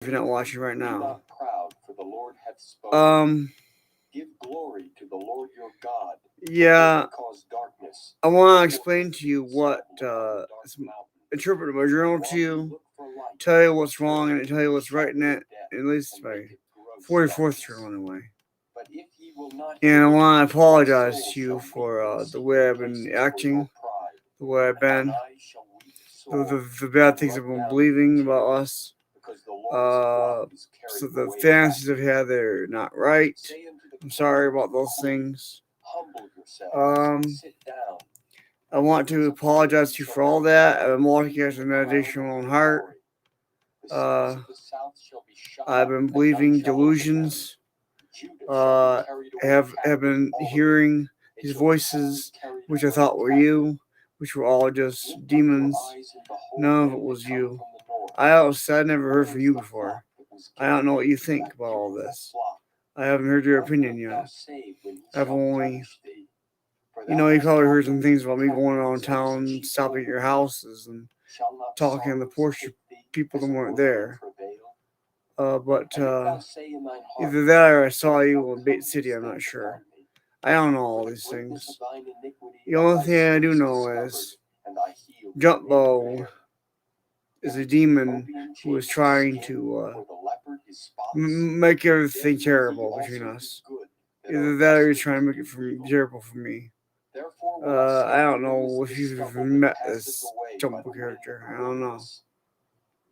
if you're not watching right Be now. not proud, for the Lord hath spoken. Give glory to the Lord your God. For he Yeah, hath caused darkness I want to before explain him to you to what settle upon the dark mountain. interpret my journal While to ye you, look for light, tell you what's there wrong, and lurketh tell you the what's right in shadow it. of death, At least and my maketh gross 44th darkness. journal anyway. But if ye will not And I hear, want to my apologize soul to you shall weep for in the secret way I've places been for your acting, pride, the way I've and mine been, eyes shall weep sore, the bad and things I've run been down believing with about tears, us. because the Lord's flock is So carried the away fantasies I've captive. had, they're not right. Say unto the I'm sorry king and about to the those queen, things. humble yourselves, Um, sit down. I want to apologize to you for all that. I'm walking as a meditation in my own heart. The cities of the south shall be shut I've up, been and believing none shall open them. delusions. Judah shall be carried away Have captive, been all of them. hearing They these shall be wholly voices, carried which I away thought were captive. you, which were all just Lift up your demons. eyes and behold None of them it was that come you. from the north. I never heard Where from is you the before. flock that was I don't know what gathered, you think that about all beautiful this. flock? I haven't heard your What opinion wilt thou yet. say when he I've shall only, punish thee? For you thou know, you hast probably brought heard them some things into about me going captivity around as town, sheep stopping at before your the houses and Shall not talking on the sorrows porch to take thee people as that a weren't woman in there. travail? But And if thou say in thine heart, either that or I saw there is you no in Bait kindness City. I'm there not sure. upon me, I don't know all for the these greatness things. of thine iniquity The are only thy thing I do sins know discovered, is and thy heel shall make Jumbo it bare. is a Is demon opium who is changed to trying skin to for the leopard his spots? make Then everything will ye terrible also between do us. good that Either are that or you're accustomed trying to to make do it for evil. terrible for me. Therefore will I I scatter don't them as know the if you've stubble even that met passeth this away by Jumbo the wind of character. the I don't know. wilderness.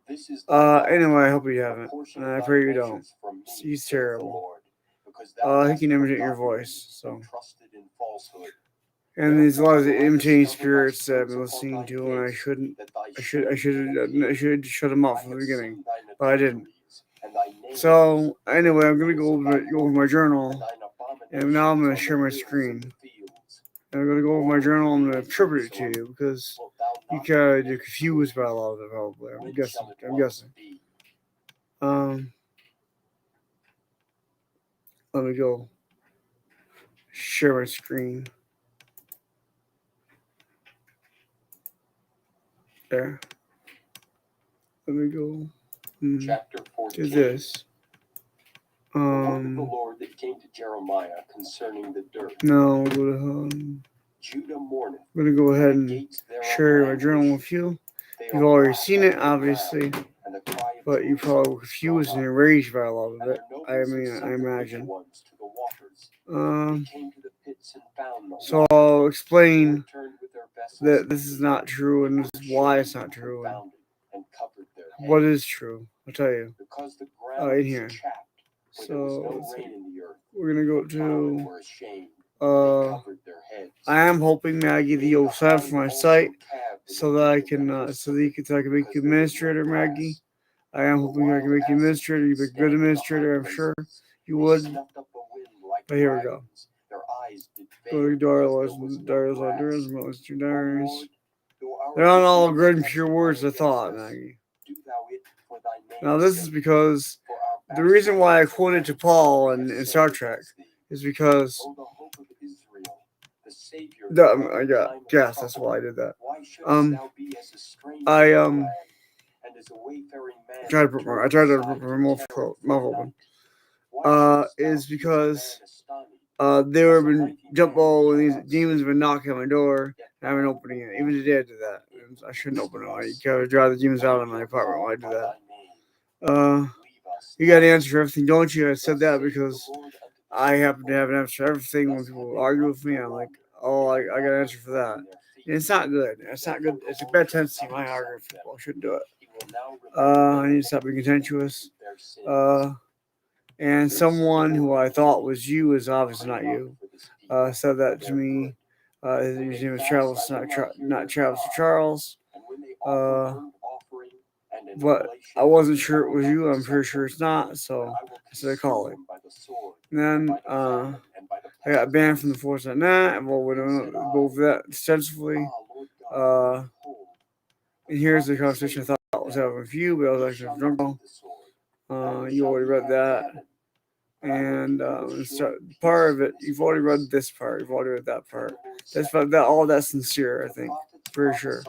This is thy lot, Anyway, I hope you a haven't. portion And of I thy pray you don't. measures from me, He's saith the terrible. Lord, because thou He hast can imitate your forgotten me voice. and So. trusted in falsehood. And there's a lot Therefore of will I imitating discover thy spirits that I've skirts been upon listening thy to, and I gates, shouldn't. that thy I shame may appear. should shut them up I from the have beginning, seen thine but I didn't. adulteries and thy nakedness, So and the anyway, I'm gonna wickedness of thy go over my whoredom, journal, and thine and now I'm abominations gonna on the share my hills of screen. the fields. And I'm gonna go over my Woe unto journal. I'm thee, gonna O attribute it to Jerusalem! you because Wilt thou you not kind make of confused by a lot of it, probably. when I'm guessing. shall it once be? Let me go share my screen. There. Let me go Chapter to 14. this. The word of the Lord that came to Jeremiah concerning the dirt. No, Judah mourneth, I'm gonna go ahead and the and gates thereof share my languish. journal with you. They You've are already black seen it, unto the obviously, ground, and the cry of but you Jerusalem probably were is gone confused and up. enraged by a lot of And it. their I nobles have mean, sent I the wicked imagine. ones to the waters. They came to the pits and found no So water. I'll They explain returned with their vessels that this is empty. not true and They this were is why it's shamed not and true and confounded, and covered their what heads. is true. I'll tell you. Because the ground In is here. chapped, for there So was no let's see. rain in the earth. We're gonna go The plowmen to were ashamed. They covered their heads. I am hoping Maggie that you'll sign up for my site so that I can so that I can make you administrator, Maggie. I am hoping I can make you administrator. You'd be a good administrator, I'm sure you would. But here we go. Go to Darla's Diaries. They're not all good and pure words of thought, Maggie. Now this is because the reason why I quoted to Paul in Star Trek is because I got yes, that's why I did that. I tried to rip my mouth open. Is because there have been Jumbo and these demons have been knocking on my door. I haven't opened it. Even today I did that. I shouldn't open it. I gotta drive the demons out of my apartment while I do that. You got an answer for everything, don't you? I said that because I happen to have an answer for everything. When people argue with me, I'm like, oh, I got an answer for that. And it's not good. It's not good. It's a bad tendency when I argue with people. I shouldn't do it. I need to stop being contentious. And someone who I thought was you is obviously not you. Said that to me. His name was Travis, not Travis or Charles. But I wasn't sure it was you. I'm pretty sure it's not. So I said I call it. And then I got banned from the Force.net. Well, we don't go over that extensively. And here's the conversation I thought I was having with you, but I was actually drunk. You already read that. And part of it, you've already read this part. You've already read that part. That's all that's sincere, I think, for sure.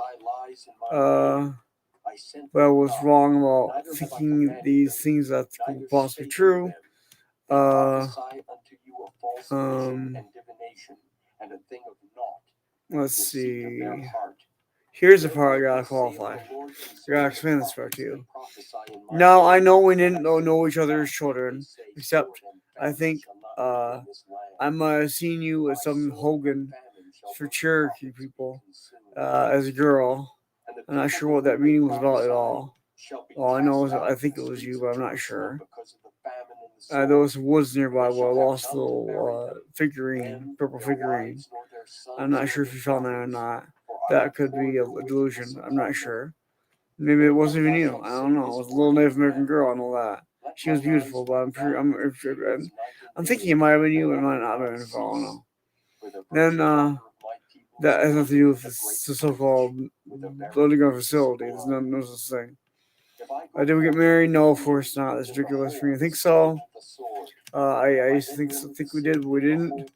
but I was wrong about thinking these things that could possibly be true. Let's see. Here's the part I gotta qualify. I gotta explain this part to you. Now I know we didn't know each other as children, except I think I might have seen you as some Hogan for Cherokee people as a girl. I'm not sure what that meaning was about at all. All I know is I think it was you, but I'm not sure. There was some woods nearby where I lost a little figurine, purple figurine. I'm not sure if you found that or not. That could be a delusion. I'm not sure. Maybe it wasn't even you. I don't know. It was a little Native American girl and all that. She was beautiful, but I'm thinking it might have been you. It might not have been. I don't know. Then that has nothing to do with the so-called underground facility. There's no such thing. Did we get married? No, of course not. That's ridiculous for me to think so. I used to think we did, but we didn't.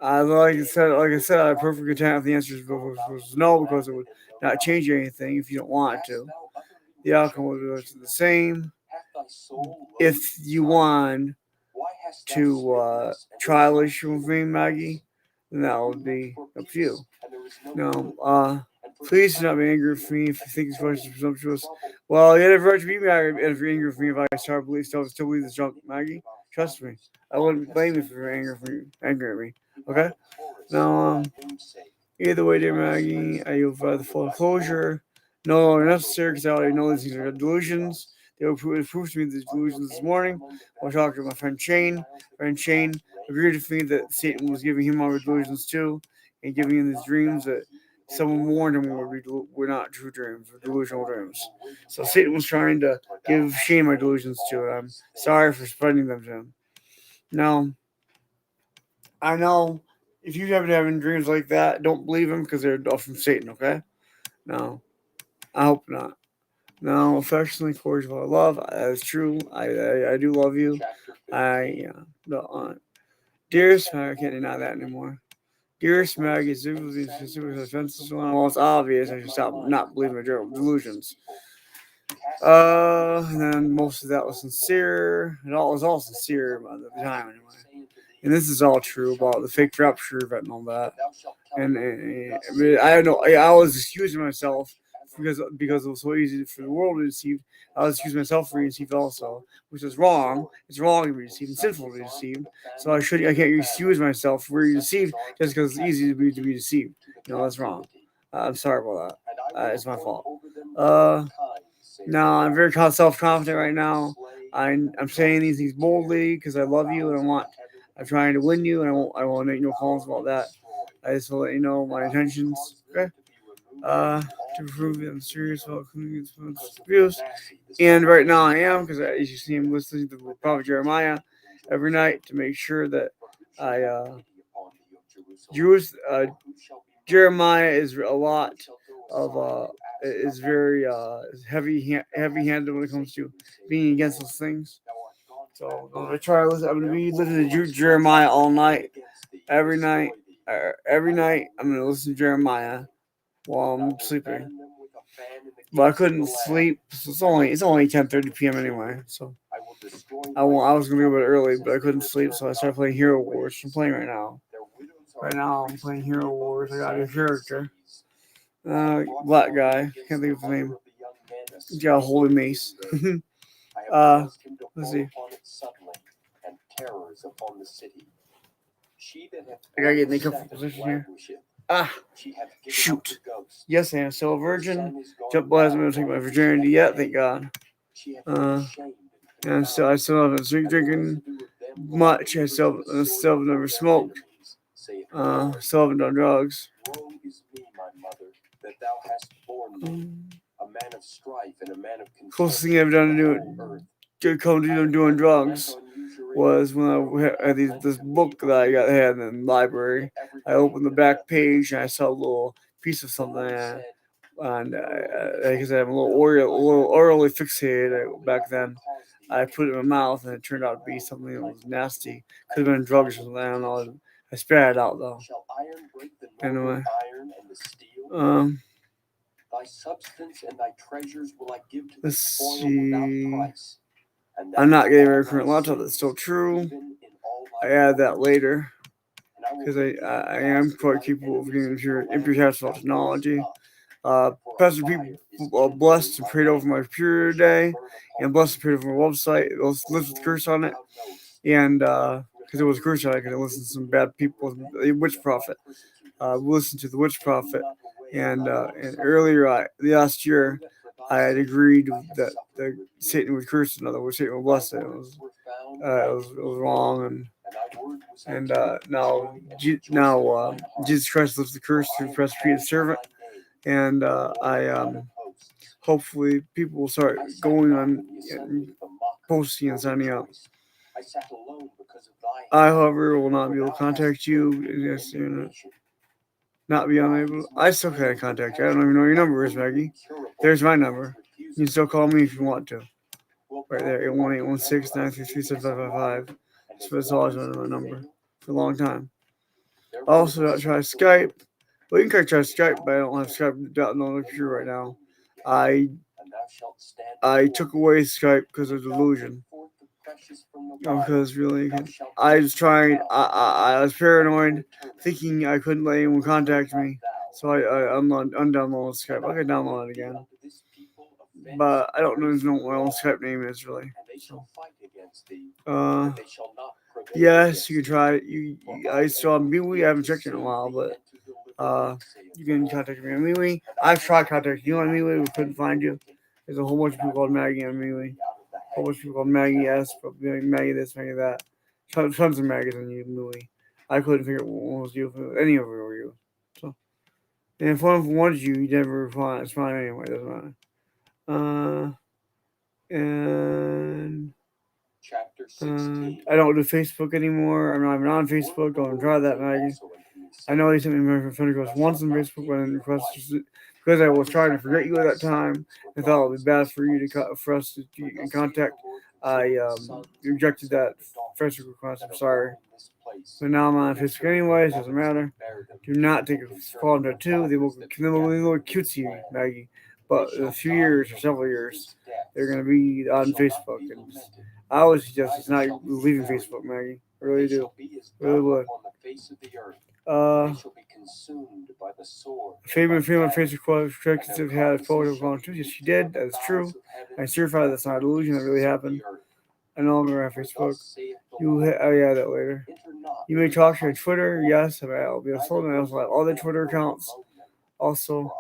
Like I said, I had perfect content if the answer was no, because it would not change anything if you don't want it to. The outcome would be the same. If you want to try a relationship with me, Maggie, then that would be up to you. No, please do not be angry with me if you think this question is presumptuous. Well, you have a right to be angry if you're angry with me if I still believe this junk, Maggie. Trust me. I wouldn't blame you for angry at me. Okay? Now, either way, dear Maggie, you'll provide the full closure. No longer necessary because I already know these things are delusions. They were proved to me these delusions this morning while talking to my friend Shane. Friend Shane agreed with me that Satan was giving him our delusions too, and giving him these dreams that someone warned him were not true dreams, were delusional dreams. So Satan was trying to give Shane my delusions too, and I'm sorry for spreading them to him. Now, I know if you happen to having dreams like that, don't believe them because they're all from Satan, okay? No, I hope not. No, affectionately, cordial love. That is true. I do love you. Dearest Mag, I can't deny that anymore. Dearest Mag, is super offensive one. Well, it's obvious. I should stop not believing my delusions. And then most of that was sincere. It all was all sincere by the time anyway. And this is all true about the fake rapture event and all that. And I don't know. I was excusing myself because it was so easy for the world to deceive. I was excusing myself for being deceived also, which is wrong. It's wrong to be deceived and sinful to be deceived. So I can't excuse myself for being deceived just because it's easy to be deceived. No, that's wrong. I'm sorry about that. It's my fault. Now I'm very self-confident right now. I'm saying these things boldly because I love you and I'm trying to win you, and I won't make no calls about that. I just will let you know my intentions. Okay. To prove that I'm serious about abuse. And right now I am, because as you see, I'm listening to the Prophet Jeremiah every night to make sure that Jeremiah is a lot of is very heavy-handed when it comes to being against those things. So I'm going to be listening to Jeremiah all night, every night. Every night I'm going to listen to Jeremiah while I'm sleeping. But I couldn't sleep. So it's only 10:30 p.m. anyway. So I was going to go to bed early, but I couldn't sleep, so I started playing Hero Wars. I'm playing right now. Right now I'm playing Hero Wars. I got a character. Black guy. Can't think of his name. He's got a holy mace. Let's see. I gotta get in a comfortable position here. Shoot. Yes, I am still a virgin. Jump hasn't been taking my virginity yet, thank God. And so I still haven't drinking much. I still have never smoked. Still haven't done drugs. Closest thing I've done to doing drugs was when I had this book that I had in the library. I opened the back page and I saw a little piece of something, and because I'm a little orally fixated back then, I put it in my mouth and it turned out to be something that was nasty. Could have been drugs or something. I don't know. I spat it out though. Anyway, Thy substance and thy treasures will I give to the Let's spoil see. without price. And I'm not that getting a all recurrent thy laptop. That's sins, still true. even in all I thy add that glory. later And I will because give thee I the am cast of quite thine capable of getting enemies into the land impure which for thou knowest technology. not. For a Pastor fire people is kindled blessed in to my pray over hand, my computer which shall today, burn and upon blessed to thee. pray over my website. It was O listed the Lord, curse on it, thou knowest. and because it was a curse on it, because I listened to some bad people, the witch prophet. We listened to the witch prophet, and earlier last year, I had agreed that Satan would curse another, where Satan would bless it. It was wrong, and now Jesus Christ lifts the curse through Presbyterian servant, and hopefully people will start going on and posting and signing up. I, however, will not be able to contact you. Not be unable. I still can't contact you. I don't even know your number is, Maggie. There's my number. You can still call me if you want to. Right there, 818-933-7555. That's always my number for a long time. Also, I'll try Skype. Well, you can try Skype, but I don't have Skype down on the computer right now. I took away Skype because of delusion. Because really, I was trying. I was paranoid, thinking I couldn't let anyone contact me, so I undownloaded Skype. I can download it again, but I don't even know what my own Skype name is really. So, yes, you can try it. I still on MeWe. I haven't checked it in a while, but you can contact me on MeWe. I've tried contacting you on MeWe. We couldn't find you. There's a whole bunch of people called Maggie on MeWe. A whole bunch of people called Maggie S, but Maggie this, Maggie that. Tons of Maggies on you, MeWe. I couldn't figure out what was you, if any of them were you. So, and if one of them was you, you never respond. It's fine anyway. Doesn't matter. And Chapter 16. I don't do Facebook anymore. I'm not even on Facebook. Don't try that, Maggie. I know he sent me my friend request once on Facebook, but I didn't request because I was trying to forget you at that time. I thought it would be bad for you for us to get in contact. I rejected that Facebook request. I'm sorry, but now I'm on Facebook anyways. Doesn't matter. Do not take a call into two. They will look cutesy, Maggie. But in a few years or several years, they're gonna be on Facebook. And I always suggest it's not leaving Facebook, Maggie. I really do. Really would. Favorite Facebook questions have had photo of going to. Yes, she did. That is true. I certify that's not a delusion. That really happened. I no longer have Facebook. Yeah, that later. You may talk to your Twitter. Yes, I'll be on. I also have all the Twitter accounts. Also,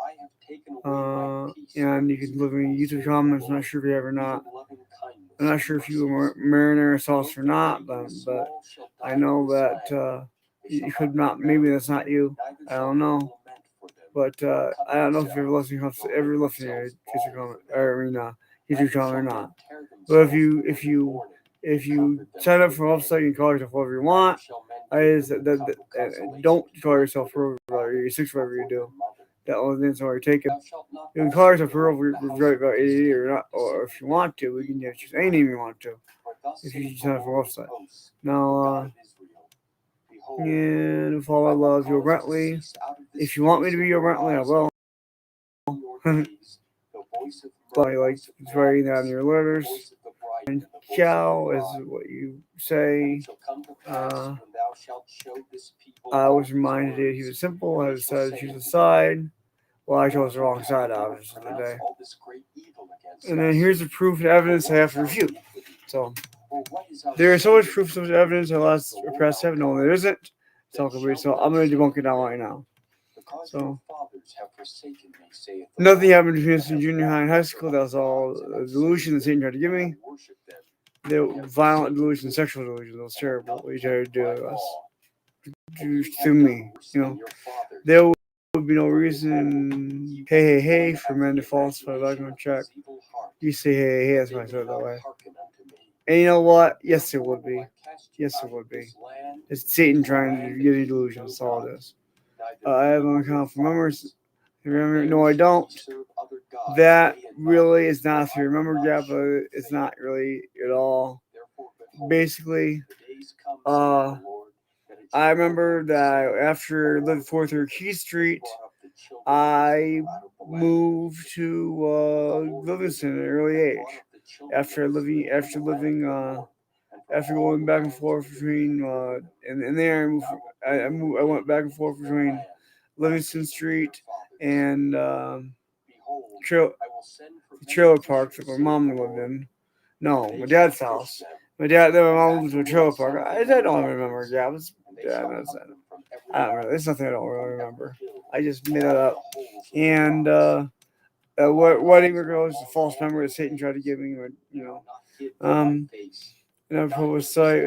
and you can leave me YouTube comments. I'm not sure if you have or not. I'm not sure if you were Mariner sauce or not, but I know that you could not. Maybe that's not you. I don't know. But I don't know if you ever left me a YouTube comment YouTube comment or not. But if you sign up for a website, you can call yourself whatever you want. Don't call yourself Pearl You're 6 whatever you do. That only thing's already taken. You can call yourself Pearl right about 80 or not, or if you want to, we can choose any name you want to. If you sign up for a website. Now, and if all I love Joe Brentley. If you want me to be Joe Brentley, I will. But I like writing down your letters. And Chow is what you say. I was reminded that he was simple. I decided to choose a side. Well, I chose the wrong side, obviously, today. And then here's the proof and evidence I have to refute. So, there is so much proof, so much evidence, I lost press 7. No, there isn't. So I'm going to debunk it down right now. So, nothing happened between us in junior high and high school. That was all a delusion that Satan tried to give me. The violent delusion, sexual delusion, that was terrible. What he tried to do to us. To me, there would be no reason, hey, for men to falsify a background check. You say, hey, that's why I said it that way. And you know what? Yes, it would be. Yes, it would be. It's Satan trying to give you delusions. That's all it is. I have an account for members. Remember? No, I don't. That really is not to remember, yeah, but it's not really at all. Basically, I remember that after I lived 430 Key Street, I moved to Livingston at an early age after going back and forth between and there I went back and forth between Livingston Street and trail, the trailer park that my mom lived in. No, my dad's house. My mom moved to a trailer park. I don't remember. Yeah, it was. Yeah, I don't really. It's nothing I don't really remember. I just made that up. And whatever goes, the false memory that Satan tried to give me, um, and I put a site.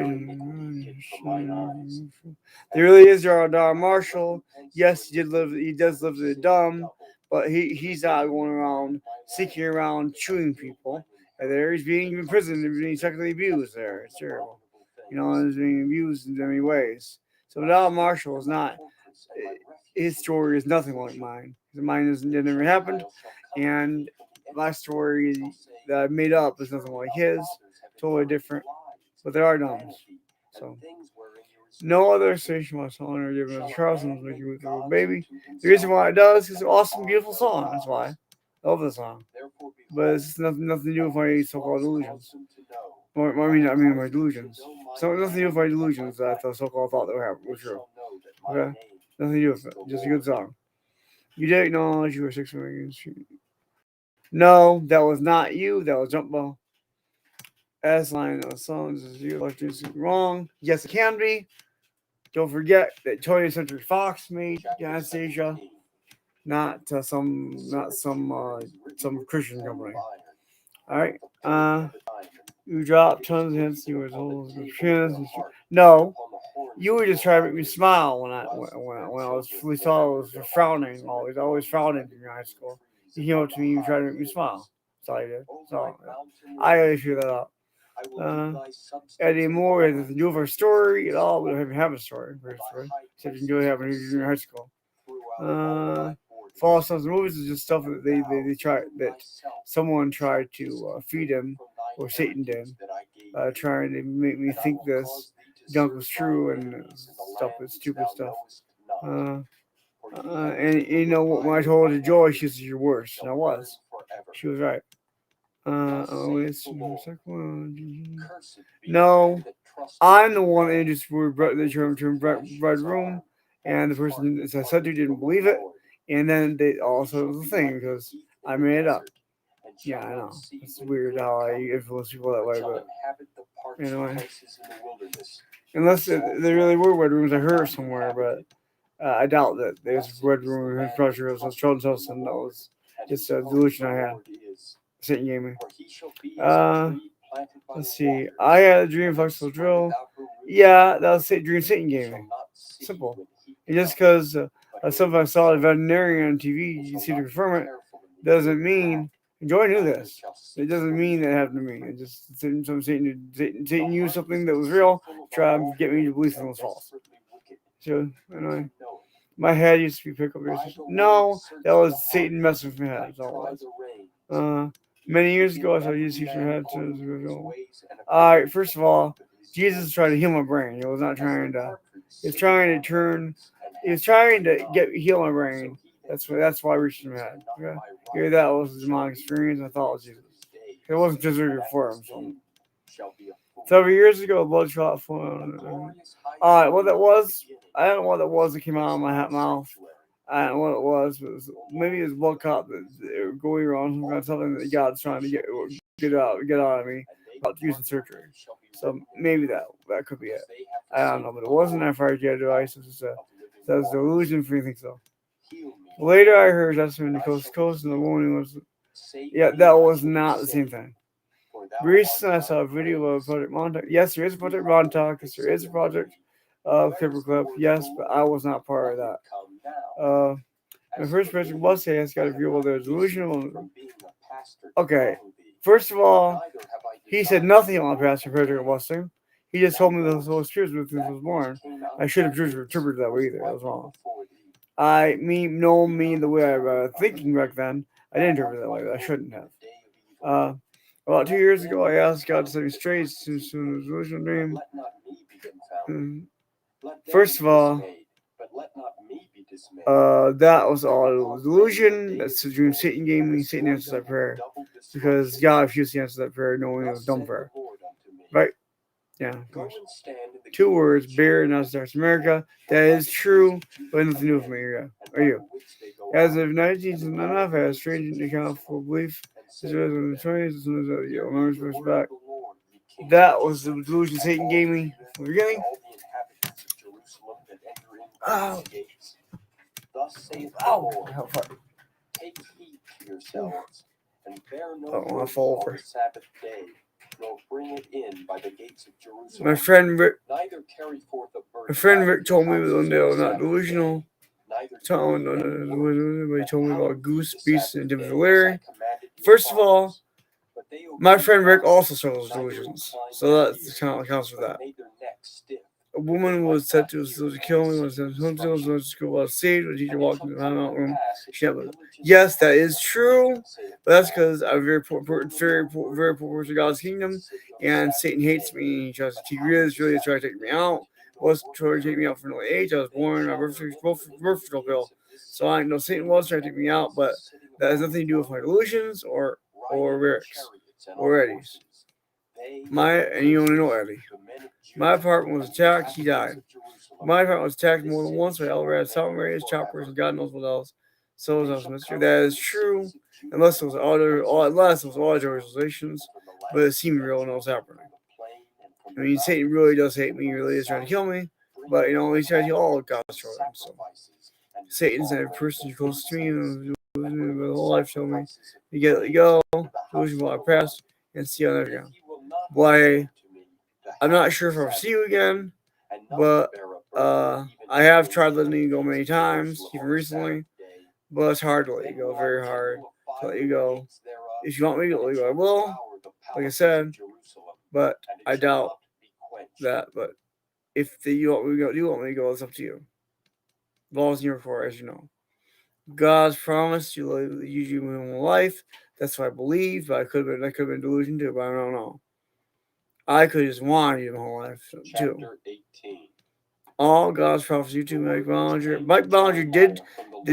There really is Dar Marshall. Yes, he did live. He does live in the dumb, but he's not going around seeking around chewing people. And there he's being imprisoned and being sexually abused. There, it's terrible. He's being abused in many ways. So Dar Marshall is not. His story is nothing like mine. Mine it never happened, and my story that I made up is nothing like his. Totally different, but there are numbers. So no other station was telling her giving us Charleston was making with a baby. The reason why it does is it's an awesome, beautiful song. That's why I love the song. But it's nothing to do with my so-called delusions. I mean my delusions. So nothing to do with my delusions that I so-called thought that were true. Okay, nothing to do with it. Just a good song. You did acknowledge you were 6 million. No, that was not you. That was Jump Ball. As line of songs is you like this wrong. Yes, it can be. Don't forget that 20th Century Fox made Anastasia, not some Christian company. All right. You dropped tons of hints. You were told no. You were just trying to make me smile when I was frowning. Always frowning in your high school. You came up to me. You tried to make me smile. That's all I did. So I always figure that out. Eddie Moore has nothing to do with our story at all. We don't even have a story. Except you do have in junior high school. False Sons of Movies is just stuff that they tried that someone tried to feed him, or Satan did, trying to make me think this junk was true and stuff, it's stupid stuff. And you know what? When I told her to Joy, she said you're worse, and I was. She was right. No, I'm the one that introduced the term red room, and the person that said you didn't believe it, and then they also was the thing because I made it up. Yeah, I know. It's weird how I influence people that way, but anyway. Unless there really were red rooms, I heard somewhere, but I doubt that there's red room in Project Rose. That's Charles Hudson. That was just a delusion I had. Satan gave me. Let's see. I had a dream flexible drill. Yeah, that was Dream Satan gave me. Simple. And just because something I saw a veterinarian on TV, you see to confirm it, doesn't mean. Joy knew this. It doesn't mean that it happened to me. It just Satan used something that was real, try to get me to believe something was false. So anyway, my head used to be pick up ears. No, that was Satan messing with my head. That's all it was. Many years ago, I saw Jesus teach my head to. All right, first of all, Jesus tried to heal my brain. He was not trying to. He was trying to heal my brain. That's why I reached my head. Okay? Yeah, that was a demonic experience. I thought it was Jesus. It wasn't just for him. So. Several years ago, a bloodshot flowing. All right, what that was, I don't know what that was that came out of my mouth. I don't know what it was, but maybe it was blood clot that going wrong, something that God's trying to get out of me about using surgery. So maybe that could be it. I don't know, but it wasn't after I get a device. It was an illusion for me to think so. Later, I heard that's when the coast to coast, and the woman was. Yeah, that was not the same thing. Recently, I saw a video of Project Montauk. Yes, there is a Project Montauk. Yes, there is a Project Clipperclip. Yes, but I was not part of that. My first person was say I got to feel they're delusional. Okay, first of all, he said nothing on Pastor Frederick Westing. He just told me the Holy Spirit was born. I should have interpreted that way either. That was wrong. Knowing me the way I was thinking back then, I didn't interpret that way. I shouldn't have. About 2 years ago, I asked God to set me straight to a delusional dream. First of all, dismay. That was all a delusion. That's the dream Satan gave me. Satan answers that prayer because God refused to answer that prayer, knowing it was dumb prayer. Right? Yeah, of course. 2 words, Bear, not Stars America. That is true, but nothing new for me. Yeah. Are you? As of 1999, I had a strange account for belief. This was in the 20s, as soon as I remember first back. That was the delusion Satan gave me from the beginning. Oh. Thus saith the Ow. Lord, take heed to yourselves, and bear no Don't wanna burden fall on over. the Sabbath day, nor bring it in by the gates of Jerusalem. My friend Rick, Neither carry forth a burden. my friend Rick told me on one day I was not Sabbath delusional. day, neither Telling, do any work. but he told me Hallowed about be Goose, the Beast, and Sabbath day, Individual as I Larry. commanded your First of all, fathers. But they my obeyed friend Rick not, also struggles with neither delusions, inclined so their that ears, accounts for but that. made their necks stiff. A woman was said to kill me when she was to school while saved. The teacher walked into the timeout room. She had yes, that is true, but that's because I'm a very poor person in God's kingdom, and Satan hates me. And he tries to take really try to take me out. Was trying to take me out from an early age. I was born on a birth control pill, so I know Satan was trying to take me out, but that has nothing to do with my delusions or Rick's or Eddie's. And you only know Eddie. My apartment was attacked. He died. My apartment was attacked more than once by Elrad, South Maria's choppers, and God knows what else. So was mystery. That is true, unless it was auditory hallucinations, but it seemed real and it was happening. I mean, Satan really does hate me. He really is trying to kill me, but he's trying to kill all of God's children. So Satan's a person close to me, and my whole life showed me you get let go, delusion will I pass, and see how that goes. Why? I'm not sure if I'll see you again, but I have tried letting you go many times, even recently, but it's hard to let you go, very hard to let you go. If you want me to let you go, I will, like I said, but I doubt that. But if you want me to go, it's up to you. Ball's in your court, as you know. God's promised you use you in my life. That's what I believe, but that could have been delusion too, but I don't know. I could just want you my whole life too. Chapter 18. All God's prophets, you too, Mike Ballinger. Mike Ballinger did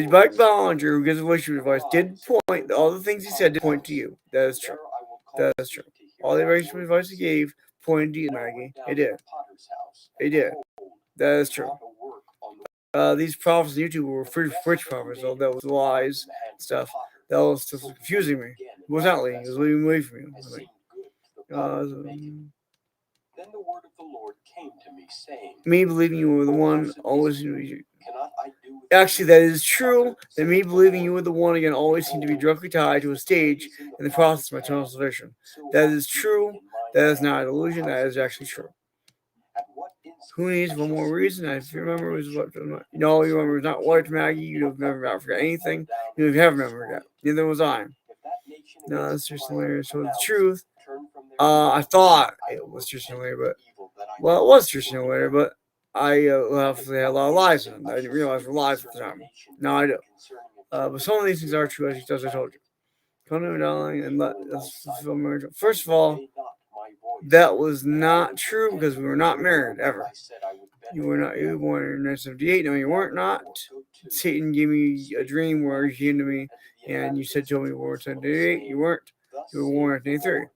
Mike Ballinger, who gives relationship advice, did point, all the things he said did point to you. That is true. That is true. All the relationship advice he gave pointed to you, Maggie. It did. It did. That is true. These prophets on YouTube were rich prophets, so that was lies stuff. That was just confusing me. It was not leading, it was leading away from you. Then the word of the Lord came to me, saying, me believing you were the one always seemed to be. Actually, that is true. That me believing you were the one again always seemed to be directly tied to a stage in the process of my eternal salvation. That is true. That is not an illusion. That is actually true. Who needs one more reason? If you remember, it was what? No, you remember it was not white Maggie. You have never forgot anything. You have never forgot. Neither was I. No, that's just hilarious. So the truth. I thought it was Tristan Later, but it was Tristan Later, but I obviously had a lot of lies in it. I didn't realize were lies at the time. Now I do. But some of these things are true, as I told you. Come darling, and let's fulfill marriage. First of all, that was not true because we were not married ever. You were not. You were born in 1978. No, you weren't not. Satan gave me a dream where you came to me and you said, "Told me you were born in 1978." You weren't. You were born in 1983.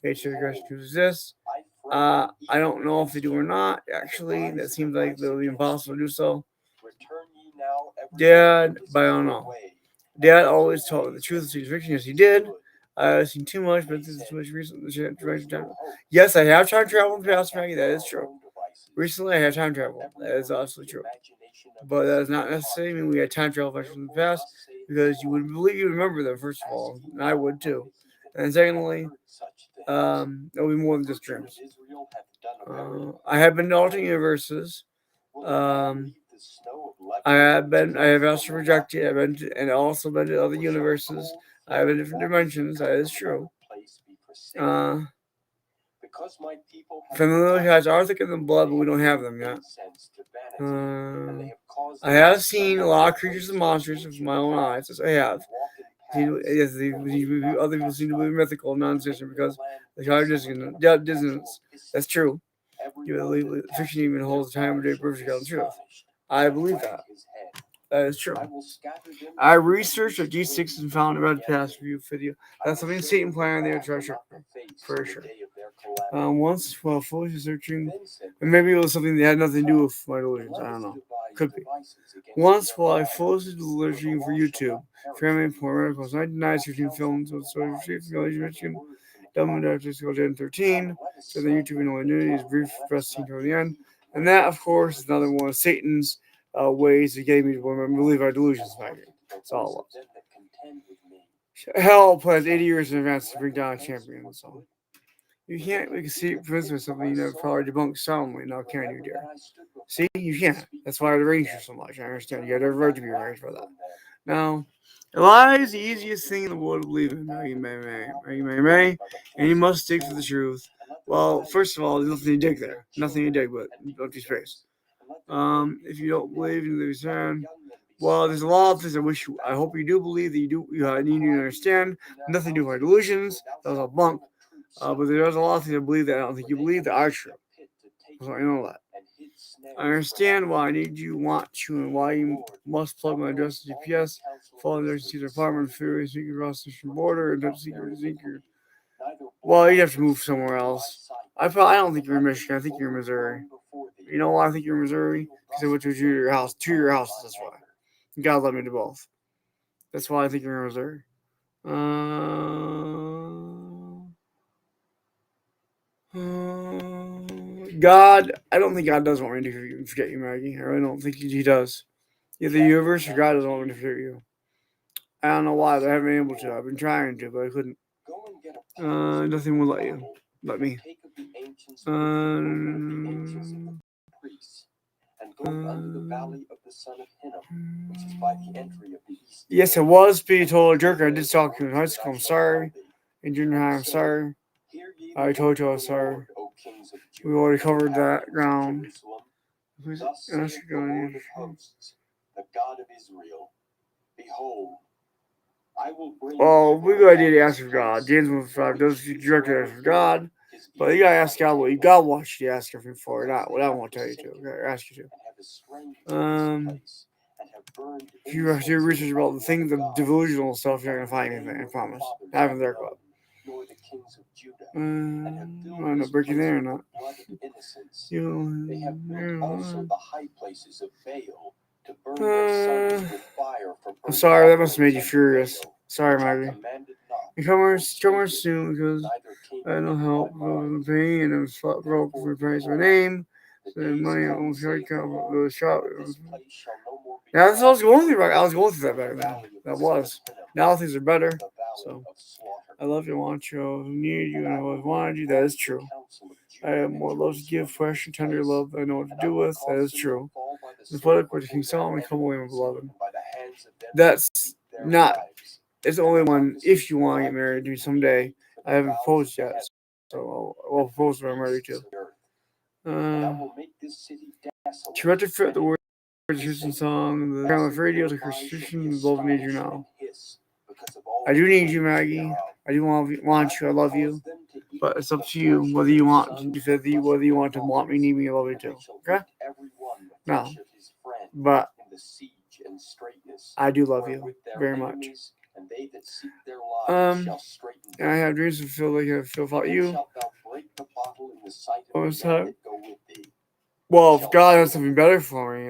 Nature aggression exists. I don't know if they do or not. Actually, that seems like it would be impossible to do so. Dad, but I don't know. Dad always taught the truth of his fiction. Yes, he did. I've seen too much, but this is too much recently. Yes, I have time travel in the past, Maggie. That is true. Recently, I have time travel. That is absolutely true. But that does not necessarily mean we had time travel in the past, because you would believe you remember them, first of all, and I would too. And secondly, it'll be more than just dreams. I have been to alternate universes. I have also rejected. I've been to, and also been to other universes. I have been in different dimensions. That is true. Familiar has Arthur in the blood, but we don't have them yet. I have seen a lot of creatures and monsters with my own eyes. Yes, I have. Yes, other people seem to believe mythical, non-existent because the child dissonance. That's true. You believe fiction even holds the time of day perfect truth. I believe that. That is true. I will scatter them I as the researched east at G6 wind and found before about the past enemy. review video. I That's will something show Satan them planned there the to try to wrath trick of me. my face For in the sure. day of their calamity. Once while fully searching, Then said and they, maybe it was something that had nothing to do with my "Then delusions. let I don't us know. devise Could be. devices against Once their while I God, fully for the searching for law shall YouTube, not perish family from porn your articles, lips. 99 All 13 counsel films, for with the sort of wise, shape and village every Michigan, word from the Dumbledore prophet. After School Gen 13, Let us so the slander YouTube and only the nudity is tongue, brief, and let us resting not toward give the end. heed to And their that, of course, is another words. one of Satan's ways to get me to believe our delusions And back here. hearken to the That's all voice it of was. them that contend with me. Hell plans 80 years in advance to bring down a champion. That's all. You can't make a secret for something you never probably debunked soundly, now can you, dear? See, you can't. That's why I arranged you so much. I understand. You had every right to be arranged for that. Now, a lie is the easiest thing in the world to believe in. May, and you must stick to the truth. Well, first of all, there's nothing to dig there. Nothing to dig but empty space. If you don't believe in the return, well, there's a lot of things I hope you do believe that I need you to understand. Nothing to do with my delusions. That was all bunk. But there's a lot of things I believe that I don't think you believe that are true. So I know that. I understand why I need you, want you, and why you must plug my address to GPS, follow the to the apartment, furious, secret cross the border, and secret. Well, you have to move somewhere else. I don't think you're in Michigan. I think you're in Missouri. You know why I think you're in Missouri? Because I went to your house, to your house. That's why. God let me do both. That's why I think you're in Missouri. God, I don't think God does want me to forget you, Maggie. I really don't think He does. Either the universe or God doesn't want me to forget you. I don't know why, but I haven't been able to. I've been trying to, but I couldn't. Nothing will let me. And go unto the valley of the son of Hinnom, which is by the entry of the east. Yes, it was being told a jerk. I did talk to you in high school. I'm sorry. In junior high, I'm sorry. I told you I was sorry. We already covered that ground. Thus saith the Lord of hosts, the God of Israel, behold, I will bring we got idea to ask for God. James 1:5 does directly ask for God, but you gotta ask God what God wants you to ask Him for, not what I want to tell you to. Okay, ask you to. If you do research about the things, the delusional stuff, you're not gonna find anything. I promise. I haven't there, club. I'm not breaking there or not. They have built also the high places of Baal to burn their sons with fire for I'm sorry, that must have made you burnt furious. Baal, Sorry, which I Maggie. commanded not, You come here nor soon because neither came I had no it into help my with mind. the pain and I was broke for praise my name. The So the days money I come, almost saith the come Lord, the shop. that this place shall no more be Yeah, that's what I was called going through. Right? I was going through that the back then. valley of That the son of was. Hinnom, Now things are better. the valley So of slaughter. I love you, want you, I need you, and I always wanted you. That is true. I have more love to give, fresh and tender love that I know what to do with. That is true. The poetic word King Solomon, come away, my beloved. That's not. It's the only one. If you want to get married to me someday, I haven't proposed yet, so I'll propose when I'm ready to. Try to fit the words of the Christian song, the kind of radio, the Christian love needs you now. I do need you, Maggie. I do want you. I love you. But it's up to you whether you want to want me, need me, love me too. Okay? No. But I do love you very much. And I have dreams to feel like I feel about you. All the time. Well, if God has something better for me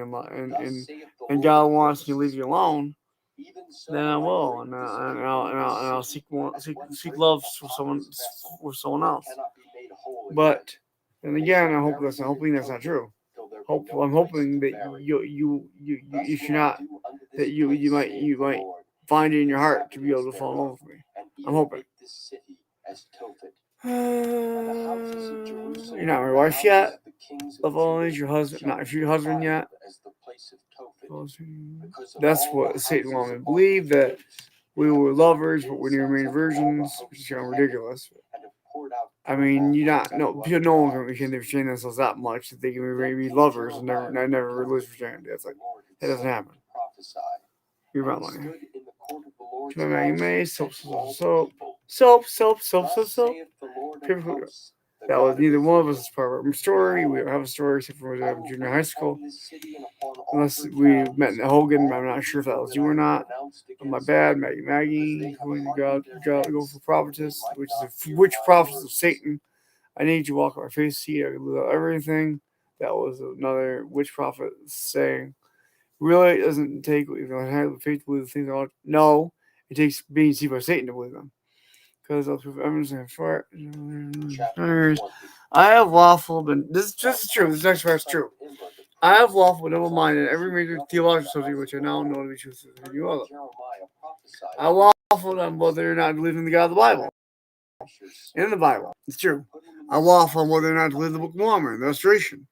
and God wants me to leave you alone, then I will, and I'll seek love with someone else. But then again, I'm hoping that's not true. I'm hoping that you if you're not, that you might find it in your heart to be able to fall in love with me. I'm hoping. You're not my wife yet. Of all is your husband, not if you're your husband yet. That's what Satan wanted me to believe, that we were lovers, but we remained virgins, which is kind of ridiculous. I mean, no one can restrain themselves that much that they can be lovers and never lose virginity. That's like, that doesn't happen. You're about money. To my Maggie May, soap. Paper That was neither one of us is part of our story. We don't have a story except for when we were in junior high school. Unless we met in Hogan, I'm not sure if that was you or not. My bad, Maggie, who go for prophetess, which is a witch prophetess of Satan. I need you to walk on my face, see, I can lose everything. That was another witch prophet saying. Really, it doesn't take if you have faith to believe the things are. No, it takes being deceived by Satan to believe them. Because I'll prove evidence and for I have waffled, and this is true. This next part is true. I have waffled double-minded every major theological subject which I now know to be true. You all. I waffled on whether or not to believe in the God of the Bible. In the Bible, it's true. I waffle on whether or not to believe the Book of Mormon, the Restoration.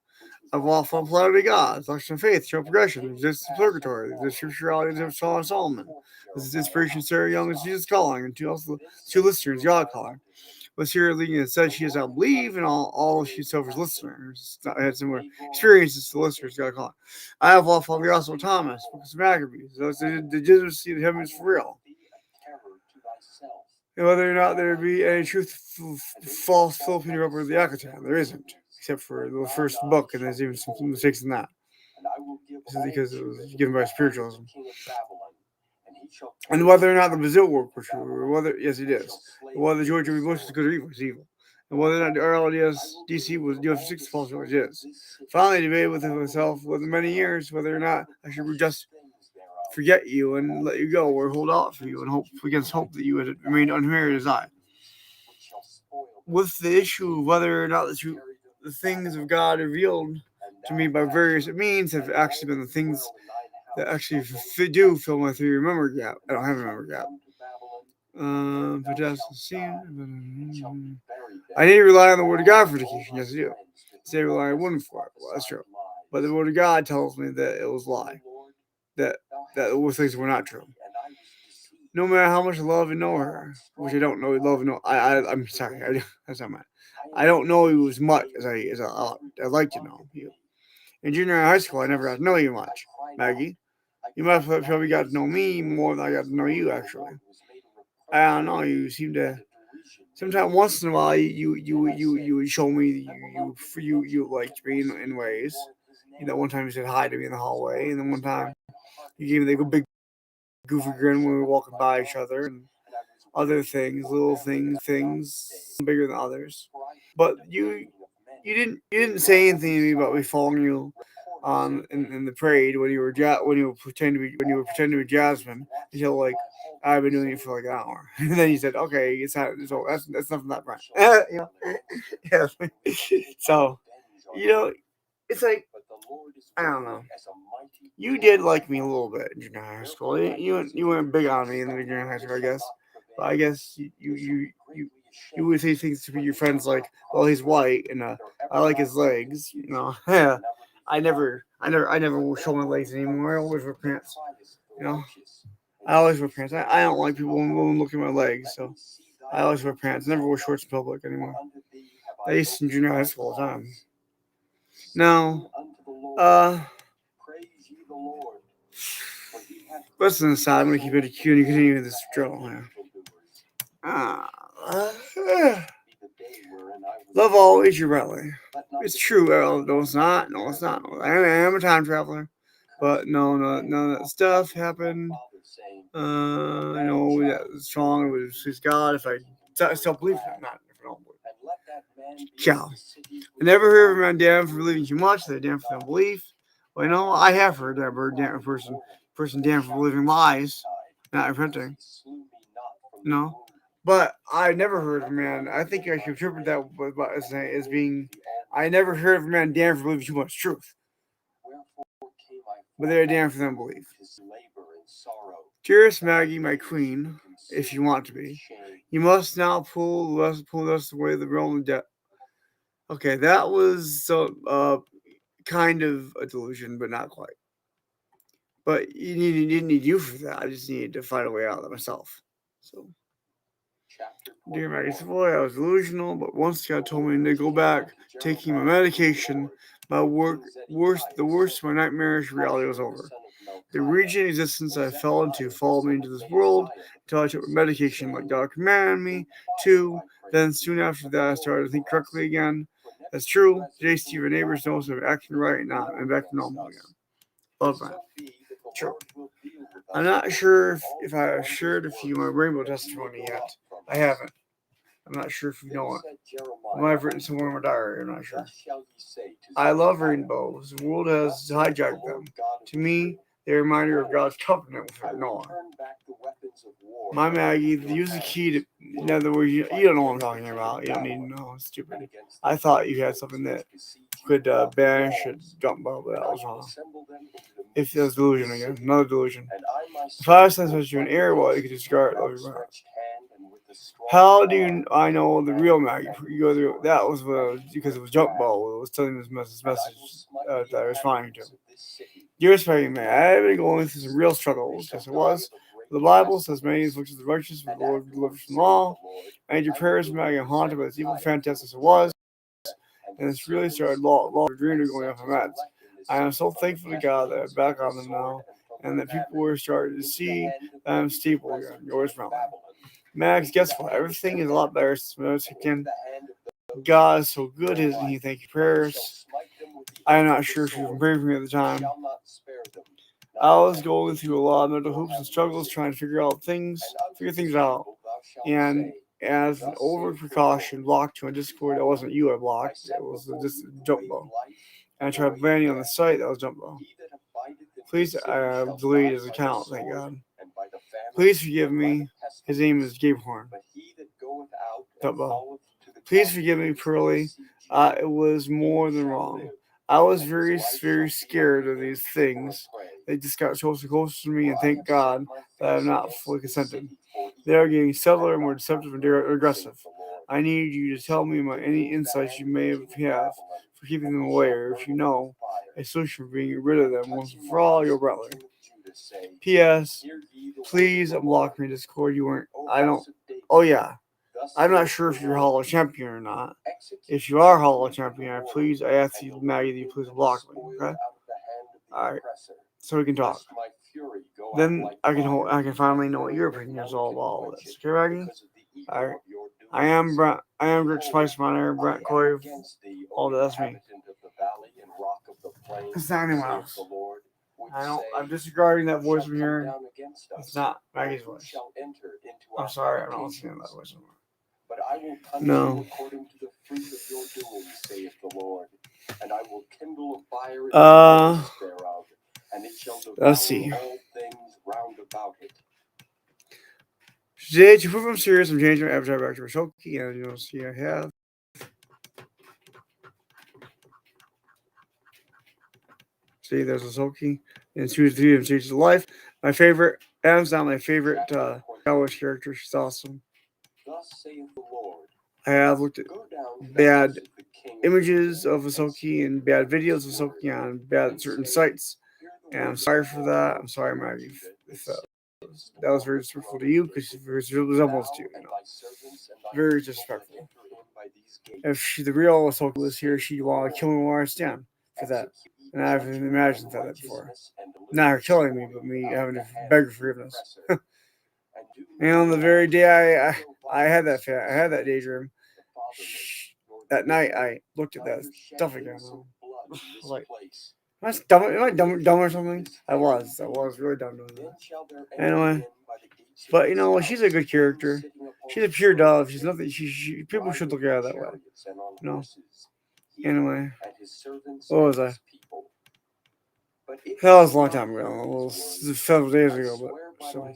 I waffle on polarity of God, election of faith, show progression, the existence of purgatory, the scripturality of Song of Solomon. This is inspiration, Sarah Young, is Jesus calling, and two listeners, God calling. But Sarah Lee said she does not believe in all she suffers listeners. I had similar experiences to listeners, God calling. I have waffle on the Gospel of Thomas, books of Maccabees. So the legitimacy of the heavens for real. And whether or not there be any truth, false Philippine Europe of the Yucatan, there isn't, except for the first book, and there's even some mistakes in that. This is because it was given by spiritualism. And whether or not the Brazil work was true, or whether, yes, it is. And whether George W. Bush was good or evil, was evil. And whether or not the RLDS DC was US6 false, which is. Finally, debated with myself within many years whether or not I should just forget you and let you go, or hold out for you and hope against hope that you would remain unmarried as I. With the issue of whether or not the things of God revealed to me by various means have actually been the things that actually do fill my 3-year memory gap. I don't have a memory gap. I need to rely on the Word of God for education. Yes, I do. Say rely on one for it. Well, that's true. But the Word of God tells me that it was a lie. That those things were not true. No matter how much I love and know her, which I don't know, love and know. I'm sorry. That's not mine. I don't know you as much as I'd like to know you. In junior high school, I never got to know you much, Maggie. You might have probably got to know me more than I got to know you. Actually, I don't know. You seem to. Sometimes, once in a while, you would show me you liked me in ways. You know, one time you said hi to me in the hallway, and then one time you gave me the big goofy grin when we were walking by each other, and other things, little things bigger than others. But you didn't say anything to me about me following you in the parade when you were pretending to be Jasmine until like I've been doing it for like an hour, and then you said, "Okay, it's not, so that's nothing that bright." Yeah. So it's like I don't know. You did like me a little bit in junior high school. You weren't big on me in the junior high school, I guess. But I guess you would say things to your friends like, "Well, he's white and I like his legs." Yeah. I never show my legs anymore. I always wear pants. I always wear pants. I don't like people looking at my legs, so I always wear pants. I never wear shorts in public anymore. I used to in junior high school all the time. Now, listen aside, I'm going to keep it continue with this drill here. Love always your belly. It's true, Errol. No, it's not. No, it's not. I am a time traveler. But no, none of that stuff happened. I know that was strong. It was God. If I still believe it, not if I don't believe it. Ciao. I never heard of a man damned for believing too much. They're damned for unbelief. Well, I have heard that a person damned for believing lies, not repenting. No. But I never heard of a man. I think I should interpret that as being. I never heard of a man damned for believing too much truth. But they're damned for them belief. Dearest Maggie, my queen, if you want to be, you must now pull us away the realm of death. Okay, that was kind of a delusion, but not quite. But you didn't need you for that. I just needed to find a way out of it myself. So. Dear Maggie Savoy, I was delusional, but once God told me to go back taking my medication, the worst of my nightmarish reality was over. The region existence I fell into followed me into this world until I took medication like God commanded me to, Then soon after that, I started to think correctly again. That's true. Today, Stephen Neighbors knows I'm acting right now and back to normal again. Love that. True. I'm not sure if I have shared a few my rainbow testimony yet. I haven't. I'm not sure if you know it. I might have written somewhere in my diary. I'm not sure. I love rainbows. The world has hijacked them. To me, they're a reminder of God's covenant with Noah. My Maggie, use the key to. In other words, you don't know what I'm talking about. You don't need to know. It's stupid. I thought you had something that could banish a jump ball, but that was wrong. If that's delusion again, another delusion. If I was sent you an air wall, you could discard it. How do I know the real Maggie? That was because it was jump ball. It was telling this message that I was flying to. Dearest Maggie, I have been going through some real struggles. Yes, it was. The Bible says many afflictions of the righteous, but the Lord delivers from all. And your prayers, Maggie, are haunted by this evil fantastic as it was. And it's really started law dreaming going off of meds. I am so thankful to God that I'm back on them now, and that people were starting to see that I'm stable again. Yours, Mom. Max, guess what? Everything is a lot better since again. God is so good, isn't He? Thank you, prayers. I'm not sure if you can pray for me at the time. I was going through a lot of mental hoops and struggles, trying to figure things out. And as an over precaution, blocked to a Discord that wasn't you I blocked. It was just Jumbo. And I tried banning on the site that was Jumbo. Please, I deleted his account, thank God. Please forgive me. His name is Gabe Horn. Jumbo. Please forgive me, Pearly. It was more than wrong. I was very, very scared of these things. They just got closer and closer to me, and thank God that I'm not fully consented. They are getting subtler and more deceptive and aggressive. I need you to tell me any insights you may have for keeping them away, or if you know a solution for being rid of them once and for all. Your brother. P.S. Please unblock me, Discord. You weren't. I don't. Oh yeah. I'm not sure if you're Hollow Champion or not. If you are Hollow Champion, I ask you, Maggie, that you please block me, okay? Alright. So we can talk. Then I can finally know what your opinion is all about all this. Okay, Maggie? Alright. I am Rick Spice Miner, Brent Corey. All that's me. It's not anyone else. I'm disregarding that voice from here. It's not Maggie's voice. I'm sorry, I'm not listening to that voice anymore. But I will punish you according to the fruit of your doing, saith the Lord. And I will kindle a fire in the furnace thereof, and it shall devour all things round about it. Today, to prove I'm serious, I'm changing my avatar back to Rishoki, and you'll see I have. See, there's Rishoki. And 2 to 3 of Stages of Life. My favorite, Adam's not my favorite Cowboys character. She's awesome. I have looked at bad images of Ahsoka and bad videos of Ahsoka on bad certain sites, and I'm sorry for that. I'm sorry, Maggie, if that was very disrespectful to you, because it resembles to you, very disrespectful. If the real Ahsoka was here, she'd want to kill me where I stand for that, and I've imagined that before. Not her killing me, but me having to beg for forgiveness. And on the very day I had that daydream, that night I looked at that stuff again. I was like, am I dumb or something? I was really dumb doing that. Anyway, but she's a good character. She's a pure dove. She's nothing. People should look at her that way. Anyway, what was I? That was a long time ago. It was several days ago, but so.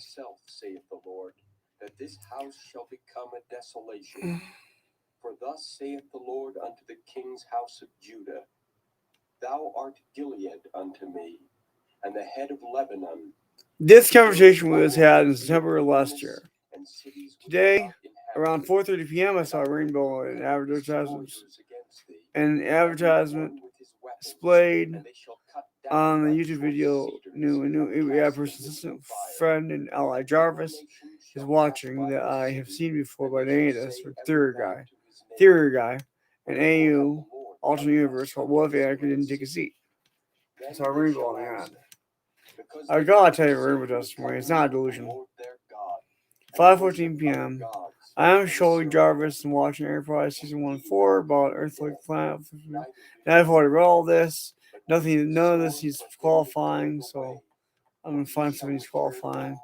That this house shall become a desolation. For thus saith the Lord unto the king's house of Judah, Thou art Gilead unto me, and the head of Lebanon. This conversation was had in September of last year. Today, around 4:30 p.m., I saw a rainbow in advertisements. An advertisement displayed on the YouTube video. New person's assistant friend and ally Jarvis is watching that I have seen before by Natus with Theory Guy, an AU alternate universe called What If Anakin Didn't Take a Seat? I saw a rainbow on the end. I gotta tell you a rainbow testimony. It's not a delusion. 5:14 p.m. I am showing Jarvis and watching Enterprise Season 1 and 4 about Earthly planet. Now I've already read all this. None of this is qualifying, so I'm gonna find something that's qualifying.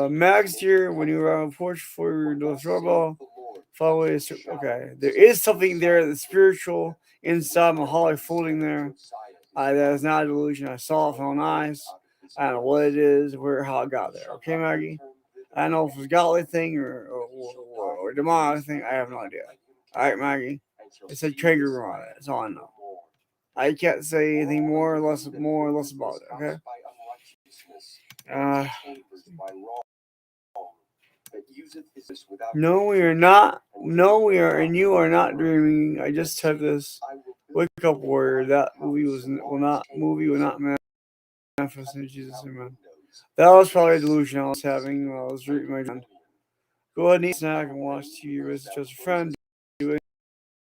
Max here, when you were on the porch for the doorbell, follow it. Okay, there is something there, the spiritual inside Mahali floating there. That is not a delusion. I saw it with my own eyes. I don't know what it is, how it got there. Okay, Maggie? I don't know if it's a godly thing or demonic thing. I have no idea. Alright, Maggie. It said kangaroo on it. That's all I know. I can't say anything more or less about it, okay? No, we are not. No, we are, and you are not dreaming. I just typed this. Wake up, warrior. That movie will not manifest in Jesus' name. That was probably a delusion I was having while I was reading my mind. Go ahead and eat a snack and watch TV. Visit just a friend. Do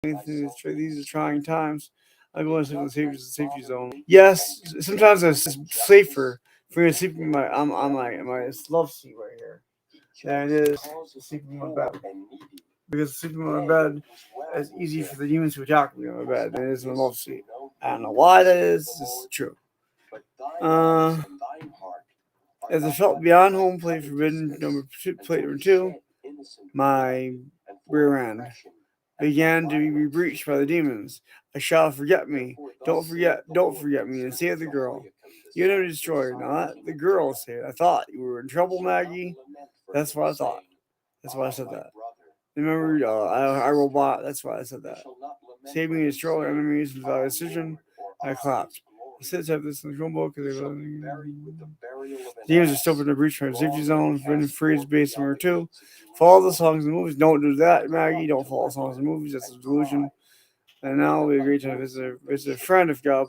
anything. These are trying times. I'm going to sleep in the safety zone. Yes, sometimes it's safer for me to sleep in my love seat right here than it is to sleep in my bed. Because sleeping in my bed is easy for the demons to attack me on my bed than it is in my love seat. I don't know why that is. It's true. As I felt beyond home plate forbidden plate number 2, my rear end began to be breached by the demons. I shall forget me. Don't forget me, and save the girl. You never destroyed her, not the girl said. I thought you were in trouble, Maggie. That's what I thought. That's why I said that. Remember, I robot. That's why I said that. Save me and destroy our enemies without a decision. I clapped. I said to have this in the Chromebook because demons are still in the breach from the safety zone. Written freeze base number 2. Follow the songs and movies. Don't do that, Maggie. Don't follow songs and movies. That's a delusion. And now we agree to visit a friend if God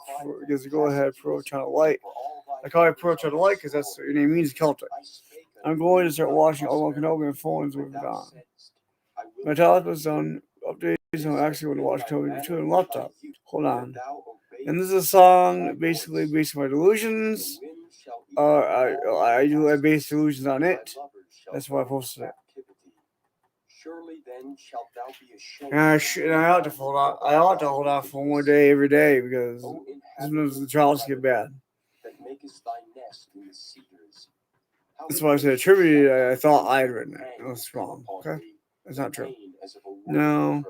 gives a go ahead. Pro Channel Light. I call it Pro Channel Light because that's what your name means, Celtic. I'm going to start watching Obi-Wan Kenobi and phones with it on. My tablet was done. Updates. I'm actually going to watch Kenobi 2 on laptop. Hold on. And this is a song basically based on my delusions. I base delusions on it. That's why I posted it. And I ought to hold off for one more day every day because sometimes the trials get bad. That's why I said attributed. I thought I had written it. It was wrong. Okay, that's not true. No.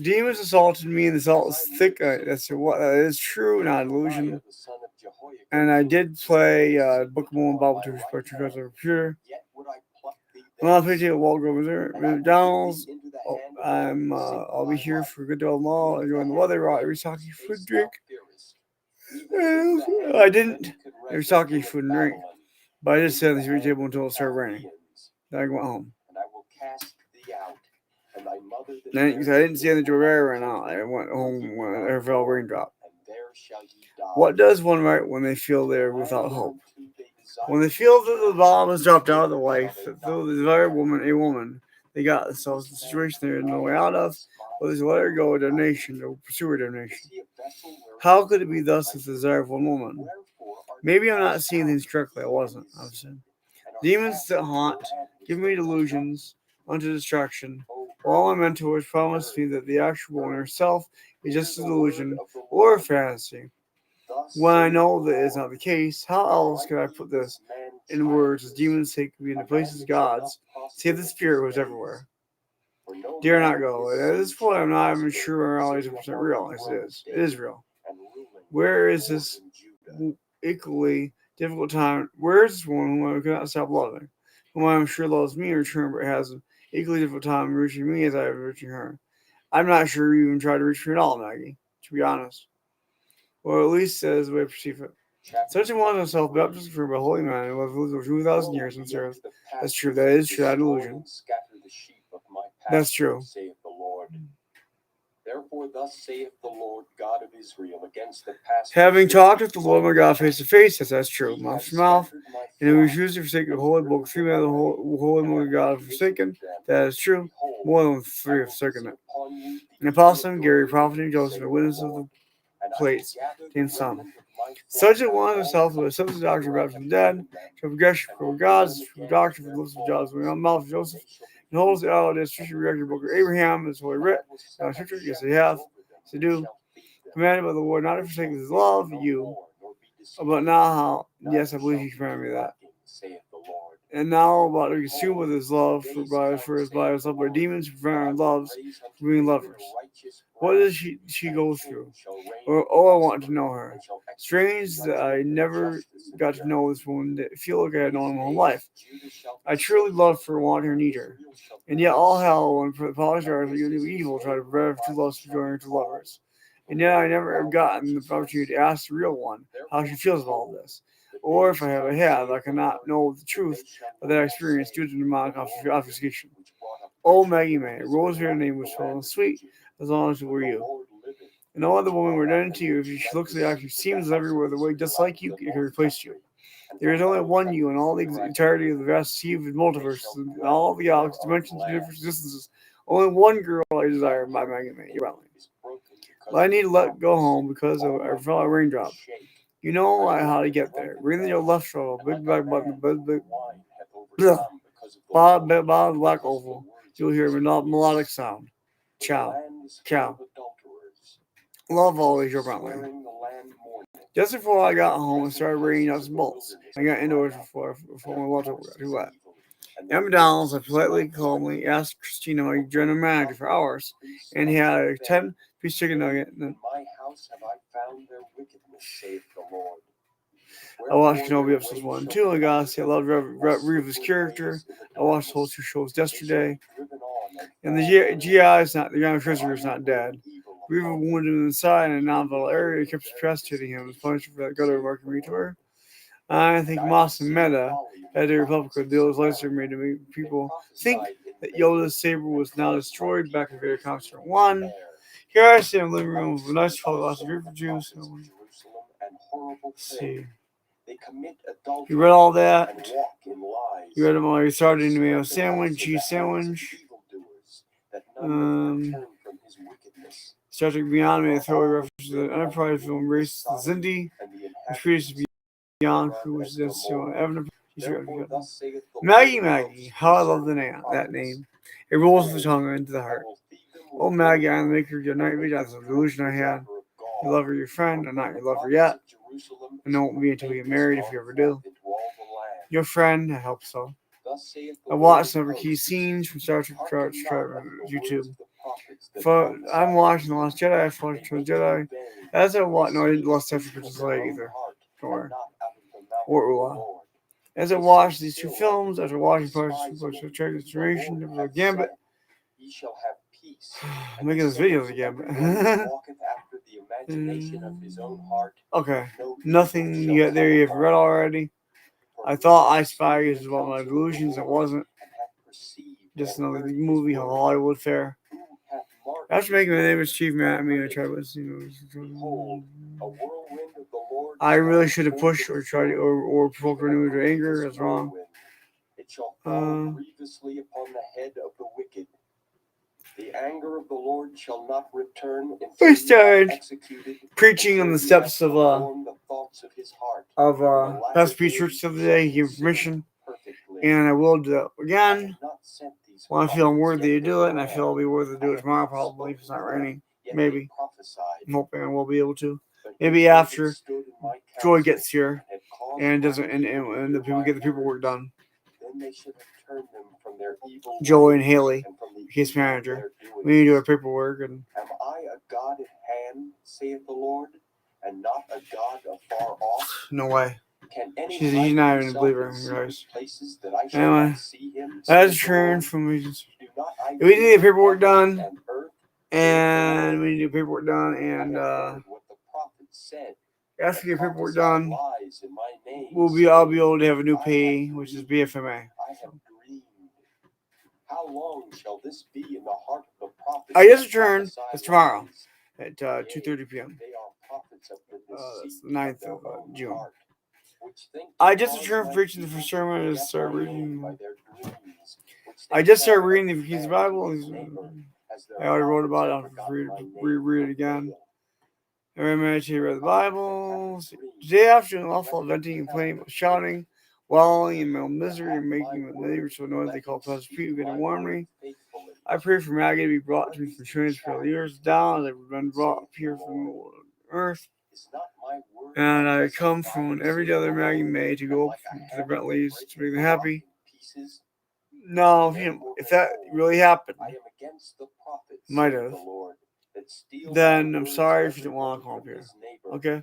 Demons assaulted me, and the assault was thick. That's what that is true, not illusion. And I did play Book of Mormon Bible to respect your guys on the computer. I'm not playing at Wall Grove, Missouri. McDonald's. I'll be here for Good Dog Mall, enjoying the weather. Every sake, food, drink. I didn't. Every sake, food, and drink. But I just sat at the table until it started raining. Then I went home. Because I didn't see the Jordan right now. I went home when there fell a raindrop. What does one write when they feel they're without hope? When they feel that the bomb has dropped out of their life, that though the desired woman, a woman, they got themselves in a situation they're no way out of, well, they let her go a donation, or pursue a donation. How could it be thus with the desire of one woman? Maybe I'm not seeing things correctly. I wasn't, obviously. Demons that haunt, give me delusions unto destruction. All my mentors promised me that the actual woman herself is just a delusion or a fantasy. When I know that is not the case, how else could I put this in words as demons take me into places gods say the spirit was everywhere? Dare not go. At this point, I'm not even sure I'm 100% real. Yes, it is. It is real. Where is this equally difficult time? Where is this woman whom I cannot stop loving? Whom I am sure loves me in return, but has an equally difficult time reaching me as I have reaching her? I'm not sure you even tried to reach me at all, Maggie, to be honest. Or at least as the way I perceive it. Such a one himself, baptized for a holy man who has lived over 2,000 years on this earth. That's true. That is true. That illusion. That's true. Therefore, thus saith the Lord God of Israel against the past. Having talked with the Lord my God face to face, that's true. Mouth to mouth, and who refused to forsake the holy book, 3 men of the holy book of God have forsaken. That is true. More than 3 have forsaken it. An apostle, Gary, prophet, and Joseph, a witness of the plates, came some. Such a one himself who accepts the doctrine of from the dead, to progression for gods, for doctrine for the lips of Joseph, the mouth of Joseph, and holds the out as scripture record book of Abraham is holy writ. Now scripture, yes they have, to do, commanded by the Lord not to forsake his love you, but now how, yes, I believe he commanded me that. And now about to consume with his love for his by his love by demons who prevent our loves from being lovers. What does she go through? Oh, I want to know her. Strange that I never got to know this woman that feel like I had known her my whole life. I truly loved her, want her, need her. And yet all hell and apologize for you evil try to prevent two loves from joining two lovers. And yet I never have gotten the opportunity to ask the real one how she feels about all this. Or if I have, I cannot know the truth of that experience due to demonic obfuscation. Oh, Maggie May, Rosemary name was full and sweet, as long as it were you. And no other woman were done to you if she looks like she seems everywhere the way just like you can replace you. There is only one you in all the entirety of the vast sea of multiverses, and all the galaxies, dimensions, and different distances. Only one girl I desire, my Maggie May, your Valley. But I need to let go home because of our fellow raindrop. You know how to get there. Breathe your left shoulder, big black button, big black oval. You'll hear a melodic sound. Ciao. Ciao. Love always your Bentley. Just before I got home, it started raining nuts and bolts. I got indoors before my water got too wet. At McDonald's, I politely, calmly asked Christina, my general manager, for hours, and he had a 10-piece chicken nugget. And In my house have I found their wickedness, saith the Lord. I watched Kenobi episodes 1 and 2. I gotta say, I loved Reva's character. I watched the whole 2 shows yesterday. And the GI is not, the Grand Treasurer is not dead. Reva wounded him inside in a non-vital area. He kept stress hitting him as punishment for that gutter marking me to her. I think Moss and Meta had the Republic deal as laser made to make people think that Yoda's saber was now destroyed back in Vader Concert 1. Here I see in the living room with a nice tall glass of Reaper juice. Let's see. You read all that? You read them all. You started in the mayo sandwich, cheese sandwich. Star Trek Beyond made a throwaway reference to the Enterprise film Race the Zindi, which previously Beyond Crew, which is Evan. Maggie, how I love that name. It rolls the tongue into the heart. Oh, Maggie, I'm the maker of your night vision. That's a delusion I had. You love her, your friend. I'm not your lover yet. And it won't be until we get married, if you ever do. Your friend, I hope so. I watched some of the key scenes from Star Trek YouTube. I'm watching The Last Jedi. I watched The Jedi. As I watch, no, I didn't Lost Star Trek Princess Leia either. Don't worry. As I watched these 2 films, after watching parts of Transformation, the Gambit, I'm making this video of the Gambit. Okay, nothing yet there you've read already. I thought I Spy is about my delusions. It wasn't. Just another movie, Hollywood fare. After making my name as Chief Matt, I tried to, I really should have pushed or tried or provoked renewed to anger. That's wrong. It shall fall grievously upon the head of the wicked. The anger of the Lord shall not return until We started executed, preaching on the steps of Pastor Pete Church the other day. He gave permission, and I will do that again. When I feel I'm worthy to do it, and I feel I'll be worthy to do it tomorrow, probably if it's not raining. Maybe. I'm hoping I will be able to. Maybe after Joy gets here and doesn't, and the people get the paperwork done. Joey and Haley, his manager, we need to do our paperwork. And am I a God at hand, saith the Lord, and not a God afar off? No way. He's not even a believer, guys. Anyway, that's a turn from me. We need the paperwork done, and we need to do paperwork done, and after your paperwork done, I'll be able to have a new pay, which is BFMA. How long shall this be in the heart of the prophet? I just returned. It's tomorrow at 2:30 p.m. That's the 9th of June. I just returned from preaching the first sermon. I just started reading the King's Bible. I already wrote about it. I'll reread it again. I meditated, read the Bible. Today afternoon, awful venting, complaining, shouting, wallowing in my own misery and making my neighbors so noise they call pleasant people get to warn me. I pray for Maggie to be brought to me from transfer years down as I've been brought up here from earth. And I come from every other Maggie May to go to the Bentleys to make them happy. No, if that really happened, might have. Then I'm sorry if you don't want to come up here. Okay?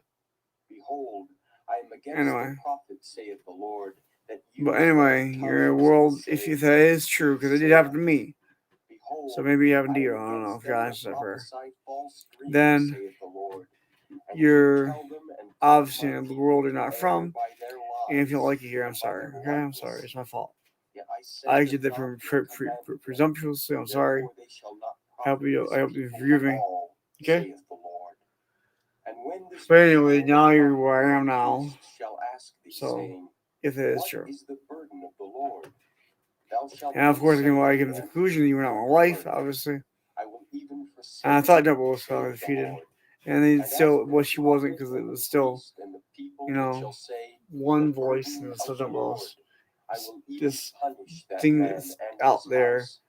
Behold, I am against Anyway. the prophet, saith the Lord, that you But anyway, have your tongues world, and if say, that is true, because it did happen to me. Behold, So maybe you happened to I you. am I don't know against if God them answers that that prayer. prophesy false dreams, Then saith the Lord. And you're you tell them and tempt obviously my in the people world to you're not err from. by their And if you don't lies like it here, I'm and by sorry. their Okay? I'm likeness. sorry. It's my fault. Yet I sent did that them not for to command them. presumptuously. I'm sorry. Therefore they shall not I hope profit you this forgive people me. at all, Okay? saith the Lord. And when this But anyway, people now that you're come where I from am the now. east shall ask thee, So saying, if it is What true. is the burden of the Lord? Thou shalt And of then course, I say can unto give the them, conclusion that you were not my wife, obviously. I will even forsake And I thought you, Deborah was saith the defeated. Lord. And they And as still, for well, the she wasn't prophet because it and the was still, priest and the people you that know, shall say, one The voice and burden it's still of the Deborah Lord, was. I will even This punish that thing man that's and out his there, house.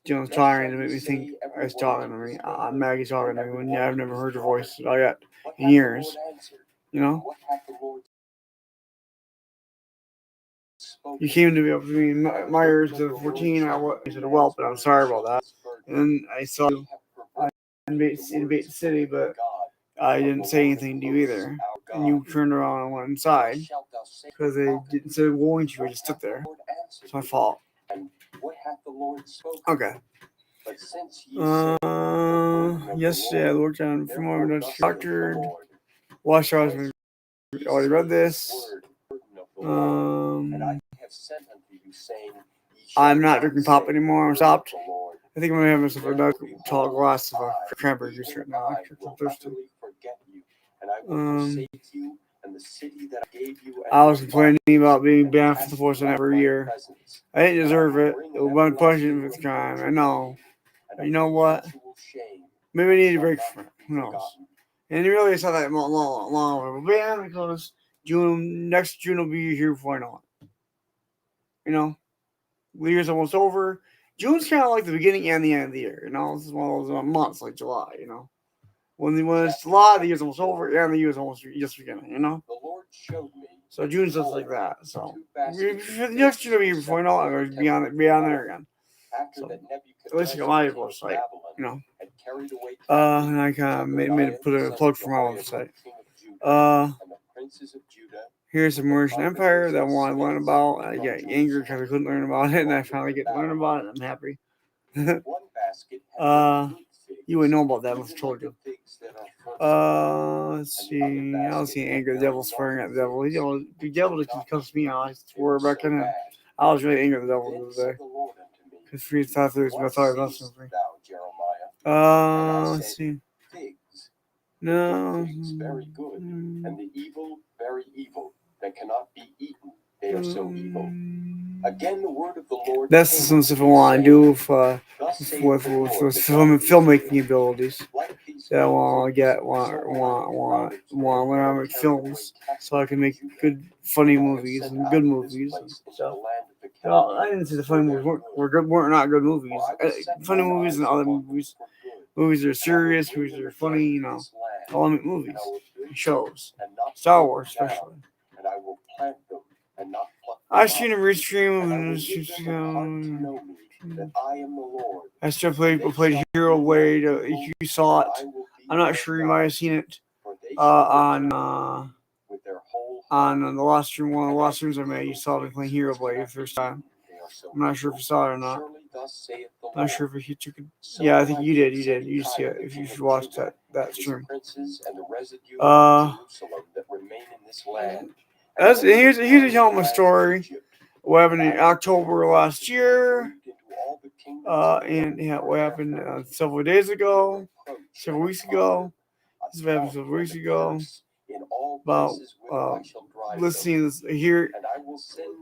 you know, Thus trying shall to make he me think say every it's one talking to to me. his neighbor, Maggie's talking and to me every when one I've to never his heard her brother, voice yet What in hath the years, Lord answered? you know? What hath the Lord spoken? You came to me up to me in my years to 14. I said, well, but I'm sorry about that. And then I saw you in Bait City, but I didn't say anything to you either. And you turned around and went inside because they didn't say warning you, just stood there. It's my fault. What hath the Lord spoken? Okay. But since ye say, Yesterday I worked on for more doctored. Watch I was already read this. I'm not drinking pop anymore. I'm stopped. I think I'm gonna have myself a tall glass of cranberry juice right now. I'm thirsty. I was complaining about being banned from the Force every year. I didn't deserve it. It was one punishment for the crime. I know. But you know what? Maybe I need a break from it. Who knows? And really, it's not that long. But yeah, because next June will be here before I know it. You know, the year's almost over. June's kind of like the beginning and the end of the year. You know, it's one of those months like July. You know, when it's July, the year's almost over, and the year's almost just beginning. You know. So June's just like that. So next June will be here before I know it. I'm going to be on there again. So at least I got my website. You know. And I kind of made put a plug for my website. Here's the Merchant Empire that I want to learn about. I got angry because I couldn't learn about it, and I finally get to learn about it. I'm happy. You would know about that if I told you. Let's see. I don't see anger. The devil swearing at the devil. The devil just comes to me. I swore back in him. I was really angry at the devil the other day. Because he thought there was something. Let's see. No. Very good, and the evil very evil that cannot be eaten. They are so evil. Again, the word of the Lord. That's some stuff I want to do with filmmaking abilities. That I want to learn how to make films, so I can make good, funny movies and good movies and stuff. Well, I didn't say the funny movies weren't not good movies. Funny movies and other movies. Movies that are serious, movies that are funny, you know. I want to make movies, shows, Star Wars especially. I've seen a restream of I still played Hero Blade. You saw it. I'm not sure you might have seen it on the last stream. One of the last streams I made, you saw me playing Hero Blade the first time. I'm not sure if you saw it or not. I'm not sure if you took it. Yeah, I think you did. You see it if you watched that stream. Here's a tell my story. What happened in October last year? And yeah, what happened several days ago, several weeks ago. This is what happened several weeks ago. About listening to here,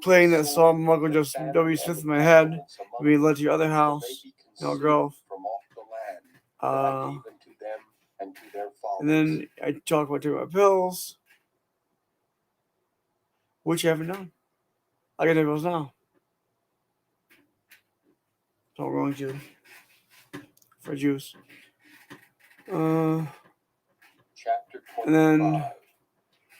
playing that song Michael Justin W. Smith in my head, being led to your other house, Elk Grove. And then I talk about taking my pills, which I haven't done. I get those now. So we're going to for juice. Chapter And then 25.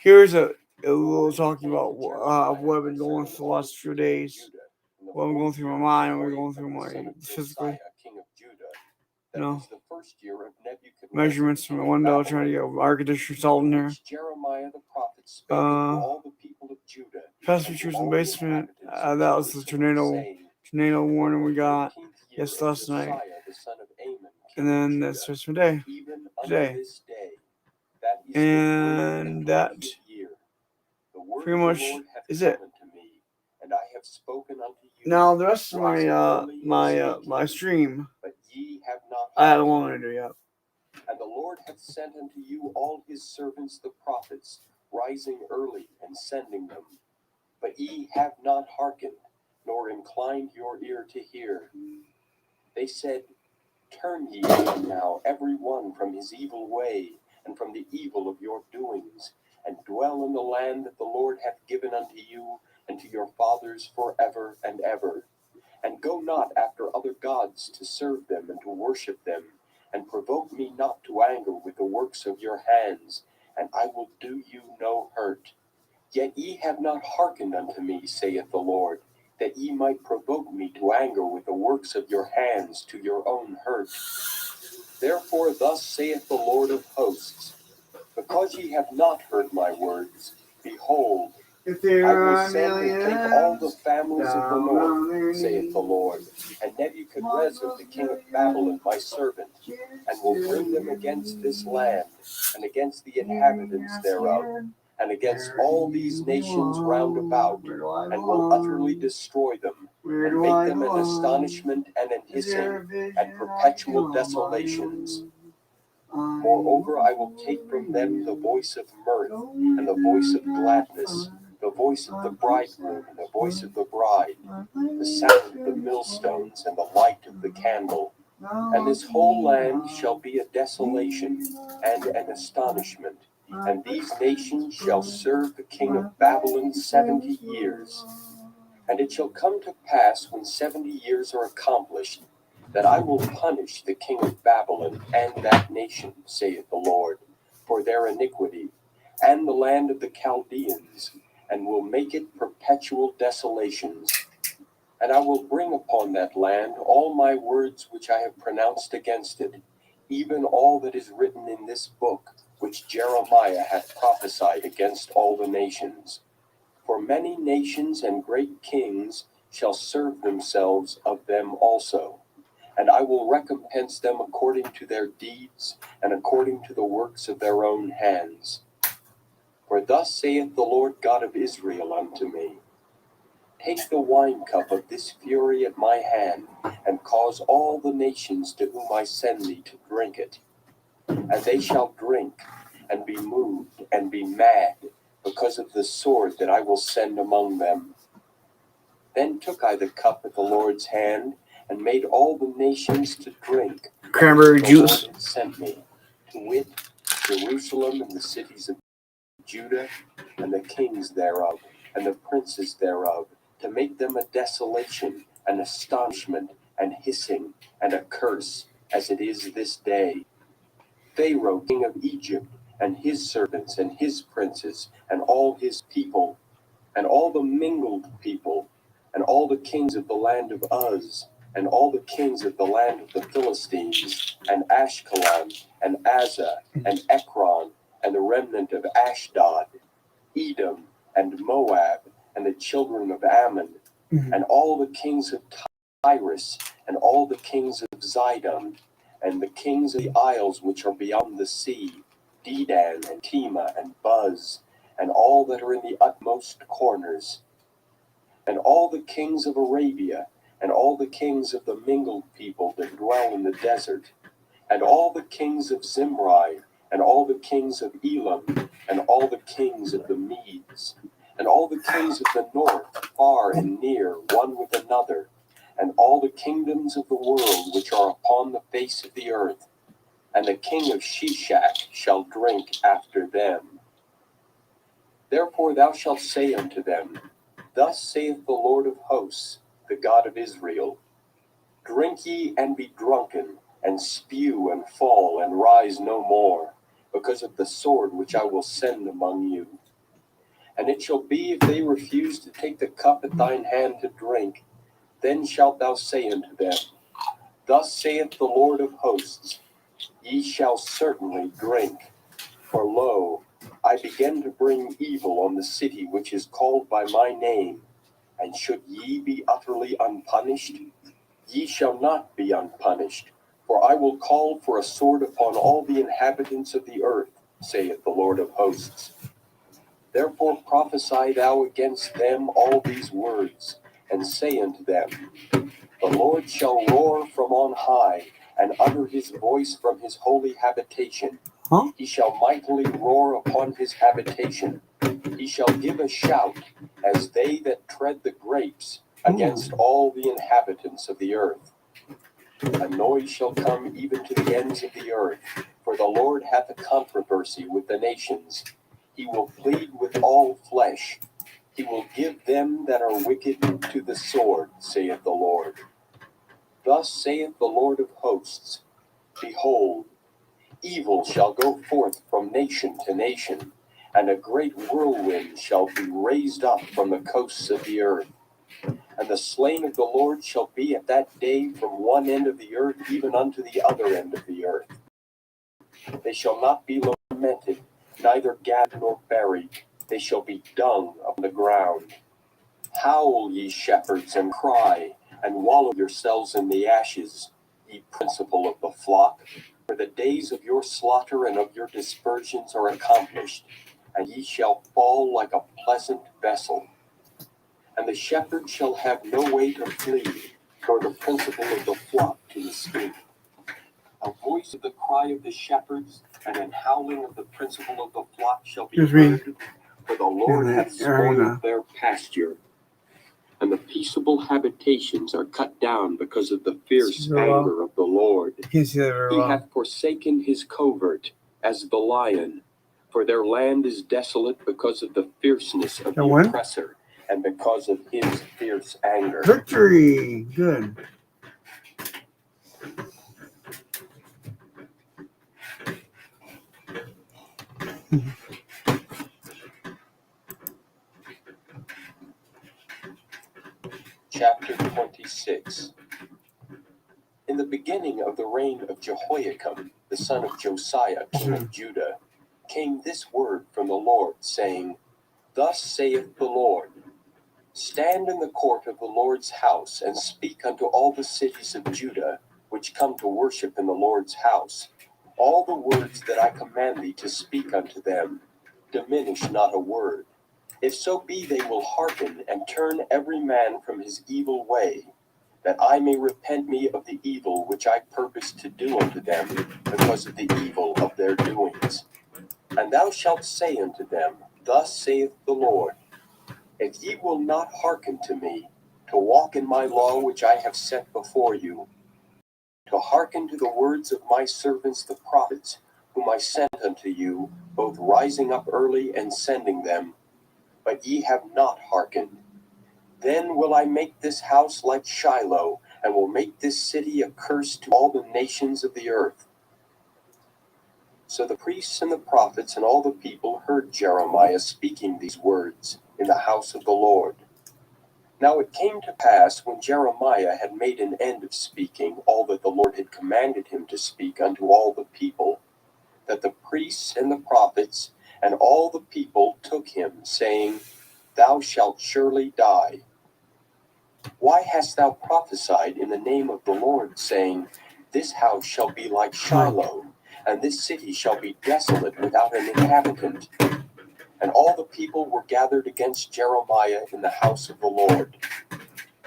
here's a little talking about what I've been going through the last few days. What I'm going through my mind, what I'm going through my physically. You know, measurements from the window, trying to get architecture installed in here. Past features in the basement. That was the tornado warning we got last night. And then that's just today. And that pretty much is it. Now the rest of my stream, I haven't wanted to do yet. And the Lord hath sent unto you all his servants the prophets, rising early and sending them. But ye have not hearkened, nor inclined your ear to hear. They said, Turn ye now every one from his evil way, and from the evil of your doings, and dwell in the land that the Lord hath given unto you and to your fathers forever and ever. And go not after other gods to serve them and to worship them, and provoke me not to anger with the works of your hands, and I will do you no hurt. Yet ye have not hearkened unto me, saith the Lord, that ye might provoke me to anger with the works of your hands to your own hurt. Therefore thus saith the Lord of hosts, because ye have not heard my words, behold, I will send and take all the families of the north, saith the Lord, and Nebuchadrezzar the king of Babylon my servant, and will bring them against this land, and against the inhabitants thereof, and against all these nations round about, and will utterly destroy them, and make them an astonishment and an hissing, and perpetual desolations. Moreover, I will take from them the voice of mirth, and the voice of gladness, the voice of the bridegroom, and the voice of the bride, the sound of the millstones, and the light of the candle. And this whole land shall be a desolation and an astonishment. And these nations shall serve the king of Babylon 70 years. And it shall come to pass, when 70 years are accomplished, that I will punish the king of Babylon and that nation, saith the Lord, for their iniquity, and the land of the Chaldeans, and will make it perpetual desolations. And I will bring upon that land all my words which I have pronounced against it, even all that is written in this book, which Jeremiah hath prophesied against all the nations. For many nations and great kings shall serve themselves of them also. And I will recompense them according to their deeds, and according to the works of their own hands. For thus saith the Lord God of Israel unto me, Take the wine cup of this fury at my hand, and cause all the nations to whom I send thee to drink it. And they shall drink, and be moved, and be mad, because of the sword that I will send among them. Then took I the cup at the Lord's hand, and made all the nations to drink. Cranberry juice. The Lord had sent me, to wit, Jerusalem and the cities of Judah, and the kings thereof, and the princes thereof, to make them a desolation, an astonishment, and hissing, and a curse, as it is this day. Pharaoh king of Egypt, and his servants, and his princes, and all his people, and all the mingled people, and all the kings of the land of Uz, and all the kings of the land of the Philistines, and Ashkelon, and Azzah, and Ekron, and the remnant of Ashdod, Edom, and Moab, and the children of Ammon, and all the kings of Tyrus, and all the kings of Zidon, and the kings of the isles which are beyond the sea, Dedan, and Tema, and Buz, and all that are in the utmost corners, and all the kings of Arabia, and all the kings of the mingled people that dwell in the desert, and all the kings of Zimri, and all the kings of Elam, and all the kings of the Medes, and all the kings of the north, far and near, one with another, and all the kingdoms of the world which are upon the face of the earth, and the king of Shishak shall drink after them. Therefore thou shalt say unto them, Thus saith the Lord of hosts, the God of Israel, drink ye and be drunken, and spew and fall and rise no more, because of the sword which I will send among you. And it shall be, if they refuse to take the cup at thine hand to drink, then shalt thou say unto them, Thus saith the Lord of hosts, Ye shall certainly drink. For lo, I begin to bring evil on the city which is called by my name, and should ye be utterly unpunished? Ye shall not be unpunished, for I will call for a sword upon all the inhabitants of the earth, saith the Lord of hosts. Therefore prophesy thou against them all these words, and say unto them, The Lord shall roar from on high, and utter his voice from his holy habitation. He shall mightily roar upon his habitation. He shall give a shout, as they that tread the grapes, against all the inhabitants of the earth. A noise shall come even to the ends of the earth, for the Lord hath a controversy with the nations. He will plead with all flesh. He will give them that are wicked to the sword, saith the Lord. Thus saith the Lord of hosts, Behold, evil shall go forth from nation to nation, and a great whirlwind shall be raised up from the coasts of the earth. And the slain of the Lord shall be at that day from one end of the earth even unto the other end of the earth. They shall not be lamented, neither gathered nor buried. They shall be dung upon the ground. Howl, ye shepherds, and cry, and wallow yourselves in the ashes, ye principal of the flock. For the days of your slaughter and of your dispersions are accomplished, and ye shall fall like a pleasant vessel. And the shepherd shall have no way to flee, nor the principal of the flock to escape. A voice of the cry of the shepherds, and an howling of the principal of the flock shall be heard, for the Lord hath spoiled their pasture. And the peaceable habitations are cut down because of the fierce anger of the Lord. He hath forsaken his covert as the lion, for their land is desolate because of the fierceness of the oppressor, and because of his fierce anger. Victory! Good. Chapter 26. In the beginning of the reign of Jehoiakim, the son of Josiah, king of Judah, came this word from the Lord, saying, Thus saith the Lord, Stand in the court of the Lord's house, and speak unto all the cities of Judah, which come to worship in the Lord's house, all the words that I command thee to speak unto them. Diminish not a word. If so be they will hearken, and turn every man from his evil way, that I may repent me of the evil which I purpose to do unto them, because of the evil of their doings. And thou shalt say unto them, Thus saith the Lord, If ye will not hearken to me, to walk in my law which I have set before you, to hearken to the words of my servants the prophets, whom I sent unto you, both rising up early and sending them, but ye have not hearkened, then will I make this house like Shiloh, and will make this city a curse to all the nations of the earth. So the priests and the prophets and all the people heard Jeremiah speaking these words in the house of the Lord. Now it came to pass, when Jeremiah had made an end of speaking all that the Lord had commanded him to speak unto all the people, that the priests and the prophets and all the people took him, saying, Thou shalt surely die. Why hast thou prophesied in the name of the Lord, saying, This house shall be like Shiloh, and this city shall be desolate without an inhabitant? And all the people were gathered against Jeremiah in the house of the Lord.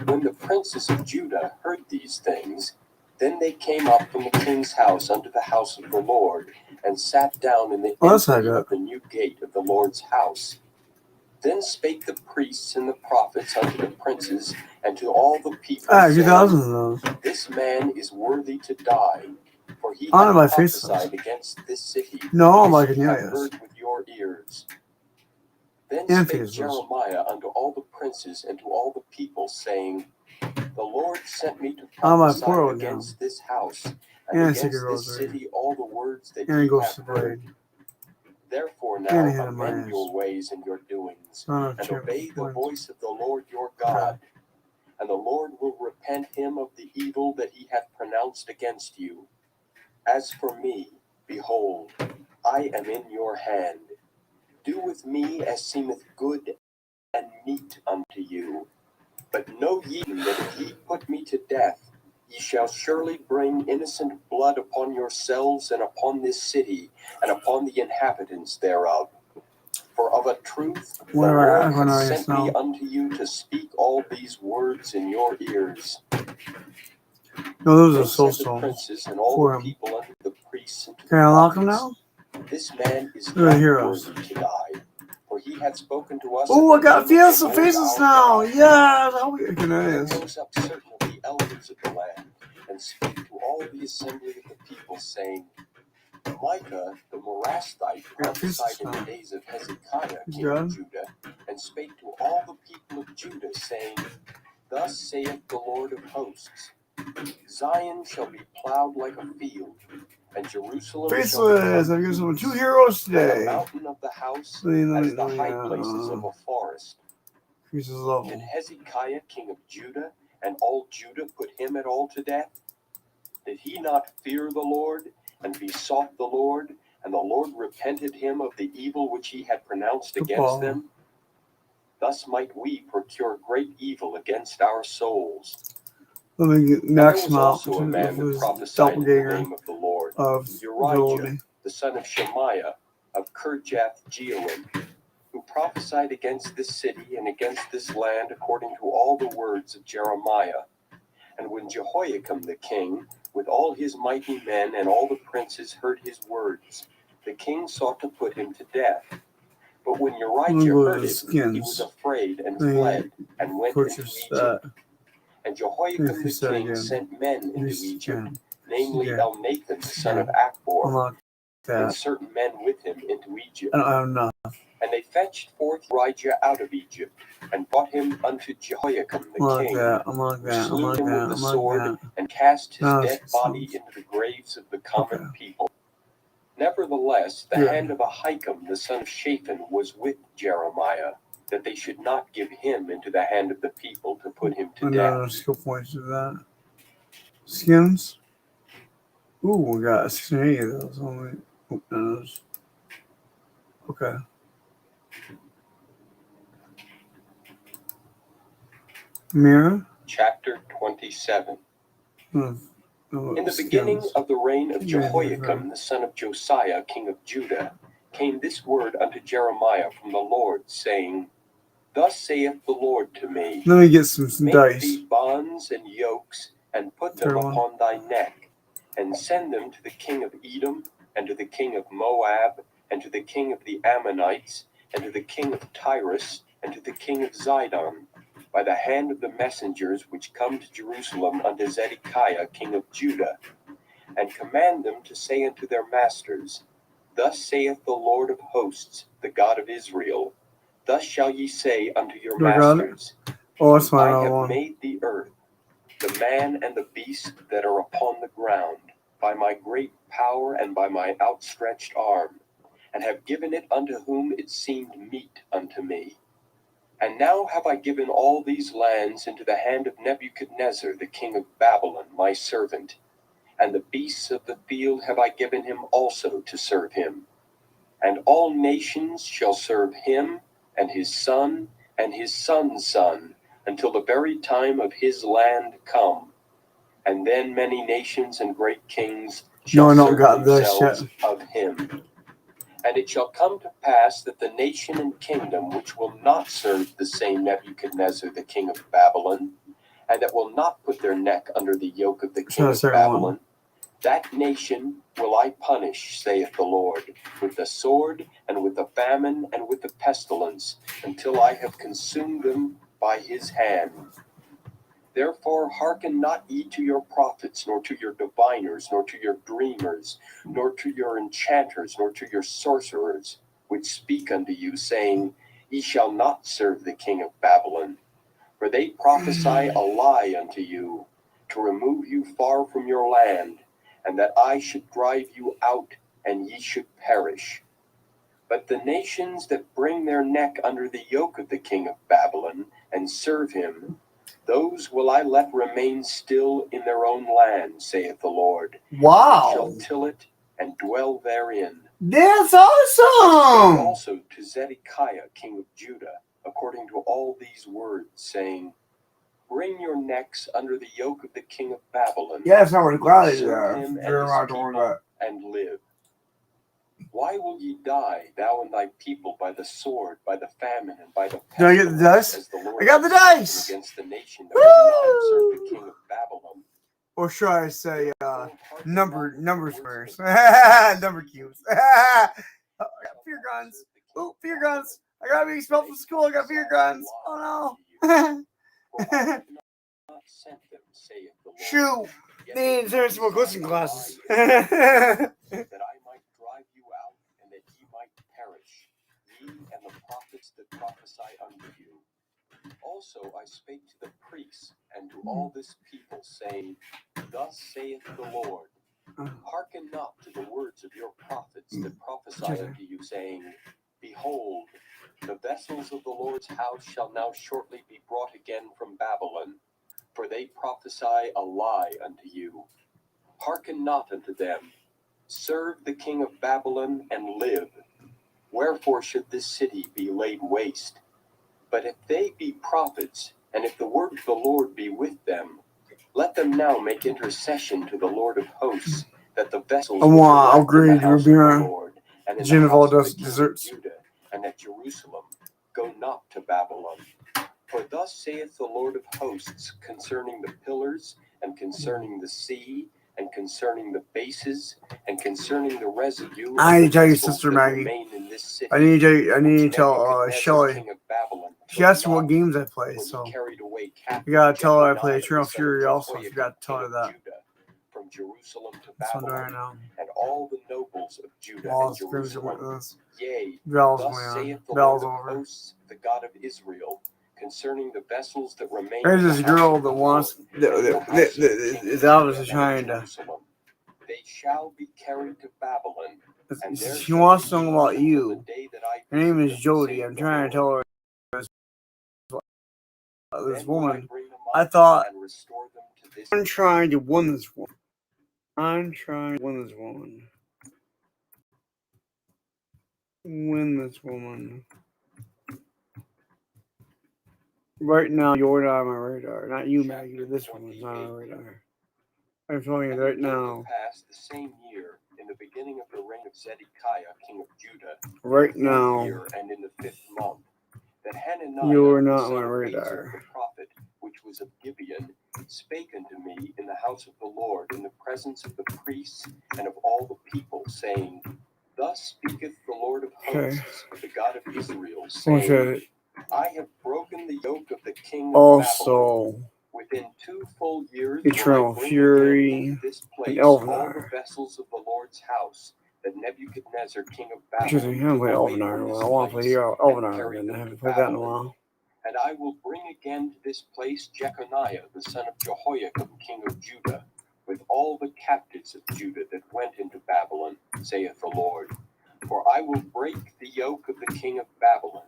When the princes of Judah heard these things, then they came up from the king's house unto the house of the Lord, and sat down in the entry of the new gate of the Lord's house. Then spake the priests and the prophets unto the princes and to all the people, saying, This man is worthy to die, for he hath prophesied against this city, no, which ye have heard with your ears. Then And spake Phases. Jeremiah unto all the princes and to all the people, saying, The Lord sent me to On my prophesy portal against this house and And against Secret this Rosary. city all the words that And ye Ghost have of heard. Blade. Therefore And now Hannah amend Myers. your ways and your doings, Son of and Chip obey the Wentz. voice of the Lord your God. And the Lord will repent him of the evil that he hath pronounced against you. As for me, behold, I am in your hand. Do with me as seemeth good and meet unto you. But know ye that if ye put me to death, ye shall surely bring innocent blood upon yourselves and upon this city, and upon the inhabitants thereof. For of a truth the Whatever, Lord I'm gonna hath sent me now. unto you to speak all these words in your ears. No, those are Then soul said the stones. princes and all For the him. people unto the priests and to Can I the unlock them prophets, now? This man is They're not heroes. worthy to die, for he hath spoken to us. Oh, in I the got name of Fiesta the Lord Faces our now. God. Yes, how weird can that Then is. rose up certain of the elders of the land, and spake to all the assembly of the people, saying, Micah the Morasthite prophesied in the days of Hezekiah king of Judah, and spake to all the people of Judah, saying, Thus saith the Lord of hosts, Zion shall be plowed like a field, and Jerusalem shall Faceless, become I'm giving someone 2 peace, heroes and the today. mountain of the house Let as me, the high places of a forest. Increases Did level. Hezekiah king of Judah and all Judah put him at all to death? Did he not fear the Lord, and besought the Lord, and the Lord repented him of the evil which he had pronounced against them? Thus might we procure great evil against our souls. Let me get And there max was him out also a man that prophesied in the doppelganger name of the Lord, of Urijah, ability. the son of Shemaiah, of Kirjath-Jearim, who prophesied against this city and against this land according to all the words of Jeremiah. And when Jehoiakim the king, with all his mighty men and all the princes, heard his words, the king sought to put him to death. But when Urijah heard it, he was afraid and fled, and went into Egypt. And Jehoiakim the king sent men into Egypt, namely Elnathan the son of Achbor, and certain men with him into Egypt. And they fetched forth Urijah out of Egypt, and brought him unto Jehoiakim the king, who slew him with the sword, and cast his dead body into the graves of the common people. Nevertheless, the hand of Ahikam the son of Shaphan was with Jeremiah, that they should not give him into the hand of the people to put him to death. Skill points to that. Skins. Ooh, we got 680 of those. Those. Okay. Mirror. Chapter 27. In the beginning of the reign of Jehoiakim the son of Josiah king of Judah, came this word unto Jeremiah from the Lord, saying, Thus saith the Lord to me, Let me get some Make dice. thee bonds and yokes, and put them upon thy neck, and send them to the king of Edom, and to the king of Moab, and to the king of the Ammonites, and to the king of Tyrus, and to the king of Zidon, by the hand of the messengers which come to Jerusalem unto Zedekiah king of Judah, and command them to say unto their masters, Thus saith the Lord of hosts, the God of Israel, Thus shall ye say unto your masters, I have made the earth, the man and the beast that are upon the ground, by my great power and by my outstretched arm, and have given it unto whom it seemed meet unto me. And now have I given all these lands into the hand of Nebuchadnezzar the king of Babylon, my servant, and the beasts of the field have I given him also to serve him. And all nations shall serve him, and his son, and his son's son, until the very time of his land come. And then many nations and great kings shall serve themselves of him. And it shall come to pass that the nation and kingdom which will not serve the same Nebuchadnezzar the king of Babylon, and that will not put their neck under the yoke of the king of Babylon, that nation will I punish, saith the Lord, with the sword, and with the famine, and with the pestilence, until I have consumed them by his hand. Therefore hearken not ye to your prophets, nor to your diviners, nor to your dreamers, nor to your enchanters, nor to your sorcerers, which speak unto you, saying, Ye shall not serve the king of Babylon, for they prophesy a lie unto you, to remove you far from your land, and that I should drive you out, and ye should perish. But the nations that bring their neck under the yoke of the king of Babylon, and serve him, those will I let remain still in their own land, saith the Lord. Wow. They shall till it and dwell therein. That's I awesome. spake also to Zedekiah king of Judah, according to all these words, saying, Bring your necks under the yoke of the king of Babylon. Yeah, that's not what glad is. Serve him and his Jeremiah told me people, that. and live. Why will ye die, thou and thy people, by the sword, by the famine, and by the Did I get the pestilence, dice? as the Lord I got the hath spoken dice. against the nation that will not serve the king of Babylon? Or should I say, number squares, number cubes. I got fear guns. Ooh, fear guns. I gotta be expelled from school. I got fear guns. Oh no. Shoot. They deserve some more coaching classes. That I might drive you out, and that ye might perish, ye and the prophets that prophesy unto you. Also I spake to the priests and to all this people, saying, Thus saith the Lord, Hearken not to the words of your prophets that prophesy unto you, saying, Behold, the vessels of the Lord's house shall now shortly be brought again from Babylon, for they prophesy a lie unto you. Hearken not unto them. Serve the king of Babylon and live. Wherefore should this city be laid waste? But if they be prophets, and if the word of the Lord be with them, let them now make intercession to the Lord of hosts, that the vessels which are left in the house of the Lord, and in the house of the king of Judah, and at Jerusalem, go not to Babylon. For thus saith the Lord of hosts concerning the pillars, and concerning the sea, and concerning the bases, and concerning the residue. I need to tell you, vessels Sister that Maggie. remain in this city, I need to tell Nebuchadnezzar, Shelly. king of Babylon, She asked took what not games I play, when he so carried away captive you gotta tell her I Jeconiah, play the Eternal son of Fury also. Jehoiakim, You gotta tell her king of that. Judah, from Jerusalem to That's what I'm doing right Babylon, now. and all the nobles of Judah While and it's screams Jerusalem. Yea, Bell's thus going on. saith the Bell's Lord of over. hosts, the God of Israel, concerning the vessels that remain There's in the this house girl of that the wants Lord, and in the house of the king is of obviously Judah and trying in to. Jerusalem. They shall be carried to Babylon, and there She shall wants be to know ease about until the you. day that I Her name visit is them, Jody. saith I'm the trying to tell Lord. her this Then will I woman. bring them I up thought and restore them to this. I'm trying to win this woman. I'm trying to win this woman. Win this woman. Right now, you're not on my radar. Not you, Maggie, but this woman's not on my radar. I'm telling you right now. Passed the same year, in the beginning of the reign of Zedekiah, king of Judah, Right in the fourth now, year and in the 5th month, that Hananiah, you're the not on son my of radar. Azar the prophet, which was of Gibeon, spake unto me in the house of the Lord, in the presence of the priests and of all the people, saying, Thus speaketh the Lord of hosts, the God of Israel, saying, Okay. I have broken the yoke of the king of Babylon. Also, Within 2 full years Eternal will I bring Fury again into this place and all the Elvenar. vessels of the Lord's house that Nebuchadnezzar king of Interesting. I Babylon haven't played took away Elvenar in from a this while. I want to place play and Elvenar carried again. I them haven't to played that in a Babylon. while. And I will bring again to this place Jeconiah the son of Jehoiakim king of Judah, with all the captives of Judah that went into Babylon, saith the Lord. For I will break the yoke of the king of Babylon.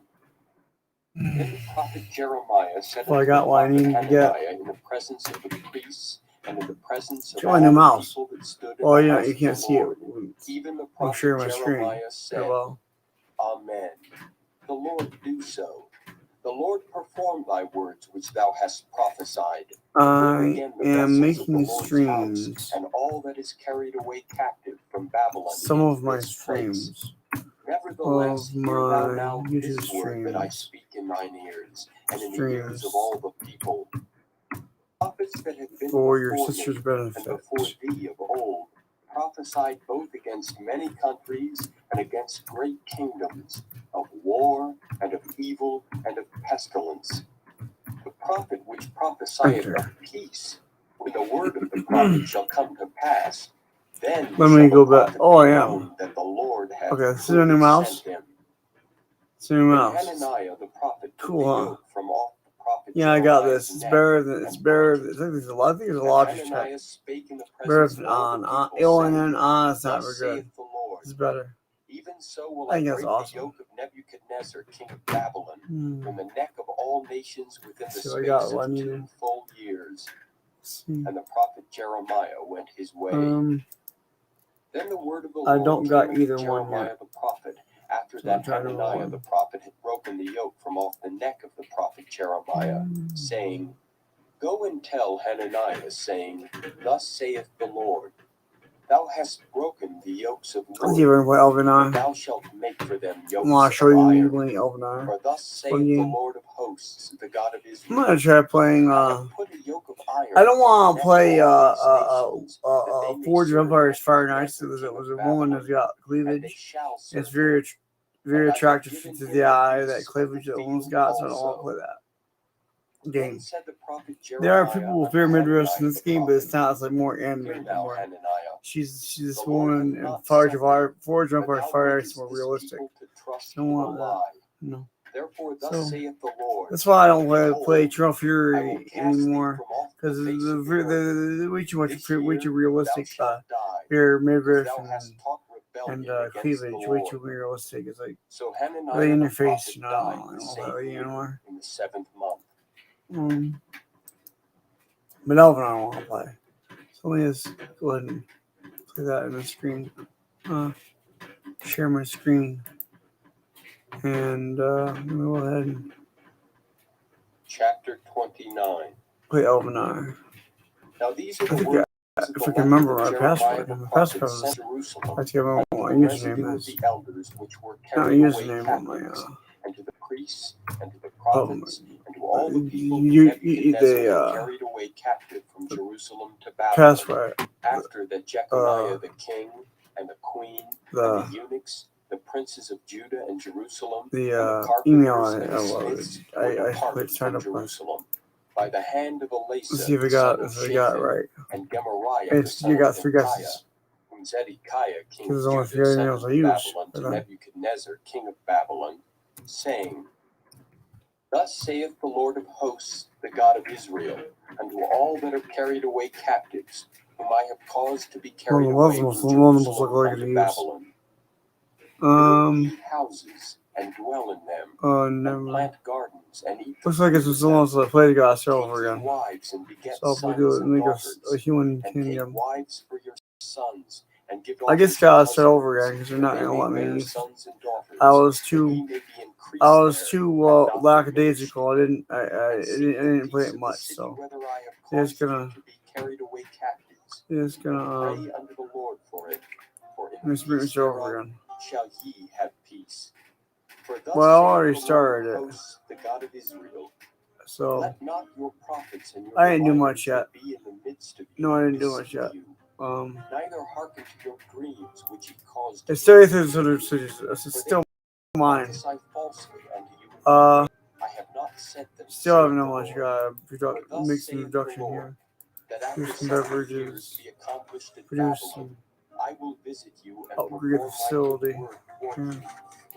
Then the prophet Jeremiah said Well, I unto got the what I prophet need to get. Hananiah in the presence of the priests and in the presence of Show my all new the mouse. people that stood in Well, the you know, house you of can't the see it. Lord, even the I'm prophet sharing my screen. Jeremiah Yeah, said, well. Amen. The Lord do so. The Lord perform thy words which thou hast prophesied. I am making streams. And all that is carried away captive from Babylon. Some of my this place. streams. Nevertheless, Of hear thou my now YouTube this word that I streams. speak in thine ears, and in the ears of all the people. Prophets that have been For your before sister's me, benefit. and before thee of old, prophesied both against many countries and against great kingdoms, of war and of evil and of pestilence. The prophet which prophesieth of peace, when the word of the prophet shall come to pass, then Let shall me the go back. prophet Oh, be I am. known that the Lord hath Okay, this is a truly new mouse. sent him. Zoom Then out. Hananiah the prophet took Cool, the huh? yoke from off the prophet Yeah, I got Jeremiah's this. It's neck better than and broke it. I think there's a lot. I think there's a And logic check. Hananiah spake in the Better presence than of all the on. people, saying, It's not very Thus good. saith the Lord, It's better. even so will I I think break that's the awesome. yoke of Nebuchadnezzar, king of Babylon, Hmm. from the neck of all nations within the See what I got. space What I of needed. 2 full years. See. And the prophet Jeremiah went his way. Then the word of the I Lord don't came got unto either one Jeremiah yet. the prophet, after So I'm that trying to Hananiah one. the prophet had broken the yoke from off the neck of the prophet Jeremiah, saying, Go and tell Hananiah, saying, Thus saith the Lord, Thou hast broken the yokes of Let's see if I wood, can play and Elvenar. thou shalt make for them I'm yokes gonna show of you iron. playing Elvenar. For thus saith Fun the game. Lord of hosts, the God of I'm Israel, gonna try playing. I have put a yoke of iron I don't upon want the to neck play of all these nations, that they may Forge of serve Empires Fire Nebuchadnezzar, Knights because it king was of a woman Babylon, that's got and they cleavage. shall serve It's very him. very And I have attractive given to him the the eye, beasts that of the cleavage that woman's field got, so I don't want to also. play that Then game. said the prophet There are Jeremiah people with unto pyramid risks Hananiah in this the game, but it's prophet, not. It's like more Hear animated. now, More. Hananiah, She's the this Lord hath woman and not Forge sent of thee, Forge of but Empires thou Fire Knights makest more this realistic. people to trust I don't in a want that. lie. No. Therefore thus So saith the Lord, that's why I don't play Behold, Eternal I will Fury cast thee anymore, from off because the face of the earth. the way too much, This way year too thou realistic. shalt die, Pyramid because risk thou hast taught rebellion against the cleavage, way Lord. too realistic. It's like So really Hananiah in the your face. prophet You know, died I the don't same play year, anymore. in the 7th month. But Elvin, I don't want to play. So let me just go ahead and play that in the screen. Share my screen, and I'm gonna go ahead and Chapter 29. play Elvenar. Now these are I the think words if of I the can letter remember that my Jeremiah password, the my prophet password sent is. to Jerusalem I can't remember unto what the my residue username of is. the elders which were No, carried away username on my captives, and to the priests, and to the oh, prophets, and to all the people whom you Nebuchadnezzar had the carried away captive from Jerusalem to Babylon, password. after that Jeconiah the king, and the queen, and the eunuchs, the princes of Judah and Jerusalem, and the email carpenters and the smiths were departed signed from up with. Jerusalem, by the hand of Let's Elisha see if the I got son of it Shaphan, right. and Gemariah the It's, son you of got 3 Hilkiah, guesses. whom Zedekiah king Because of there's only 3 Judah sent emails I into use. Babylon to Nebuchadnezzar king of Babylon, saying, Thus saith the Lord of hosts, the God of Israel, unto all that are carried away captives, whom I have caused to be carried away from Jerusalem unto Babylon. Build ye houses, and dwell in them, and plant gardens, and eat the looks like it's the ones that play the guy over again. wives, and beget So if we sons do it, and make daughters, a human and kingdom. take wives for your sons, and give I guess daughters gotta to start over husbands, again because they're that not they gonna may let me bear use. sons and daughters, I was that too ye may be increased there, and not lackadaisical. I and didn't play peace it of the much. city So whither I have they're just caused you gonna to be carried away captives, pray unto the Lord for it, for in let's the bring peace this over thereof again. shall ye have peace. For thus Well, I saith already the Lord started of it. hosts, the God of Israel, So let not your prophets and your I didn't do diviners much yet. that be in the midst of you No, I didn't do much deceive yet. you, Um, neither hearken to your dreams which ye caused to it's be 33, so repeated. it's still mine. Prophesy falsely unto you. Uh, I have not sent them, still saith haven't the done much. Lord. Got For thus make some saith the introduction Lord, here. that after Here's some 70 beverages. years be accomplished at Produce Babylon, some. I will visit you and Upgrade the perform my good facility. word toward you,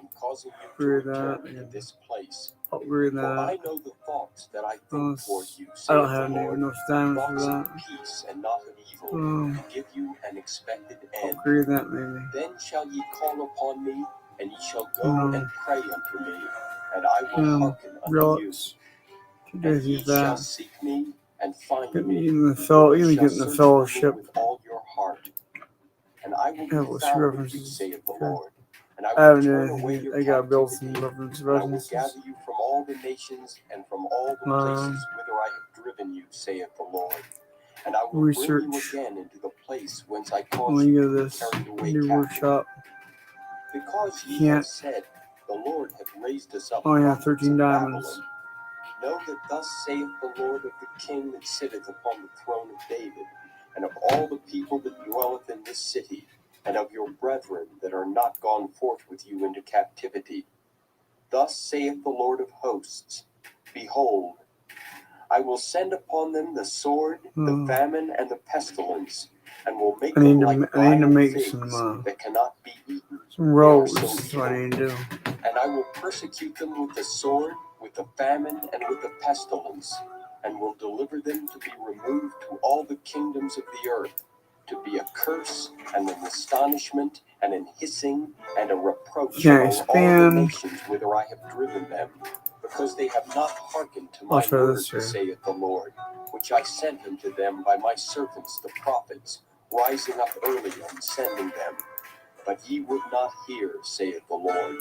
in causing you Upgrade to that. return to this place. Upgrade For that. I know the thoughts that I think toward you, I saith don't the have Lord, enough diamonds for thoughts of that. peace and not of evil, to give you an expected end. Upgrade that maybe. Then shall ye call upon me, and ye shall go and pray unto me, and I will hearken unto you. And ye shall seek me and find me, even when ye even shall getting the search fellowship. for me with all your heart. And I will Yeah, be what's found of you, references? saith the Okay. Lord. And I I will haven't done turn away anything. your I gotta build some captivity, and I will references. gather you from all the nations and from all the places whither I have driven you, saith the Lord. And I will bring you again into the place whence I caused you to be carried away captive. Workshop. Because ye have said, the Lord hath raised us up only have prophets 13 in diamonds. Babylon. Know that thus saith the Lord of the King that sitteth upon the throne of David, and of all the people that dwelleth in this city, and of your brethren that are not gone forth with you into captivity. Thus saith the Lord of hosts, Behold, I will send upon them the sword, the famine, and the pestilence, and will make them like vile figs that cannot be eaten. Some roads. That's what I need to do. And I will persecute them with the sword, with the famine, and with the pestilence, and will deliver them to be removed to all the kingdoms of the earth, to be a curse and an astonishment and an hissing and a reproach Yeah, among all the expand. nations whither I have driven them, because they have not hearkened to my I'll show word, this here. saith the Lord, which I sent unto them by my servants the prophets, rising up early and sending them. But ye would not hear, saith the Lord.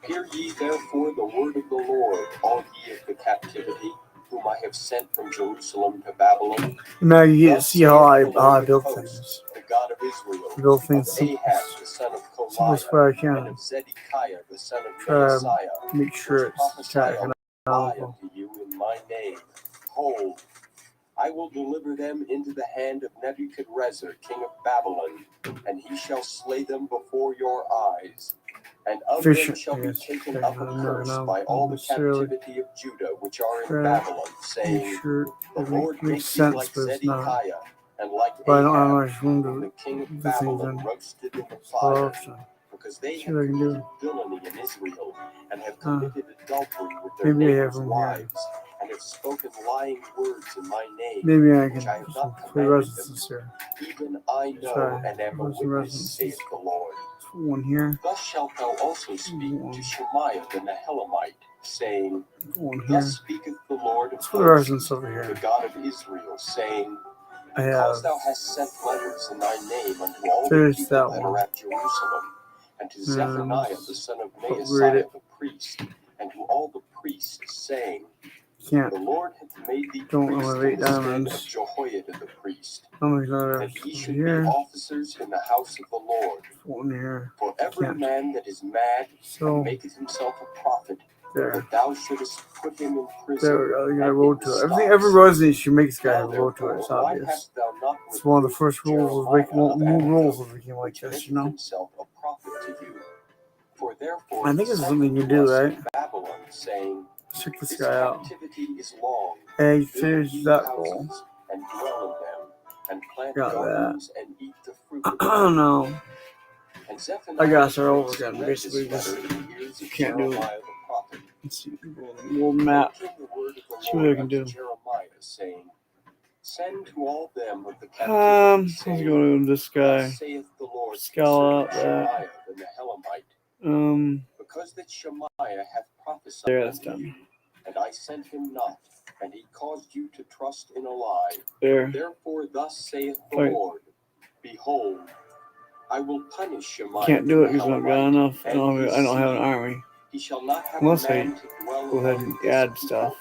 Hear ye therefore the word of the Lord, all ye of the captivity, whom I have sent from Jerusalem to Babylon. Now you get to Thus see how I saith the Lord of build hosts, things. the God of Israel, Build of things Ahab the son of simplest Koliah, way I and can. of Zedekiah the son of Try to Maaseiah, make sure which it's prophesy a lie economical. unto you in my name. Behold, I will deliver them into the hand of Nebuchadrezzar, king of Babylon, and he shall slay them before your eyes. And of them Efficient, shall I be guess. taken Okay, up a no, curse no, by all the necessarily. captivity of Judah which are in Try to Babylon, make saying, sure The it Lord makes make thee sense, like but it's not. Zedekiah, and like But I don't have Ahab, much room whom the to king of do things Babylon in. roasted in the So fire, often. because they See have what I can committed do. villainy in Israel, and have committed adultery with their Maybe I have neighbors' room here. wives, and have spoken lying words in my name, Maybe I which can I have put some not free commanded them. residences here. Even I know Try. and am a Put some witness, residences. saith the Lord. Put one here. Thus shalt thou also speak One. to Shemaiah the Nehelamite, saying, Put one here. Thus speaketh the Lord of Let's put a hosts, residence over the here. God of Israel, saying, I Because have. thou hast sent letters in thy name unto all the There's people that that one. are at Jerusalem, and to Zephaniah the son of Upgrade Maaseiah it. the priest, and to all the priests, saying, Can't. The Lord hath made thee Don't priest elevate in the stead of diamonds. Jehoiada the priest, How many other that ye over should be here? officers in the house of the Lord. Put one here. For every Can't. man that is mad So and maketh himself a prophet, there. that thou shouldest put him in prison. There we go. You got a and road in to it. stocks. Every resident should make this guy Now have a road to it. therefore, It's why obvious. hast thou not It's one of the first reproved rules of Jeremiah making of rules Anathot, of making like which this, maketh you know? himself a prophet to you? For therefore I think he this is sent something you unto do, us right? in Babylon, saying, Check this This guy out. captivity is long. Hey, Build finish ye that goal. houses, and dwell in them, and plant Got that. gardens, and eat the fruit of I don't them. know. And Zephaniah I gotta the start over priest again. read Basically, this just letter in the ears of can't do it. Jeremiah the prophet. Let's see. World map. Then came the word of the See what I Lord can unto do. Jeremiah, saying, Send to all them of the captivity, Let's saying, go to this guy. Thus saith the Lord Scale concerning out that. Shemaiah the Nehelamite, because that Shemaiah hath prophesied There, that's unto done. you, and I sent him not, and he caused you to trust in a lie. There. Therefore thus saith the Fight. Lord, Behold, I will punish Shemaiah Can't the do it because I don't got Nehelamite, enough. I and his don't have an seed. army. He shall not have Unless a I man to dwell go ahead among and his add people, stuff.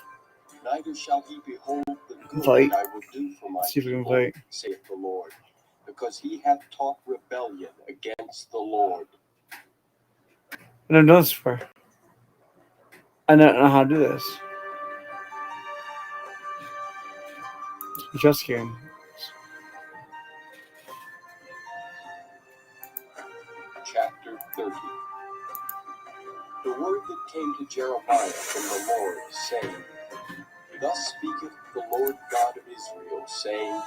neither shall he behold the good Fight. that I will do for my See if we can people, fight. saith the Lord, because he hath taught rebellion against the Lord. And I've done this before. I don't know how to do this. Just kidding. Chapter 30. The word that came to Jeremiah from the Lord, saying, Thus speaketh the Lord God of Israel, saying,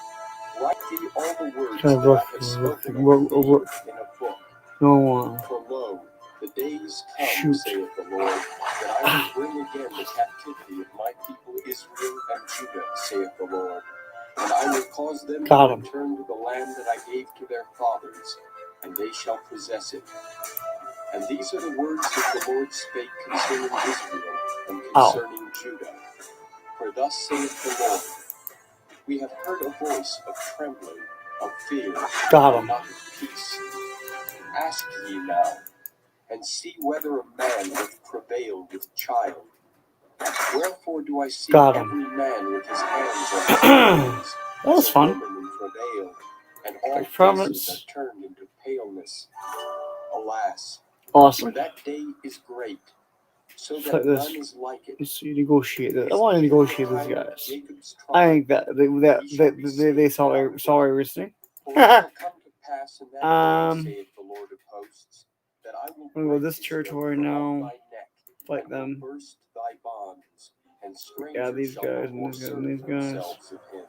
Write thee all the words Kind of that I have spoken unto thee in a book. No one. For lo, the days come, Shoot. saith the Lord, that I will bring again the captivity of my people Israel and Judah, saith the Lord. And I will cause them to return to the land that I gave to their fathers, and they shall possess it. And these are the words that the Lord spake concerning Israel and concerning Judah. For thus saith the Lord, We have heard a voice of trembling, of fear, and not of peace. Ask ye now, and see whether a man hath prevailed with child. Wherefore do I see every man with his hands on his knees, That was fun. woman in travail, and all Like faces Providence. are turned into paleness. Alas, Awesome. for that day is great, so It's that like this. none is like it. Let's see, negotiate this. I His want to ear negotiate these behind guys. Jacob's I trouble, think that they saw everything. For it shall come to pass in that day, saith the Lord of hosts, that I will I'm gonna go break this his territory yoke from now. off thy neck, Fight and will them. burst thy bonds, and Yeah, strangers these shall guys no and more these guys serve and these guys. themselves of him.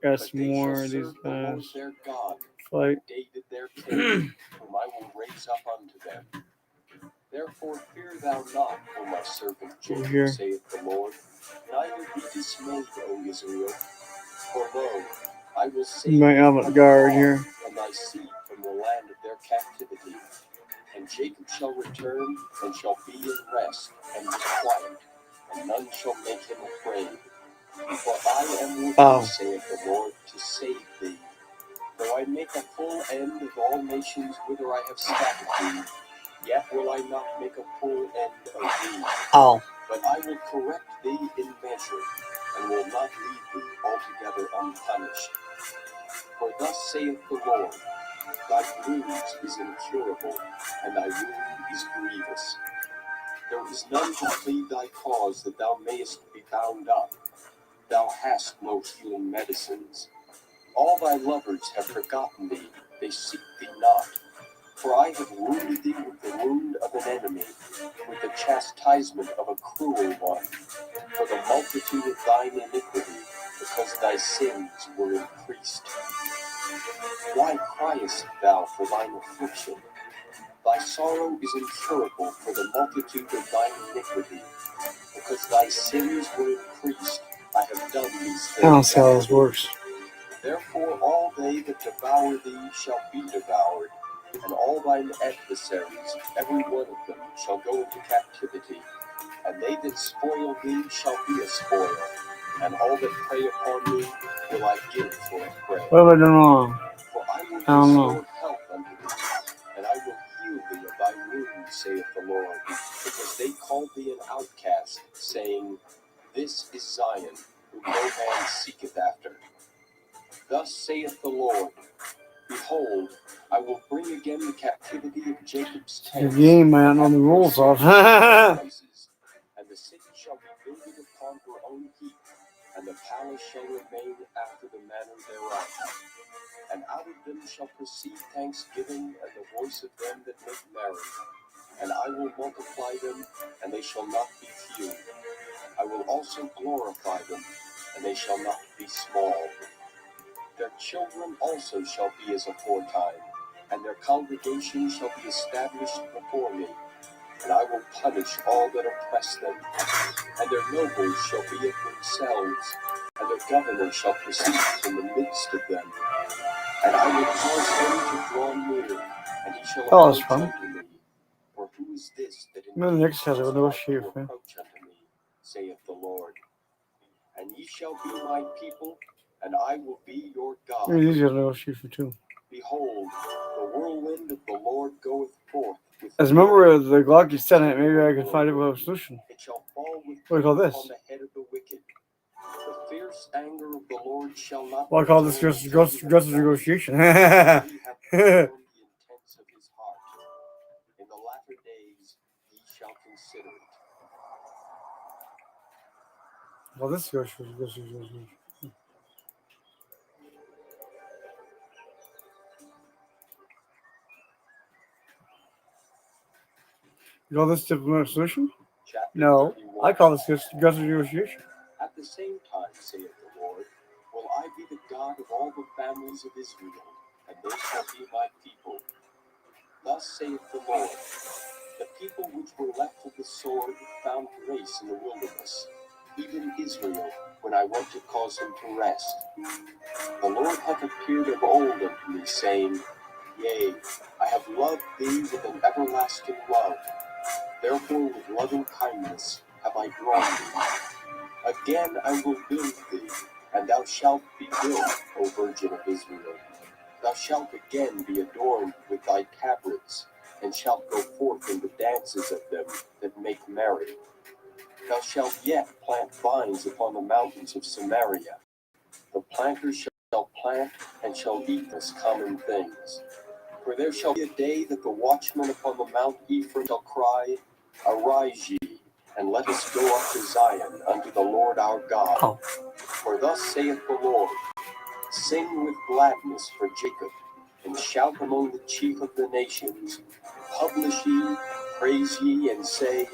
Got But some they shall more of these serve the Lord guys. their God, Fight. David their king, whom I will raise up unto them. Therefore fear thou not, O my servant Over Jacob, here. saith the Lord, neither be dismayed, O Israel. For lo, I will save My thee from avant-garde the here. fall, and thy seed from the land of their captivity. And Jacob shall return, and shall be in rest, and be quiet, and none shall make him afraid. For I am with Oh. thee, saith the Lord, to save thee. Though I make a full end of all nations whither I have scattered thee, yet will I not make a full end of thee. Oh. But I will correct thee in measure, and will not leave thee altogether unpunished. For thus saith the Lord, thy bruise is incurable, and thy wound is grievous. There is none to plead thy cause that thou mayest be bound up. Thou hast no healing medicines. All thy lovers have forgotten thee, they seek thee not. For I have wounded thee with the wound of an enemy, with the chastisement of a cruel one, for the multitude of thine iniquity, because thy sins were increased. Why criest thou for thine affliction? Thy sorrow is incurable for the multitude of thine iniquity, because thy sins were increased. I have done these I don't things. see how this works. Therefore all they that devour thee shall be devoured, and all thine adversaries, every one of them, shall go into captivity. And they that spoil thee shall be a spoil, and all that prey upon thee will I give for a prey. What have I done wrong? For I will don't know. restore health unto thee, and I will heal thee of thy wounds, saith the Lord, because they called thee an outcast, saying, This is Zion, whom no man seeketh after. Thus saith the Lord, Behold, I will bring again the captivity of Jacob's The tents, game, man, and on the have rules mercy of. on the places, and the city shall be builded upon her own heap, and the palace shall remain after the manner thereof. And out of them shall proceed thanksgiving and the voice of them that make merry. And I will multiply them, and they shall not be few. I will also glorify them, and they shall not be small. Their children also shall be as aforetime, and their congregation shall be established before me. And I will punish all that oppress them, and their nobles shall be of themselves, and their governor shall proceed from the midst of them. And I will cause him to draw near, and he shall Oh, that's approach fun. unto me. For who is this that Maybe the next has a indeed negotiate, will man. approach unto me, saith the Lord. And ye shall be my people, and I will be your God. Maybe these guys negotiate for two. Behold, the whirlwind of the Lord goeth forth with As a member of the Glocky Senate, maybe I can find a solution. It shall fall with What do you call this? on the head of the wicked. The fierce anger of the Lord shall not Well, I call this return just until he hath negotiation. he hath confirmed the intents of his heart. In the latter days ye shall consider it. Well, this negotiation. You call this diplomatic solution? Chapter No, 31. I call this just negotiation. At the same time, saith the Lord, will I be the God of all the families of Israel, and they shall be my people. Thus saith the Lord, the people which were left of the sword found grace in the wilderness, even Israel, when I went to cause him to rest. The Lord hath appeared of old unto me, saying, Yea, I have loved thee with an everlasting love. Therefore with loving kindness have I drawn thee. Again I will build thee, and thou shalt be built, O Virgin of Israel. Thou shalt again be adorned with thy tabrets, and shalt go forth in the dances of them that make merry. Thou shalt yet plant vines upon the mountains of Samaria. The planters shall plant, and shall eat as common things. For there shall be a day that the watchmen upon the Mount Ephraim shall cry, Arise ye, and let us go up to Zion unto the Lord our God. Oh. For thus saith the Lord, Sing with gladness for Jacob, and shout among the chief of the nations. Publish ye, praise ye, and say,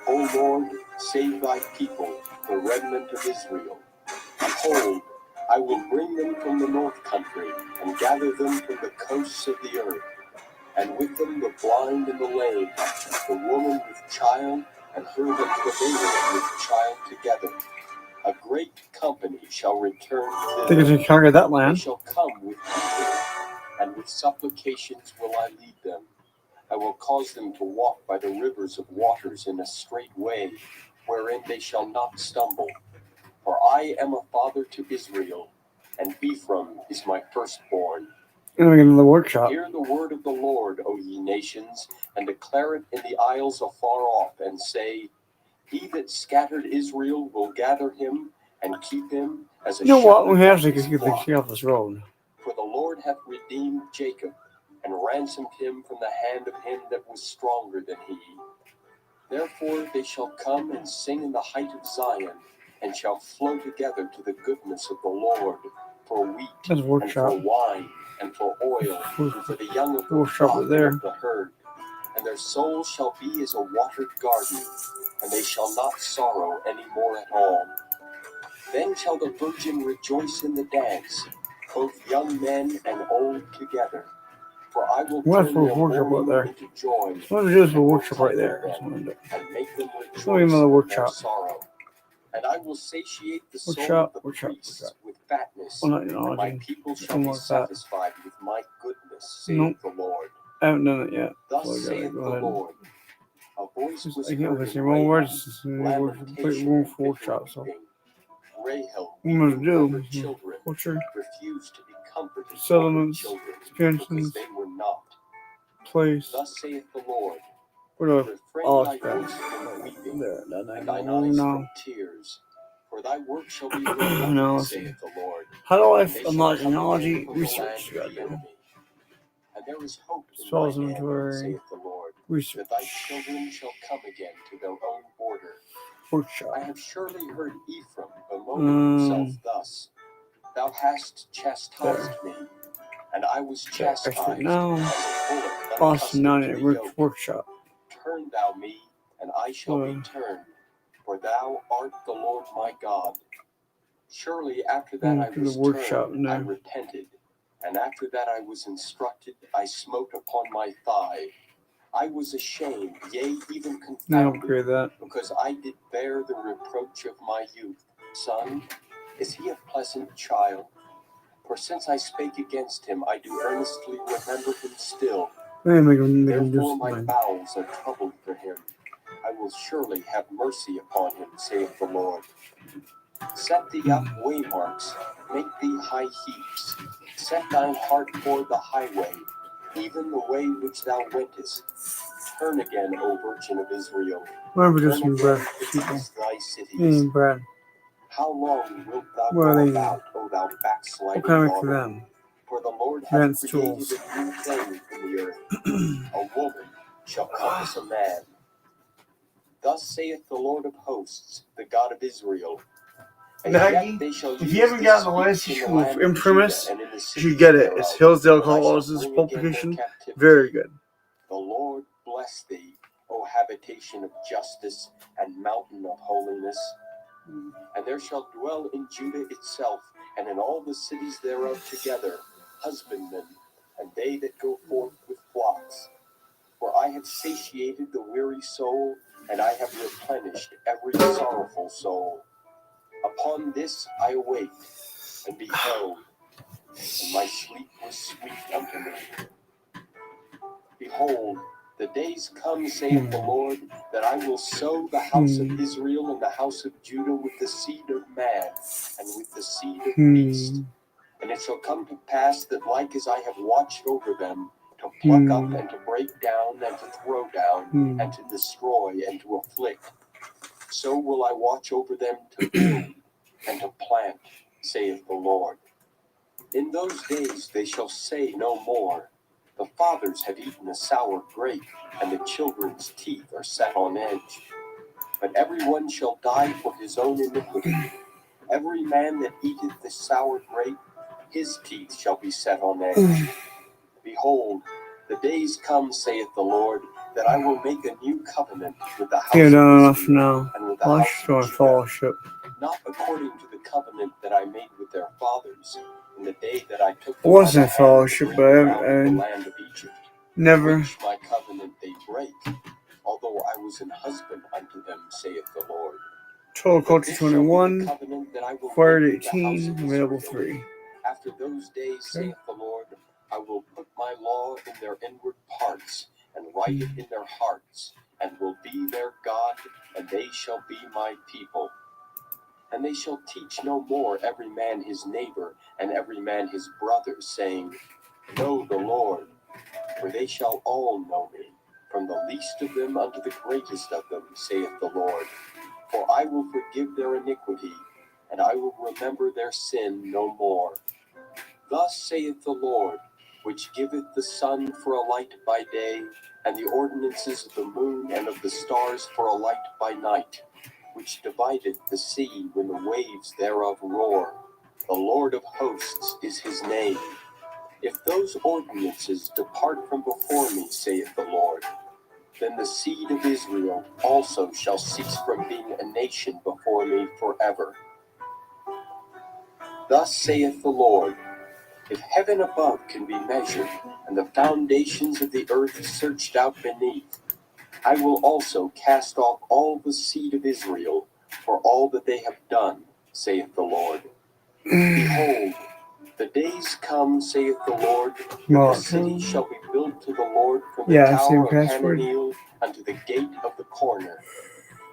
O Lord, save thy people, the remnant of Israel. Behold, I will bring them from the north country, and gather them from the coasts of the earth, and with them the blind and the lame, the woman child, and her that travaileth with child together. A great company shall return I think thither. it's conquer that They land. shall come with weeping, and with supplications will I lead them. I will cause them to walk by the rivers of waters in a straight way, wherein they shall not stumble. For I am a father to Israel, and Ephraim is my firstborn. And we're getting the workshop. Hear the word of the Lord, O ye nations, and declare it in the isles afar off, and say, He that scattered Israel will gather him, and keep him as a You know what? shepherd We have of to his get flock. off this road. For the Lord hath redeemed Jacob, and ransomed him from the hand of him that was stronger than he. Therefore they shall come and sing in the height of Zion, and shall flow together to the goodness of the Lord, for wheat, That's and workshop. for wine, and for oil, and for the young of the Workshop flock right and there. of the herd. And their soul shall be as a watered garden, and they shall not sorrow any more at all. Then shall the virgin rejoice in the dance, both young men and old together. For I will What turn for their workshop right mourning there? into joy, What is this for and will workshop right comfort there? That's them, what I'm doing. and make them Look at rejoice another in their workshop. sorrow. And I will satiate the soul Workshop, of the workshop, priests workshop. with fatness, Well, not and my acknowledging. people shall Something be like that. satisfied with my goodness, saith Nope. the Lord. I haven't done it yet. Thus So I gotta saith go the ahead. Lord, a voice was I can't heard say in wrong Rahab, words. It's room lamentation for and workshop. bitter So weeping. Rahel what I'm gonna weeping for do? her children, Culture, refused to be comforted for her settlements, children, because expansions, they were not. place. Thus saith the Lord, Where do I? refrain Oh, thy expand. voice from weeping, There. and thine No. eyes No. from tears. For thy work shall be remembered, No. Let's see. saith the Lord. How do I And they shall unlock come again technology from the land research? of Gotta the do enemy. And there is hope in spells mine hand, inventory saith the Lord, research. that thy children shall come again to their own border. Workshop. I have surely heard Ephraim bemoaning himself thus, Thou hast chastised me, and I was chastised Actually, no. as a bullock Boston unaccustomed to the yoke. workshop. Turn thou me, and I shall be turned, for thou art the Lord my God. Surely after that I To the was workshop turned, I now. repented, and after that I was instructed, I smote upon my thigh. I was ashamed, yea, even Now confounded, upgrade that. because I did bear the reproach of my youth. Son, is he a pleasant child? For since I spake against him, I do earnestly remember him still. Make him do Therefore my something. bowels are troubled for him. I will surely have mercy upon him, saith the Lord. Set thee up waymarks, make thee high heaps. Set thine heart toward the highway, even the way which thou wentest. Turn again, O Virgin of Israel. Remember Turn this one, again, Brad. for People. these thy cities. Brad. How long wilt thou What are go they? about, O thou backsliding What can I make for daughter? them? For the Lord hath Advanced created tools. a new thing in the earth. A woman shall compass a man. Thus saith the Lord of hosts, the God of Israel. As Maggie, yet they shall if use you haven't this gotten the speech latest in the issue land of of Imprimis, Judah and in the you cities should get it. thereof, It's Hillsdale when I shall College's bring again their publication. captivity. Very good. The Lord bless thee, O habitation of justice and mountain of holiness. And there shall dwell in Judah itself, and in all the cities thereof together, husbandmen, and they that go forth with flocks. For I have satiated the weary soul, and I have replenished every sorrowful soul. Upon this I awaked, and beheld, and my sleep was sweet unto me. Behold, the days come, saith the Lord, that I will sow the house of Israel and the house of Judah with the seed of man, and with the seed of beast. And it shall come to pass that like as I have watched over them, to pluck up and to break down and to throw down, and to destroy and to afflict, so will I watch over them to build and to plant, saith the Lord. In those days they shall say no more, The fathers have eaten a sour grape, and the children's teeth are set on edge. But every one shall die for his own iniquity. Every man that eateth the sour grape, his teeth shall be set on edge. Behold, the days come, saith the Lord, that I will make a new covenant with the house of Israel and with the house of Judah, Fellowship. not according to the covenant that I made with their fathers in the day that I took It them by the wasn't hand to fellowship, bring but them out of the I land of Egypt, never. which my covenant they break, although although I was an husband unto them, saith the Lord. Total But Culture this shall be the 21, covenant that I will Acquired make with the house 18, of Available Israel. 3. After those days, saith the Lord, I will put my law in their inward parts, and write it in their hearts, and will be their God, and they shall be my people. And they shall teach no more every man his neighbor, and every man his brother, saying, Know the Lord, for they shall all know me, from the least of them unto the greatest of them, saith the Lord. For I will forgive their iniquity, and I will remember their sin no more. Thus saith the Lord, which giveth the sun for a light by day, and the ordinances of the moon and of the stars for a light by night, which divideth the sea when the waves thereof roar. The Lord of hosts is his name. If those ordinances depart from before me, saith the Lord, then the seed of Israel also shall cease from being a nation before me forever. Thus saith the Lord, if heaven above can be measured, and the foundations of the earth searched out beneath, I will also cast off all the seed of Israel for all that they have done, saith the Lord. Behold, the days come, saith the Lord, that the city shall be built to the Lord from the tower of Hananeel unto the gate of the corner.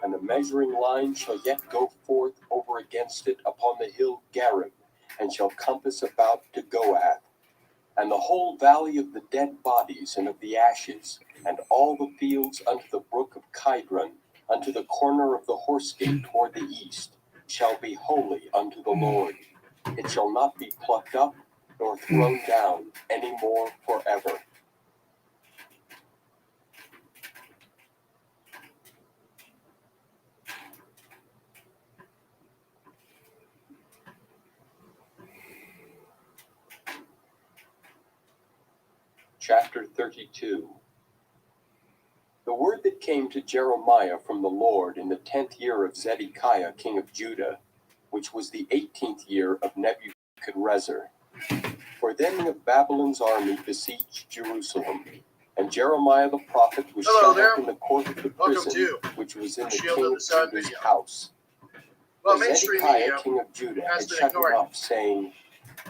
And the measuring line shall yet go forth over against it upon the hill Gareb, and shall compass about to Goath. And the whole valley of the dead bodies and of the ashes, and all the fields unto the brook of Kidron, unto the corner of the horse gate toward the east, shall be holy unto the Lord. It shall not be plucked up, nor thrown down any more forever. Chapter 32. The word that came to Jeremiah from the Lord in the 10th year of Zedekiah king of Judah, which was the 18th year of Nebuchadrezzar. For then of Babylon's army besieged Jerusalem, and Jeremiah the prophet was shut up in the court of the prison, which was in the king of Judah's house. For Zedekiah king of Judah had shut him up, saying,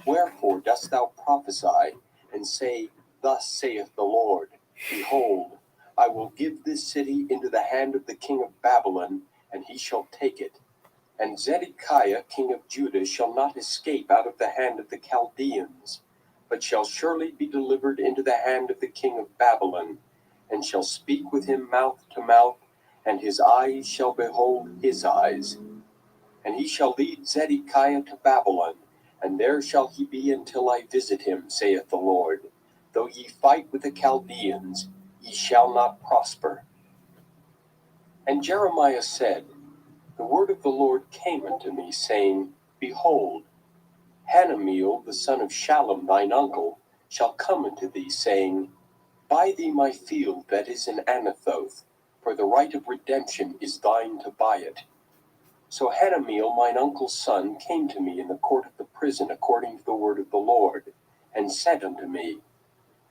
Wherefore dost thou prophesy, and say, Thus saith the Lord, Behold, I will give this city into the hand of the king of Babylon, and he shall take it. And Zedekiah king of Judah shall not escape out of the hand of the Chaldeans, but shall surely be delivered into the hand of the king of Babylon, and shall speak with him mouth to mouth, and his eyes shall behold his eyes. And he shall lead Zedekiah to Babylon, and there shall he be until I visit him, saith the Lord. Though ye fight with the Chaldeans, ye shall not prosper. And Jeremiah said, The word of the Lord came unto me, saying, Behold, Hanameel the son of Shallum thine uncle shall come unto thee, saying, Buy thee my field that is in Anathoth, for the right of redemption is thine to buy it. So Hanameel mine uncle's son came to me in the court of the prison according to the word of the Lord, and said unto me,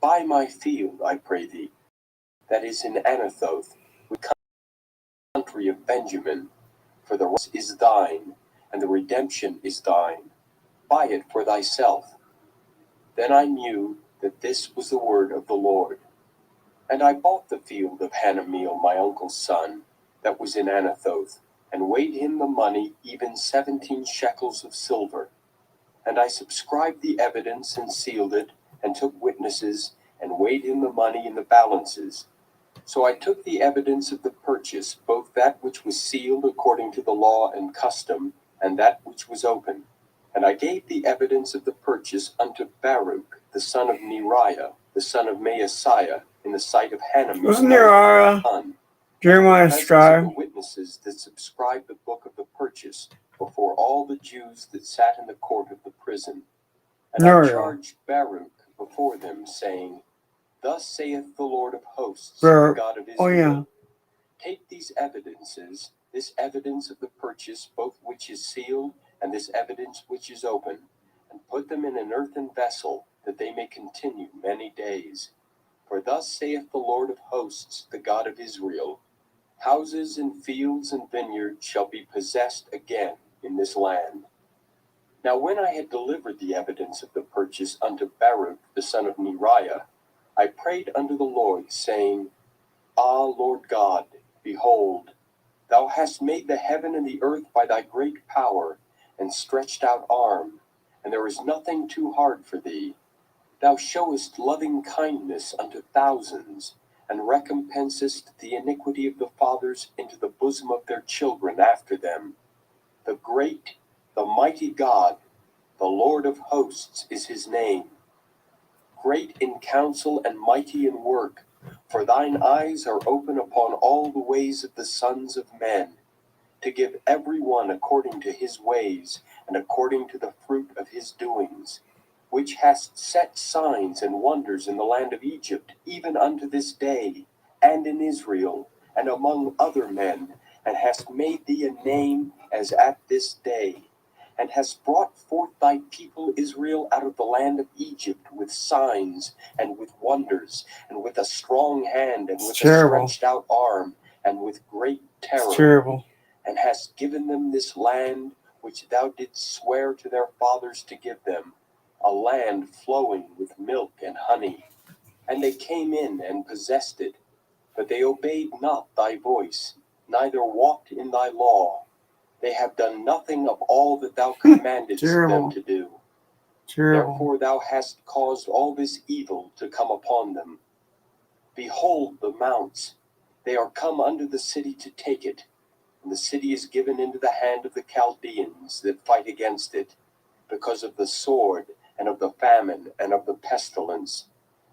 Buy my field, I pray thee, that is in Anathoth, with country of Benjamin, for the right is thine, and the redemption is thine. Buy it for thyself. Then I knew that this was the word of the Lord. And I bought the field of Hanameel my uncle's son, that was in Anathoth, and weighed him the money, even 17 shekels of silver. And I subscribed the evidence, and sealed it, and took witnesses, and weighed him the money in the balances. So I took the evidence of the purchase, both that which was sealed according to the law and custom, and that which was open. And I gave the evidence of the purchase unto Baruch, the son of Neriah, the son of Maaseiah, in the sight of Hanameel. Wasn't there Jeremiah's tribe? The witnesses that subscribed the book of the purchase before all the Jews that sat in the court of the prison. And I charged Baruch before them, saying, Thus saith the Lord of hosts, the God of Israel, Take these evidences, this evidence of the purchase, both which is sealed, and this evidence which is open, and put them in an earthen vessel, that they may continue many days. For thus saith the Lord of hosts, the God of Israel, Houses and fields and vineyards shall be possessed again in this land. Now when I had delivered the evidence of the purchase unto Baruch the son of Neriah, I prayed unto the Lord, saying, Ah, Lord God, behold, thou hast made the heaven and the earth by thy great power and stretched out arm, and there is nothing too hard for thee. Thou showest loving kindness unto thousands, and recompensest the iniquity of the fathers into the bosom of their children after them. The great, the mighty God, the Lord of hosts is his name. Great in counsel and mighty in work, for thine eyes are open upon all the ways of the sons of men, to give every one according to his ways, and according to the fruit of his doings, which hast set signs and wonders in the land of Egypt, even unto this day, and in Israel, and among other men, and hast made thee a name as at this day, and hast brought forth thy people Israel out of the land of Egypt with signs, and with wonders, and with a strong hand, and with a stretched out arm, and with great terror. It's terrible. And hast given them this land which thou didst swear to their fathers to give them, a land flowing with milk and honey. And they came in and possessed it, but they obeyed not thy voice, neither walked in thy law. They have done nothing of all that thou commandedst them to do. Therefore thou hast caused all this evil to come upon them. Behold the mounts, they are come unto the city to take it, and the city is given into the hand of the Chaldeans that fight against it, because of the sword, and of the famine, and of the pestilence.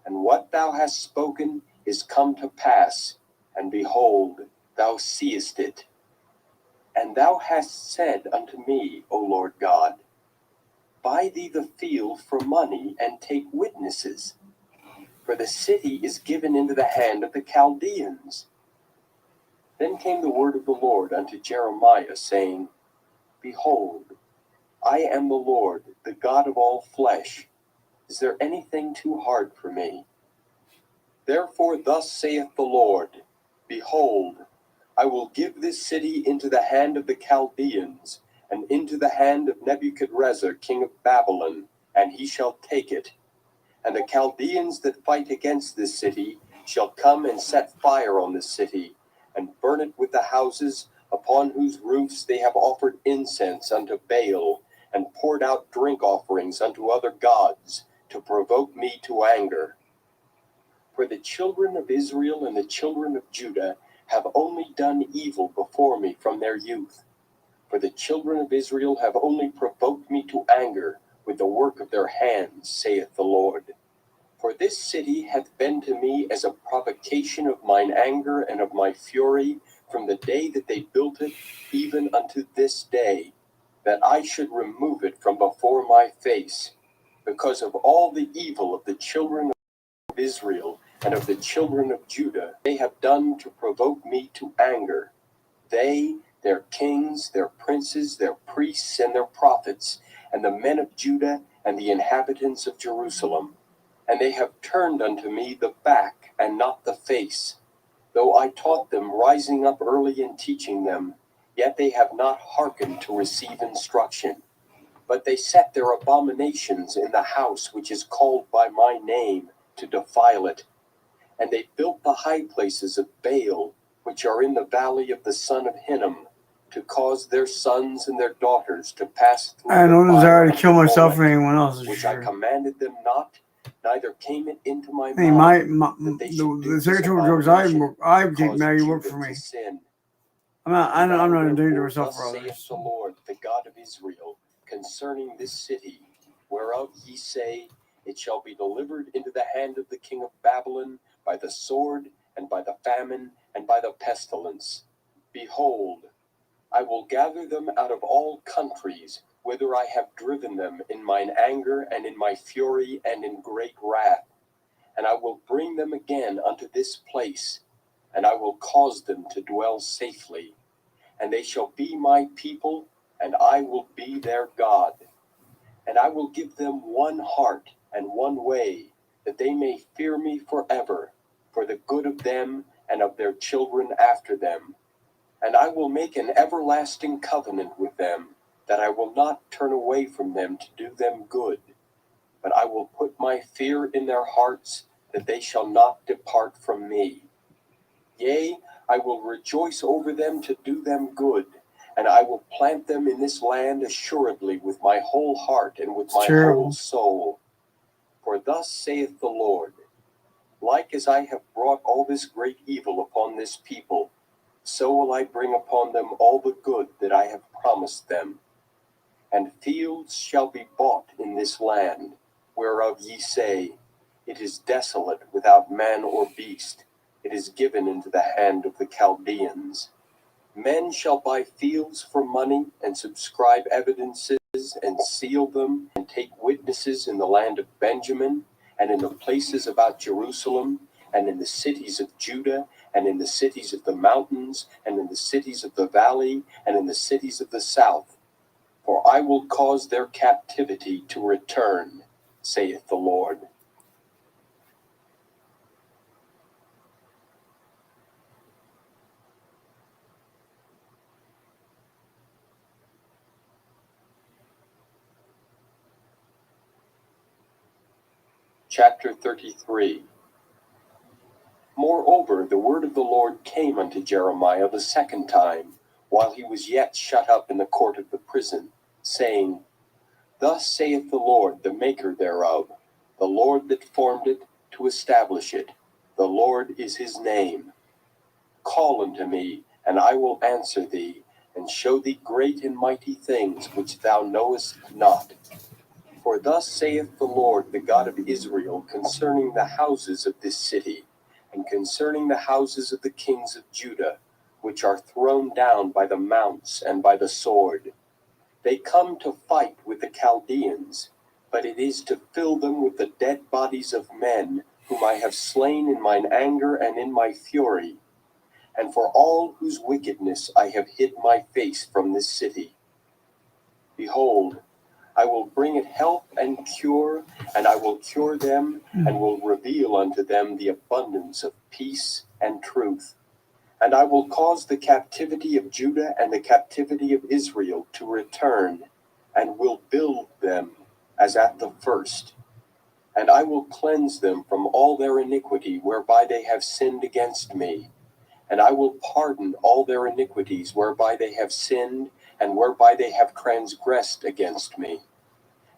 And what thou hast spoken is come to pass, and behold, thou seest it. And thou hast said unto me, O Lord God, buy thee the field for money, and take witnesses, for the city is given into the hand of the Chaldeans. Then came the word of the Lord unto Jeremiah, saying, Behold, I am the Lord, the God of all flesh. Is there anything too hard for me? Therefore thus saith the Lord, Behold, I will give this city into the hand of the Chaldeans, and into the hand of Nebuchadrezzar king of Babylon, and he shall take it. And the Chaldeans that fight against this city shall come and set fire on this city, and burn it with the houses upon whose roofs they have offered incense unto Baal, and poured out drink offerings unto other gods, to provoke me to anger. For the children of Israel and the children of Judah have only done evil before me from their youth. For the children of Israel have only provoked me to anger with the work of their hands, saith the Lord. For this city hath been to me as a provocation of mine anger and of my fury, from the day that they built it, even unto this day, that I should remove it from before my face, because of all the evil of the children of Israel and of the children of Judah they have done to provoke me to anger. They, their kings, their princes, their priests, and their prophets, and the men of Judah, and the inhabitants of Jerusalem. And they have turned unto me the back, and not the face. Though I taught them, rising up early and teaching them, yet they have not hearkened to receive instruction. But they set their abominations in the house which is called by my name, to defile it. And they built the high places of Baal, which are in the valley of the son of Hinnom, to cause their sons and their daughters to pass through I have no desire to kill myself or Molech, anyone else. which Sure. I commanded them not, neither came it into my Hey, mind the secretary jokes I take Maggie work for me. sin. I'm not in danger of myself Thus for saith others. the Lord, the God of Israel, concerning this city, whereof ye say, it shall be delivered into the hand of the king of Babylon by the sword, and by the famine, and by the pestilence. Behold, I will gather them out of all countries, whither I have driven them in mine anger, and in my fury, and in great wrath. And I will bring them again unto this place, and I will cause them to dwell safely. And they shall be my people, and I will be their God. And I will give them one heart and one way, that they may fear me forever, for the good of them and of their children after them. And I will make an everlasting covenant with them, that I will not turn away from them to do them good. But I will put my fear in their hearts, that they shall not depart from me. Yea, I will rejoice over them to do them good, and I will plant them in this land assuredly with my whole heart and with my whole soul. For thus saith the Lord, like as I have brought all this great evil upon this people, so will I bring upon them all the good that I have promised them. And fields shall be bought in this land, whereof ye say, It is desolate without man or beast, it is given into the hand of the Chaldeans. Men shall buy fields for money, and subscribe evidences, and seal them, and take witnesses in the land of Benjamin, and in the places about Jerusalem, and in the cities of Judah, and in the cities of the mountains, and in the cities of the valley, and in the cities of the south. For I will cause their captivity to return, saith the Lord. Chapter 33. Moreover, the word of the Lord came unto Jeremiah the second time, while he was yet shut up in the court of the prison, saying, Thus saith the Lord, the maker thereof, the Lord that formed it, to establish it. The Lord is his name. Call unto me, and I will answer thee, and show thee great and mighty things which thou knowest not. For thus saith the Lord, the God of Israel, concerning the houses of this city, and concerning the houses of the kings of Judah, which are thrown down by the mounts and by the sword. They come to fight with the Chaldeans, but it is to fill them with the dead bodies of men, whom I have slain in mine anger and in my fury, and for all whose wickedness I have hid my face from this city. Behold, I will bring it health and cure, and I will cure them, and will reveal unto them the abundance of peace and truth. And I will cause the captivity of Judah and the captivity of Israel to return, and will build them as at the first. And I will cleanse them from all their iniquity whereby they have sinned against me. And I will pardon all their iniquities whereby they have sinned, and whereby they have transgressed against me.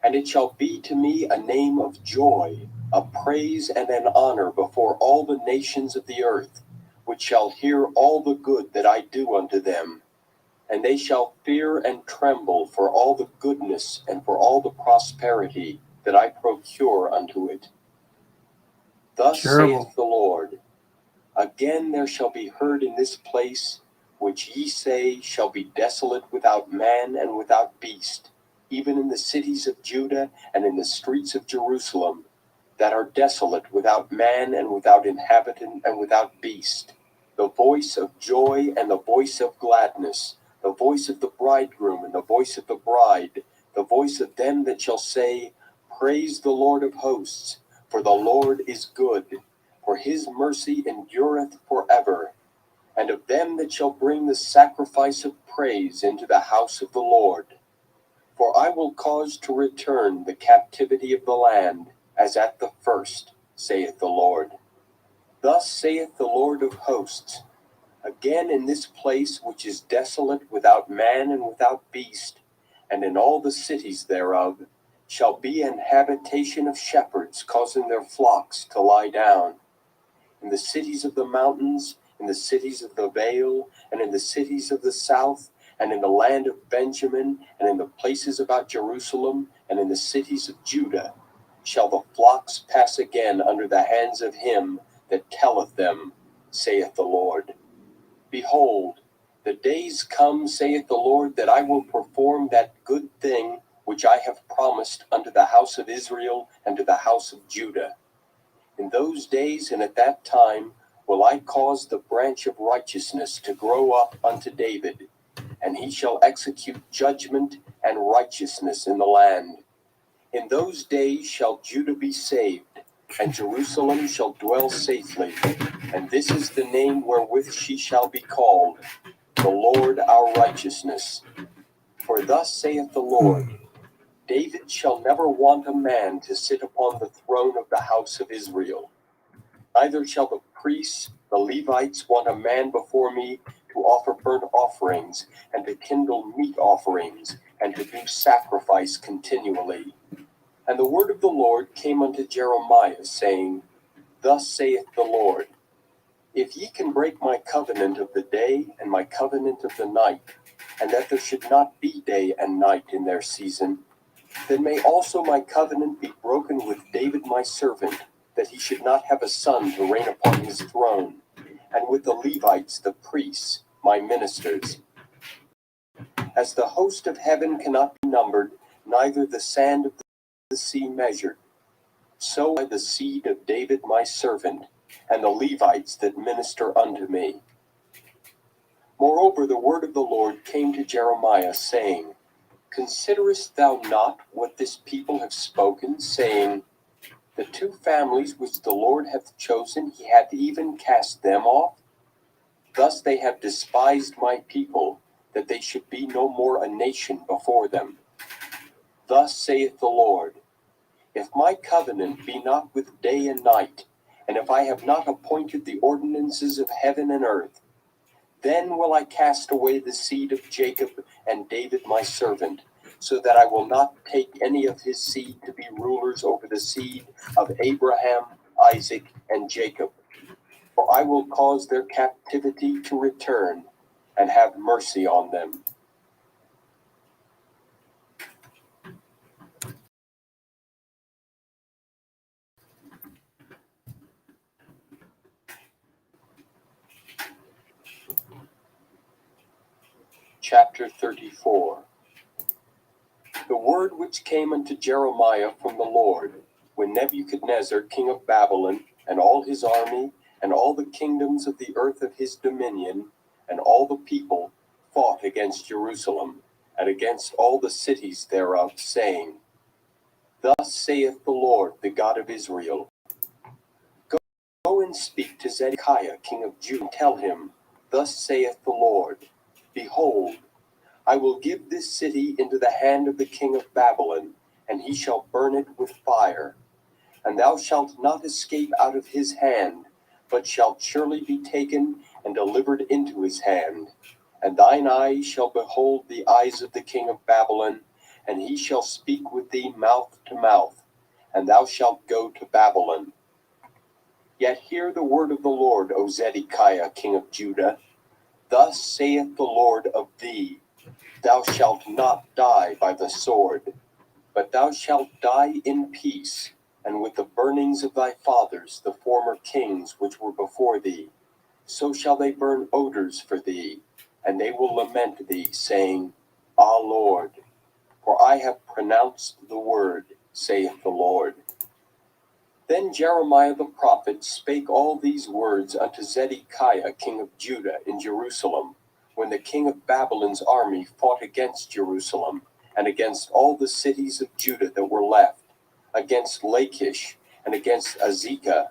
And it shall be to me a name of joy, a praise and an honor before all the nations of the earth, which shall hear all the good that I do unto them. And they shall fear and tremble for all the goodness and for all the prosperity that I procure unto it. Thus saith the Lord, Again there shall be heard in this place, which ye say shall be desolate without man and without beast, even in the cities of Judah and in the streets of Jerusalem, that are desolate without man and without inhabitant and without beast, the voice of joy and the voice of gladness, the voice of the bridegroom and the voice of the bride, the voice of them that shall say, Praise the Lord of hosts, for the Lord is good, for his mercy endureth forever. And of them that shall bring the sacrifice of praise into the house of the Lord. For I will cause to return the captivity of the land, as at the first, saith the Lord. Thus saith the Lord of hosts, Again in this place which is desolate without man and without beast, and in all the cities thereof, shall be an habitation of shepherds causing their flocks to lie down. In the cities of the mountains, in the cities of the vale, and in the cities of the south, and in the land of Benjamin, and in the places about Jerusalem, and in the cities of Judah, shall the flocks pass again under the hands of him that telleth them, saith the Lord. Behold, the days come, saith the Lord, that I will perform that good thing which I have promised unto the house of Israel and to the house of Judah. In those days and at that time will I cause the branch of righteousness to grow up unto David, and he shall execute judgment and righteousness in the land. In those days shall Judah be saved, and Jerusalem shall dwell safely. And this is the name wherewith she shall be called, the Lord our righteousness. For thus saith the Lord, David shall never want a man to sit upon the throne of the house of Israel. Neither shall the priests, the Levites, want a man before me to offer burnt offerings, and to kindle meat offerings, and to do sacrifice continually. And the word of the Lord came unto Jeremiah, saying, Thus saith the Lord, If ye can break my covenant of the day and my covenant of the night, and that there should not be day and night in their season, then may also my covenant be broken with David my servant, that he should not have a son to reign upon his throne, and with the Levites the priests, my ministers. As the host of heaven cannot be numbered, neither the sand of the sea measured, so by the seed of David my servant, and the Levites that minister unto me. Moreover, the word of the Lord came to Jeremiah, saying, Considerest thou not what this people have spoken, saying, The two families which the Lord hath chosen, he hath even cast them off? Thus they have despised my people, that they should be no more a nation before them. Thus saith the Lord, If my covenant be not with day and night, and if I have not appointed the ordinances of heaven and earth, then will I cast away the seed of Jacob and David my servant, so that I will not take any of his seed to be rulers over the seed of Abraham, Isaac, and Jacob. For I will cause their captivity to return, and have mercy on them. Chapter 34. The word which came unto Jeremiah from the Lord, when Nebuchadnezzar king of Babylon, and all his army, and all the kingdoms of the earth of his dominion, and all the people, fought against Jerusalem, and against all the cities thereof, saying, Thus saith the Lord, the God of Israel, Go and speak to Zedekiah king of Judah, and tell him, Thus saith the Lord, Behold, I will give this city into the hand of the king of Babylon, and he shall burn it with fire. And thou shalt not escape out of his hand, but shalt surely be taken and delivered into his hand. And thine eyes shall behold the eyes of the king of Babylon, and he shall speak with thee mouth to mouth, and thou shalt go to Babylon. Yet hear the word of the Lord, O Zedekiah king of Judah. Thus saith the Lord of thee, Thou shalt not die by the sword, but thou shalt die in peace, and with the burnings of thy fathers, the former kings which were before thee. So shall they burn odors for thee, and they will lament thee, saying, Ah, Lord, for I have pronounced the word, saith the Lord. Then Jeremiah the prophet spake all these words unto Zedekiah king of Judah in Jerusalem, when the king of Babylon's army fought against Jerusalem, and against all the cities of Judah that were left, against Lachish, and against Azekah,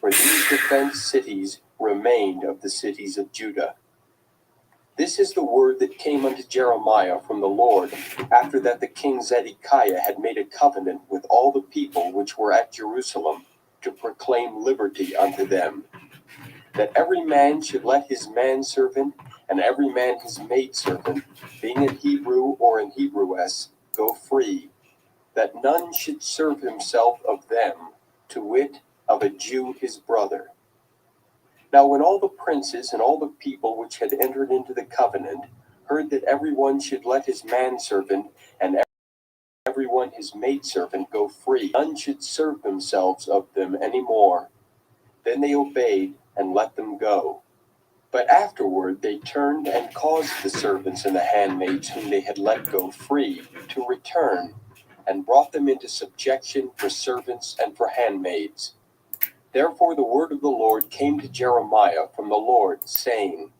for these defenced cities remained of the cities of Judah. This is the word that came unto Jeremiah from the Lord, after that the king Zedekiah had made a covenant with all the people which were at Jerusalem, to proclaim liberty unto them, that every man should let his manservant and every man his maidservant, being an Hebrew or an Hebrewess, go free, that none should serve himself of them, to wit, of a Jew his brother. Now when all the princes and all the people which had entered into the covenant heard that every one should let his manservant and every one his maidservant go free, none should serve themselves of them any more, then they obeyed and let them go. But afterward they turned and caused the servants and the handmaids whom they had let go free to return, and brought them into subjection for servants and for handmaids. Therefore the word of the Lord came to Jeremiah from the Lord, saying,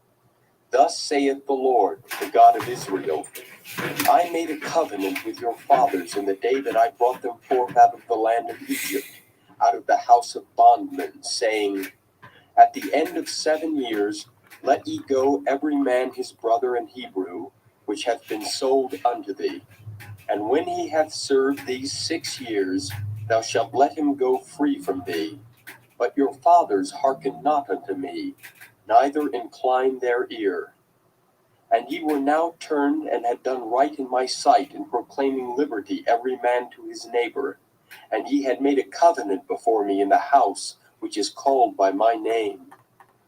Thus saith the Lord, the God of Israel, I made a covenant with your fathers in the day that I brought them forth out of the land of Egypt, out of the house of bondmen, saying, At the end of 7 years, let ye go every man his brother and Hebrew, which hath been sold unto thee. And when he hath served these 6 years, thou shalt let him go free from thee. But your fathers hearkened not unto me, neither inclined their ear. And ye were now turned and had done right in my sight in proclaiming liberty every man to his neighbor. And ye had made a covenant before me in the house which is called by my name.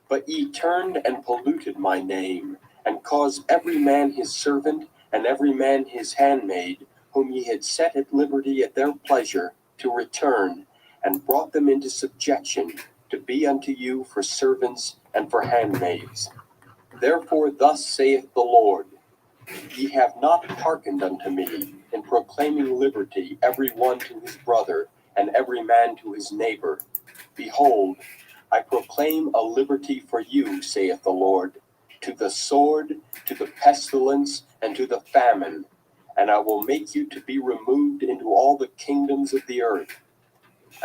But ye turned and polluted my name, and caused every man his servant and every man his handmaid, whom ye had set at liberty at their pleasure, to return, and brought them into subjection, to be unto you for servants and for handmaids. Therefore thus saith the Lord, Ye have not hearkened unto me in proclaiming liberty every one to his brother, and every man to his neighbor. Behold, I proclaim a liberty for you, saith the Lord, to the sword, to the pestilence, and to the famine, and I will make you to be removed into all the kingdoms of the earth.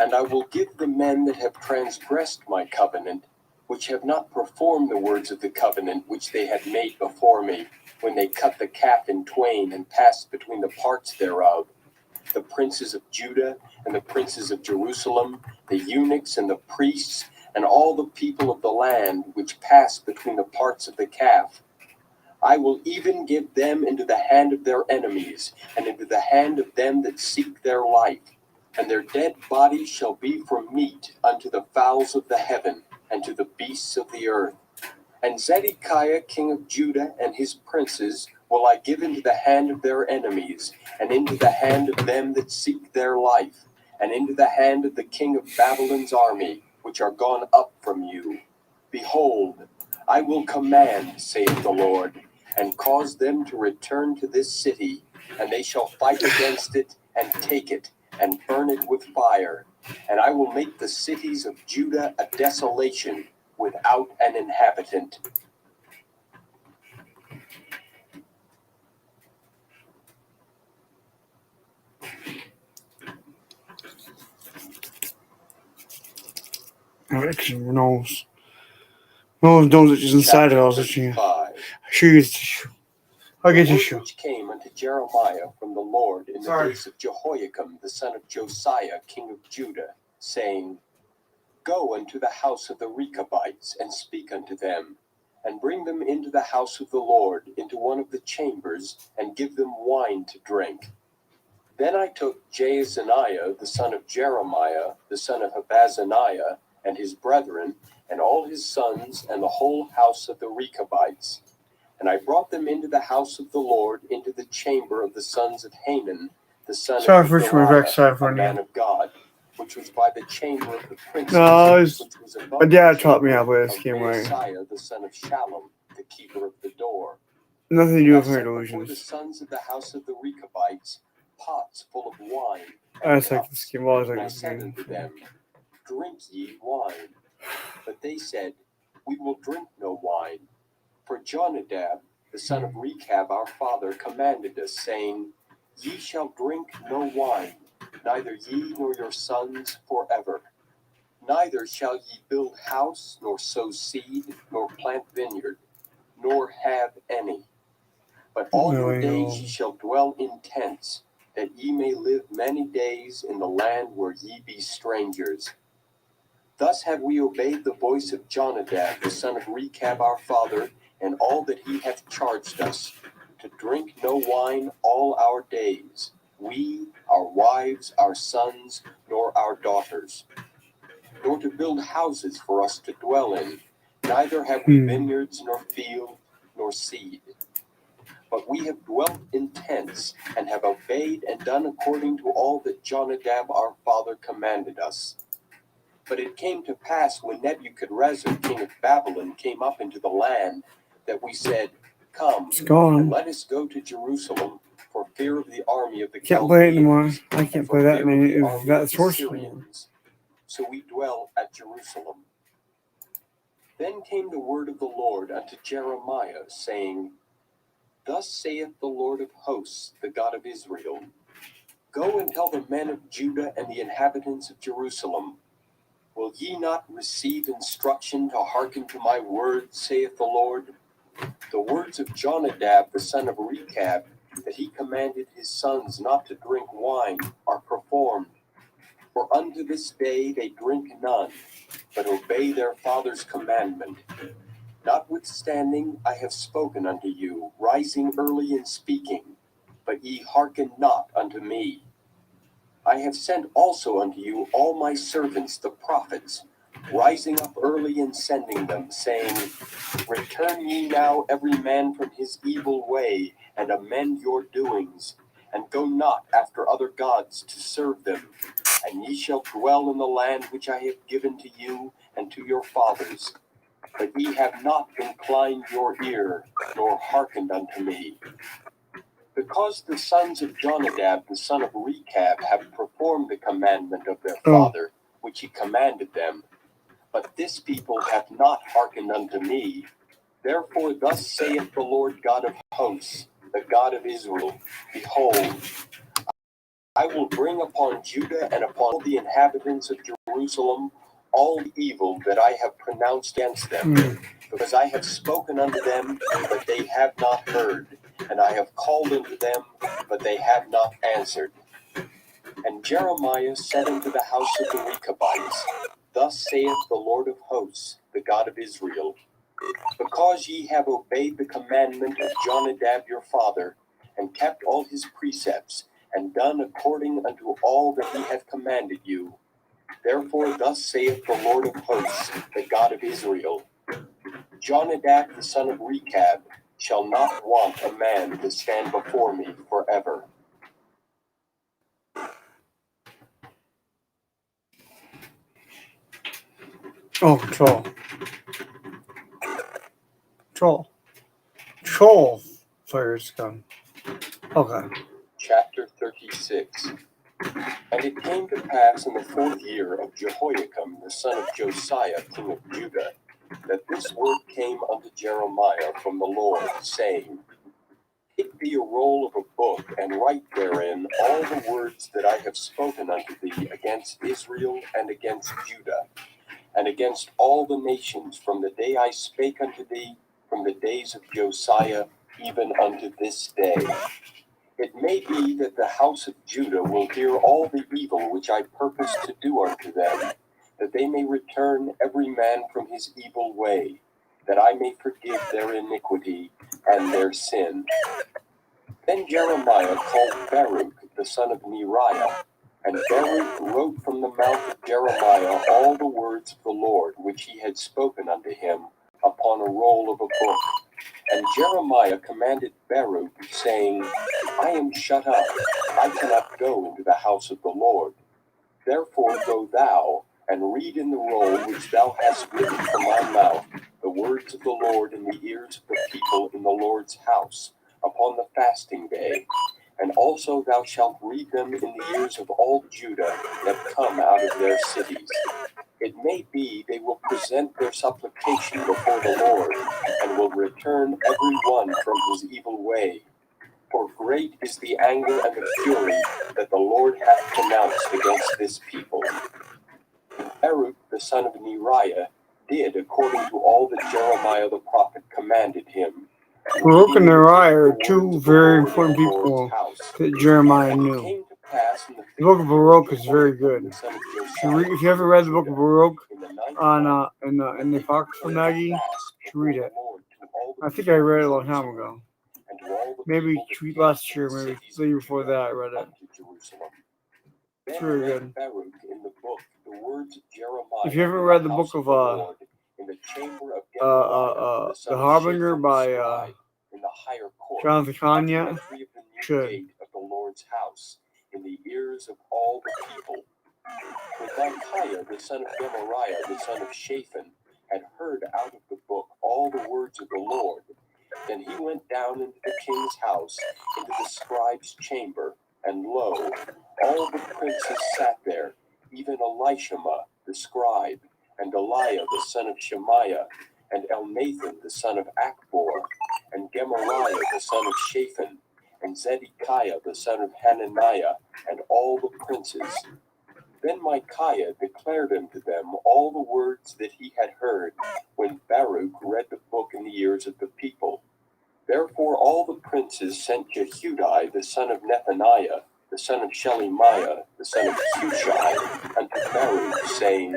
And I will give the men that have transgressed my covenant, which have not performed the words of the covenant which they had made before me, when they cut the calf in twain and passed between the parts thereof, the princes of Judah and the princes of Jerusalem, the eunuchs and the priests, and all the people of the land which passed between the parts of the calf. I will even give them into the hand of their enemies, and into the hand of them that seek their life. And their dead bodies shall be for meat unto the fowls of the heaven, and to the beasts of the earth. And Zedekiah king of Judah and his princes will I give into the hand of their enemies, and into the hand of them that seek their life, and into the hand of the king of Babylon's army, which are gone up from you. Behold, I will command, saith the Lord, and cause them to return to this city, and they shall fight against it, and take it, and burn it with fire. And I will make the cities of Judah a desolation, without an inhabitant. Action knows. No one knows it's inside of us. Shoes. I'll get you shoe. Which came unto Jeremiah from the Lord in the days of Jehoiakim the son of Josiah king of Judah, saying, Go unto the house of the Rechabites, and speak unto them, and bring them into the house of the Lord, into one of the chambers, and give them wine to drink. Then I took Jaazaniah the son of Jeremiah, the son of Habazaniah, and his brethren, and all his sons, and the whole house of the Rechabites. And I brought them into the house of the Lord, into the chamber of the sons of Hanan, the son of Hilkiah, a man of God, which was by the chamber of the princes, which was above my dad the taught me chamber how to play this of game right. Maaseiah, the son of Shallum, the keeper of the door. Nothing to do with And I her set before the delusions. sons of the house of the Rechabites pots full of wine I and just like this cups. game. I always And like I this said game. unto them, Drink ye wine. But they said, We will drink no wine. For Jonadab, the son of Rechab our father, commanded us, saying, Ye shall drink no wine, neither ye nor your sons forever. Neither shall ye build house, nor sow seed, nor plant vineyard, nor have any. But all your days ye shall dwell in tents, that ye may live many days in the land where ye be strangers. Thus have we obeyed the voice of Jonadab, the son of Rechab our father, and all that he hath charged us, to drink no wine all our days, we, our wives, our sons, nor our daughters, nor to build houses for us to dwell in, neither have we vineyards, nor field, nor seed. But we have dwelt in tents, and have obeyed and done according to all that Jonadab our father commanded us. But it came to pass when Nebuchadrezzar king of Babylon came up into the land, that we said, Come, and let us go to Jerusalem, for fear of the army of the Can't play it anymore. Chaldeans, I can't and play for that fear of many. the army That of the source. Syrians. So we dwell at Jerusalem. Then came the word of the Lord unto Jeremiah, saying, Thus saith the Lord of hosts, the God of Israel, Go and tell the men of Judah and the inhabitants of Jerusalem, will ye not receive instruction to hearken to my words, saith the Lord? The words of Jonadab the son of Rechab, that he commanded his sons not to drink wine, are performed. For unto this day they drink none, but obey their father's commandment. Notwithstanding, I have spoken unto you, rising early and speaking, but ye hearken not unto me. I have sent also unto you all my servants the prophets, rising up early and sending them, saying, Return ye now every man from his evil way, and amend your doings, and go not after other gods to serve them. And ye shall dwell in the land which I have given to you and to your fathers. But ye have not inclined your ear, nor hearkened unto me. Because the sons of Jonadab the son of Rechab have performed the commandment of their father, which he commanded them, but this people hath not hearkened unto me, therefore thus saith the Lord God of hosts, the God of Israel, Behold, I will bring upon Judah and upon all the inhabitants of Jerusalem all the evil that I have pronounced against them, because I have spoken unto them, but they have not heard, and I have called unto them, but they have not answered. And Jeremiah said unto the house of the Rechabites, Thus saith the Lord of hosts, the God of Israel, Because ye have obeyed the commandment of Jonadab your father, and kept all his precepts, and done according unto all that he hath commanded you, therefore thus saith the Lord of hosts, the God of Israel, Jonadab the son of Rechab shall not want a man to stand before me forever. Oh, troll players come. Okay. Chapter 36. And it came to pass in the 4th year of Jehoiakim the son of Josiah king of Judah, that this word came unto Jeremiah from the Lord, saying, Take thee a roll of a book, and write therein all the words that I have spoken unto thee against Israel and against Judah, and against all the nations from the day I spake unto thee, from the days of Josiah, even unto this day. It may be that the house of Judah will hear all the evil which I purpose to do unto them, that they may return every man from his evil way, that I may forgive their iniquity and their sin. Then Jeremiah called Baruch the son of Neriah, and Baruch wrote from the mouth of Jeremiah all the words of the Lord which he had spoken unto him upon a roll of a book. And Jeremiah commanded Baruch, saying, I am shut up, I cannot go into the house of the Lord. Therefore go thou, and read in the roll which thou hast written from my mouth the words of the Lord in the ears of the people in the Lord's house, upon the fasting day. And also thou shalt read them in the ears of all Judah that come out of their cities. It may be they will present their supplication before the Lord, and will return every one from his evil way. For great is the anger and the fury that the Lord hath pronounced against this people. Baruch the son of Neriah did according to all that Jeremiah the prophet commanded him. Baruch and Neriah are two very important people that Jeremiah knew. The book of Baruch is very good. If you ever read the book of Baruch on in the Apocryphal Maggie, you should read it. I think I read it a long time ago. Maybe last year, maybe the year before that I read it. It's very good. If you ever read the book of The Harbinger by Jonathan Cahn yet, should. Of the Lord's house in the ears of all the people. When Micaiah the son of Gemariah the son of Shaphan had heard out of the book all the words of the Lord, then he went down into the king's house, into the scribe's chamber, and lo, all the princes sat there, even Elishama the scribe, and Eliah the son of Shemaiah, and Elnathan the son of Achbor, and Gemariah the son of Shaphan, and Zedekiah the son of Hananiah, and all the princes. Then Micaiah declared unto them all the words that he had heard when Baruch read the book in the ears of the people. Therefore all the princes sent Jehudi the son of Nethaniah, the son of Shelemiah, the son of Cushai, unto Baruch, saying,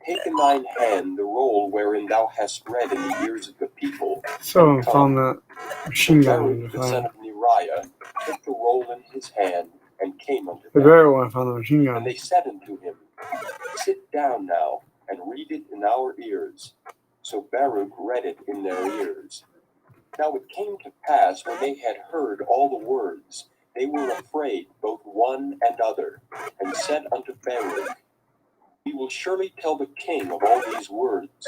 Take in thine hand the roll wherein thou hast read in the ears of the people. So I found that machine gun in Baruch the the son fire. of Neriah took the roll in his hand, and came unto The them. bear one I found the machine And gun. they said unto him, Sit down now, and read it in our ears. So Baruch read it in their ears. Now it came to pass, when they had heard all the words, they were afraid, both one and other, and said unto Baruch, We will surely tell the king of all these words.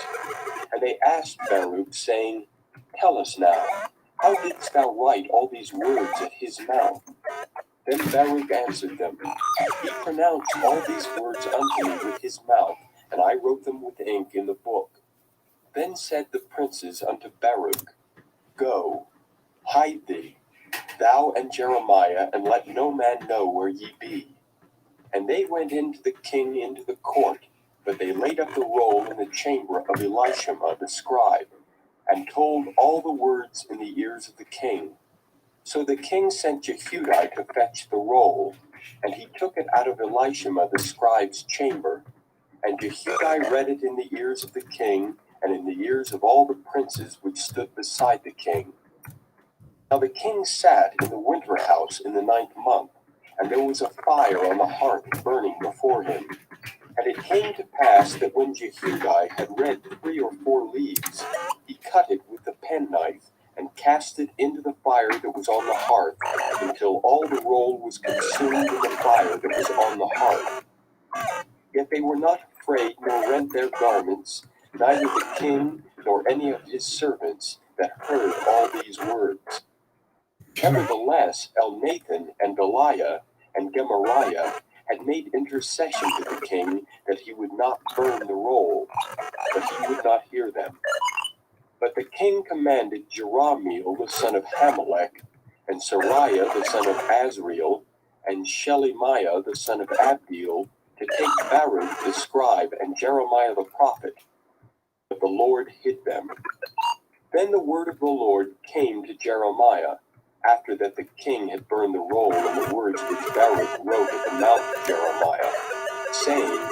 And they asked Baruch, saying, Tell us now, how didst thou write all these words at his mouth? Then Baruch answered them, He pronounced all these words unto me with his mouth, and I wrote them with ink in the book. Then said the princes unto Baruch, Go, hide thee, thou and Jeremiah, and let no man know where ye be. And they went in to the king into the court, but they laid up the roll in the chamber of Elishama the scribe, and told all the words in the ears of the king. So the king sent Jehudi to fetch the roll, and he took it out of Elishama the scribe's chamber. And Jehudi read it in the ears of the king, and in the ears of all the princes which stood beside the king. Now the king sat in the winter house in the 9th month, and there was a fire on the hearth burning before him. And it came to pass that when Jehudi had read 3 or 4 leaves, he cut it with the penknife, and cast it into the fire that was on the hearth, until all the roll was consumed in the fire that was on the hearth. Yet they were not afraid, nor rent their garments, neither the king nor any of his servants that heard all these words. Nevertheless, Elnathan and Deliah and Gemariah had made intercession to the king that he would not burn the roll, but he would not hear them. But the king commanded Jerahmeel the son of Hamelech, and Sariah the son of Azriel, and Shelemiah the son of Abdeel, to take Baruch the scribe and Jeremiah the prophet. But the Lord hid them. Then the word of the Lord came to Jeremiah, after that the king had burned the roll and the words which Baruch wrote at the mouth of Jeremiah, saying,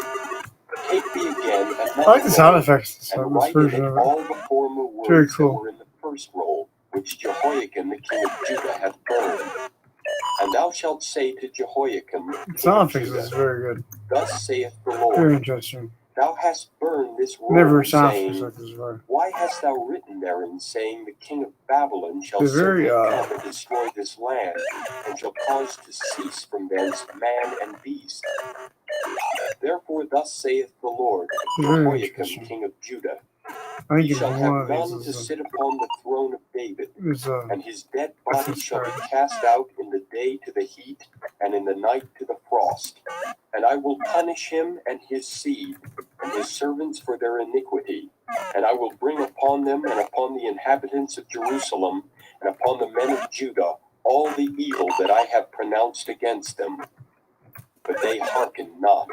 Take thee again I like the sound effects and in this write in version it of it. all the former Very words cool. that were in the first roll, which Jehoiakim the king of Judah hath burned. And thou shalt say to Jehoiakim The king sound of effects is Judah, very good. Thus saith the Very Lord, interesting. Thou hast burned this roll, Never sound effects saying, like this before. Why hast thou written therein, saying, The king of Babylon shall They're very, certainly come and destroy this land, and shall cause to cease from thence man and beast? Therefore thus saith the Lord, Very Jehoiakim interesting. king of Judah, I He think shall one have of none these to is sit upon the throne of David, a and his dead body That's shall be right. cast out in the day to the heat, and in the night to the frost. And I will punish him and his seed, and his servants for their iniquity. And I will bring upon them, and upon the inhabitants of Jerusalem, and upon the men of Judah, all the evil that I have pronounced against them. But they hearkened not.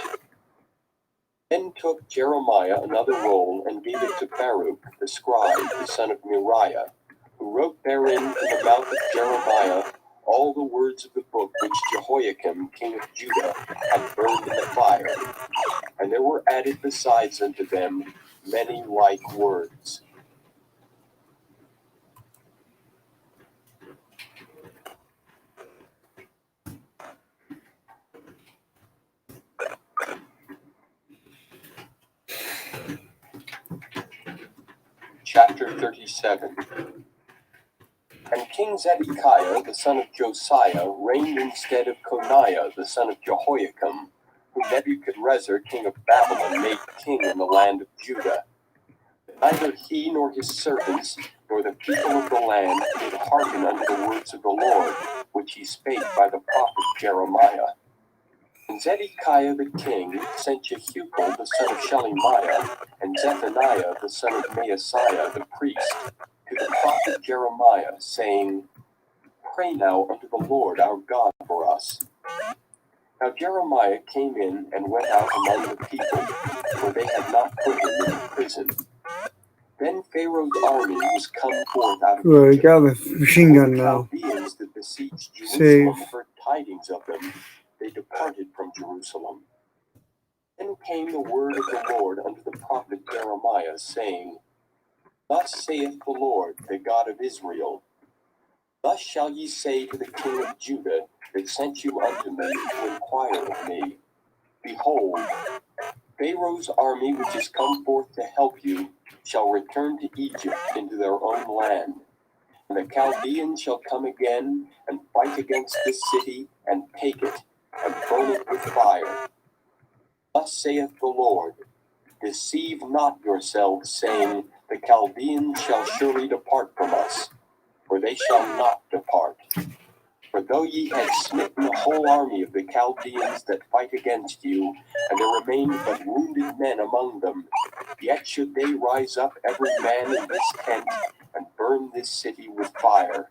Then took Jeremiah another roll, and gave it to Baruch the scribe, the son of Neriah, who wrote therein in the mouth of Jeremiah all the words of the book which Jehoiakim king of Judah had burned in the fire. And there were added besides unto them many like words. Chapter 37. And King Zedekiah the son of Josiah reigned instead of Coniah the son of Jehoiakim, whom Nebuchadrezzar king of Babylon made king in the land of Judah. Neither he nor his servants, nor the people of the land, did hearken unto the words of the Lord, which he spake by the prophet Jeremiah. And Zedekiah the king sent Jehuel the son of Shelemiah, and Zephaniah the son of Maaseiah the priest, to the prophet Jeremiah, saying, pray now unto the Lord our God for us. Now Jeremiah came in and went out among the people, for they had not put him into prison. Then Pharaoh's army was come forth out of Well, he Egypt. got the machine gun The now. Chaldeans that besieged Save. Jerusalem heard tidings of them. They departed from Jerusalem. Then came the word of the Lord unto the prophet Jeremiah, saying, Thus saith the Lord, the God of Israel, Thus shall ye say to the king of Judah, that sent you unto me to inquire of me, Behold, Pharaoh's army which is come forth to help you shall return to Egypt into their own land. And the Chaldeans shall come again and fight against this city and take it and burn it with fire. Thus saith the Lord, Deceive not yourselves, saying, The Chaldeans shall surely depart from us, for they shall not depart. For though ye had smitten the whole army of the Chaldeans that fight against you, and there remained but wounded men among them, yet should they rise up every man in this tent, and burn this city with fire.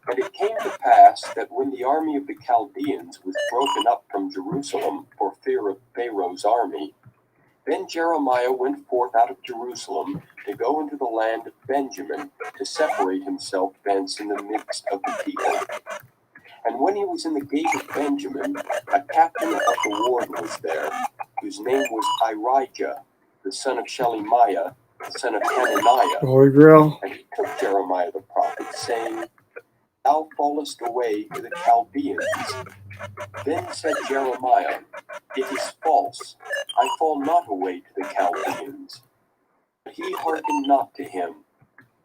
And it came to pass that when the army of the Chaldeans was broken up from Jerusalem for fear of Pharaoh's army, then Jeremiah went forth out of Jerusalem to go into the land of Benjamin, to separate himself thence in the midst of the people. And when he was in the gate of Benjamin, a captain of the ward was there, whose name was Irijah, the son of Shelemiah, the son of Hananiah. Holy Grail. And he took Jeremiah the prophet, saying, Thou fallest away to the Chaldeans. Then said Jeremiah, It is false, I fall not away to the Chaldeans. But he hearkened not to him.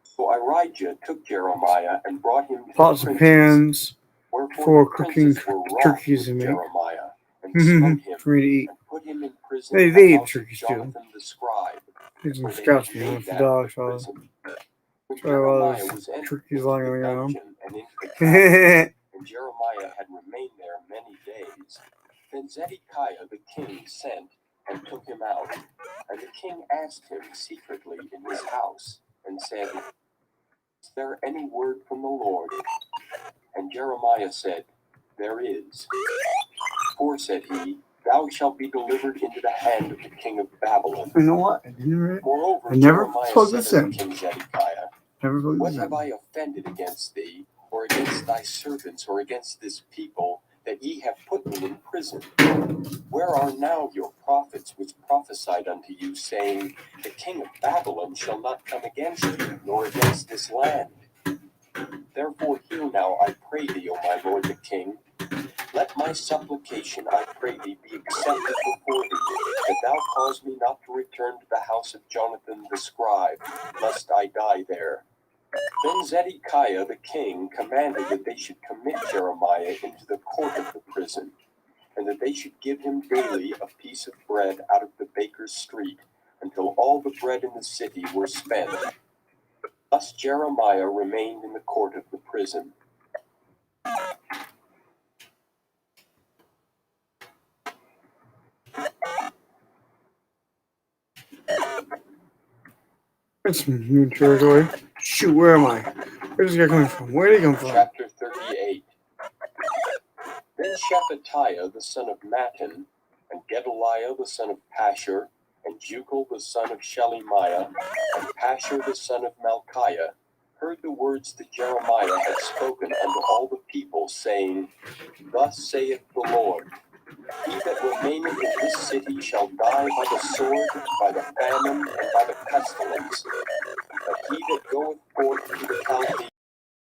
So Irijah took Jeremiah and brought him to Pots the and princes. pans Wherefore for the cooking princes were wroth turkeys with and meat. Jeremiah, and smote him, For me to eat. and put him in prison They in the eat house of turkeys too. Jonathan the scribe, There's some for they scouts had behind made for that dogs. the prison. When Sorry, while Jeremiah there's was entered turkeys into lying the on the ground. dungeon and into the cavern, and Jeremiah had remained there many days, then Zedekiah the king sent and took him out. And the king asked him secretly in his house, and said, Is there any word from the Lord? And Jeremiah said, There is. For, said he, Thou shalt be delivered into the hand of the king of Babylon. You know what? I didn't. Moreover, I never Jeremiah plugged said this unto in. King Zedekiah, Never plugged What this have in. I offended against thee, or against thy servants, or against this people, that ye have put me in prison? Where are now your prophets which prophesied unto you, saying, The king of Babylon shall not come against you, nor against this land? Therefore hear now, I pray thee, O my lord the king. Let my supplication, I pray thee, be accepted before thee, that thou cause me not to return to the house of Jonathan the scribe, lest I die there. Then Zedekiah the king commanded that they should commit Jeremiah into the court of the prison, and that they should give him daily a piece of bread out of the baker's street, until all the bread in the city were spent. Thus Jeremiah remained in the court of the prison. It's new territory. Shoot, where am I? Where's this guy coming from? Where did he come from? Chapter 38. Then Shephatiah the son of Mattan, and Gedaliah the son of Pashur, and Jukal the son of Shelemiah, and Pashur the son of Malchiah, heard the words that Jeremiah had spoken unto all the people, saying, Thus saith the Lord, He that remaineth in this city shall die by the sword, by the famine, and by the pestilence. But he that goeth forth to the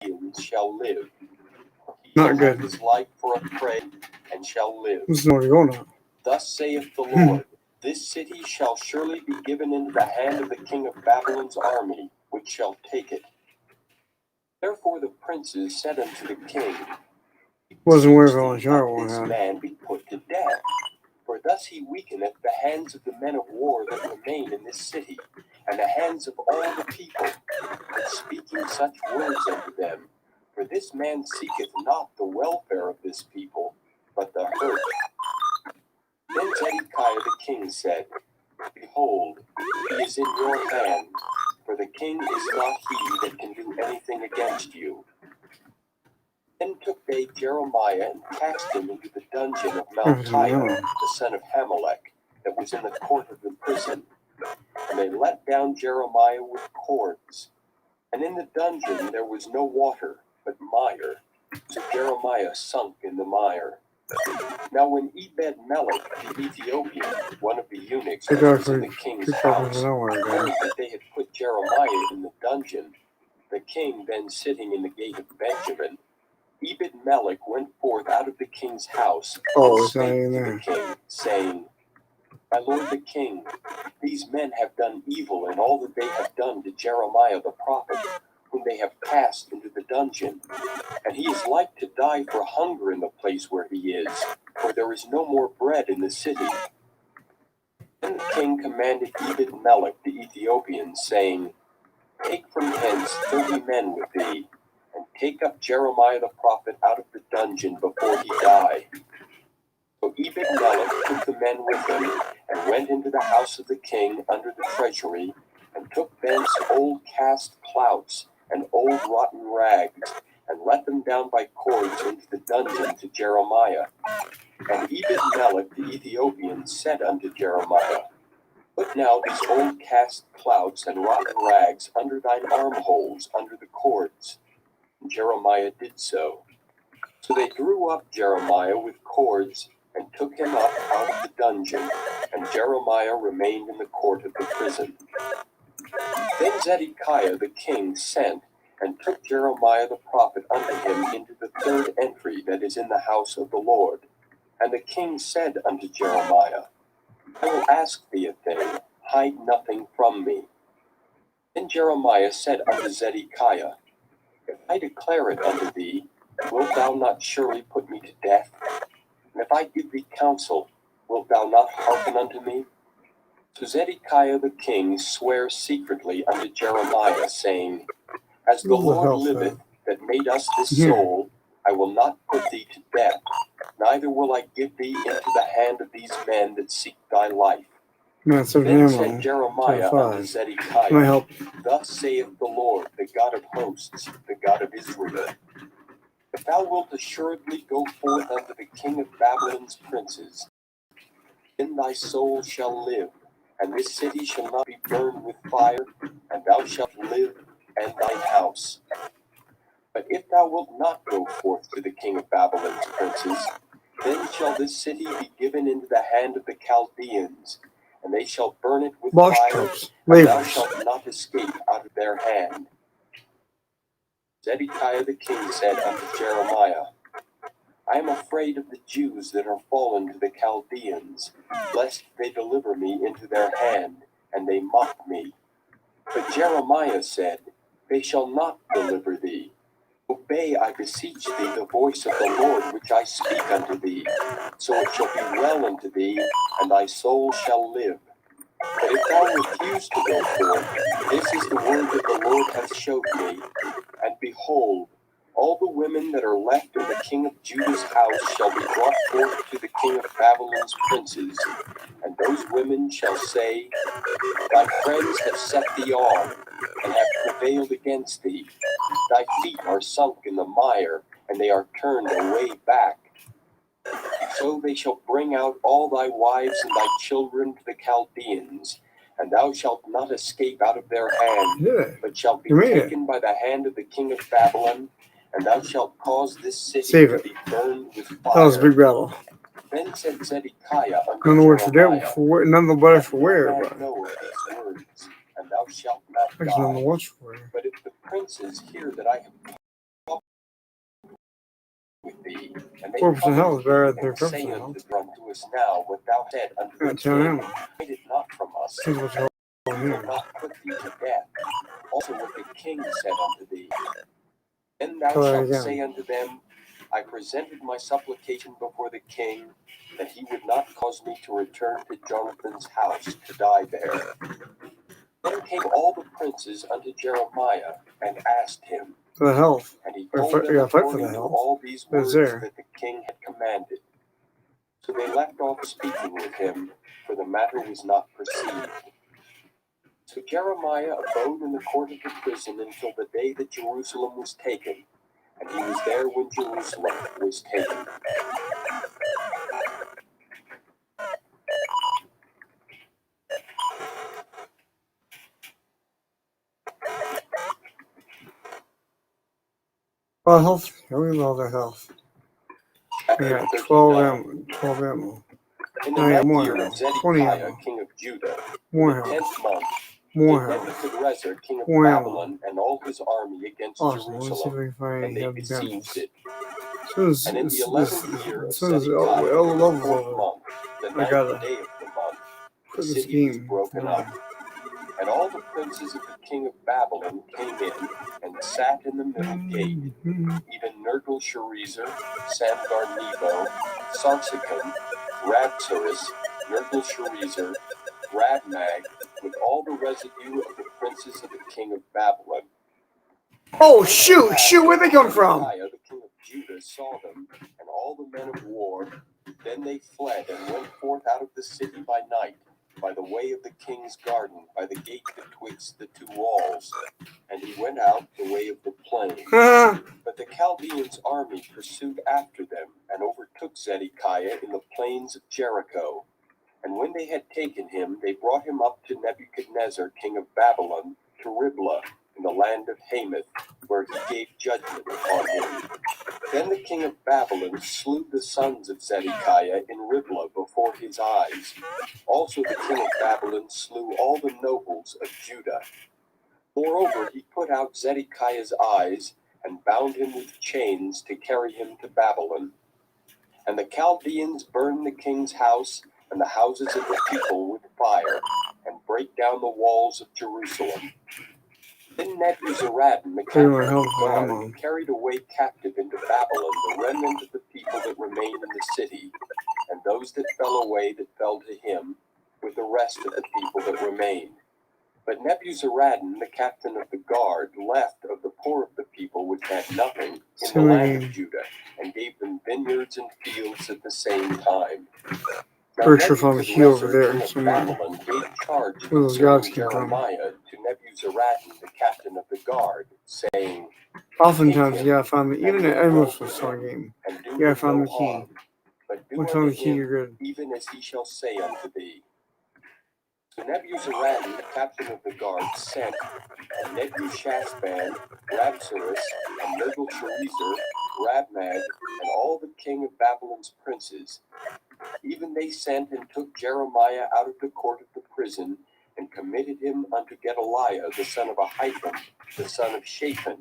Chaldeans shall live. He Not shall good. have his life for a prey, and shall live. This is nowhere to go now. Thus saith the Lord, This city shall surely be given into the hand of the king of Babylon's army, which shall take it. Therefore the princes said unto the king, Wasn't where Beseech everyone thee, sure let this one had. man be put to death. For thus he weakeneth the hands of the men of war that remain in this city, and the hands of all the people, in speaking such words unto them. For this man seeketh not the welfare of this people, but the hurt. Then Zedekiah the king said, Behold, he is in your hand, for the king is not he that can do anything against you. day Jeremiah and cast him into the dungeon of Malchiah, the son of Hamelech, that was in the court of the prison. And they let down Jeremiah with cords. And in the dungeon there was no water, but mire. So Jeremiah sunk in the mire. Now when Ebed-Melech the Ethiopian, one of the eunuchs that was in the king's house, heard that they had put Jeremiah in the dungeon, the king then sitting in the gate of Benjamin, Ebed-Melech went forth out of the king's house and spake to the king, saying, My lord the king, these men have done evil in all that they have done to Jeremiah the prophet, whom they have cast into the dungeon. And he is like to die for hunger in the place where he is, for there is no more bread in the city. Then the king commanded Ebed-Melech the Ethiopian, saying, Take from hence 30 men with thee, and take up Jeremiah the prophet out of the dungeon before he die. So Ebed-Melech took the men with him, and went into the house of the king under the treasury, and took thence old cast clouts and old rotten rags, and let them down by cords into the dungeon to Jeremiah. And Ebed-Melech the Ethiopian said unto Jeremiah, Put now these old cast clouts and rotten rags under thine armholes under the cords. And Jeremiah did so. So they drew up Jeremiah with cords, and took him up out of the dungeon, and Jeremiah remained in the court of the prison. Then Zedekiah the king sent, and took Jeremiah the prophet unto him into the third entry that is in the house of the Lord. And the king said unto Jeremiah, I will ask thee a thing, hide nothing from me. Then Jeremiah said unto Zedekiah, If I declare it unto thee, wilt thou not surely put me to death? And if I give thee counsel, wilt thou not hearken unto me? So Zedekiah the king sware secretly unto Jeremiah, saying, As the Lord liveth, that made us this soul, I will not put thee to death, neither will I give thee into the hand of these men that seek thy life. Then said Jeremiah unto Zedekiah, Thus saith the Lord, the God of hosts, the God of Israel, If thou wilt assuredly go forth unto the king of Babylon's princes, then thy soul shall live, and this city shall not be burned with fire, and thou shalt live, and thine house. But if thou wilt not go forth to the king of Babylon's princes, then shall this city be given into the hand of the Chaldeans, and they shall burn it with fire, and thou shalt not escape out of their hand. Zedekiah the king said unto Jeremiah, I am afraid of the Jews that are fallen to the Chaldeans, lest they deliver me into their hand, and they mock me. But Jeremiah said, They shall not deliver thee. Obey, I beseech thee, the voice of the Lord which I speak unto thee. So it shall be well unto thee, and thy soul shall live. But if thou refuse to go forth, this is the word that the Lord hath showed me. And behold, all the women that are left in the king of Judah's house shall be brought forth to the king of Babylon's princes. And those women shall say, Thy friends have set thee on, and have prevailed against thee. Thy feet are sunk in the mire, and they are turned away back. So they shall bring out all thy wives and thy children to the Chaldeans, and thou shalt not escape out of their hand, but shalt be taken by the hand of the king of Babylon, and thou shalt cause this city to be burned with fire. That was a big battle. Then said Zedekiah unto None of the words for Jeremiah, there, for none of the letters for where, Let no man but know of these words, and thou shalt not actually none of the die. words for where. But if the princes hear that I have talked with thee, and they 4% health is better than and say 3% health. unto us now what thou said unto the At 10 king, ammo. hide it not from us, This is what's going on we will here. not put thee to death. Also what the king said unto thee. Then thou Try that shalt again. say unto them, I presented my supplication before the king, that he would not cause me to return to Jonathan's house to die there. Then came all the princes unto Jeremiah, and asked him, For the health. and he Or told fight- them yeah, fight for according the to health. all these It's words there. that the king had commanded. So they left off speaking with him, for the matter was not perceived. So Jeremiah abode in the court of the prison until the day that Jerusalem was taken, and He was there when Jerusalem was taken. Oh, health. We love their health. We Chapter got 12 39. ammo. 12 ammo. In the Oh, yeah, ninth more year ammo. of 20 Zedekiah, ammo. king of Judah, More in the health. 10th month, More did health. Nebuchadrezzar, king of More ammo. Babylon, and all his army against Awesome. Let's see if Jerusalem, we can find and any they heavy besieged guns. it. So this, And in the this, 11th year of so this, Zedekiah, all the in the levels 4th over. month, the I 9th gotta day of the month, the put this city was game broken down. up. And all the princes of the king of Babylon came in and sat in the middle gate, even Nergal-Sharezer, Samgar-Nebo, Sarsechim, Rabsaris, Nergal-Sharezer, Rabmag, with all the residue of the princes of the king of Babylon. Oh, shoot! Shoot! Where'd they come from? Zedekiah, the king of Judah, saw them, and all the men of war. Then they fled and went forth out of the city by night, by the way of the king's garden, by the gate betwixt the two walls. And he went out the way of the plain. But the Chaldeans' army pursued after them, and overtook Zedekiah in the plains of Jericho. And when they had taken him, they brought him up to Nebuchadnezzar, king of Babylon, to Riblah, in the land of Hamath, where he gave judgment upon him. Then the king of Babylon slew the sons of Zedekiah in Riblah before his eyes. Also the king of Babylon slew all the nobles of Judah. Moreover, he put out Zedekiah's eyes, and bound him with chains to carry him to Babylon. And the Chaldeans burned the king's house and the houses of the people with fire, and break down the walls of Jerusalem. Then Nebuzaradan, the captain of the guard, carried away captive into Babylon the remnant of the people that remained in the city, and those that fell away that fell to him, with the rest of the people that remained. But Nebuzaradan, the captain of the guard, left of the poor of the people which had nothing in the land of Judah, and gave them vineyards and fields at the same time. Now over there, king of Babylon gave charge where those gods concerning came from. Jeremiah to Nebuzaradan, the captain of the guard, saying, Oftentimes, you gotta find the, even in most of the Star game, and do you gotta him find no the key. harm, but do Once you unto find the key, him you're good. even as he shall say unto thee. So Nebuzaradan, the captain of the guard, sent, and Nebuchadnezzar, Rabsaris, and Nergal-Sharezer, Rabmag, and all the king of Babylon's princes. Even they sent and took Jeremiah out of the court of the prison, and committed him unto Gedaliah, the son of Ahikam, the son of Shaphan,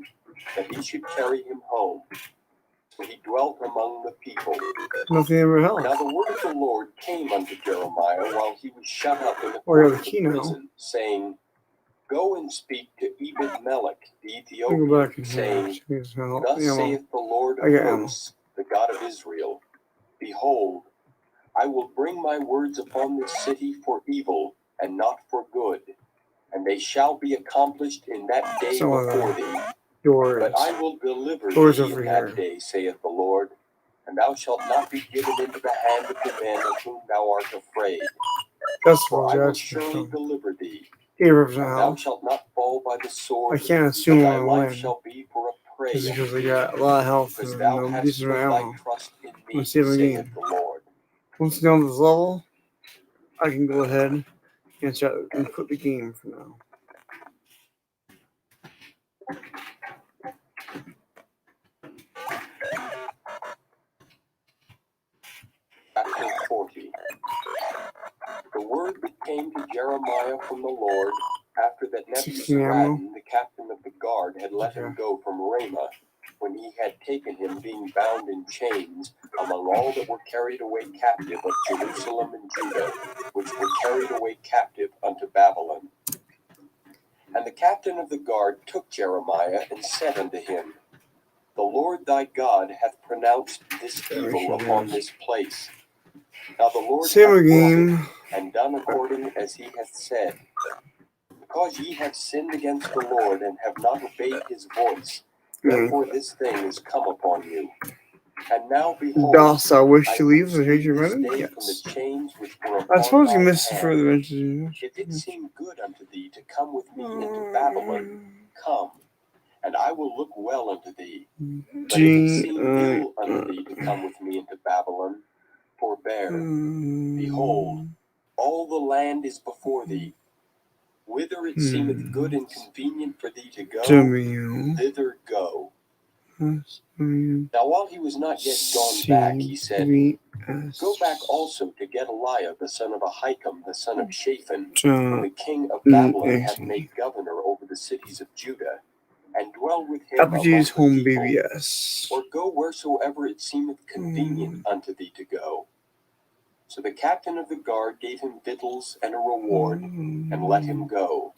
that he should carry him home. So he dwelt among the people. Nothing ever held. Now the word of the Lord came unto Jeremiah while he was shut up in the court of the prison, saying, Go and speak to Ebed-Melech the Ethiopian, saying, Thus saith the Lord of hosts, the God of Israel, Behold, I will bring my words upon this city for evil, and not for good, and they shall be accomplished in that day before thee. But I will deliver thee in that day, saith the Lord, and thou shalt not be given into the hand of the men of whom thou art afraid. For I will surely deliver thee, and thou shalt not fall by the sword, I can't assume thy I'm life win. shall be for a prey. Just because they got a lot of health because and thou no hast decent put ammo. thy trust in me, Let's see if we saith can. the Lord. Once we're done with this level, I can go ahead and try and quit the game for now. Chapter 40. The word that came to Jeremiah from the Lord, after that Nebuzaradan, the captain of the guard, had let him go from Ramah, when he had taken him being bound in chains, among all that were carried away captive of Jerusalem and Judah, which were carried away captive unto Babylon. And the captain of the guard took Jeremiah, and said unto him, The Lord thy God hath pronounced this evil upon this place. Now the Lord hath brought it, and done according as he hath said. Because ye have sinned against the Lord, and have not obeyed his voice, therefore this thing is come upon you. And now behold, Dost thou wish to leave the this Hatred day Yes. from the chains which were upon I suppose you thine missed the hand. further adventures. If it seem good unto thee to come with me into Babylon, come. and I will look well unto thee. But if it seem ill unto thee to come with me into Babylon, forbear. Behold, all the land is before thee. Whither it seemeth good and convenient for thee to go, thither go. Now while he was not yet gone back, he said, Go back also to Gedaliah the son of Ahikam, the son of Shaphan, whom the king of Babylon hath made governor over the cities of Judah, and dwell with him among the home people, baby, yes. or go wheresoever it seemeth convenient unto thee to go. So the captain of the guard gave him victuals and a reward, and let him go.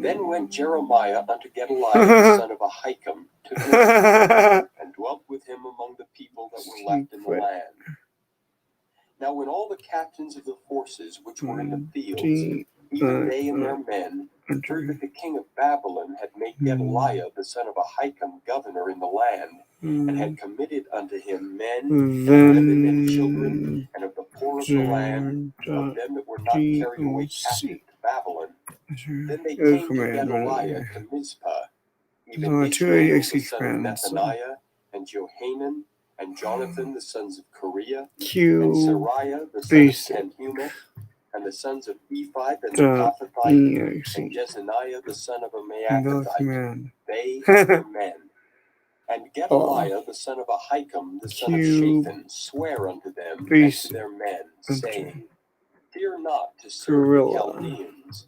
Then went Jeremiah unto Gedaliah the son of Ahikam to Mizpah, and dwelt with him among the people that were left in the land. Now when all the captains of the forces which were in the fields, even they and their men, heard that the king of Babylon had made Gedaliah the son of Ahikam governor in the land, and had committed unto him men, and women, and children, and of the poor of the land, of them that were not carried away captive to Babylon, then they came to Gedaliah to Mizpah, even Ishmael the son of Nethaniah, and Johanan, and Jonathan the sons of Kareah, and Sariah the son of Tanhumeth, and the sons of Ephai the Netophathite, and Jezaniah the son of a Maacathite, they and their men. And Gedaliah the son of Ahikam the son of Shaphan sware unto them and to their men, saying, Fear not to serve the Chaldeans.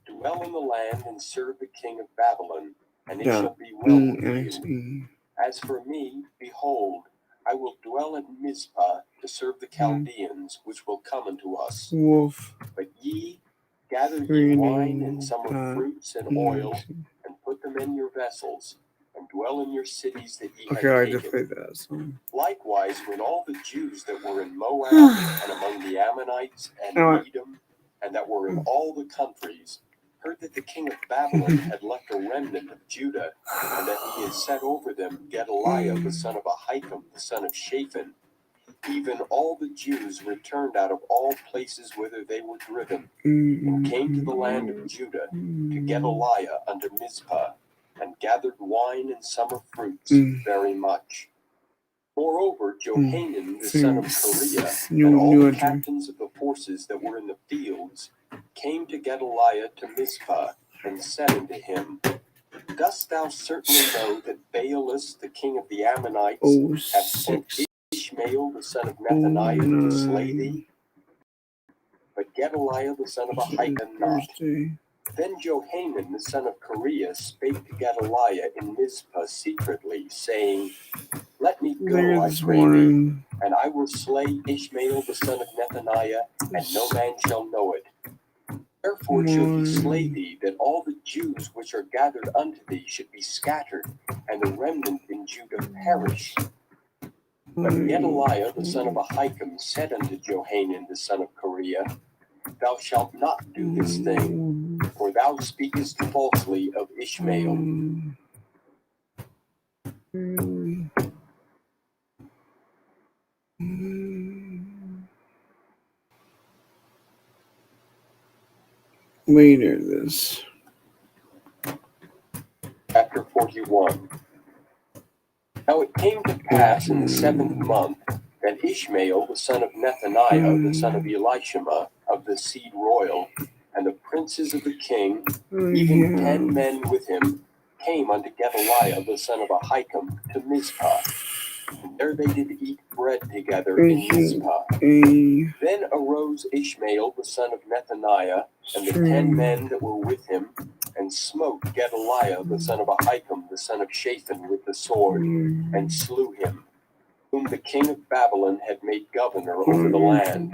Dwell in the land and serve the king of Babylon, and it shall be well with you. As for me, behold, I will dwell at Mizpah to serve the Chaldeans, which will come unto us. But ye, gather ye wine and summer fruits and oil, and put them in your vessels, and dwell in your cities that ye have taken. Likewise, when all the Jews that were in Moab, and among the Ammonites, and Edom, and that were in all the countries, heard that the king of Babylon had left a remnant of Judah, and that he had set over them Gedaliah the son of Ahikam, the son of Shaphan, even all the Jews returned out of all places whither they were driven, and came to the land of Judah, to Gedaliah unto Mizpah, and gathered wine and summer fruits very much. Moreover, Johanan the son of Kareah, and all the captains of the forces that were in the fields, came to Gedaliah to Mizpah, and said unto him, Dost thou certainly know that Baalus the king of the Ammonites hath sent Ishmael the son of Nethaniah to slay thee? But Gedaliah the son of Ahikam not. Then Johanan the son of Kareah spake to Gedaliah in Mizpah secretly, saying, Let me go, I pray thee, and I will slay Ishmael the son of Nethaniah, and no man shall know it. Therefore shall he slay thee, that all the Jews which are gathered unto thee should be scattered, and the remnant in Judah perish. But Gedaliah the son of Ahikam said unto Johanan the son of Kareah, Thou shalt not do this thing, for thou speakest falsely of Ishmael. Later this. Chapter 41. Now it came to pass in the 7th month that Ishmael the son of Nethaniah the son of Elishama of the seed royal, and the princes of the king, even 10 men with him, came unto Gedaliah the son of Ahikam to Mizpah. And there they did eat bread together in Mizpah. Then arose Ishmael the son of Nethaniah, and the 10 men that were with him, and smote Gedaliah the son of Ahikam the son of Shaphan with the sword, and slew him, whom the king of Babylon had made governor over the land.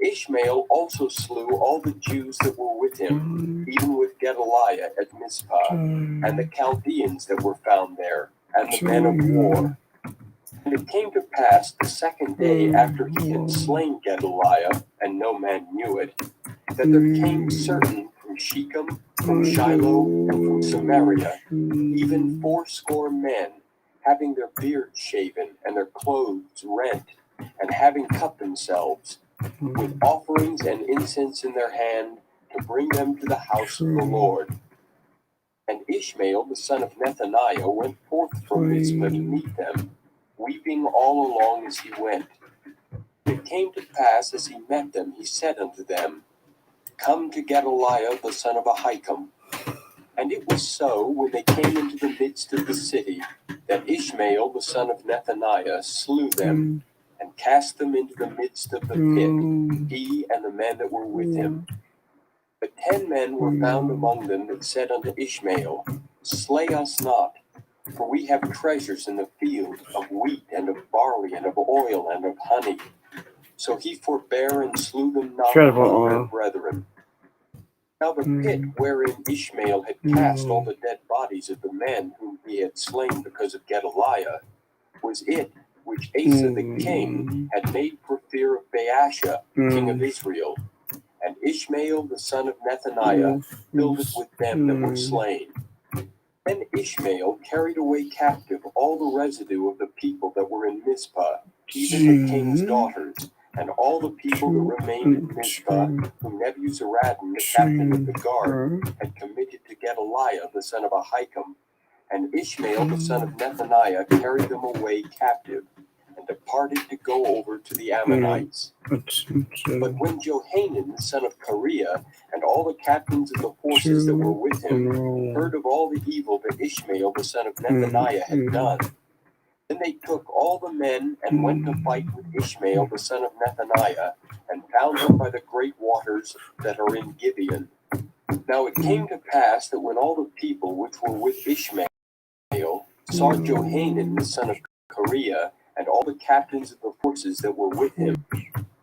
Ishmael also slew all the Jews that were with him, even with Gedaliah at Mizpah, and the Chaldeans that were found there, and the men of war. And it came to pass the 2nd day after he had slain Gedaliah, and no man knew it, that there came certain from Shechem, from Shiloh, and from Samaria, even 80 men, having their beards shaven, and their clothes rent, and having cut themselves, with offerings and incense in their hand, to bring them to the house of the Lord. And Ishmael the son of Nethaniah went forth from Mizpah to meet them, weeping all along as he went. It came to pass as he met them, he said unto them, Come to Gedaliah the son of Ahikam. And it was so, when they came into the midst of the city, that Ishmael the son of Nethaniah slew them, and cast them into the midst of the pit, he and the men that were with him. But 10 men were found among them that said unto Ishmael, Slay us not, for we have treasures in the field of wheat and of barley and of oil and of honey. So he forbare and slew them not among their brethren. Now the pit wherein Ishmael had cast all the dead bodies of the men whom he had slain because of Gedaliah was it which Asa the king had made for fear of Baasha, king of Israel. And Ishmael the son of Nethaniah filled it with them that were slain. Then Ishmael carried away captive all the residue of the people that were in Mizpah, even the king's daughters, and all the people that remained in Mizpah, whom Nebuzaradan, the captain of the guard, had committed to Gedaliah the son of Ahikam. And Ishmael the son of Nethaniah carried them away captive, and departed to go over to the Ammonites. But when Johanan the son of Kareah and all the captains of the forces that were with him heard of all the evil that Ishmael the son of Nethaniah had done, then they took all the men and went to fight with Ishmael the son of Nethaniah, and found him by the great waters that are in Gibeon. Now it came to pass that when all the people which were with Ishmael saw Johanan the son of Kareah and all the captains of the forces that were with him,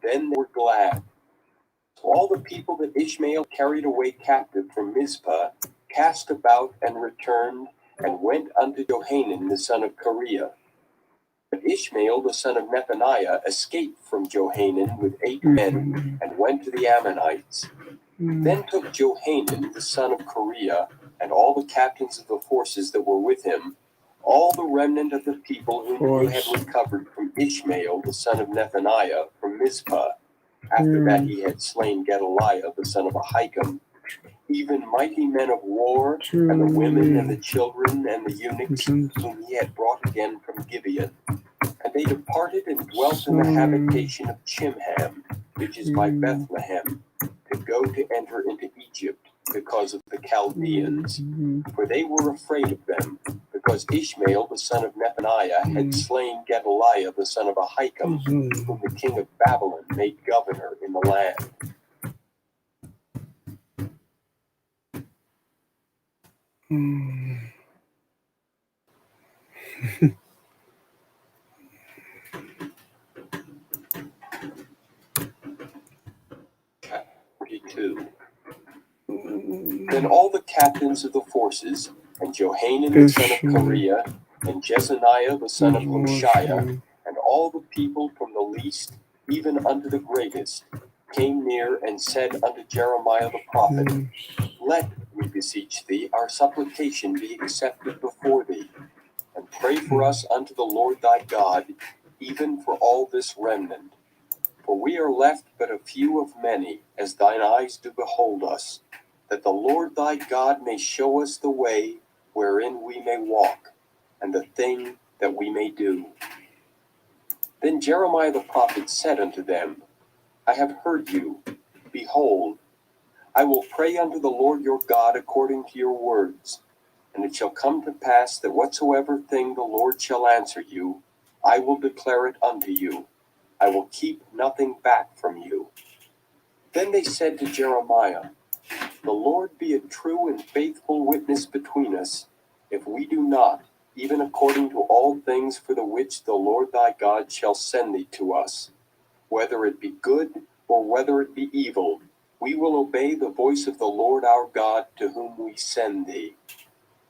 then they were glad. So all the people that Ishmael carried away captive from Mizpah cast about and returned, and went unto Johanan the son of Kareah. But Ishmael the son of Nethaniah escaped from Johanan with 8 men, and went to the Ammonites. Then took Johanan the son of Kareah and all the captains of the forces that were with him, all the remnant of the people whom he had recovered from Ishmael the son of Nethaniah from Mizpah, after that he had slain Gedaliah the son of Ahikam, even mighty men of war, and the women and the children and the eunuchs whom he had brought again from Gibeon. And they departed and dwelt in the habitation of Chimham, which is by Bethlehem, to go to enter into Egypt, because of the Chaldeans, for they were afraid of them, because Ishmael the son of Nethaniah had slain Gedaliah the son of Ahikam, whom the king of Babylon made governor in the land. Chapter 42. Then all the captains of the forces, and Johanan the son of Kareah, and Jezaniah the son of Hoshiah, and all the people from the least even unto the greatest, came near and said unto Jeremiah the prophet, Let, we beseech thee, our supplication be accepted before thee, and pray for us unto the Lord thy God, even for all this remnant. For we are left but a few of many, as thine eyes do behold us, that the Lord thy God may show us the way wherein we may walk, and the thing that we may do. Then Jeremiah the prophet said unto them, I have heard you. Behold, I will pray unto the Lord your God according to your words. And it shall come to pass that whatsoever thing the Lord shall answer you, I will declare it unto you. I will keep nothing back from you. Then they said to Jeremiah, The Lord be a true and faithful witness between us, if we do not, even according to all things for the which the Lord thy God shall send thee to us, whether it be good or whether it be evil, we will obey the voice of the Lord our God to whom we send thee,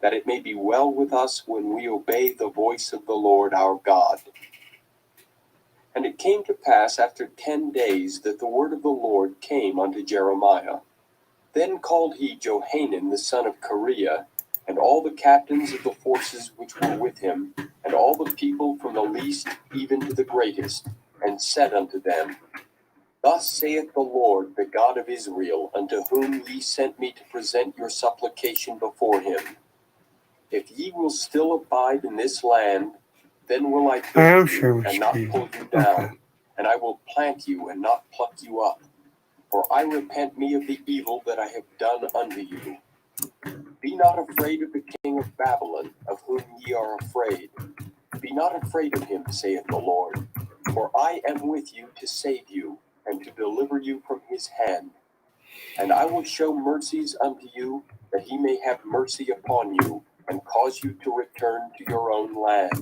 that it may be well with us when we obey the voice of the Lord our God. And it came to pass after 10 days that the word of the Lord came unto Jeremiah. Then called he Johanan the son of Kareah, and all the captains of the forces which were with him, and all the people from the least even to the greatest, and said unto them, Thus saith the Lord, the God of Israel, unto whom ye sent me to present your supplication before him. If ye will still abide in this land, then will I I build am you sharing my and not screen. pull you down, Okay. and I will plant you and not pluck you up. For I repent me of the evil that I have done unto you. Be not afraid of the king of Babylon, of whom ye are afraid. Be not afraid of him, saith the Lord. For I am with you to save you, and to deliver you from his hand. And I will show mercies unto you, that he may have mercy upon you, and cause you to return to your own land.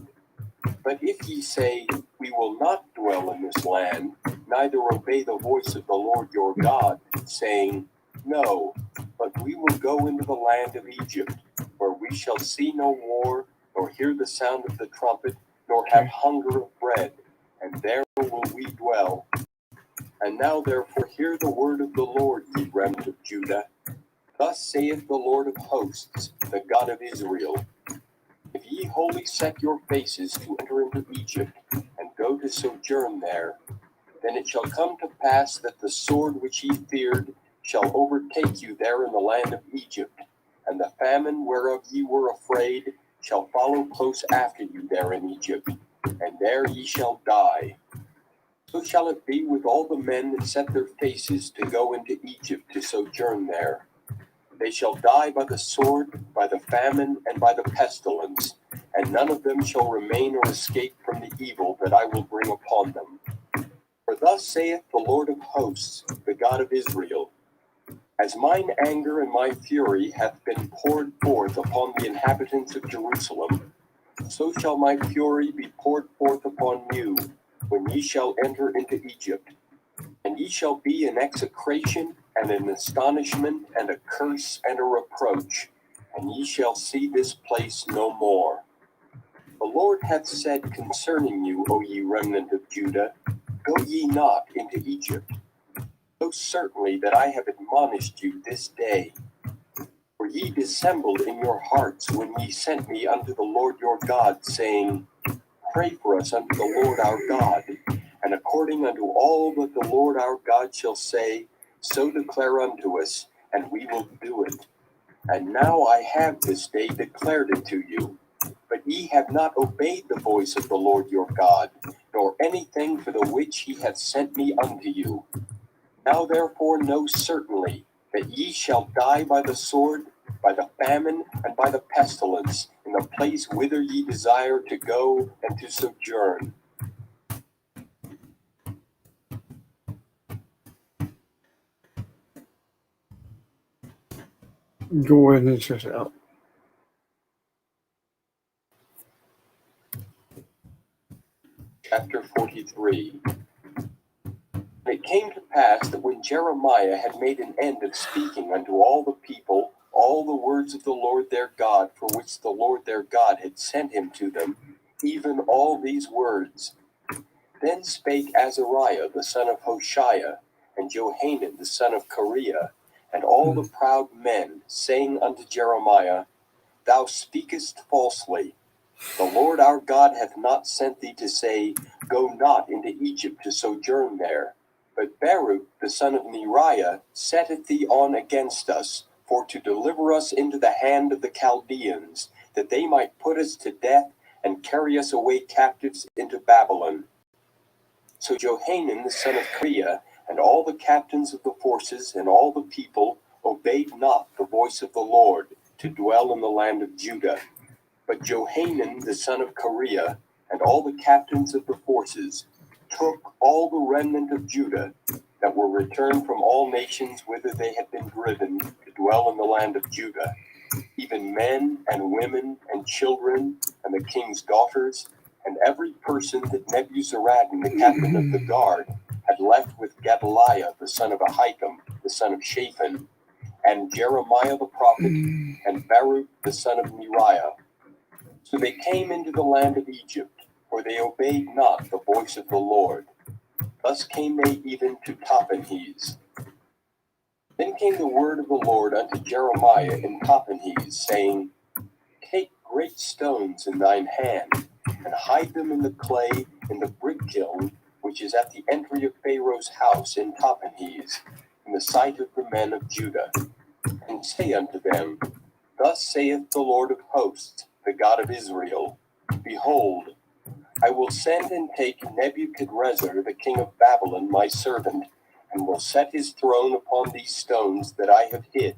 But if ye say, We will not dwell in this land, neither obey the voice of the Lord your God, saying, No, but we will go into the land of Egypt, where we shall see no war, nor hear the sound of the trumpet, nor have hunger of bread, and there will we dwell. And now therefore hear the word of the Lord, ye remnant of Judah. Thus saith the Lord of hosts, the God of Israel. If ye wholly set your faces to enter into Egypt, and go to sojourn there, then it shall come to pass that the sword which ye feared shall overtake you there in the land of Egypt, and the famine whereof ye were afraid shall follow close after you there in Egypt, and there ye shall die. So shall it be with all the men that set their faces to go into Egypt to sojourn there. They shall die by the sword, by the famine, and by the pestilence, and none of them shall remain or escape from the evil that I will bring upon them. For thus saith the Lord of hosts, the God of Israel, As mine anger and my fury hath been poured forth upon the inhabitants of Jerusalem, so shall my fury be poured forth upon you, when ye shall enter into Egypt. And ye shall be an execration and an astonishment and a curse and a reproach, and ye shall see this place no more. The Lord hath said concerning you, O ye remnant of Judah, Go ye not into Egypt. Know certainly that I have admonished you this day. For ye dissembled in your hearts when ye sent me unto the Lord your God, saying, Pray for us unto the Lord our God. And according unto all that the Lord our God shall say, so declare unto us, and we will do it. And now I have this day declared it to you. But ye have not obeyed the voice of the Lord your God, nor anything for the which he hath sent me unto you. Now therefore know certainly that ye shall die by the sword, by the famine, and by the pestilence, in the place whither ye desire to go and to sojourn. Go ahead and check it out. Chapter 43. And it came to pass that when Jeremiah had made an end of speaking unto all the people all the words of the Lord their God, for which the Lord their God had sent him to them, even all these words, then spake Azariah the son of Hoshea, and Johanan the son of Kareah, and all the proud men, saying unto Jeremiah, Thou speakest falsely. The Lord our God hath not sent thee to say, Go not into Egypt to sojourn there. But Baruch the son of Neriah setteth thee on against us, for to deliver us into the hand of the Chaldeans, that they might put us to death, and carry us away captives into Babylon. So Johanan the son of Kareah, and all the captains of the forces, and all the people, obeyed not the voice of the Lord, to dwell in the land of Judah. But Johanan the son of Kareah, and all the captains of the forces, took all the remnant of Judah, that were returned from all nations whither they had been driven, to dwell in the land of Judah, even men and women and children, and the king's daughters, and every person that Nebuzaradan the captain of the guard had left with Gedaliah the son of Ahikam, the son of Shaphan, and Jeremiah the prophet, and Baruch the son of Neriah. So they came into the land of Egypt, for they obeyed not the voice of the Lord. Thus came they even to Tahpanhes. Then came the word of the Lord unto Jeremiah in Tahpanhes, saying, Take great stones in thine hand, and hide them in the clay in the brick kiln, which is at the entry of Pharaoh's house in Tahpanhes, in the sight of the men of Judah. And say unto them, Thus saith the Lord of hosts, the God of Israel, Behold, I will send and take Nebuchadrezzar the king of Babylon my servant, and will set his throne upon these stones that I have hid,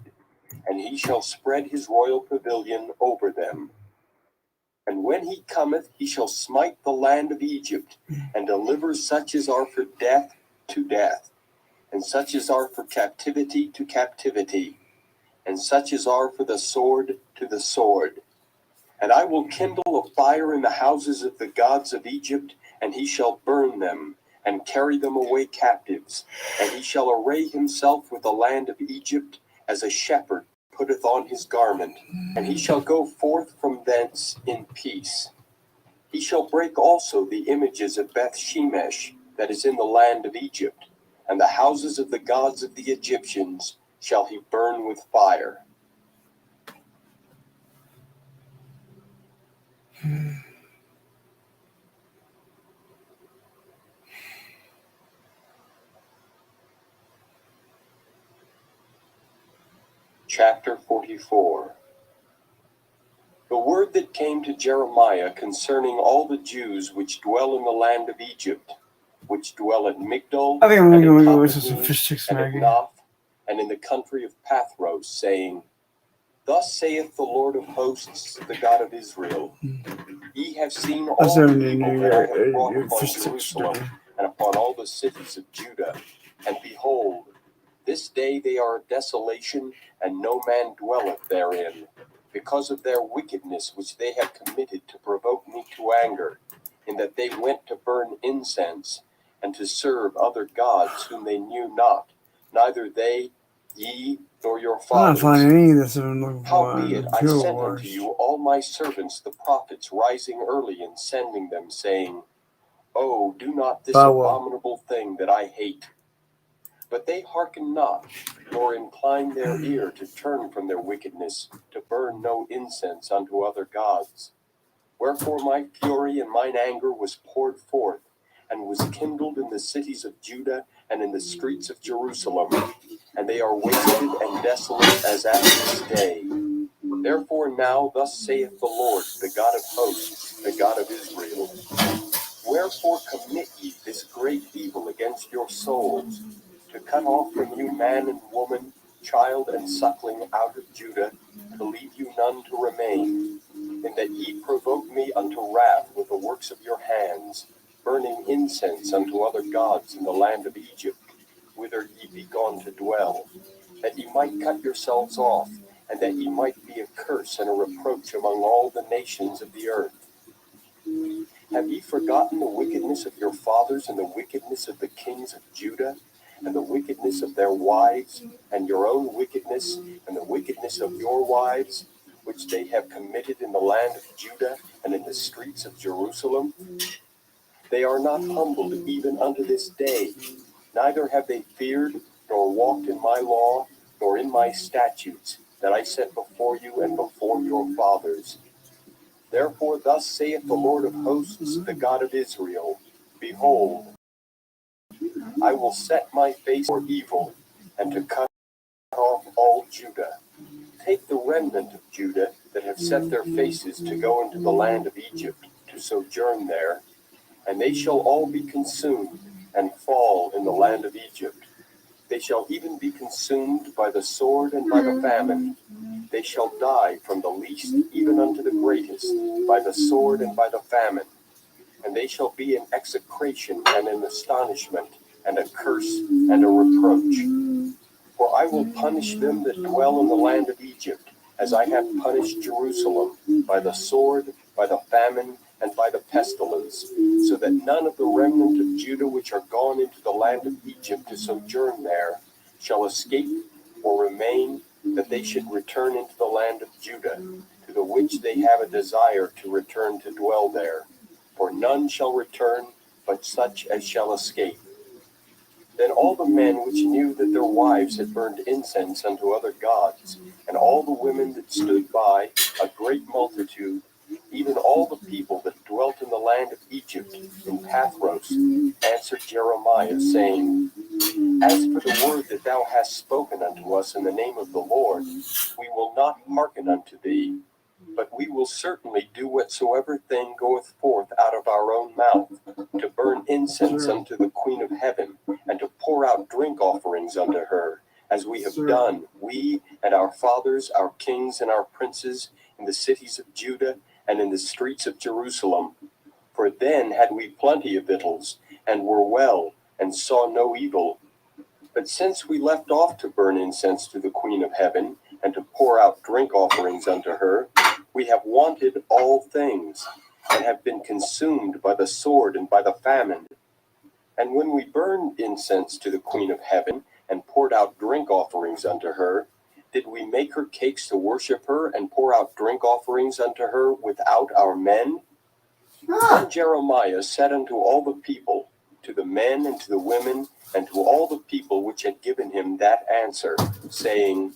and he shall spread his royal pavilion over them. And when he cometh, he shall smite the land of Egypt, and deliver such as are for death to death, and such as are for captivity to captivity, and such as are for the sword to the sword. And I will kindle a fire in the houses of the gods of Egypt, and he shall burn them, and carry them away captives. And he shall array himself with the land of Egypt, as a shepherd putteth on his garment, and he shall go forth from thence in peace. He shall break also the images of Beth Shemesh, that is in the land of Egypt, and the houses of the gods of the Egyptians shall he burn with fire. Chapter 44. The word that came to Jeremiah concerning all the Jews which dwell in the land of Egypt, which dwell at Migdol, I think I'm and going at to go with some Tahpanhes, fish sticks, and at Maggie. Noph, and in the country of Pathros, saying, Thus saith the Lord of hosts, the God of Israel, Ye have seen all the evil that I have brought upon Jerusalem, and upon all the cities of Judah. And behold, this day they are a desolation, and no man dwelleth therein, because of their wickedness which they have committed to provoke me to anger, in that they went to burn incense, and to serve other gods whom they knew not, neither they, ye, nor your I'm not fathers. finding any of this I'm looking for. Howbeit I sent unto you all my servants the prophets, rising early and sending them, saying, Oh, do not this abominable thing that I hate. But they hearken not, nor incline their ear to turn from their wickedness, to burn no incense unto other gods. Wherefore my fury and mine anger was poured forth, and was kindled in the cities of Judah and in the streets of Jerusalem, and they are wasted and desolate as at this day. Therefore now thus saith the Lord, the God of hosts, the God of Israel, Wherefore commit ye this great evil against your souls, to cut off from you man and woman, child and suckling out of Judah, to leave you none to remain, in that ye provoke me unto wrath with the works of your hands, burning incense unto other gods in the land of Egypt, whither ye be gone to dwell, that ye might cut yourselves off, and that ye might be a curse and a reproach among all the nations of the earth. Have ye forgotten the wickedness of your fathers, and the wickedness of the kings of Judah, and the wickedness of their wives, and your own wickedness, and the wickedness of your wives, which they have committed in the land of Judah, and in the streets of Jerusalem? They are not humbled even unto this day, neither have they feared, nor walked in my law, nor in my statutes, that I set before you and before your fathers. Therefore thus saith the Lord of hosts, the God of Israel, Behold, I will set my face for evil, and to cut off all Judah. Take the remnant of Judah that have set their faces to go into the land of Egypt, to sojourn there, and they shall all be consumed, and fall in the land of Egypt. They shall even be consumed by the sword and by the famine. They shall die from the least even unto the greatest, by the sword and by the famine. And they shall be in execration and in astonishment, and a curse and a reproach. For I will punish them that dwell in the land of Egypt, as I have punished Jerusalem, by the sword, by the famine, and by the pestilence, so that none of the remnant of Judah which are gone into the land of Egypt to sojourn there shall escape or remain, that they should return into the land of Judah, to the which they have a desire to return to dwell there. For none shall return, but such as shall escape. Then all the men which knew that their wives had burned incense unto other gods, and all the women that stood by, a great multitude, even all the people that dwelt in the land of Egypt, in Pathros, answered Jeremiah, saying, As for the word that thou hast spoken unto us in the name of the Lord, we will not hearken unto thee. But we will certainly do whatsoever thing goeth forth out of our own mouth, to burn incense unto the Queen of Heaven, and to pour out drink offerings unto her, as we have done, we and our fathers, our kings and our princes, in the cities of Judah and in the streets of Jerusalem. For then had we plenty of victuals, and were well, and saw no evil. But since we left off to burn incense to the Queen of Heaven, and to pour out drink offerings unto her, we have wanted all things, and have been consumed by the sword and by the famine. And when we burned incense to the Queen of Heaven, and poured out drink offerings unto her, did we make her cakes to worship her, and pour out drink offerings unto her without our men? Then Jeremiah said unto all the people, to the men and to the women, and to all the people which had given him that answer, saying,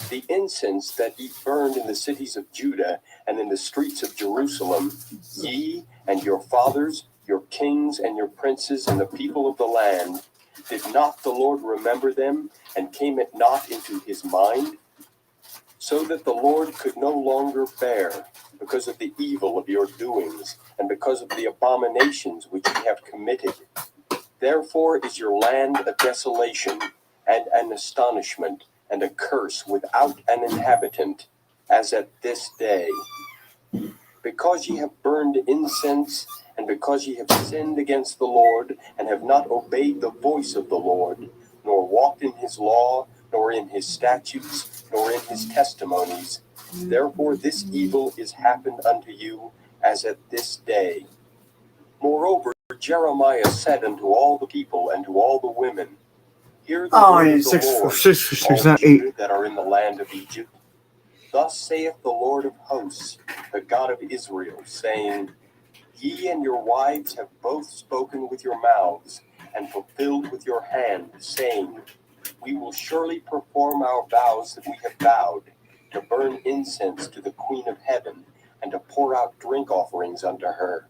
The incense that ye burned in the cities of Judah and in the streets of Jerusalem, ye and your fathers, your kings and your princes and the people of the land, did not the Lord remember them, and came it not into his mind? So that the Lord could no longer bear, because of the evil of your doings, and because of the abominations which ye have committed. Therefore is your land a desolation, and an astonishment, and a curse without an inhabitant, as at this day. Because ye have burned incense, and because ye have sinned against the Lord, and have not obeyed the voice of the Lord, nor walked in his law, nor in his statutes, nor in his testimonies, therefore this evil is happened unto you, as at this day. Moreover, Jeremiah said unto all the people and to all the women, Hear the word of the Lord, all Judah that are in the land of Egypt. Thus saith the Lord of hosts, the God of Israel, saying, Ye and your wives have both spoken with your mouths, and fulfilled with your hand, saying, We will surely perform our vows that we have vowed, to burn incense to the Queen of Heaven, and to pour out drink offerings unto her.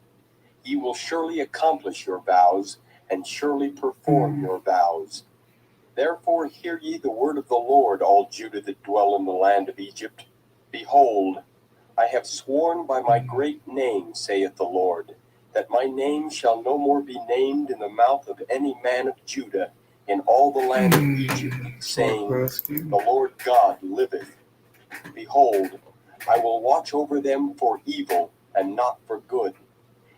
Ye will surely accomplish your vows, and surely perform your vows. Therefore hear ye the word of the Lord, all Judah that dwell in the land of Egypt. Behold, I have sworn by my great name, saith the Lord, that my name shall no more be named in the mouth of any man of Judah in all the land of Egypt, saying, The Lord God liveth. Behold, I will watch over them for evil, and not for good.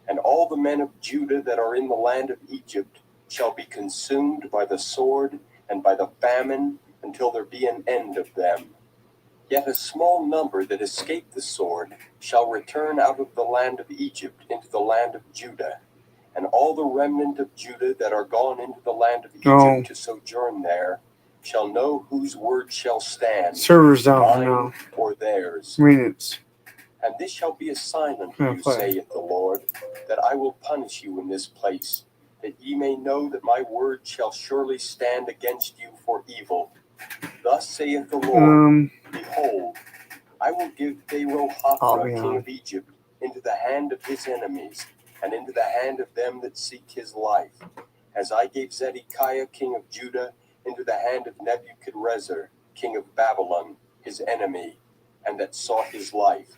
And all the men of Judah that are in the land of Egypt shall be consumed by the sword and by the famine, until there be an end of them. Yet a small number that escape the sword shall return out of the land of Egypt into the land of Judah. And all the remnant of Judah that are gone into the land of Egypt to sojourn there shall know whose word shall stand, Servers down mine now. or theirs. Minutes. And this shall be a sign unto you, saith the Lord, that I will punish you in this place, that ye may know that my word shall surely stand against you for evil. Thus saith the Lord, Behold, I will give Pharaoh Hophra, king of Egypt, into the hand of his enemies, and into the hand of them that seek his life, as I gave Zedekiah, king of Judah, into the hand of Nebuchadrezzar, king of Babylon, his enemy, and that sought his life.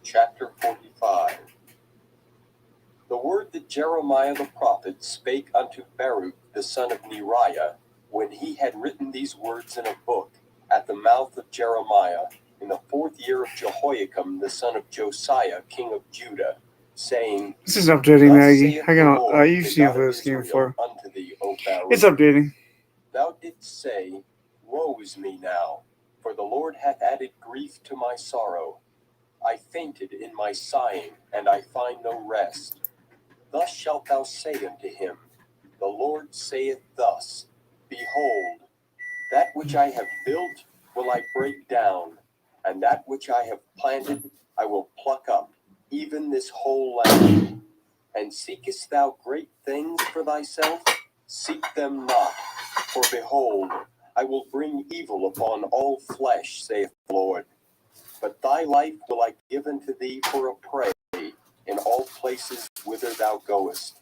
Chapter 45. The word that Jeremiah the prophet spake unto Baruch the son of Neriah, when he had written these words in a book, at the mouth of Jeremiah, in the 4th year of Jehoiakim the son of Josiah, king of Judah, saying, This is updating, Maggie. You've seen this game before. Unto thee, O Baruch, It's updating. Thou didst say, Woe is me now, for the Lord hath added grief to my sorrow. I fainted in my sighing, and I find no rest. Thus shalt thou say unto him, The Lord saith thus, Behold, that which I have built will I break down, and that which I have planted I will pluck up, even this whole land. And seekest thou great things for thyself? Seek them not. For behold, I will bring evil upon all flesh, saith the Lord. But thy life will I give unto thee for a prey in all places whither thou goest.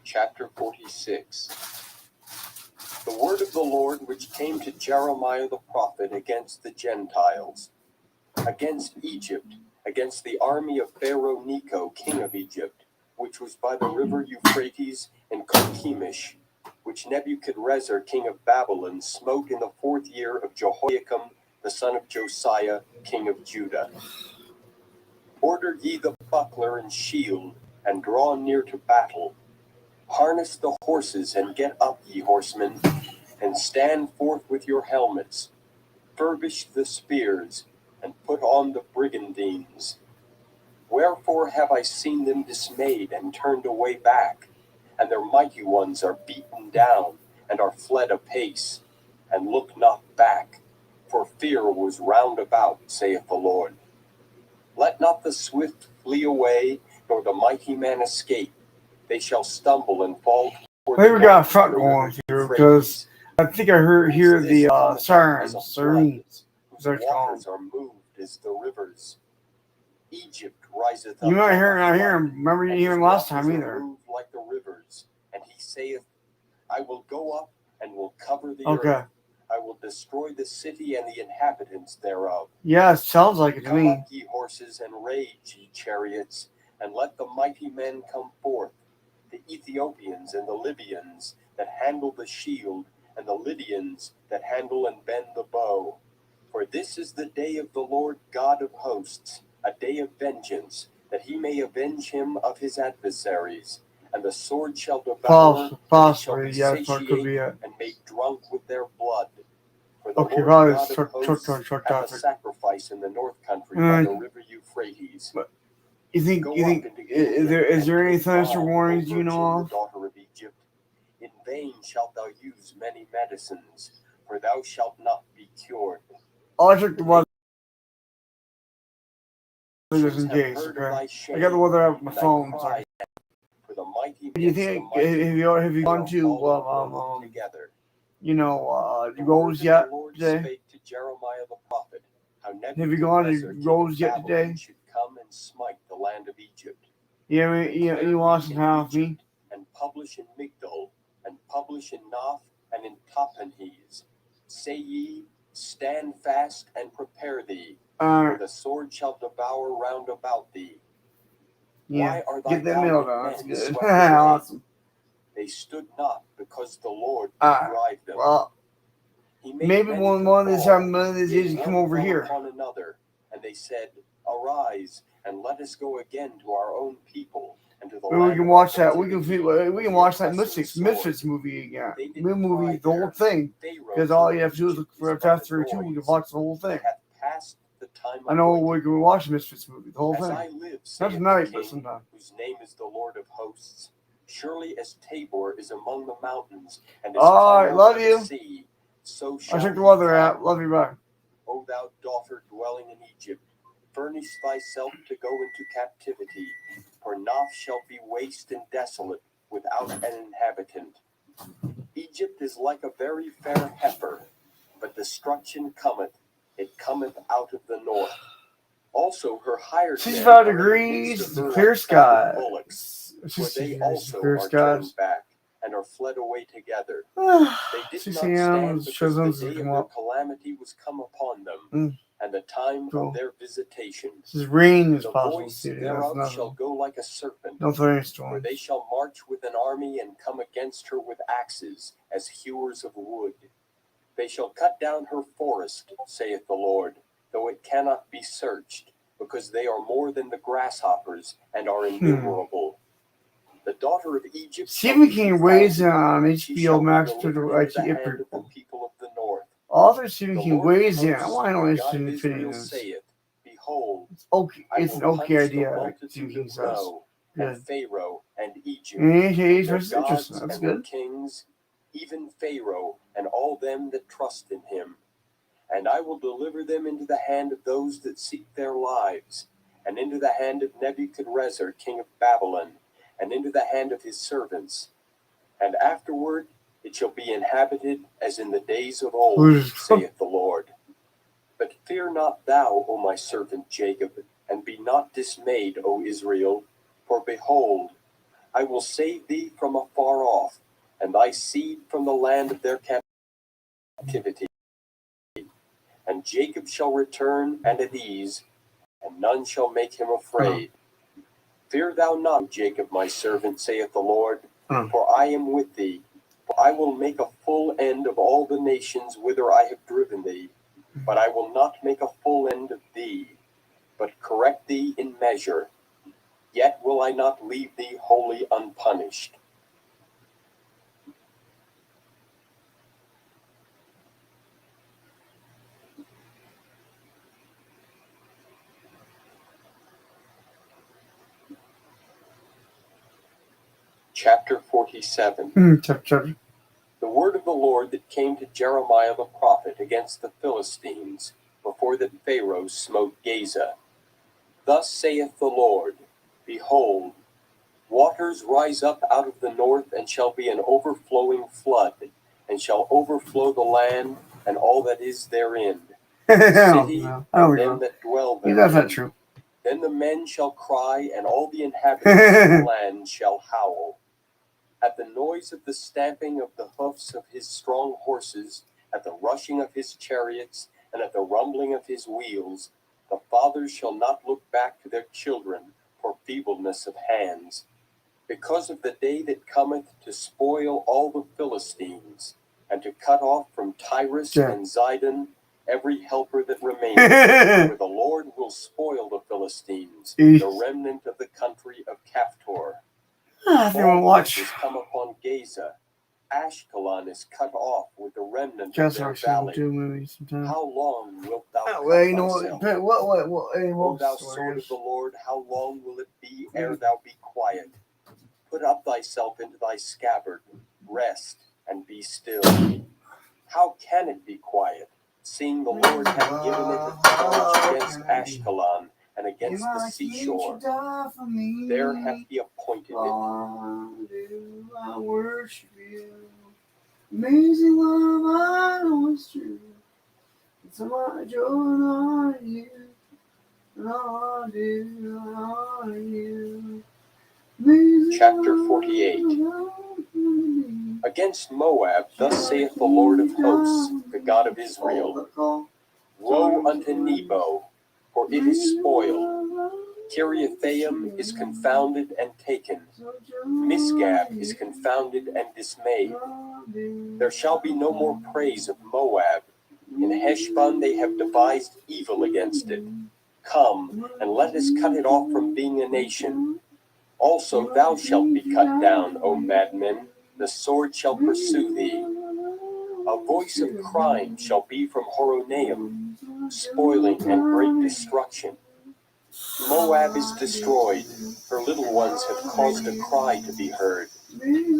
Chapter 46. The word of the Lord which came to Jeremiah the prophet against the Gentiles, against Egypt, against the army of Pharaoh Necho, king of Egypt, which was by the river Euphrates in Carchemish, which Nebuchadrezzar, king of Babylon, smote in the 4th year of Jehoiakim, the son of Josiah, king of Judah. Order ye the buckler and shield, and draw near to battle. Harness the horses, and get up, ye horsemen, and stand forth with your helmets. Furbish the spears, and put on the brigandines. Wherefore have I seen them dismayed and turned away back, and their mighty ones are beaten down, and are fled apace, and look not back, for fear was round about, saith the Lord. Let not the swift flee away, nor the mighty man escape. They shall stumble and fall. Maybe we got a front going here because I think I hear the sirens. Whose waters are moved as the rivers. Egypt riseth up. You might hear him. Remember you hearing last time waters are either. moved like the rivers. And he saith, I will go up and will cover the Okay. earth. I will destroy the city and the inhabitants thereof. Yeah, it sounds like it to Come me. up, ye horses, and rage, ye chariots, and let the mighty men come forth, the Ethiopians and the Libyans that handle the shield, and the Lydians that handle and bend the bow. For this is the day of the Lord God of hosts, a day of vengeance, that he may avenge him of his adversaries. And the sword shall devour, Possibly, yeah, that could be it. and make drunk with their blood. For the Okay, Lord probably God of hosts hath a sacrifice in the north country by the river Euphrates. You think is there any thunder warnings you know of? Daughter of Egypt, in vain shalt thou use many medicines, for thou shalt not be cured. I'll check the weather just in case. Okay, I got the weather app on my phone. Sorry. Do you think have you gone to Rose yet today? Have you gone to Rose yet today? Should come and smite the land of Egypt. Yeah, you want some help me? And publish in Migdol, and publish in Noph, and in Tahpanhes. Say ye, stand fast and prepare thee, for the sword shall devour round about thee. Yeah, Why are thy get that mail valiant done. That's men good. swept away? Awesome. They stood not, because the Lord did drive them. Well, He made maybe many one to of these fall, days you come over fell here. upon another, and they said, Arise, and let us go again to our own people, and to the Maybe land we can of watch our that. We can watch that nativity. Misfits movie again. They did Movie, cry the whole there. thing. Pharaoh, Because all king you of have to do is Egypt, look for a is but Fast 32. We can noise. watch the whole thing. It hath passed the time I know appointed. we can watch the Misfits movie, the whole As I thing. live, Not saith tonight, the but King, sometime. whose name is the Lord of hosts. Surely as Tabor is among the mountains, and as All right, Carmel love by you. the sea, so I'll shall check the he weather come. app. Love you, bye. O thou daughter dwelling in Egypt, furnish thyself to go into captivity, for Noph shall be waste and desolate, without an inhabitant. Egypt is like a very fair heifer, but destruction cometh, it cometh out of the north. Also her hired 65 men are in the midst degrees, of her clear like fatted skies. bullocks, for 60 they degrees, also clear are skies. turned back, and are fled away together. They did 6 not a.m. stand because the Chisholm's day of come their up. calamity was come upon them, and the time Cool. of their visitation. This is rain is The possible. voice See, that's thereof shall nothing. go like a serpent, No for thunderstorms. they shall march with an army and come against her with axes, as hewers of wood. They shall cut down her forest, saith the Lord, though it cannot be searched, because they are more than the grasshoppers, and are innumerable. The daughter of Egypt See if shall we be can raise it confounded, on she HBO shall be Max to delivered into the hand of the April. people of the north. Author see if we The can Lord of raise it. I hosts, want to know the if God of it's fitting Israel this. saith, Behold, Okay, I it's an will okay punish the idea. multitude He of says. No, and Good. Pharaoh and Egypt, And it's their interesting. gods That's and their good. kings, even Pharaoh and all them that trust in him. And I will deliver them into the hand of those that seek their lives, and into the hand of Nebuchadrezzar, king of Babylon, and into the hand of his servants. And afterward it shall be inhabited as in the days of old, saith the Lord. But fear not thou, O my servant Jacob, and be not dismayed, O Israel, for behold, I will save thee from afar off, and thy seed from the land of their captivity. And Jacob shall return and at ease, and none shall make him afraid. Fear thou not, Jacob, my servant, saith the Lord, for I am with thee. For I will make a full end of all the nations whither I have driven thee, but I will not make a full end of thee, but correct thee in measure. Yet will I not leave thee wholly unpunished. Chapter 47. Chapter. The word of the Lord that came to Jeremiah the prophet against the Philistines, before that Pharaoh smote Gaza. Thus saith the Lord, Behold, waters rise up out of the north, and shall be an overflowing flood, and shall overflow the land, and all that is therein, the city, and them that dwell therein. That's not true. Then the men shall cry, and all the inhabitants of the land shall howl. At the noise of the stamping of the hoofs of his strong horses, at the rushing of his chariots, and at the rumbling of his wheels, the fathers shall not look back to their children for feebleness of hands, because of the day that cometh to spoil all the Philistines, and to cut off from Tyrus and Zidon every helper that remaineth. For the Lord will spoil the Philistines, the remnant of the country of Caphtor. I think we'll watch. Is come upon Gaza. Ashkelon is cut off with the remnant of their valley. How long wilt thou cut thyself? O thou sword of the Lord, how long will it be ere thou be quiet? Put up thyself into thy scabbard, rest, and be still. How can it be quiet, seeing the Lord hath given it authority against Ashkelon, and against the seashore? There hath he appointed it. I worship you. Amazing love, I know it's true. It's my joy and honor you. And all I do, I honor you. Chapter 48. Against Moab, thus saith the Lord of hosts, the God of Israel, Woe unto Nebo, for it is spoiled. Kiriathaim is confounded and taken. Misgab is confounded and dismayed. There shall be no more praise of Moab. In Heshbon they have devised evil against it. Come, and let us cut it off from being a nation. Also thou shalt be cut down, O madmen. The sword shall pursue thee. A voice of crying shall be from Horonaim, spoiling and great destruction. Moab is destroyed, her little ones have caused a cry to be heard.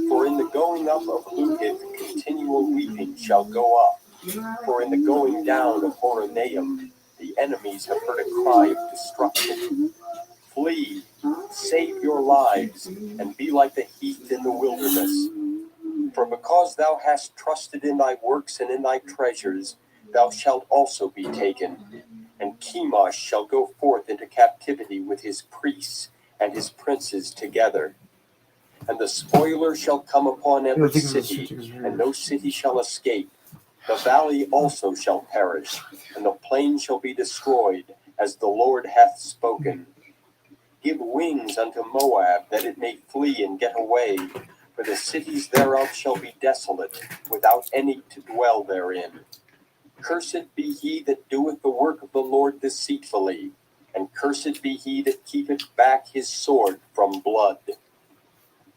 For in the going up of Luhith continual weeping shall go up. For in the going down of Horonaim the enemies have heard a cry of destruction. Flee, save your lives, and be like the heath in the wilderness. For because thou hast trusted in thy works and in thy treasures, thou shalt also be taken. And Chemosh shall go forth into captivity with his priests and his princes together. And the spoiler shall come upon every city, and no city shall escape. The valley also shall perish, and the plain shall be destroyed, as the Lord hath spoken. Give wings unto Moab, that it may flee and get away, for the cities thereof shall be desolate, without any to dwell therein. Cursed be he that doeth the work of the Lord deceitfully, and cursed be he that keepeth back his sword from blood.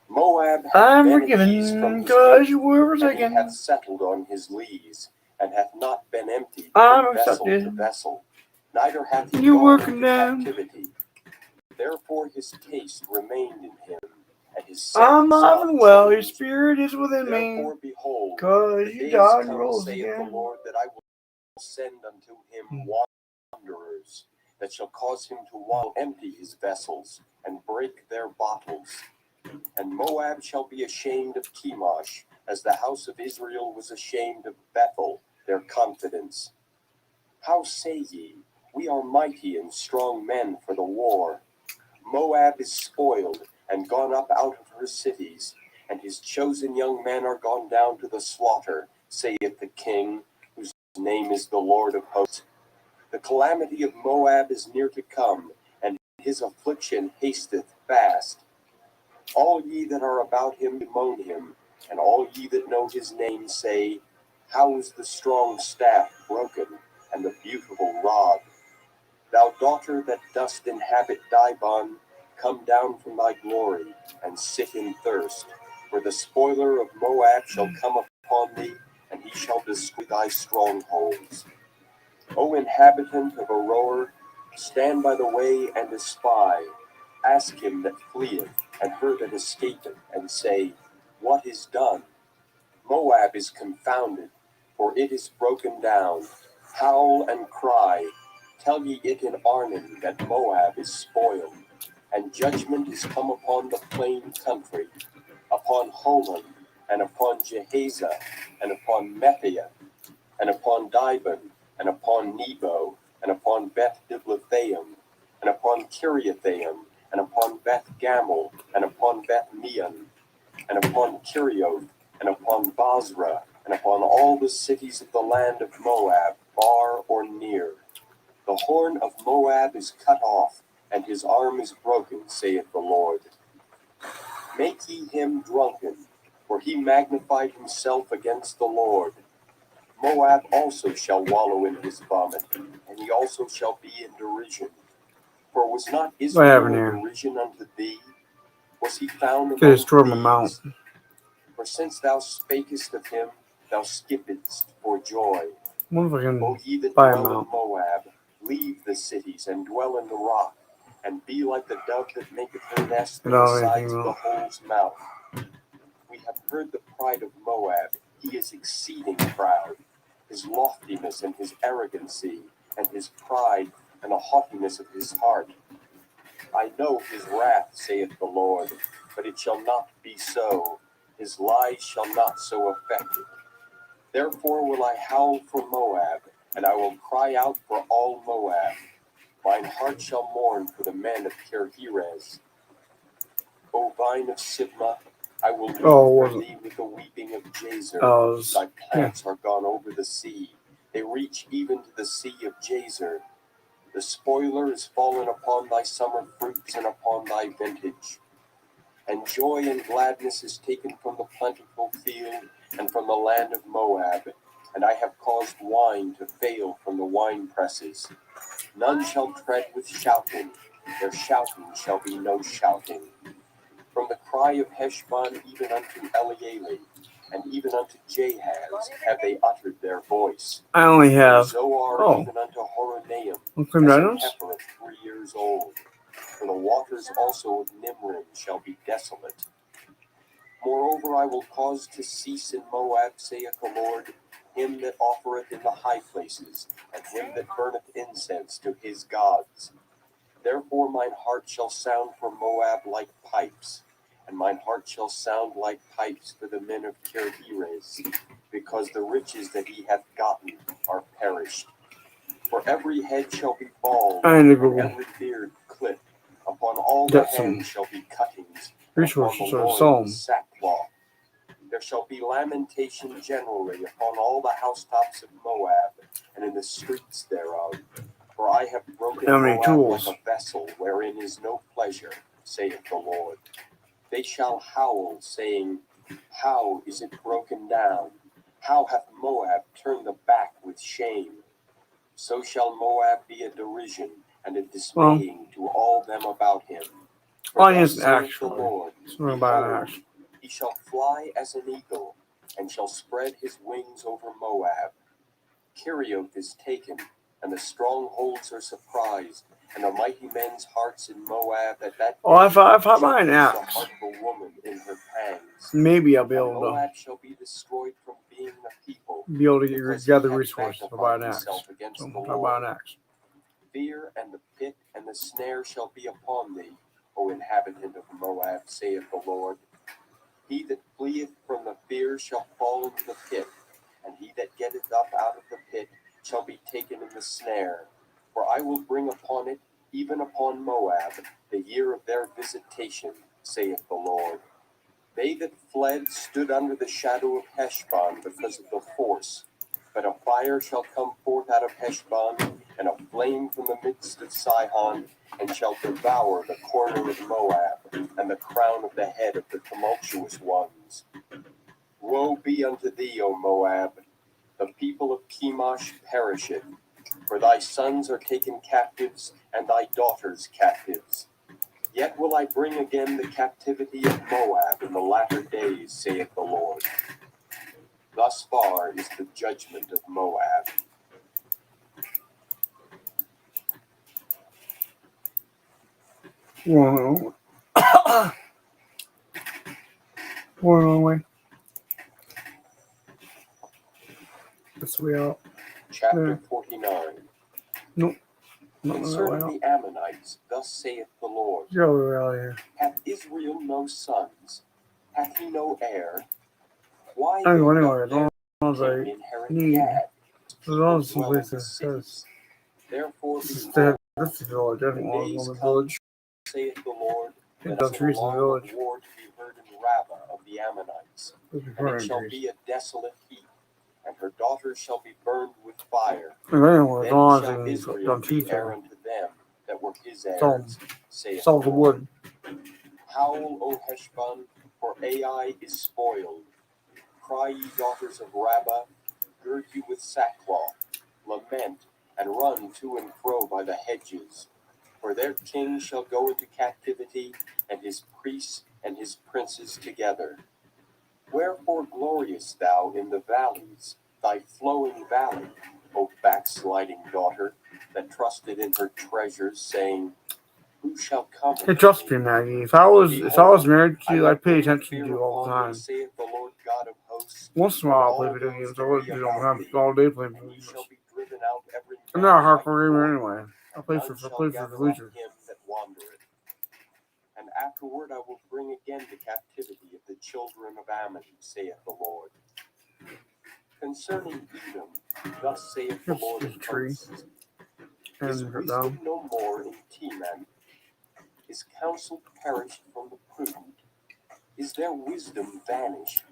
Moab hath been at ease from his work, and he hath settled on his lees, and hath not been emptied from vessel to vessel, neither hath he gone into captivity. Therefore his taste remained in him, and his sense I'm alive and well, your changed. spirit is within me. Therefore, behold, Cause the you days died and come, rose saith again. the Lord, that I will send unto him wanderers, that shall cause him to empty his vessels, and break their bottles. And Moab shall be ashamed of Chemosh, as the house of Israel was ashamed of Bethel, their confidence. How say ye, we are mighty and strong men for the war? Moab is spoiled, and gone up out of her cities, and his chosen young men are gone down to the slaughter, saith the King, whose name is the Lord of hosts. The calamity of Moab is near to come, and his affliction hasteth fast. All ye that are about him bemoan him, and all ye that know his name say, how is the strong staff broken, and the beautiful rod? Thou daughter that dost inhabit Dibon, come down from thy glory, and sit in thirst. For the spoiler of Moab shall come upon thee, and he shall destroy thy strongholds. O inhabitant of Aroer, stand by the way and espy. Ask him that fleeth, and her that escapeth, and say, what is done? Moab is confounded, for it is broken down. Howl and cry. Tell ye it in Arnon that Moab is spoiled, and judgment is come upon the plain country, upon Holon, and upon Jehaza, and upon Methia, and upon Dibon, and upon Nebo, and upon Beth Diblathaim, and upon Kiriathaim, and upon Beth Gamel, and upon Beth Meon, and upon Kirioth, and upon Basra, and upon all the cities of the land of Moab, far or near. The horn of Moab is cut off, and his arm is broken, saith the Lord. Make ye him drunken, for he magnified himself against the Lord. Moab also shall wallow in his vomit, and he also shall be in derision. For was not Israel a derision unto thee? Was he found among thieves? For since thou spakest of him, thou skippedst for joy. O ye that dwell in Moab, leave the cities and dwell in the rock, and be like the dove that maketh her nest in the sides of the hole's mouth. We have heard the pride of Moab, he is exceeding proud, his loftiness and his arrogancy, and his pride and the haughtiness of his heart. I know his wrath, saith the Lord, but it shall not be so. His lies shall not so affect it. Therefore will I howl for Moab, and I will cry out for all Moab. Mine heart shall mourn for the men of Kirheres. O vine of Sibmah, I will weep for thee with the weeping of Jazer. Thy plants are gone over the sea. They reach even to the sea of Jazer. The spoiler is fallen upon thy summer fruits and upon thy vintage. And joy and gladness is taken from the plentiful field and from the land of Moab. And I have caused wine to fail from the wine presses. None shall tread with shouting. Their shouting shall be no shouting. From the cry of Heshbon even unto Elealeh, and even unto Jahaz have they uttered their voice. I only have Zoar even unto Horonaim, as an heifer 3 years old. For the waters also of Nimrim shall be desolate. Moreover, I will cause to cease in Moab, saith the Lord, him that offereth in the high places, and him that burneth incense to his gods. Therefore mine heart shall sound for Moab like pipes, and mine heart shall sound like pipes for the men of Kirheres, because the riches that he hath gotten are perished. For every head shall be bald, and every beard clipped. Upon all the hands shall be cuttings, and upon the loins sackcloth. There shall be lamentation generally upon all the housetops of Moab, and in the streets thereof. For I have broken Moab like a vessel, wherein is no pleasure, saith the Lord. They shall howl, saying, how is it broken down? How hath Moab turned the back with shame? So shall Moab be a derision, and a dismaying to all them about him. For thus saith the Lord, behold, he shall fly as an eagle, and shall spread his wings over Moab. Kerioth is taken, and the strongholds are surprised, and the mighty men's hearts in Moab at that day if I buy an the axe, heart of a woman in her pangs. maybe I'll be able Moab shall be destroyed from being a people, be able to get because he gather hath resources to buy magnified an axe. himself against So the I'm talking about Lord. an axe. Fear and the pit and the snare shall be upon thee, O inhabitant of Moab, saith the Lord. He that fleeth from the fear shall fall into the pit, and he that getteth up out of the pit shall be taken in the snare. For I will bring upon it, even upon Moab, the year of their visitation, saith the Lord. They that fled stood under the shadow of Heshbon because of the force. But a fire shall come forth out of Heshbon, and a flame from the midst of Sihon, and shall devour the corner of Moab, and the crown of the head of the tumultuous ones. Woe be unto thee, O Moab! The people of Chemosh perisheth, for thy sons are taken captives, and thy daughters captives. Yet will I bring again the captivity of Moab in the latter days, saith the Lord. Thus far is the judgment of Moab. One way. That's the way out. Chapter There. 49. Nope. Not that way Concerning out. the Ammonites, thus saith the Lord. Get all the way out of here. Hath Israel no sons? Hath he no heir? Why I can go then anywhere as long doth as Canaan I inherit need. Gad? As long as People some dwell in place the that cities. says Therefore this is behold, this is the village. I the don't want days to go to the come, village. saith the Lord, It that does an trees in the alarm of village. war to be heard in Rabbah of the Ammonites. There's And it burning shall trees. be a desolate heap, and her daughters shall be burned with fire. I can go anywhere as Then long as I shall can Israel dump be trees heir there. unto them that were his Sell heirs, saith Sell the the Lord. wood. Howl, O Heshbon, for Ai is spoiled. Cry, ye daughters of Rabbah, gird you with sackcloth, lament, and run to and fro by the hedges. For their king shall go into captivity, and his priests and his princes together. Wherefore gloriest thou in the valleys, thy flowing valley, O backsliding daughter, that trusted in her treasures, saying, Who shall come Hey, unto trust me? me, Maggie. If I was married to you, I'd pay attention to you all the Upon thee, time. saith the Lord God of hosts. Once in a while, I'll play video games. I wouldn't do them all day playing video And ye games. shall be driven out every I'm man not a by hardcore gamer war, anyway. I play none for shall gather up Leisure. him that wandereth. And afterward I will bring again the captivity of the children of Ammon, saith the Lord. Concerning Edom, thus saith the Here's Lord a of tree. hosts. And Is cut wisdom down. no more in Teman? Is counsel perished from the prudent? Is their wisdom vanished?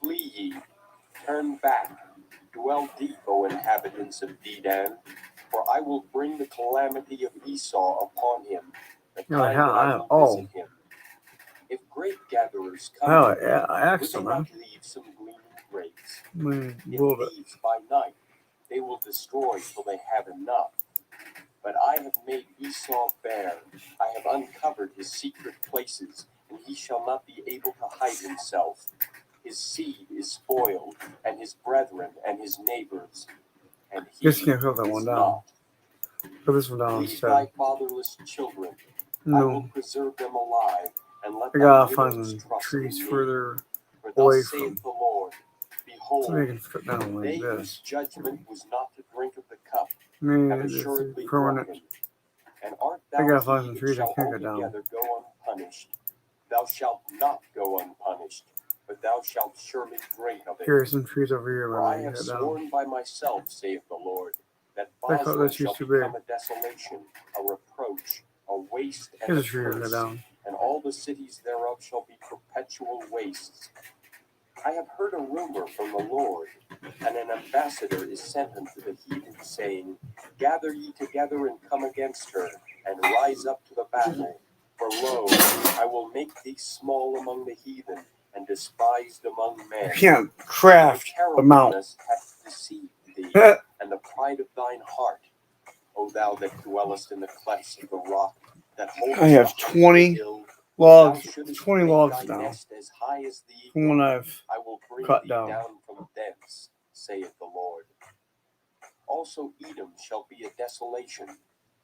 Flee ye, turn back, dwell deep, O inhabitants of Dedan, for I will bring the calamity of Esau upon him, the time that I will visit him. If grape gatherers come to Yeah, I will they not leave some gleaming grapes? If thieves by night, they will destroy till they have enough. But I have made Esau bare, I have uncovered his secret places, and he shall not be able to hide himself. His seed is spoiled, and his brethren and his neighbors, and he Just can't put that one is down. not. Put this one down Leave instead. thy fatherless children. I will No, preserve them alive, and let I thy gotta widows find some trust trees in me. further For away thus saith from. the Lord, So behold, they can fit down they like whose this. judgment was not to drink of the cup have Maybe it's assuredly permanent. drunken. And art I thou gotta find some he that trees I shall can't cut down. altogether go unpunished? Thou shalt not go unpunished, but thou shalt surely drink of it. Here are some trees over here, For but I I have cut down. sworn by myself, saith the Lord, that I thought Basra that shall tree's too become big. a desolation, a reproach, a waste, and Here's a a tree to cut curse, down. and all the cities thereof shall be perpetual wastes. I have heard a rumor from the Lord, and an ambassador is sent unto the heathen, saying, Gather ye together and come against her, and rise up to the battle. For lo, I will make thee small among the heathen, and despised among men. You can't craft The a mount. terribleness hath deceived thee, and the pride of thine heart, O thou that dwellest in the clefts of the rock, that holdest I have the heights of 20 the hill. logs, Thou shouldest 20 make logs thy down. nest as high as the From eagle. when I've I will bring cut thee down. down from thence, saith the Lord. Also Edom shall be a desolation.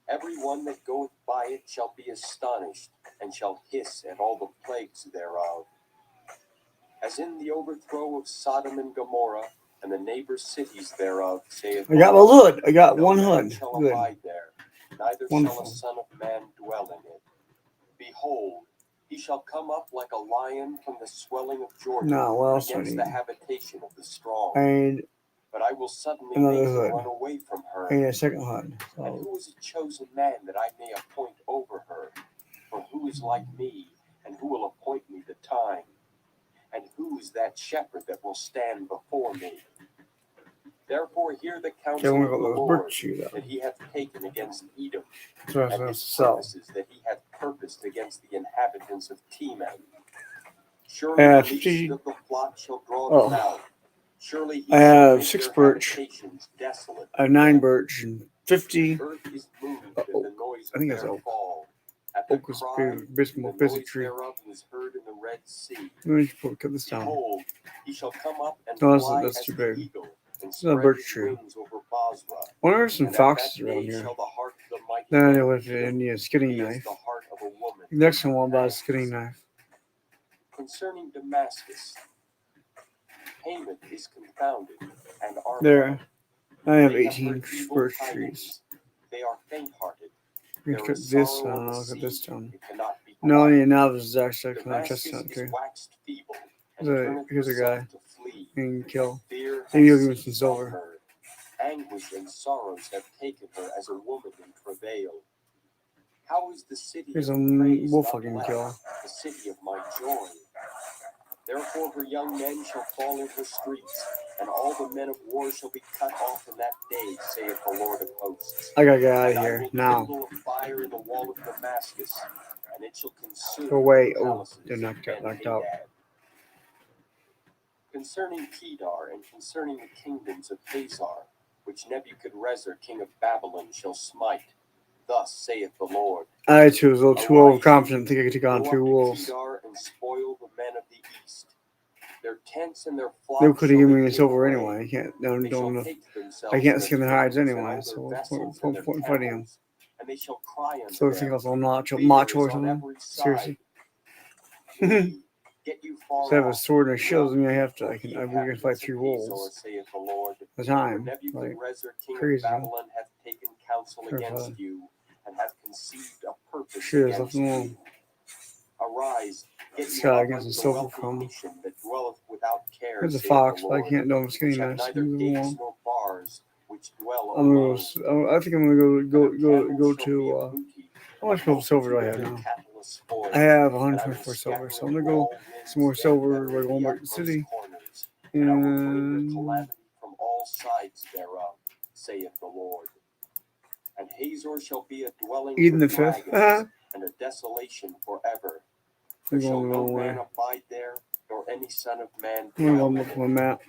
Every one that goeth by it shall be astonished, and shall hiss at all the plagues thereof. As in the overthrow of Sodom and Gomorrah, and the neighbor cities thereof, saith I got the my Lord. hood. I got No one man hood. shall Good. abide there, neither Wonderful. shall a son of man dwell in it. Behold, he shall come up like a lion from the swelling of Jordan No, what else do I against need? the habitation of the strong. I need But I will suddenly another make him hood. run away from her. I need a second hood. And So who is a chosen man that I may appoint over her? For who is like me, and who will appoint me the time? And who is that shepherd that will stand before me? Therefore hear the okay, counsel I'm of gonna the go to Lord virtue though. that he hath taken against Edom, That's what I was and gonna his sell. purposes that he hath purposed against the inhabitants of Teman. I Surely have the least 50. of the flock shall draw Oh. them out. Surely he I shall have make 6 their birch. habitations desolate. I have 9 birch and 50. The earth is moved oak. at the noise I of think that's their oak. fall. At the Oak was cry, big, the more noise basic tree. thereof was heard in the Red Sea. Let me cut this down. Behold, he shall come up and No, fly that's as too the big. eagle, and It's not a spread birch his tree. wings over Basra. I wonder if there's some And at foxes that around day here. shall the heart of the mighty Then I man know of if I Edom need a be skinning as knife. the heart of a woman. The next one I'll buy is a Pangs. skinning knife. Concerning Damascus, Hamath is confounded, and Arpad. There. I have They 18 heard evil birch tidings. trees. They are faint-hearted. We There can cut is this sorrow down. on the I'll cut this sea, down. it cannot be No, quiet. yeah, now this is actually a Damascus chestnut is tree. waxed feeble, and Here's a turneth here's a herself guy. to flee. And kill. Fear Maybe hath he'll give me some seized on silver. her. Anguish and sorrows have taken her as a woman in travail. How is the city Here's of a praise wolf not I can left, kill. the city of my joy? Therefore her young men shall fall in her streets, and all the men of war shall be cut off in that day, saith the Lord of hosts. I gotta get out of And I here will now. kindle a fire in the wall of Damascus, and it shall consume Go away. the Oh, palaces they're knocked out. of Knocked out. Ben-Hadad. Concerning Kedar, and concerning the kingdoms of Hazar, which Nebuchadrezzar king of Babylon shall smite, thus saith the Lord. I too was a little too Arise, overconfident. Think I could take go on up 3 to wolves. Kedar and spoil the men of the east. Their tents and their They flocks could shall have given they me a give silver away. anyway. I can't. They Don't shall enough. take to I themselves can't their skin their hides thrones and anyway. all So their what's vessels the and their point fighting him? camels, and they shall cry unto So I think them. I was a macho Fear or is on something. every Seriously. side. Flee, get you far So I have a off. sword and a Do shield. not I mean, I weep have to. for I the can fight inhabitants 3 of wolves Hazor, saith the Lord. at a For time. Like Nebuchadrezzar king crazy. of Babylon hath taken counsel Sure, against fine. you, and hath conceived a purpose Sure, there's against nothing you. wrong. Arise, get This you guy up against unto a the silver wealthy from. nation that dwelleth without care, Here's a saith fox, the but I Lord, can't do him which skinny have nice. neither Move gates along. nor bars, which dwell I'm gonna alone. go. I think I'm gonna And their go camels shall be a to. booty, How and much the silver do I multitude have of their now? cattle a spoil. I have And I will 124 silver, scatter so I'm into gonna go all winds some more them silver that by are in going the back to the utmost city. corners, and I will bring the And calamity from all sides thereof, saith the Lord. And Hazor shall be a dwelling Eden for the 5th. dragons, and a desolation forever. I'm There shall going the no wrong man way. abide there, nor any son of man I'm gonna dwell go in look at my it. map.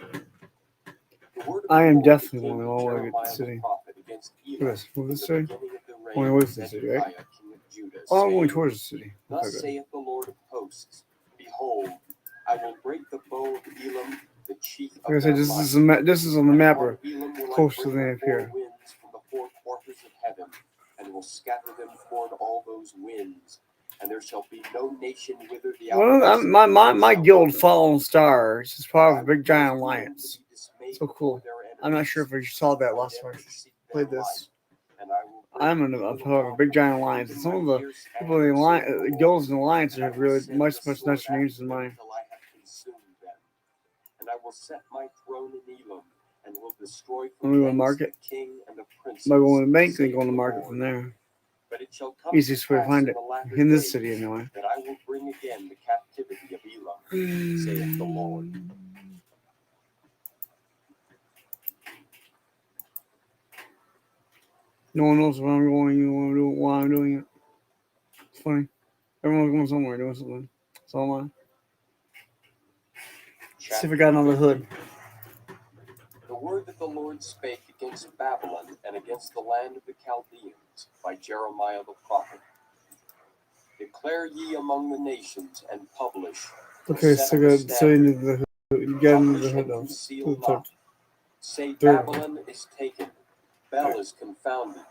The word of I the am Lord definitely that came going the to wrong way to get to the Jeremiah the city. prophet against Look at Elam this. Move in this the way. beginning of the Going reign away of from the city, right? Zedekiah king of Judah, Oh, I'm going saying, towards the city. Thus Okay, good. saith the Lord of hosts, Behold, I will break the bow of Elam, the chief Like I of said, their might. this is on the And map upon Elam will I close to bring the the up four here. winds from the four quarters of heaven, and will scatter them toward all those winds. And there shall be no nation whither the Well, outbursts of my Elam shall guild, not Fallen go. Stars, is And part I of the will Big cause Giant Elam to Alliance. be dismayed So before cool. their I'm not sure enemies, if you saw that for last them time. that seek Played their life. this. And I will bring I'm a Elam part of a off Big from Giant the Alliance. end And of some my of the fierce people in hand, the saith the Lord. guilds in the Alliance And I have will really send much the sword nicer names after than them mine. till I have consumed them. And I will set my throne in Elam, and will destroy I'm from going to thence market. the king and the princes, By going to the bank, then saith going to the market Lord. from there. But it shall come Easiest to way to pass find in it. the latter In this days city, anyway. that I will bring again the captivity of Elam, saith the Lord. No one knows where I'm going, why I'm doing it. It's funny. Everyone's going somewhere, doing something. So am I. See if I got another hood. The word that the Lord spake against Babylon and against the land of the Chaldeans by Jeremiah the prophet. Declare ye among the nations and publish. Okay, Set so up a good. So you standard. need the hood. You got into the Publish hood and though. conceal To not. Say third. Babylon is taken. Bel is confounded.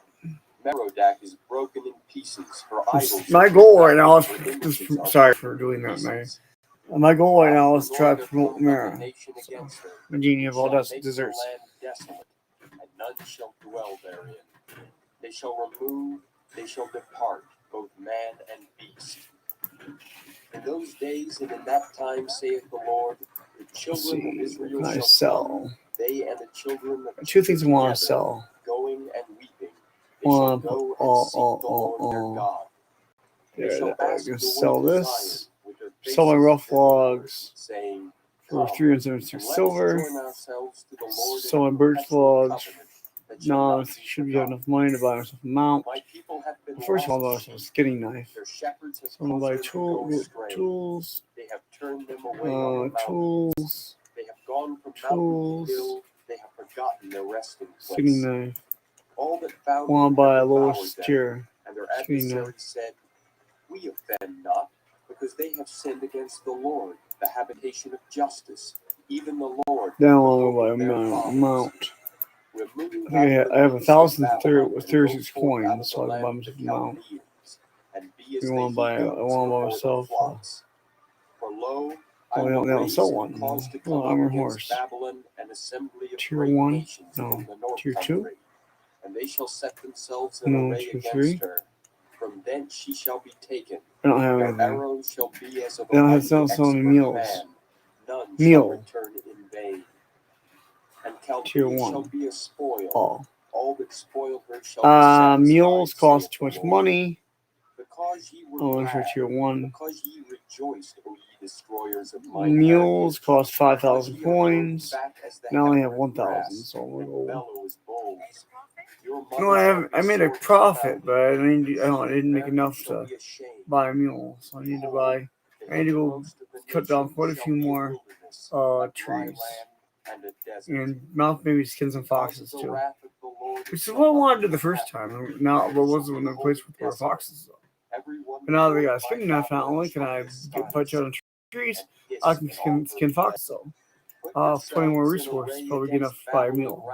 Merodach is broken in pieces. Her idols My are goal right now is her just images are sorry broken for in doing that. pieces. My goal right now I, is the to try Lord, to have promote rolled up a Mara. nation So, against her. the genie of all Shall make the desserts. land desolate, and none shall dwell therein. They shall remove, they shall depart, both man and beast. In those days and in that time, saith the Lord, the Let's children of see, Israel what can I shall sell? come, they and the children of Two things I Judah want to together, sell. going and weeping. They shall go and seek the Lord their God. They There, shall I ask can the sell way to this. Zion with their Sell my faces rough thitherward, logs saying, for Come, 376 and let us silver. join ourselves to the Lord in Sell my a birch perpetual logs. covenant that shall No, I not be should be have forgotten. enough money to buy myself a mount. My people have been First of all, I'll lost buy myself a sheep. skinning knife. Their shepherds have So I'm gonna buy caused them to go astray. tools. They have turned them away on the mountains. Tools. They have gone from mountain to hill. They have forgotten their resting Skinning place. knife. All that found I want them to buy have a lower devoured them, steer. and their Skinning knife. adversaries said, We offend not, because they have sinned against the Lord, the habitation of justice, even the Lord. Then I the want hope to buy of their a fathers. mount. Remove I think out of the I have midst of 1,036 Babylon, and go coins, forth so I out can of buy the myself a land of mount. the Chaldeans, and be as I the want to buy. I he-goats want to buy before the myself. flocks. For lo, I Oh, they will don't sell raise one. and cause to Oh, come up armor against horse. Babylon an assembly of Tier great 1? nations No. from the north Tier 2? country, and they shall set themselves in No. array Tier against 3? her. From thence she shall be taken. I don't have Their anything. arrows shall be as of They a don't have mighty so many expert meals. man. None shall Meal. return in vain. And Tier Chaldea 1. shall be a spoil. All. That spoiled her shall be satisfied, Mules cost saith too the much Lord. money. Because ye were Oh, glad, for tier 1. because ye rejoiced, O ye destroyers of my Mules heritage, cost because 5,000 ye are broken coins. back as the Now I have heifer 1,000, grass, so we'll and go. bellow as bulls. Your No, mother shall be I made a sorely profit, confounded. but I didn't make There ye enough shall to be ashamed. buy a mule. So I need to buy. The I need to go hindermost of the cut down nations quite a shall few be a more wilderness, a dry trees. land, and a desert. And mount maybe skin some Because of foxes the too. wrath of the Lord, Which is shall what I wanted to do nothing the first happen. time. Now, what was it when the place with were foxes? But now that we got skin enough, not only can I get punch out on trees, I can skin foxes. So, 20 more resources, probably get enough to buy a meal.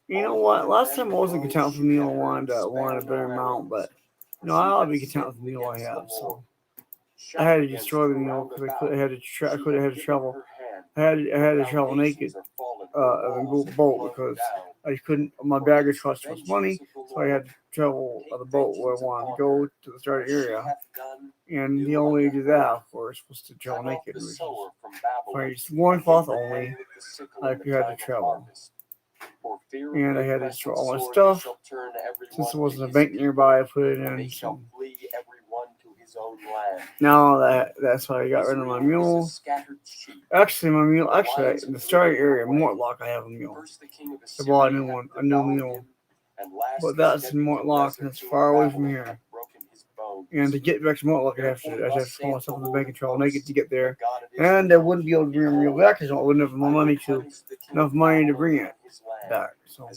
You know what? Last time I wasn't content with the meal. I wanted a better amount, but I'll be content with the meal I have. So I had to destroy the meal because I had to travel. I had to travel naked and go boat because I couldn't. My baggage cost too much money, so I had to travel on the boat where I wanted to go to the starting area. And the only way to do that, of course, was to travel naked, which is loincloth only. I had to travel. And I had to destroy all my stuff. Since there wasn't a bank nearby, I put it in. So now that's why I got rid of my mule. Actually, in the starting area, Mortlock, I have a mule. I bought a new mule. But that's in Mortlock, and it's far away from here. And to get back to Mortlock, I'd have to call myself in the bank and travel naked to get there. And I wouldn't be able to bring the mule back because I wouldn't have enough money to bring it back. So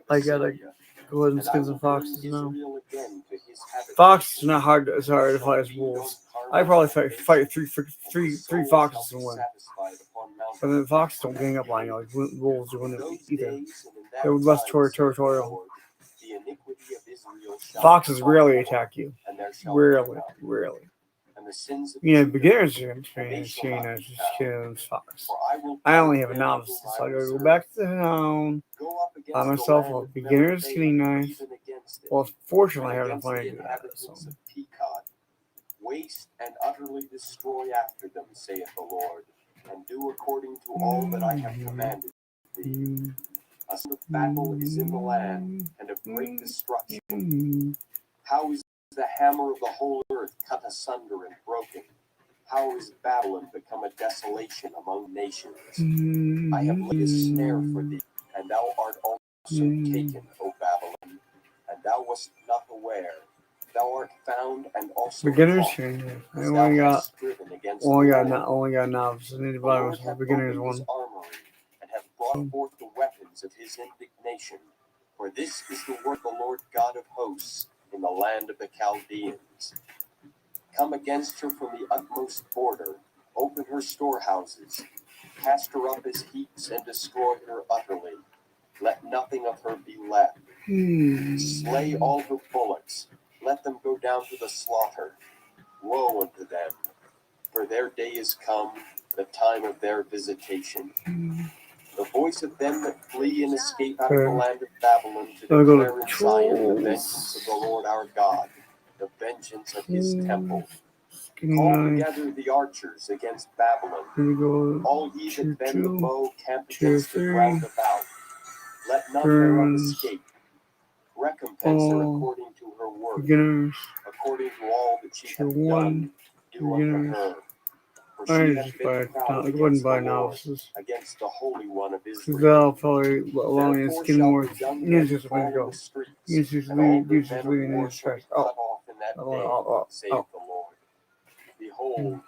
I gotta go ahead and skin some foxes now. Foxes are not hard. It's hard to fight as wolves. I probably fight three foxes and win. But then the foxes don't gang up on you like wolves do either. They're less territorial. Foxes rarely attack you. Rarely. Beginners can train fox. I only have a novice, so I gotta go back to the town. Buy myself a beginner's skinning knife. Well, fortunately, I have enough money to do that. So. Waste and utterly destroy after them, saith the Lord, and do according to all that I have commanded thee. A sound of battle is in the land, and of great destruction. How is the hammer of the whole earth cut asunder and broken? How is Babylon become a desolation among nations? I have laid a snare for thee, and thou art also taken, O Babylon, and thou wast not aware. Thou art found and also beginners caught, here. I as only thou got hast striven against the Lord. only got novices. I need to buy myself a beginner's one. Armory, and have brought forth the weapons of his indignation. For this is the word of the Lord God of hosts in the land of the Chaldeans. Come against her from the utmost border, open her storehouses, cast her up as heaps, and destroy her utterly. Let nothing of her be left. Slay all her bullocks, let them go down to the slaughter. Woe unto them! For their day is come, the time of their visitation. The voice of them that flee and escape out of the land of Babylon to I'll go declare to in Zion the Trolls. vengeance of the Lord our God, the vengeance of his temple. Skinny Call knife. together the archers against Babylon. Here we go. All ye Tier that bend the 2. bow camp Tier against it 3. round about. Let none thereof Burns. escape. Recompense her All according to her work, beginners. according to all that she Tier hath 1. done, do unto Beginners. her. For I she just hath been proud go ahead and against buy the Lord, novices. against the Holy One of Israel. That'll probably allow me to Therefore skin shall more. the young Use men this fall way to in go. the streets, Use this and all the use men this of leaving war this shall be trash. cut off in that day, saith the Lord. Behold,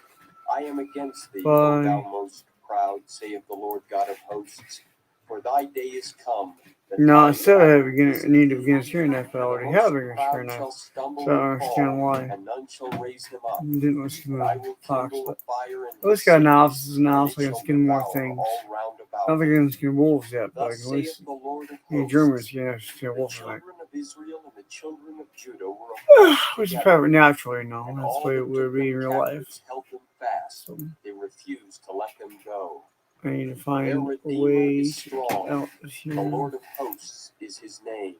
I am against thee, O thou most proud, saith the Lord God of hosts. For thy day is come. the No, time instead that I of will beginner, visit need a thee. beginner's hearing knife, I And the already most have a beginner's proud hearing knife. shall stumble So I don't and understand fall, why. and none shall raise him up. Didn't listen But to I the will Fox, kindle but a fire in at least his got city, novices now, and so it I can shall skin more devour things. all round I about don't think I him. can skin wolves yet, but I Thus can at saith least the Lord of any Germans hosts, can skin a the wolf tonight. children of Israel and the children of Judah were opposed Which is together, probably natural, you know. and That's the all way it that would took be in them real life. captives held them fast. So They refused to let them go. I need to Their find a Redeemer way is to get strong. out of The here. Lord of hosts is his name.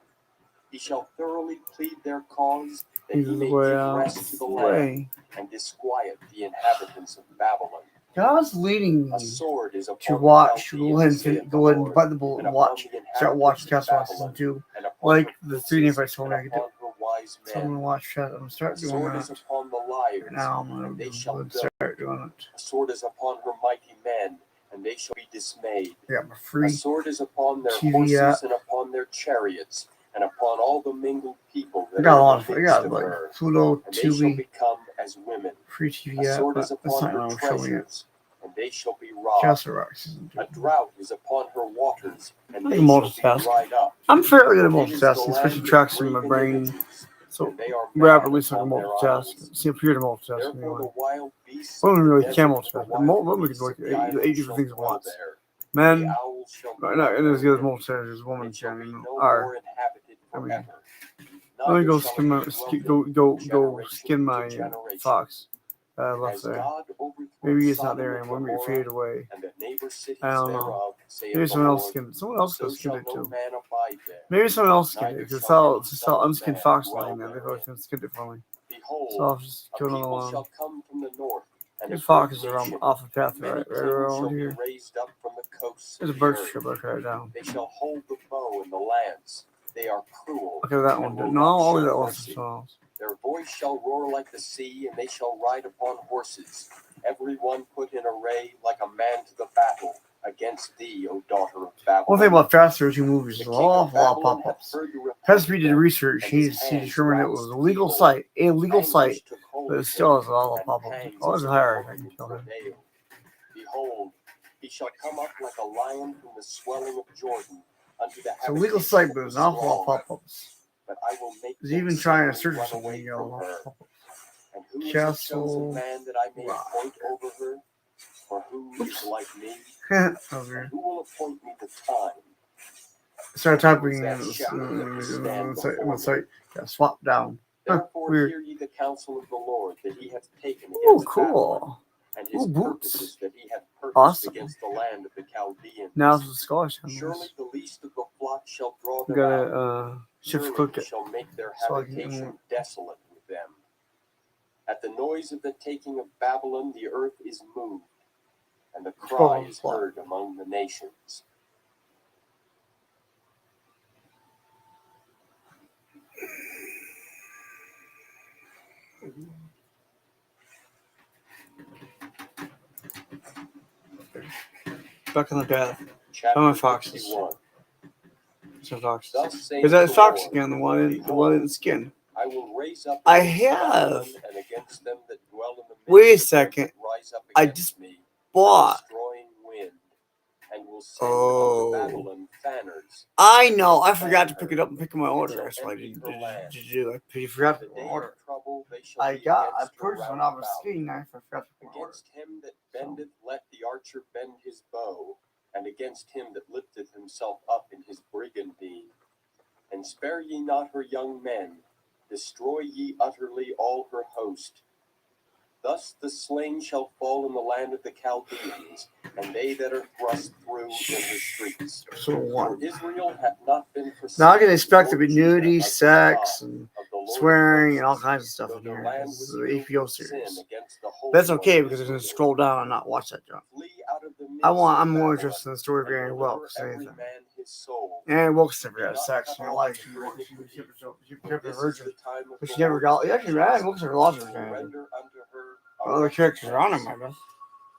He shall thoroughly plead their cause, that This he is the may way give out. rest This to is the the land, way. and disquiet the inhabitants of Babylon. God's leading A me sword is to upon watch. the Go ahead Chaldeans, saith and the Lord, bite the bullet and and upon watch. the Start watching inhabitants of Castle Season Babylon, 2. and upon Like her the 3 if I princes, told and me I could do. upon her wise So I'm men. gonna watch that. I'm gonna A start doing sword that. is upon the Right liars, now I'm and they gonna shall go go. start doing it. A sword is upon her mighty men, and they shall be dismayed. I got my A free sword is upon their TV horses app. and upon their chariots, and upon all the mingled people I that got a are lot in of. the I midst got of like her, Pluto and they shall TV become as women. free A TV app, sword but is that's upon not her what I'm showing it. treasures, and they shall be robbed. Castle Rock Season 2. A drought is upon her waters, and I they can shall be multitask. dried up. I'm fairly good at It is the multitasking, especially land of tracks in my graven brain. images, So and they are rapidly, mad so I can upon their multitask. idols. See up here to multitask. Therefore the wild beasts of Women the really desert can and the multitask. wild Women can beasts do of like the island 8 different shall things at dwell once. there. The Men, owls shall not dwell as good as therein. multitask as women It shall can, be you know. no Are. more inhabited I mean, forever. let me Neither go shall skin it my be dwelt in go from generation skin to my generation. fox. And Left as there. God overthrew Maybe it's not Sodom there and anymore. Maybe it Gomorrah faded away. and the neighbor I cities don't know. thereof, saith Maybe the someone else Lord, skinned it. Someone else so could skin shall it no too. man abide there. Maybe someone else skinned it Neither because shall any it's son of unskinned man fox dwell lying there. They therein. probably skinned it for me. So Behold, I'll just a kill another people one. shall come from the north, and a These great foxes are nation. off the path Many right kings around shall be here. raised up from the coasts There's a of the bird earth. strip. Okay, down. They shall hold the bow and the lance. They are cruel, Okay, that one. and will No, not I'll show leave that one for mercy. someone else. Their voice shall roar like the sea, and they shall ride upon horses. Every one put in array like a man to the battle against thee, O daughter of Babylon. One thing about Fast 32 movies The is an king of awful lot of Babylon hath pop-ups. heard the report Pesky of did them, research. and He his hands determined it was roused a legal evil. site. A legal Anguish site. took hold But it of still him, has a lot of and pop-ups. pangs Oh, as there's of a a higher. I woman can in kill him. travail. Behold, he shall come up like a lion from the swelling of Jordan unto the It's a legal habitation site, of but the there's an awful lot of strong. pop-ups. But I will make He's them even trying to suddenly search for run away something. You from know, her. pop-ups. And who is the Castle chosen man that I may Rock. appoint over her? Or who is like me? Over. And who will appoint me the time? Start And who typing is in that the shepherd that will stand site. before me? Site. Yeah, swap down. Therefore Weird. hear ye the counsel of the Lord that he hath taken Ooh, against Babylon, cool. and his Ooh, boots. purposes that he hath purposed Awesome. against the land of the Chaldeans. Now it's the scholarship. Surely the least of the flock shall draw You them out. gotta shift Surely click he it. shall make their So I can- habitation desolate with them. At the noise of the taking of Babylon, the earth is moved, and the cry is heard among the nations. Back on the path. Chapter Oh, foxes. 51. Some foxes. Thus saith Is that the fox Lord, again? The one in the skin. I will raise up I against have. Babylon and against them that dwell in the midst Wait a of them second. that rise up I against just me, bought. destroying wind, and will send Oh. unto Babylon fanners. I know. I forgot to pick it up and pick up my order. That's why I didn't do. I forgot to The pick my day order. of trouble they shall I be against her purchased round one off a about. skinny knife. I forgot to pick my order. Against him that bendeth, let the archer bend his bow, and against him that lifteth himself up in his brigandine. And spare ye not her young men, destroy ye utterly all her host. Thus the slain shall fall in the land of the Chaldeans, and they that are thrust through in the streets. So For what? Israel hath not been forsaken. Now I can expect there nor to be Judah nudity, of the sex, God and of the Lord of swearing, and all hosts, kinds of stuff though in the here. land This was is the guilty APO of sin series. against the Holy That's One okay of because I'm going to Israel. scroll down and not watch that junk. Flee out of the midst of I'm more Babylon, interested in the story of and Aaron deliver Wilkes than every anything. man his soul. Aaron Wilkes never Do had not sex cut in her off life. her She iniquity. kept For a this is virgin. the time of But the she never Lord's got. Actually, vengeance, Aaron Wilkes never lost to her virginity. render unto her a Other characters are on him, recompense. I guess.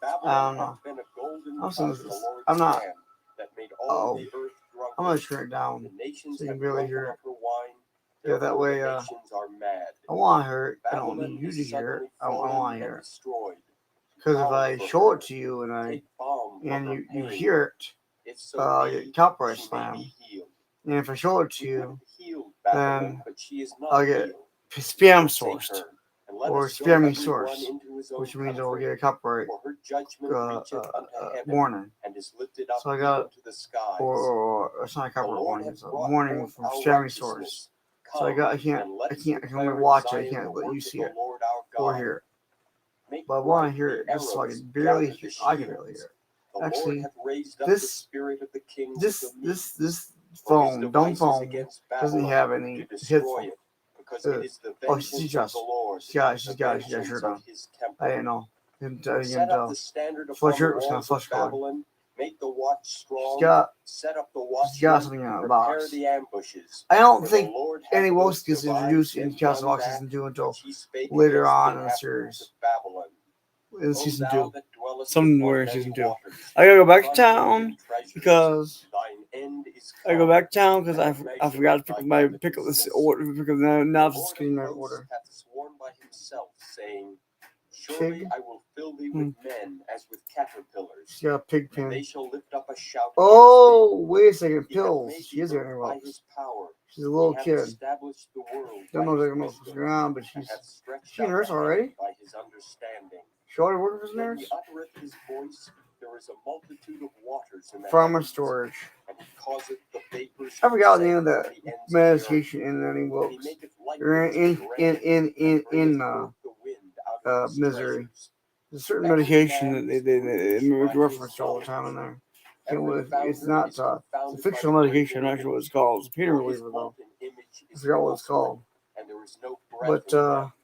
Babylon know. hath been a golden I'm cup saying in the this. Lord's I'm not. hand, that made all Oh, the earth drunk. I'm gonna turn it down The nations so you have can barely drunken hear it. of her wine. Yeah, that Therefore way. the nations are mad. I want to hear it. I don't Babylon need you is to hear it. suddenly I fallen want to and hear it. destroyed. Because if Howl I for show her. it to you and Take balm for her you pain. hear it, If so you be get copyright she may slam. be healed. And if I show it to We you, would heal Babylon, then but she is not I'll get healed. spam Forsake sourced her, and let or us go spamming every source, one into his own which means I'll country. get a copyright For her judgment reacheth unto heaven, warning. and is lifted up So I got, even to the skies. or it's not a The copyright Lord warning. hath It's a brought warning forth from our spamming source. righteousness. So I Come, can't and let us I can declare only in watch it. I Zion can't the let you work see of it the Lord our or God. hear it. Make But I want bright to hear the it just so I arrows, can barely gather the hear. I can barely shields. hear it. The Actually, Lord hath raised up this- the spirit of the kings This of the Medes. this For his phone, dumb devices phone, against doesn't Babylon have to any destroy headphone. it, because it is the Oh, she vengeance just. of the Lord, She's the got a vengeance shirt of on. his I temple. didn't know. Didn't Set up tell. the standard upon Flush the shirt was kind of walls flush of colored. Babylon. Make the watch strong. Set up the She's got watchmen. something in a Prepare box. the ambushes. I don't For the think Lord hath Annie Wilkes both gets devised introduced in and Castle done Rock season that 2 until which he spake later against on the in the inhabitants series. of Babylon. In O season thou 2. that dwellest Somewhere in upon season many 2. waters, I gotta go back to upon town hidden treasures, because thine end is I go come, back to town because and I the forgot to measure of pick up this covetousness. order. Pick up The now it's Lord screen of that hosts order. hath sworn by himself, saying, Surely Pig. I will fill thee with men as with caterpillars, She's got a pig and they pin. shall lift up a shout Oh, wait a second. against thee. He hath Pills. made She the is earth Annie by Wilkes. his power. She's a little He hath kid. established the world Don't by know if his they're gonna wisdom, around, but and she's hath stretched she a out nurse the heaven already? by his understanding. She already worked as a When nurse? he uttereth his voice, there is a multitude of waters in the Farmer heavens, storage. and he causeth the vapors I to forgot the name descend of from that the ends of the earth. medication in Annie And he Wilkes. maketh They're lightnings and rain, and bringeth forth the wind out of his Misery. treasures. There's a certain Every medication man that is they rich make by reference his to all the knowledge. time in there. Every It's founder not is it's a confounded fictional by the medication. I'm not graven sure what it's image, called. It's a pain for his reliever though. molten image I is forgot what it's corruptible, called. and there is no breath But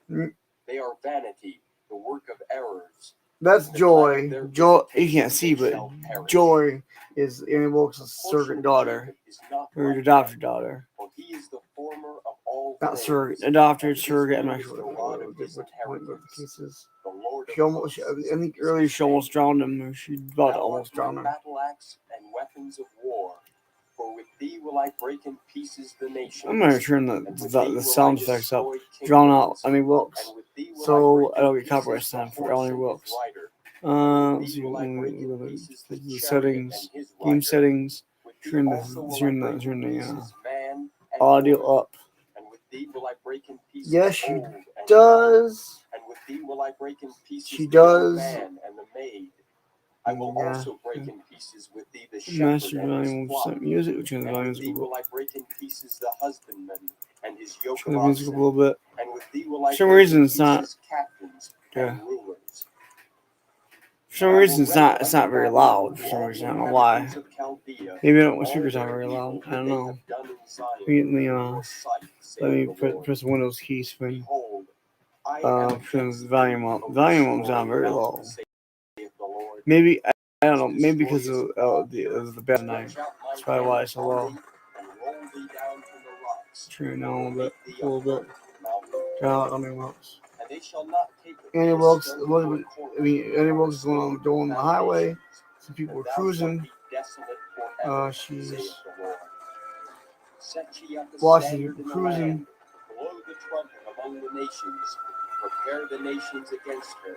in them. They are vanity, the work of errors. that's In the time of Joy. their Joy, you visitation can't see, they but shall perish. Joy is Annie Wilkes' The portion surrogate of daughter, Jacob is not or like adopted them, daughter. for he is the former of all Not things, surrogate, adopted, and surrogate. I'm Israel not is sure the what rod of the his point of the inheritance. case is. The Lord of She almost, hosts I think is earlier his she almost name. drowned him. Or she about to Thou art almost my drown him. battle axe and weapons of war. For with thee will I break in pieces the nations. I'm gonna turn and with thee the will sound I effects up. destroy Drawn out kingdoms, Annie Wilkes, and with thee will so I I break don't in get copyright pieces the stamp for horse Annie and Wilkes. his rider. Let's With see. thee will I break in pieces the The chariot settings, and his game rider. settings. With thee Turn also will I the break in pieces man and audio woman. up. And with thee will I break in pieces Yes, she old and young. does. And with thee will I break in pieces She the young does. man and the maid. I will Yeah. also break in pieces with thee the Master shepherd and his volume flock. of music, which is And volume with thee will I break in pieces the husbandman and his yoke turn of the music up a oxen. little bit. And with thee will I For some break reason in it's not. pieces captains Yeah. and rulers. For some reason it's not very loud. For some reason I don't know why. Maybe my speakers aren't very loud. I don't know. Let me press the Windows key swing. Turn the volume up. Volume up's not very low. Maybe I don't know. Maybe because of the bad night. That's probably why it's so low. Turn it down a little bit. Annie Wilkes. Annie Wilkes. Annie Wilkes is going on the highway. Some people are cruising. She's watching people cruising. Blow the trumpet among the nations. Prepare the nations against her.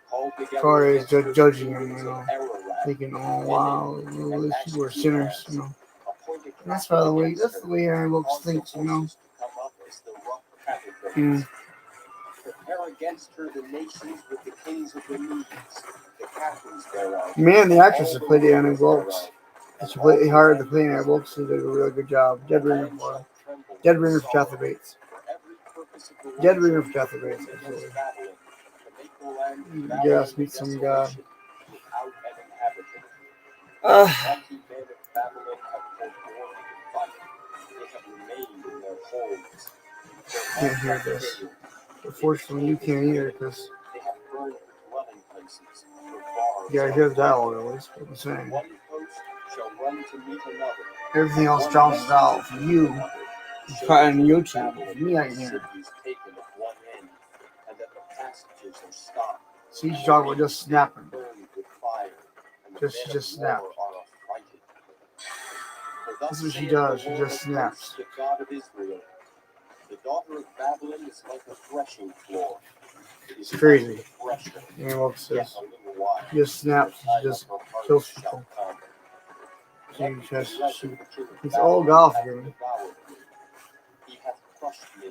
Call together As far as against her judging them, kings you of know, Ararat, thinking, oh wow, and these people are sinners, you know. appoint a And that's captain the way against her. Annie Wilkes Cause the thinks, you know. horses to come up as the rough caterpillars. Prepare against her the nations with the kings of the Medes, the captains thereof. Man, the actress all that the played Annie rulers Wilkes. thereof, It's and all completely the hard to land play of Annie Wilkes. She Israel. did a really good job. Dead The ringer land for shall tremble Dead with ringer for sorrow. Kathy Bates. For every purpose of the Dead Lord ringer shall for be Kathy fulfilled Bates, against absolutely. Babylon, to make the Yes, meet some guy. Without an inhabitant. Uh, Mighty men of Babylon have forborne to fight. They have remained in their homes. Can't hear this. Unfortunately, you can't either because They have burned their dwelling places. Their bars you gotta hear the dialogue at least. What I'm saying. One host shall run to meet another. Everything else drops out for you. Try on YouTube. For me, I can hear it. Taken at one end, and that the passages are stopped. So you should talk about just snapping. Burned with fire, and the Just- men she just of war snapped. are affrighted. For thus That's what she saith does, the she Lord just of snaps. hosts, the God of Israel. The daughter of Babylon is like a threshing floor. It is It's crazy. like a thresher. And what Yet says, a little while, just snaps, the time just of her harvest kills shall people. come. So you just, Nebuchadnezzar, the king of it's all Babylon, golf hath here. devoured me. He hath crushed me.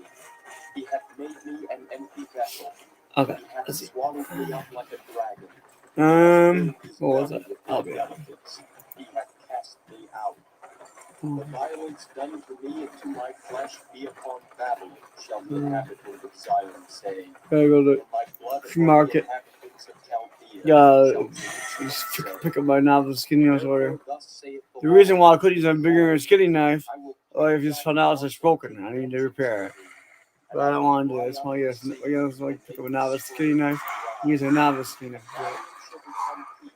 He hath made me an empty vessel. Okay, He hath let's see. swallowed me up like a dragon. What was that? I'll be He hath cast me out. The violence done to me and to my flesh be upon Babylon, shall the inhabitant of Zion say. Gotta go to And my blood free upon market. the inhabitants of Chaldea Gotta shall just Jerusalem say. pick up my novel skinny knife order. Therefore thus saith The Lord, reason why I could use a bigger skinny knife, I will or if it's found out it's broken, I need to repair it. But I don't want to do it. That's why I guess like pick up a novice skinny knife, use a novice skinny knife. shall become peace,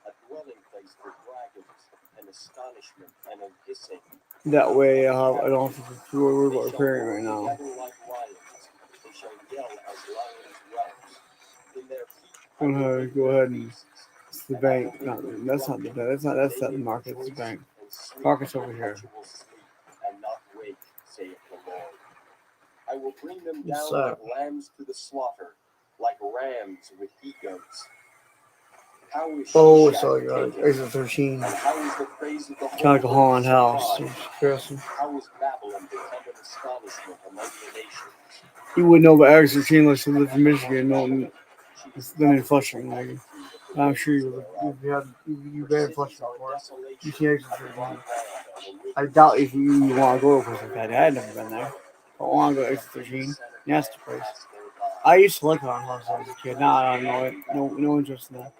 a dwelling place for dragons, an astonishment and an hissing. That way I don't have to worry about repairing right now. Together like lions, they shall yell as lions whelps. In their feet Go ahead and it's the bank. No, that's not the bank. That's not the market. It's the bank. Market's over here. And not wake, saith the Lord. I will bring them What's down that? like lambs to the slaughter, like rams with he-goats. How is Oh, Shishak so you taken? exit 13. And how is the praise of the Kind of like a whole haunted earth house. supplied? Interesting. How is Babylon become an astonishment among the nations? You would know about exit 13 unless you live in Michigan. No, it's been in Flushing. Like, I'm sure you've been in Flushing before. You see exit 13. I doubt if you want to go to a place like that. I've never been there. I want to go to exit 13. Nasty place. I used to like haunted houses as a kid. Now I don't know it. No interest in that.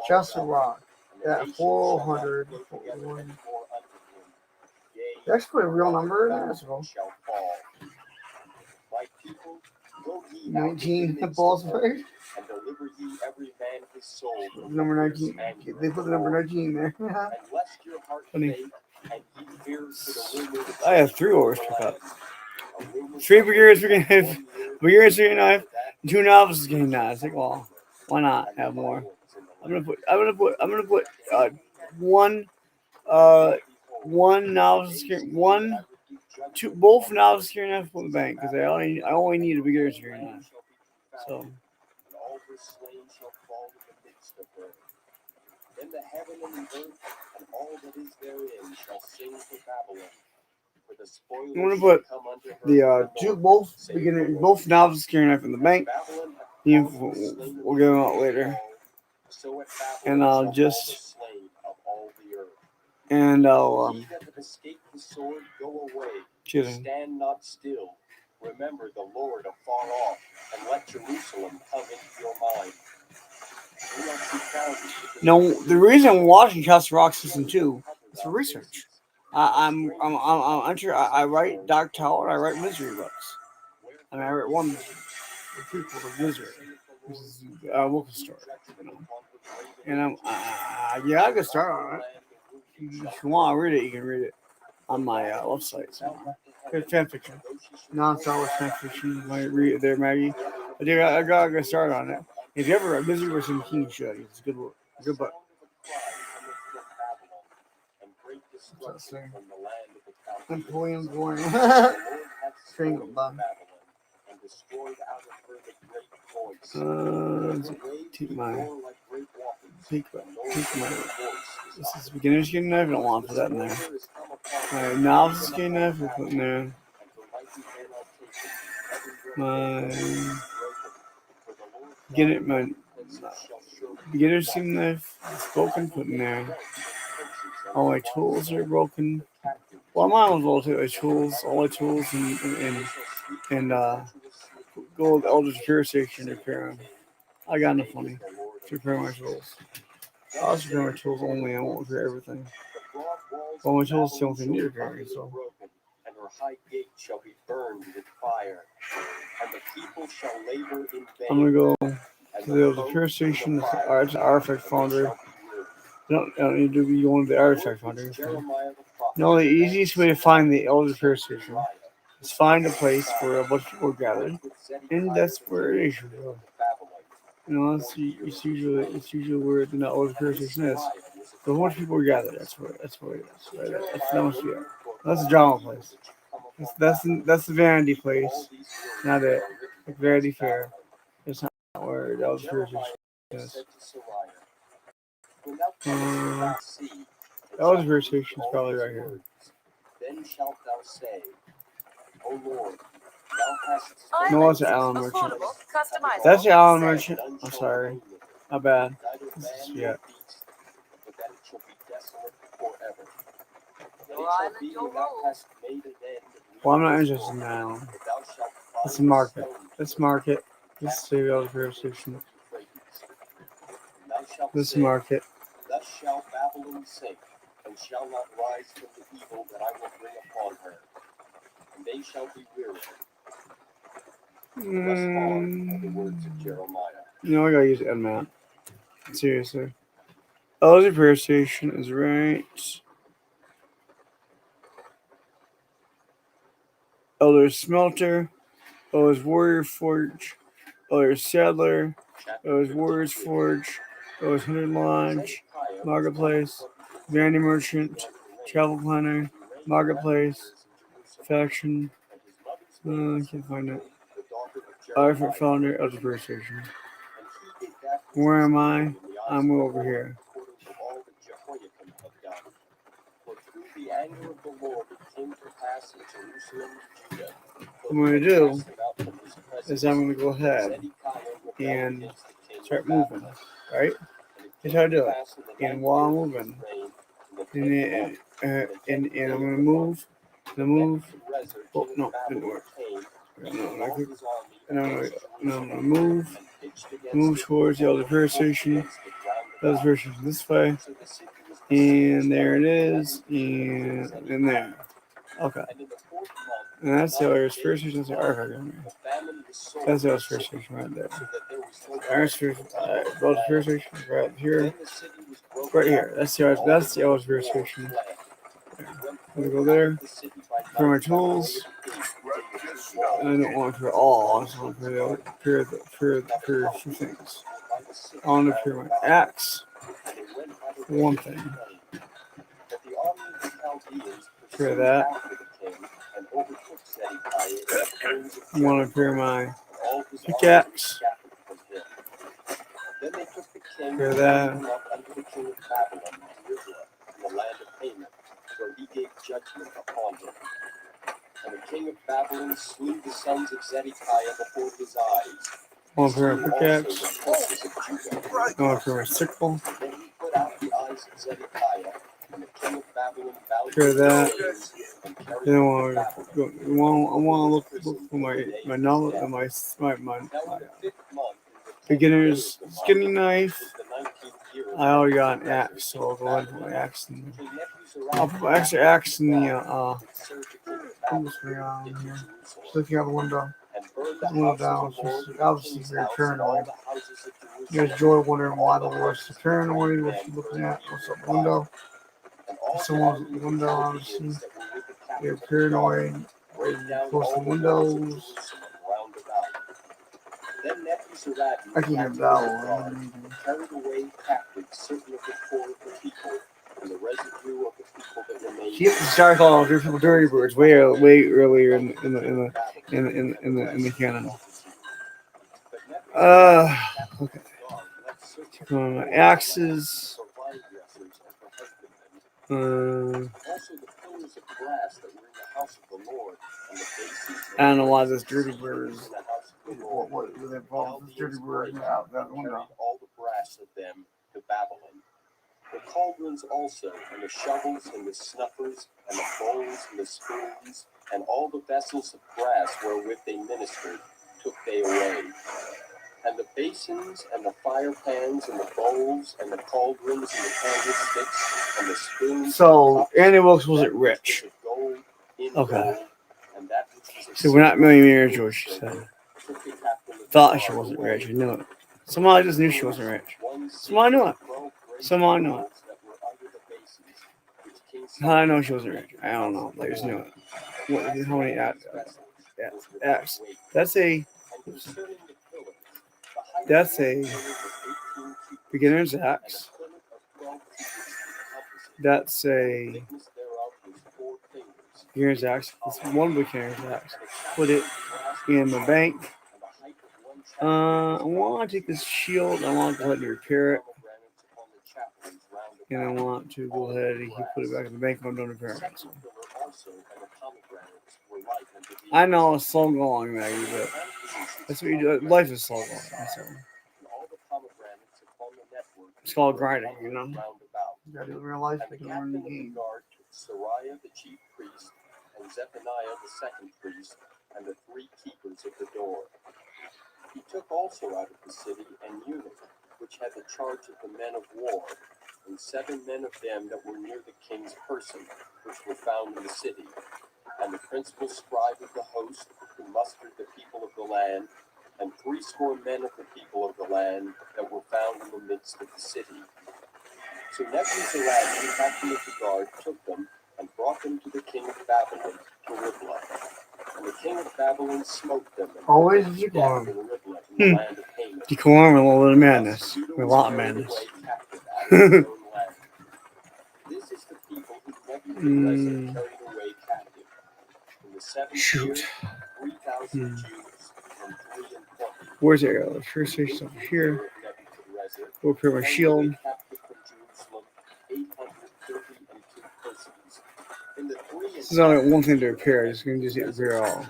Chester Rock at 400. That's put a real number in there. That's cool. 19 balls right? And deliver ye every man his soul. Number 19. They put the number 19 there. And lest your heart Funny. faint, and ye fear to the rumors. I have 3 orders to pick up. 3 beginners we can have. Beginners getting knife. 2 novices getting knives. Like, well, why not have more? I'm gonna put one novice getting both novice getting knife for the bank because I only need a beginner's getting knife. So. And all her slain shall fall in the midst of her. Then the heaven and the earth and all that is therein shall sing for Babylon. For the spoil I'm gonna shall put come unto her from the north. both novices carrying knife in the bank. Babylon hath We'll fallen slain get them out later. So at Babylon And I'll shall just- fall the slain of all the earth. And I'll Ye that have escaped the sword, go away. kidding. Stand not still. Remember the Lord afar off, and let Jerusalem come into your mind. No, the reason I'm watching Castle Rock Season 2 is for research. I'm sure I write Dark Tower, I write misery books. I mean, I write one misery. The people of misery. This is a local story, you know. And I can start on it. If you want to read it, you can read it on my website. So, it's fan fiction, non-Star Wars fan fiction. You might read it there, Maggie. But I gotta get started on it. If you ever read Misery vs. King, you should. It's a good book. Good book. What's that saying? Napoleon born. Strangled by. Take my. This is beginner's getting knife. I don't want to put that in there. My novice getting knife. We'll put in there. My beginner's getting knife. It's broken. Put in there. All my tools are broken. Well, I might as well take my tools, all my tools, and go to the Elder Repair Station to repair them. I got enough money to repair my tools. I also repair my tools only. I won't repair everything. Well, my tools still need repairing, so. And her high gate shall be burned with fire, and the people shall labor in vain. I'm gonna go to the repair station. It's an artifact foundry. I don't need to be going to the artifact foundry. No, the easiest way to find the Elder Repair Station is find a place where a bunch of people are gathered, and that's where it is. You know, it's usually where the Elder Repair Station is. So a bunch of people are gathered. That's where it is. Right there. That must be it. That's the drama place. That's the vanity place. Not it. Like Vanity Fair. It's not where the Elder Repair Station is. Elder Repair Station is probably right here. Then shalt thou say, O Lord, thou hast No, it's the Allen Merchant. That's the Allen Merchant. I'm sorry. Not bad. Yeah. But that it shall be desolate forever. And it shall be when thou hast made an end. Well, I'm not interested in that Allen. Let's market. Let's market. Let's see the Elder Repair Station. Let's market. Thus shall Babylon sink, and shall not rise from the evil that I will bring upon her. And they shall be weary. Thus far are the words of Jeremiah. You know, I gotta use Nmap. Seriously. Elder Repair Station is right. Elder Smelter. Elder's Warrior Forge. Elder's Saddler. Elder's Warrior's Forge. Elder's Hunter Lodge. Marketplace. Vanity Merchant. Travel Planner. Marketplace. Faction. I can't find it. Artifact Founder. Elder Repair Station. Where am I? I'm over here. What I'm going to do is I'm going to go ahead and start moving, right? Here's how I do it. And while I'm moving, and I'm going to move, oh, no, didn't work. And I'm going to move towards the Elder Repair Station. Elder Repair Station this way. And there it is. And there. Okay. And that's the Elder Repair Station. That's the artifact down there. That's the Elder Repair Station right there. Elder Repair Station right here. Right here. That's the Elder Repair Station. I'm going to go there. For my tools. And I don't want it for all. I just want it for a few things. I want to repair my axe. For one thing. For that. I want to repair my pickaxe. For that. And the king of Babylon slew the sons of Zedekiah before his eyes. I want to repair my pickaxe. I want to repair my sickle. Then he put out the eyes of Zedekiah, and the king of Babylon bowed Repair that. and carried Then I him want to look for my knowledge and my beginner's skinning knife. I already got an axe, so I'll go ahead and put my axe in there. I'll put my extra axe in the here. So if you have a window down, so obviously very paranoid. You guys Joy wondering why the worst is paranoid, what she's looking at, what's up the window. Someone's at the window, obviously. They're paranoid, close the windows. I can get that one. Carried away captive certain of the poor of the people, and the residue of the people that remained. He hit the star calling people dirty birds way earlier in the canon. Okay. Take on my axes. I don't know why this dirty bird is. What is involved? This dirty bird out that window. All the brass of them to Babylon. The cauldrons also, and the shovels, and the snuffers, and the bowls, and the spoons, and all the vessels of brass wherewith they ministered, took they away. And the basins, and the fire pans, and the bowls, and the cauldrons, and the candlesticks, and the spoons. So Annie Wilkes wasn't rich. Okay. So we're not millionaires, George, she said. Thought she wasn't rich. I knew it. Somehow I just knew she wasn't rich. Somehow I knew it. Somehow I knew it. How did I know she wasn't rich? I don't know. I just knew it. What, how many X? That's a beginner's X. That's a beginner's X. It's one beginner's X. Put it in the bank. I want to take this shield. I want to go ahead and repair it. And I want to go ahead and put it back in the bank when I'm done repairing it. So. I know it's slow going, Maggie, but that's what you do. Life is slow going. So. It's called grinding, you know. You gotta do it in real life. You can learn the game. Sariah the chief priest, and Zephaniah the second priest, and the 3 keepers of the door. He took also out of the city an eunuch, which had the charge of the men of war, and 7 men of them that were near the king's person, which were found in the city, and the principal scribe of the host, who mustered the people of the land, and 80 men of the people of the land that were found in the midst of the city. So Nebuzaradan, the captain of the guard, took them and brought them to the king of Babylon, to Riblah. And the king of Babylon smote them and always put them to death in Riblah, in the land of Haman. Decorum, a little bit of madness. A lot of madness. This is the people who Nebuchadnezzar carried away captive. In the 7th year, 3,000 Jews from 3 and 20. Where's it? The first station over here. We'll repair my shield. This is only one thing to repair. Just gonna just repair all.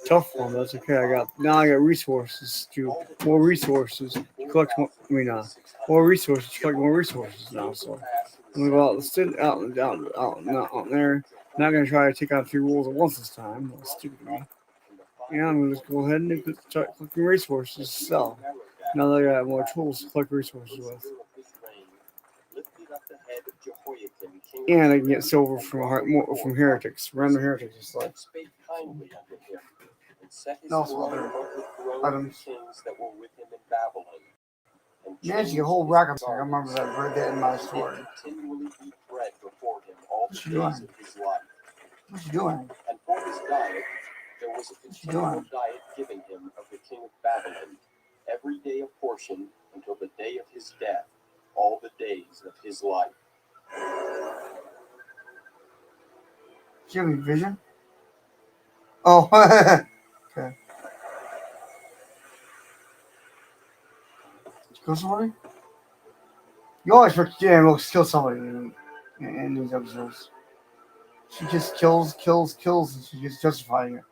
Tough one, that's okay. I got resources to more resources to collect more. More resources to collect more resources now. So I'm gonna go out there. Not gonna try to take out 3 wolves at once this time. That's stupid of me. Yeah, I'm gonna just go ahead and start collecting resources to sell. Now that I got more tools to collect resources with. And I can get silver from heretics, random heretics. It's like also other items. Nancy, a whole rack of things. I remember that. I read that in my story. What's she doing? What's she doing? And for his diet, there was a continual diet given him of the king of Babylon, every day a portion until the day of his death, all the days of his life. Do you have any vision? Oh, okay. Did you kill somebody? You always expect Jan to kill somebody in these episodes. She just kills, and she's just justifying it.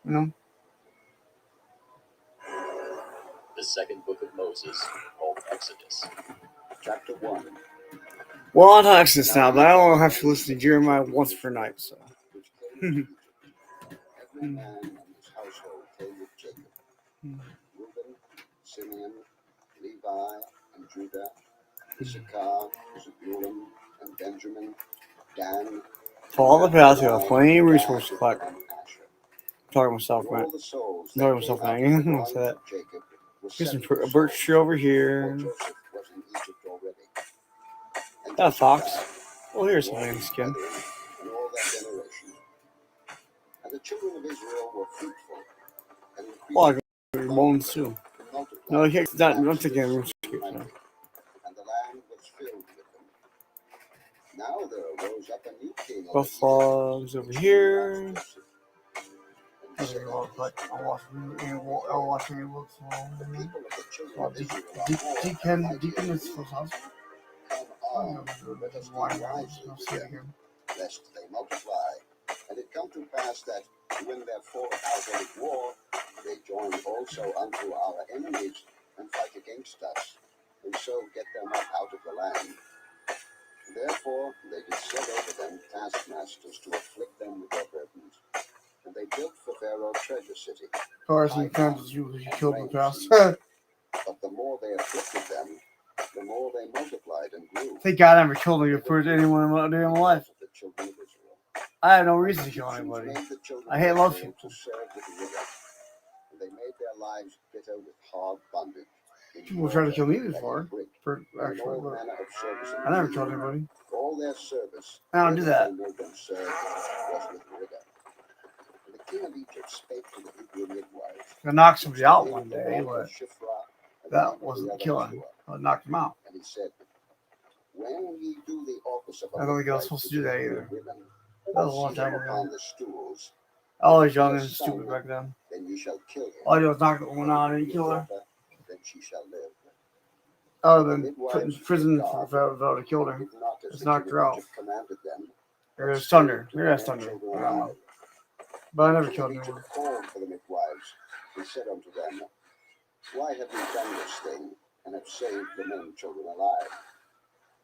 You know? The second book of Moses, called Exodus. Chapter 1. Well, on to Exodus now, but I don't have to listen to Jeremiah once per night, so. Every man and his household came with Jacob. Reuben, Simeon, Levi, and Judah, Issachar, Zebulun, and Benjamin, Dan. Follow the path, you have plenty of resources to collect. I'm talking to myself, man. I'm talking to myself, man. What's that? Here's a birch tree over here. That a fox. Well, here's some lamb's skin. And the children of Israel were fruitful and well, I got your bones too. No, he can't. I'm taking a room skip now. And the land was filled with them. Now there arose up a new king. Buffaloes over here. I'll watch any looks along. Deacon is supposed to house. Lest they multiply. And it come to pass that when there fought out of war, they joined also unto our enemies and fight against us, and so get them up out of the land. Therefore they did set over them taskmasters to afflict them with their burdens. And they built for Pharaoh treasure city. Of course, he comes you killed the past. But the more they afflicted them, the more they multiplied and grew. Thank God I never killed anyone in my life. The children of Israel. I had no reason to kill anybody. Made the children I hate of love Israel people. to serve with rigor. And they made their lives bitter with hard bondage. People tried to kill me before. For And all actually, look, manner of service I never killed anybody. all their service. I don't do that. They made them serve was with rigor. And the king of Egypt spake to the Hebrew midwives. I knocked somebody out one day, but that wasn't killing. I knocked him out. And he said, when ye do the office of a I don't think I was midwife supposed to to do that the either. women, That was a long sit them time ago. upon the stools, I was young and stupid back then. then ye shall kill him. All I did was knock the woman out and kill her. Then she shall live. I would have been put in prison if I would have killed her. Did not as Just the knocked king her of out. Egypt commanded them, Or it stunned her. Maybe I stunned her. I don't know. But I never killed Egypt anyone. called for the midwives and said unto them, why have you done this thing, and have saved the men and children alive?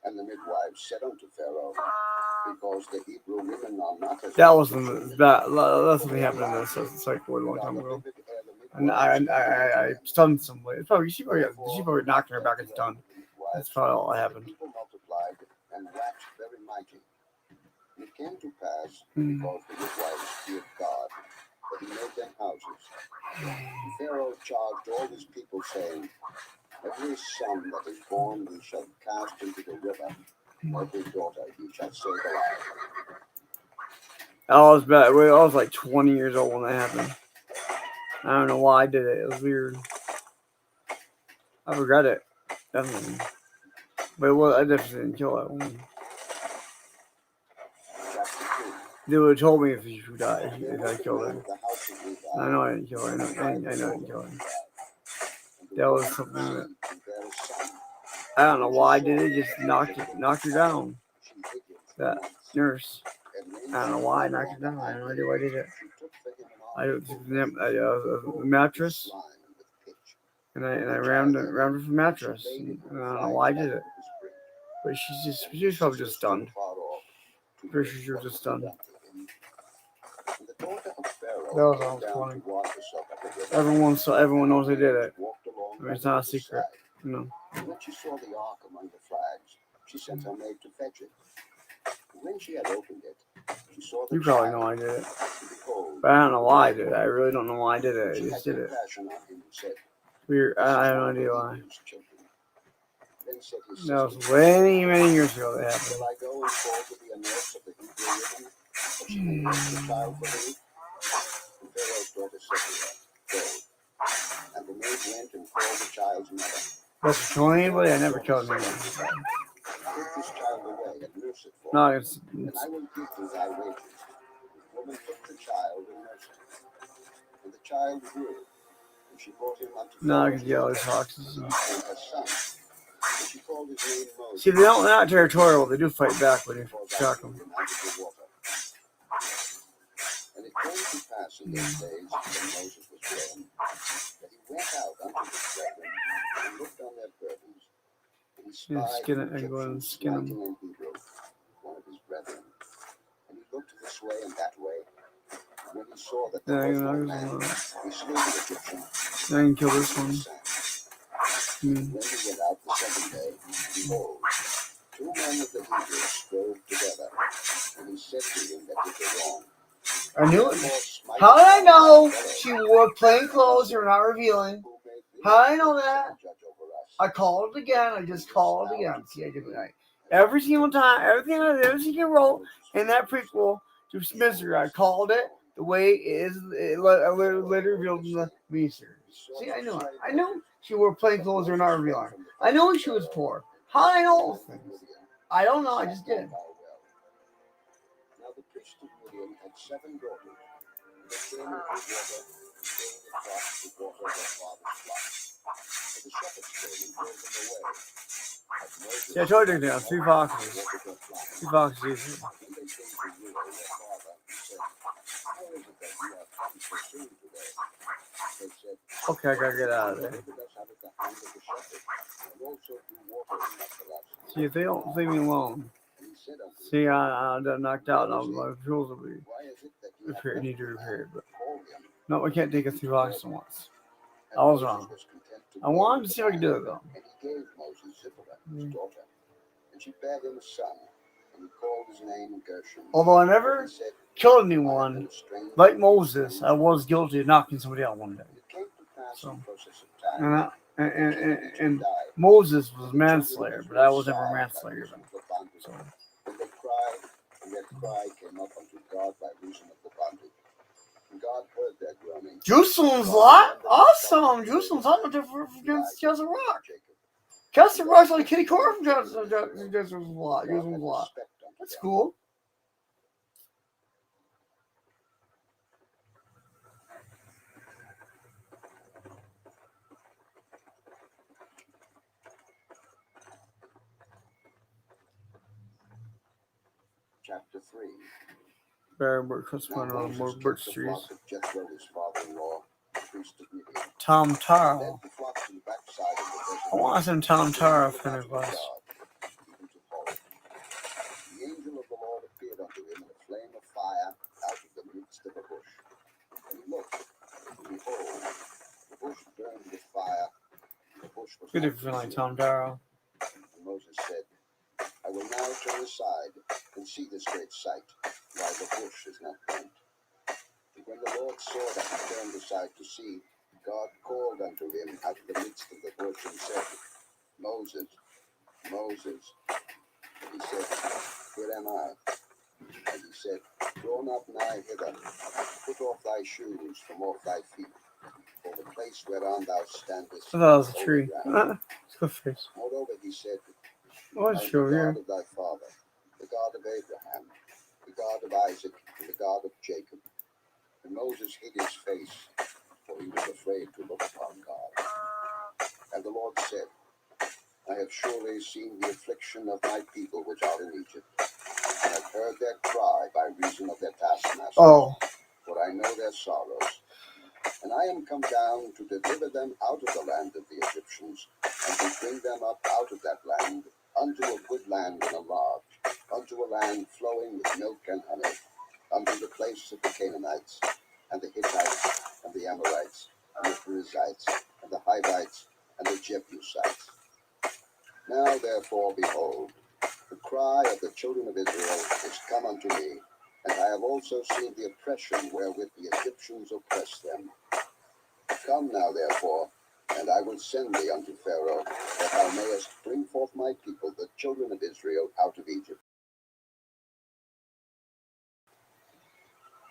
And the midwives said unto Pharaoh, because the Hebrew women are not as That wasn't that's something happened in this. It's like a long time ago. And I stunned somebody. She probably knocked her back and stunned. That's probably all that happened. People multiplied and waxed very mighty. And it came to pass, because the midwives feared God, that he made them houses. And Pharaoh charged all his people, saying, every son that is born he shall cast into the river, every daughter he shall save alive. I was like 20 years old when that happened. I don't know why I did it. It was weird. I regret it. Definitely. But I definitely didn't kill that woman. They would have told me if she died, if I killed her. I know I didn't kill her. I know I didn't kill her. That was something that I don't know why I did it. Just knocked her down. That nurse. I don't know why I knocked her down. I have no idea why I did it. I took the mattress and I rammed her for the mattress. And I don't know why I did it. But she was probably just stunned. Pretty sure she was just stunned. That was almost funny. Everyone knows I did it. I mean, it's not a secret. No. When she saw the ark among the flags, she sent her maid to fetch it. And when she had opened it, she saw the You probably child, know I did it. behold, But I don't know why I did it. I really don't know why I did it. I just did it. Weird. I have no idea why. Then said his That sister, was many years ago that happened. shall I go and call to be a nurse of the Hebrew women, that she may nurse the child for thee? And Pharaoh's daughter said to her, go. And the maid went and called the child's mother. That's kill anybody? I never killed anyone. Take this child away and nurse it for No, me, it's and I will give thee thy wages. The woman took the child and nursed him. And the child grew, and she brought him unto no, I Pharaoh's can yell daughter, as foxes. and her son. And she called his name Moses. See, they're not territorial. They do fight back when you shock them. And it came to pass in those days, when Moses was grown, that he went out unto his brethren, and looked on their burdens, and he Yeah, spied skin an it and go and Egyptian skin him. smiting an Hebrew, one of his brethren. And he looked this way and that way, and when he saw that there was no man, he slew the Egyptian. I can kill this one. When he went out the second day, behold, two men of the Hebrews strove together, and he said to him that did the wrong, I knew it. How did I know she wore plain clothes or not revealing? How did I know that? I called it again. I just called it again. See, I did it right. Every single time, everything I wrote in that prequel to Spencer, I called it the way it is. It later revealed in the miniseries. See, I knew it. I knew she wore plain clothes or not revealing. I knew she was poor. How did I know those things? I don't know. I just did. Now the priest of Midian had 7 daughters, and they came into the water, and filled the troughs with water of their father's flock. But the shepherds came and drove them away. But Moses See, I told you now, 3 foxes. watered their flocks. 3 foxes. When they came to Reuel, their father, he said, how is it that you have come so soon today? They said, Okay, I gotta get out of there. look at us out of the hand of the shepherd, and also do water in us for us. See, if they don't leave me alone. And See, I got knocked out, and my controls will be Why is it that you have repaired. Need to left the repair it, land but to call him? no, we can't take us through August at once. And I was Moses wrong. was content to I go wanted with to the see if I could do man, it though. and he gave Moses Zipporah, his daughter, and she bare him a son, and he called his name Gershom. Although I For never he said, killed I have anyone, been estranged like from Moses, strange I was people." guilty of knocking somebody out one day. And it came to pass So, in process of time and, I, that the king of Egypt and died. Moses And was the children of manslayer, but Israel I was never sighed by manslayer. reason of the bondage. So, And they cried, and their cry came up unto God by reason of the bondage. And God heard their groaning. Jerusalem's God lot? remembered his Awesome! covenant with Jerusalem's lot Abraham, against Isaac, Castle and Rock. Jacob. Castle Rock's like Kitty Core from Jerusalem's lot. God had Jerusalem's lot. respect unto That's them. cool. Chapter 3. Very Christmas Now on more Moses birch took the trees. flock of Jethro, his father-in-law, the priest of Midian, Tom and Taro. led the flock to the backside of the desert. I want some Tom Taro Even for to advice. God, even to Horeb. The angel of the Lord appeared unto him in a flame of fire out of the midst of a bush. And he looked, and behold, the bush burned with fire, and the bush was Good not if you like consumed. Tom Taro. And Moses said, I will now turn aside and see this great sight, while the bush is not burnt. And when the Lord saw that he turned aside to see, God called unto him out of the midst of the bush and said, Moses, Moses. And he said, Here am I. And he said, Draw not nigh hither, put off thy shoes from off thy feet, for the place whereon thou standest I thought it was is a holy tree. ground. It's a good face. Moreover, he said, Oh, I it's am the true God here. of thy father, the God of Abraham, the God of Isaac, and the God of Jacob. And Moses hid his face, for he was afraid to look upon God. And the Lord said, I have surely seen the affliction of my people which are in Egypt, and have heard their cry by reason of their taskmasters, Oh, for I know their sorrows. And I am come down to deliver them out of the land of the Egyptians, and to bring them up out of that land unto a good land and a large, unto a land flowing with milk and honey, unto the place of the Canaanites, and the Hittites, and the Amorites, and the Perizzites, and the Hivites, and the Jebusites. Now therefore, behold, the cry of the children of Israel is come unto me, and I have also seen the oppression wherewith the Egyptians oppress them. Come now therefore, and I will send thee unto Pharaoh, that thou mayest bring forth my people, the children of Israel, out of Egypt.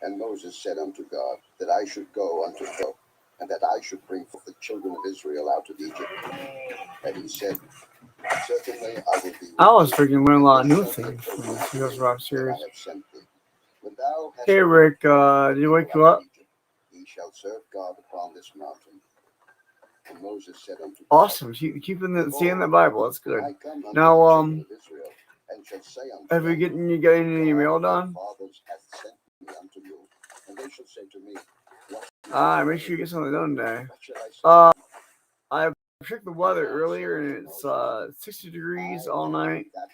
And Moses said unto God, that I should go unto Pharaoh, and that I should bring forth the children of Israel out of Egypt. And he said, Certainly I will be with I was thee, freaking learning a and lot of they new shall be things from children this of Heroes thee Rock that series. I have sent thee. When thou hast Hey Rick, did you wake you up? Ye shall serve God upon this mountain. And Moses said unto God, Awesome. Keeping the seeing the Bible. That's good. I come unto Now, the children of Israel, and shall say unto have you them, got any email God of done? your fathers hath sent me unto you. And they shall say to me, What Make sure you get something done today. What shall I say? I checked the weather earlier and it's 60 degrees all night. That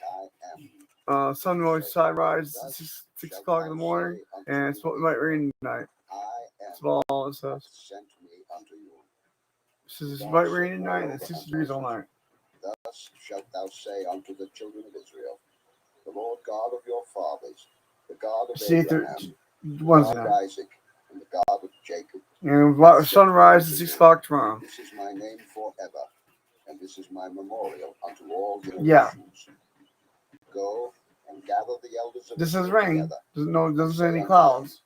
I am. Sunrise sunrise 6 o'clock in the morning, and it might rain tonight. I am That's all it says. sent me unto you. It says it might rain tonight and it's 60 degrees all night. Thus shalt thou say unto the children of Israel, The Lord God of your fathers, the God of See, Abraham, the Wednesday God of night. Isaac, and the God of Jacob. And sunrise at 6 o'clock tomorrow. This is my name forever, and this is my memorial unto all Yeah. generations. Go and gather the elders of This is Israel rain. together. Doesn't say any clouds.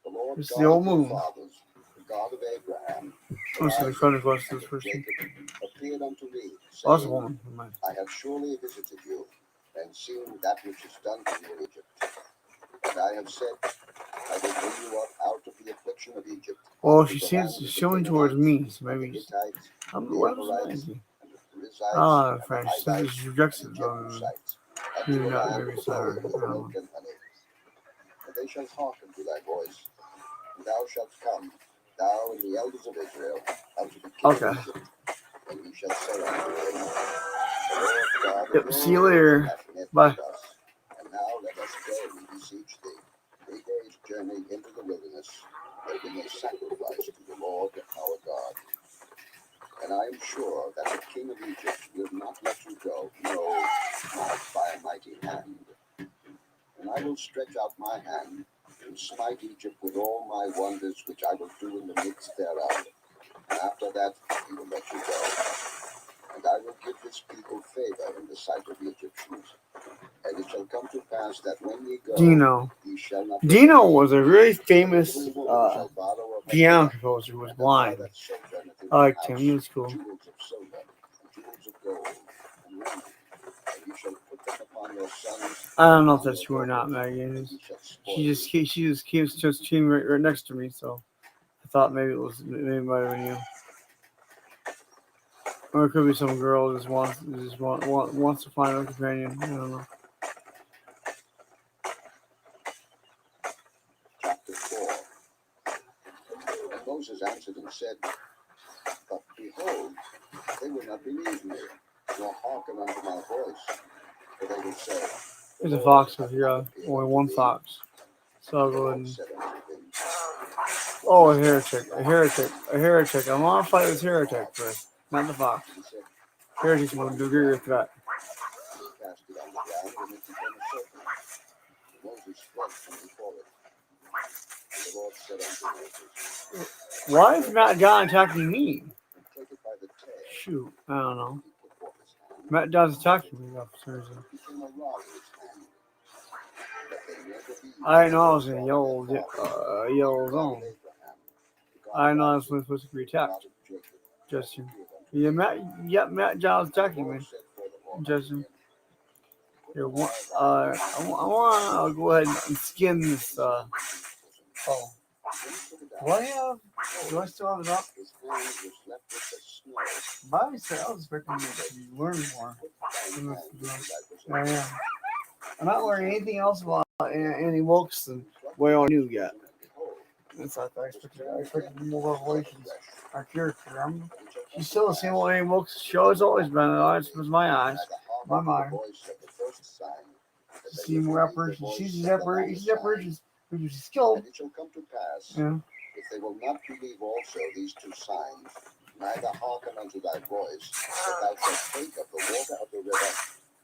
The Lord It's God the old of your moon. fathers, the God of Abraham, I'm just Isaac, trying to watch and this of person. Jacob, appeared unto me, Oh, that's a saying, woman. I have surely visited you, and seen that which is done to you in Egypt. And I have said, I will bring you up out of the affliction of Egypt. Well, unto she the seems land of the showing towards Canaanites, me, so and maybe the Hittites, I'm the what Amorites, was and the Perizzites, Ah, and the French. Since Hivites, she and rejects the it, Jebusites, maybe unto a not. land Maybe it's not flowing her. with I don't milk know. and honey. And they shall hearken to thy voice, and thou shalt come, thou and the elders of Israel, unto the king Okay. of Egypt, and he shall say unto him, The Lord God of Yep. your See you later. fathers hath met Bye. with us, and now let journey into the wilderness, that we may sacrifice to the Lord our God. And I am sure that the king of Egypt will not let you go, no, not by a mighty hand. And I will stretch out my hand and smite Egypt with all my wonders which I will do in the midst thereof. And after that he will let you go. And I will give this people favor in the sight of the Egyptians. And it shall come to pass that when ye go, Dino. ye shall not. Dino was a really famous piano composer who was blind. I liked him. He was cool. Jewels of silver, and jewels of gold, and raiment, and you shall put them upon your sons. I don't know if that's true or not, Maggie. She just came right next to me, so I thought maybe it might have been you. Or it could be some girl who just wants to find a companion. I don't know. Chapter 4. And Moses answered and said, but behold, they will not believe me, nor hearken unto my voice. For they will say, There's a fox with here, only one fox. So I'll go ahead and... Oh, a heretic. I want to fight this heretic first, not the fox. Heretic's going to agree with that. Cast it on the ground, and it became a serpent. Moses fled from before it. And the Lord said unto Moses, Why is Matt John attacking me? take it by the tail. Shoot, I don't know. He put forth his hand, Matt John's attacking me up seriously. became a rod in his hand. That they never be. I didn't know I was in a yellow zone. I didn't know I was supposed to be attacked. Justin. Yeah, Matt John's attacking me. Justin. Here, I want to go ahead and skin this. Oh. Do I still have it up? Bobby said I was expecting to learn more. Yeah. I'm not learning anything else about Annie Wilkes than what I knew yet. That's what I expected more revelations. Our character. She's still the same old Annie Wilkes. She always been. It was my eyes, my mind. See more apparitions. She's apparitions, which is skilled. And it shall come to pass, Yeah. if they will not believe also these two signs, neither hearken unto thy voice, that thou shalt take of the water of the river,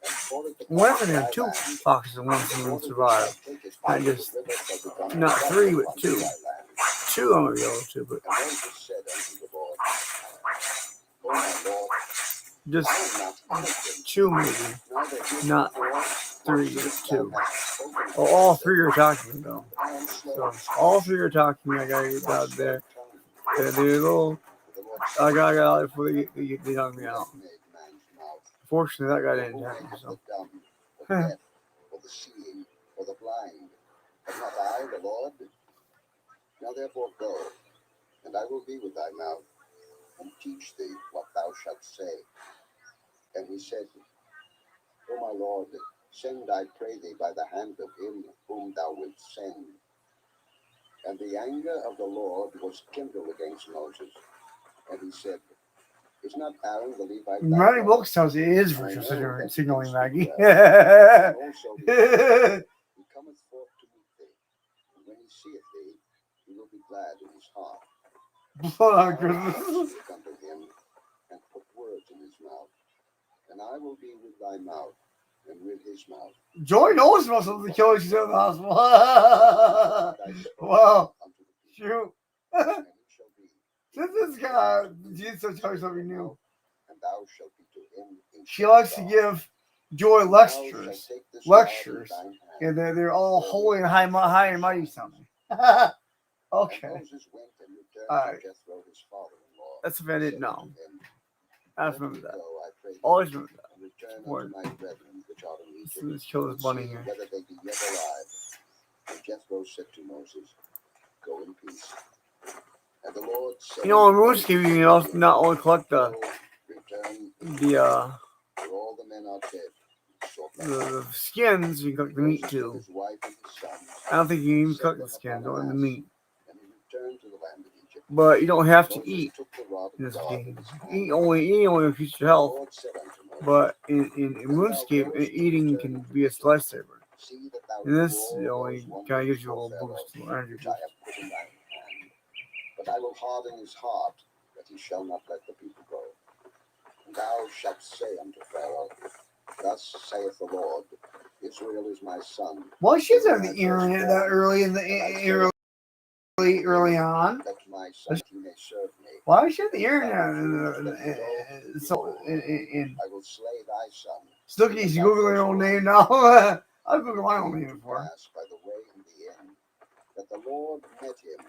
and pour it upon What if there thy are two land, foxes and one will survive? Not just, not three, but two. Two I'm going to go to, but And Moses said unto the Lord, O my Lord, just I am not innocent, two maybe. neither heretofore, Not three, nor but since thou two. hast spoken to Well, me, all three are attacking me though. I am slow So of all speech, three are attacking me. I gotta get out there. tongue. They're little. For the Lord I said, gotta get out before they knock me Who out. hath made man's mouth? Fortunately, that guy Or didn't who attack me. maketh So the dumb, the deaf, or the seeing, or the blind? Am not I the Lord? Now therefore go, and I will be with thy mouth, and teach thee what thou shalt say. And he said, O my Lord, send, I pray thee, by the hand of him whom thou wilt send. And the anger of the Lord was kindled against Moses. And he said, Is not Aaron the Levite thy Matty brother? Wilkes tells you it is And I virtual know that he signaling, can speak Maggie. well. And also, behold, he cometh forth to meet thee. And when he seeth thee, he will be glad in his heart. Fuck, Thou shalt Christmas. speak unto him, and put words in his mouth. And I will be with thy mouth, and with his mouth. Joy knows most of the killers she's in the hospital. Wow. Shoot. And it shall be, This guy, Jesus will tell you something new. and thou shalt be to him. She likes to give Joy lectures. Lectures. And they're all holy and high and mighty sounding. Okay. Moses went and returned All right. to Jethro, his father-in-law. That's if I didn't know. I just remember that. Go, I pray thee, Always remember that. and return Word. unto my brethren which are in Egypt, Let's kill this and bunny see here. whether they be yet alive. And Jethro said to Moses, Go in peace. And the Lord said, You know, in RuneScape, you can also not only collect Go, return, the for all the men are dead. So the skins, you can collect the meat Moses too. took his wife and his sons, I don't think you can even collect the skins, only the meat. and he returned to the land of Egypt. But you don't have to Moses eat took the rod of in this God game. in his hand. Eat only increases your The health. Lord said unto Moses, But in RuneScape, eating can be a lifesaver. See that thou And this do all only those wonders kind of gives you a before little Pharaoh, boost, a little energy which I boost. have put in thy hand. But I will harden his heart, that he shall not let the people go. And thou shalt say unto Pharaoh, Thus saith the Lord, Israel is my son. Well, she's on the internet that early in the early on. Let my son he may serve me. Why is she on the internet? I will slay thy son. Still, can you Google your own name now? I'll Google my own name before. By the way in the inn, that the Lord met him.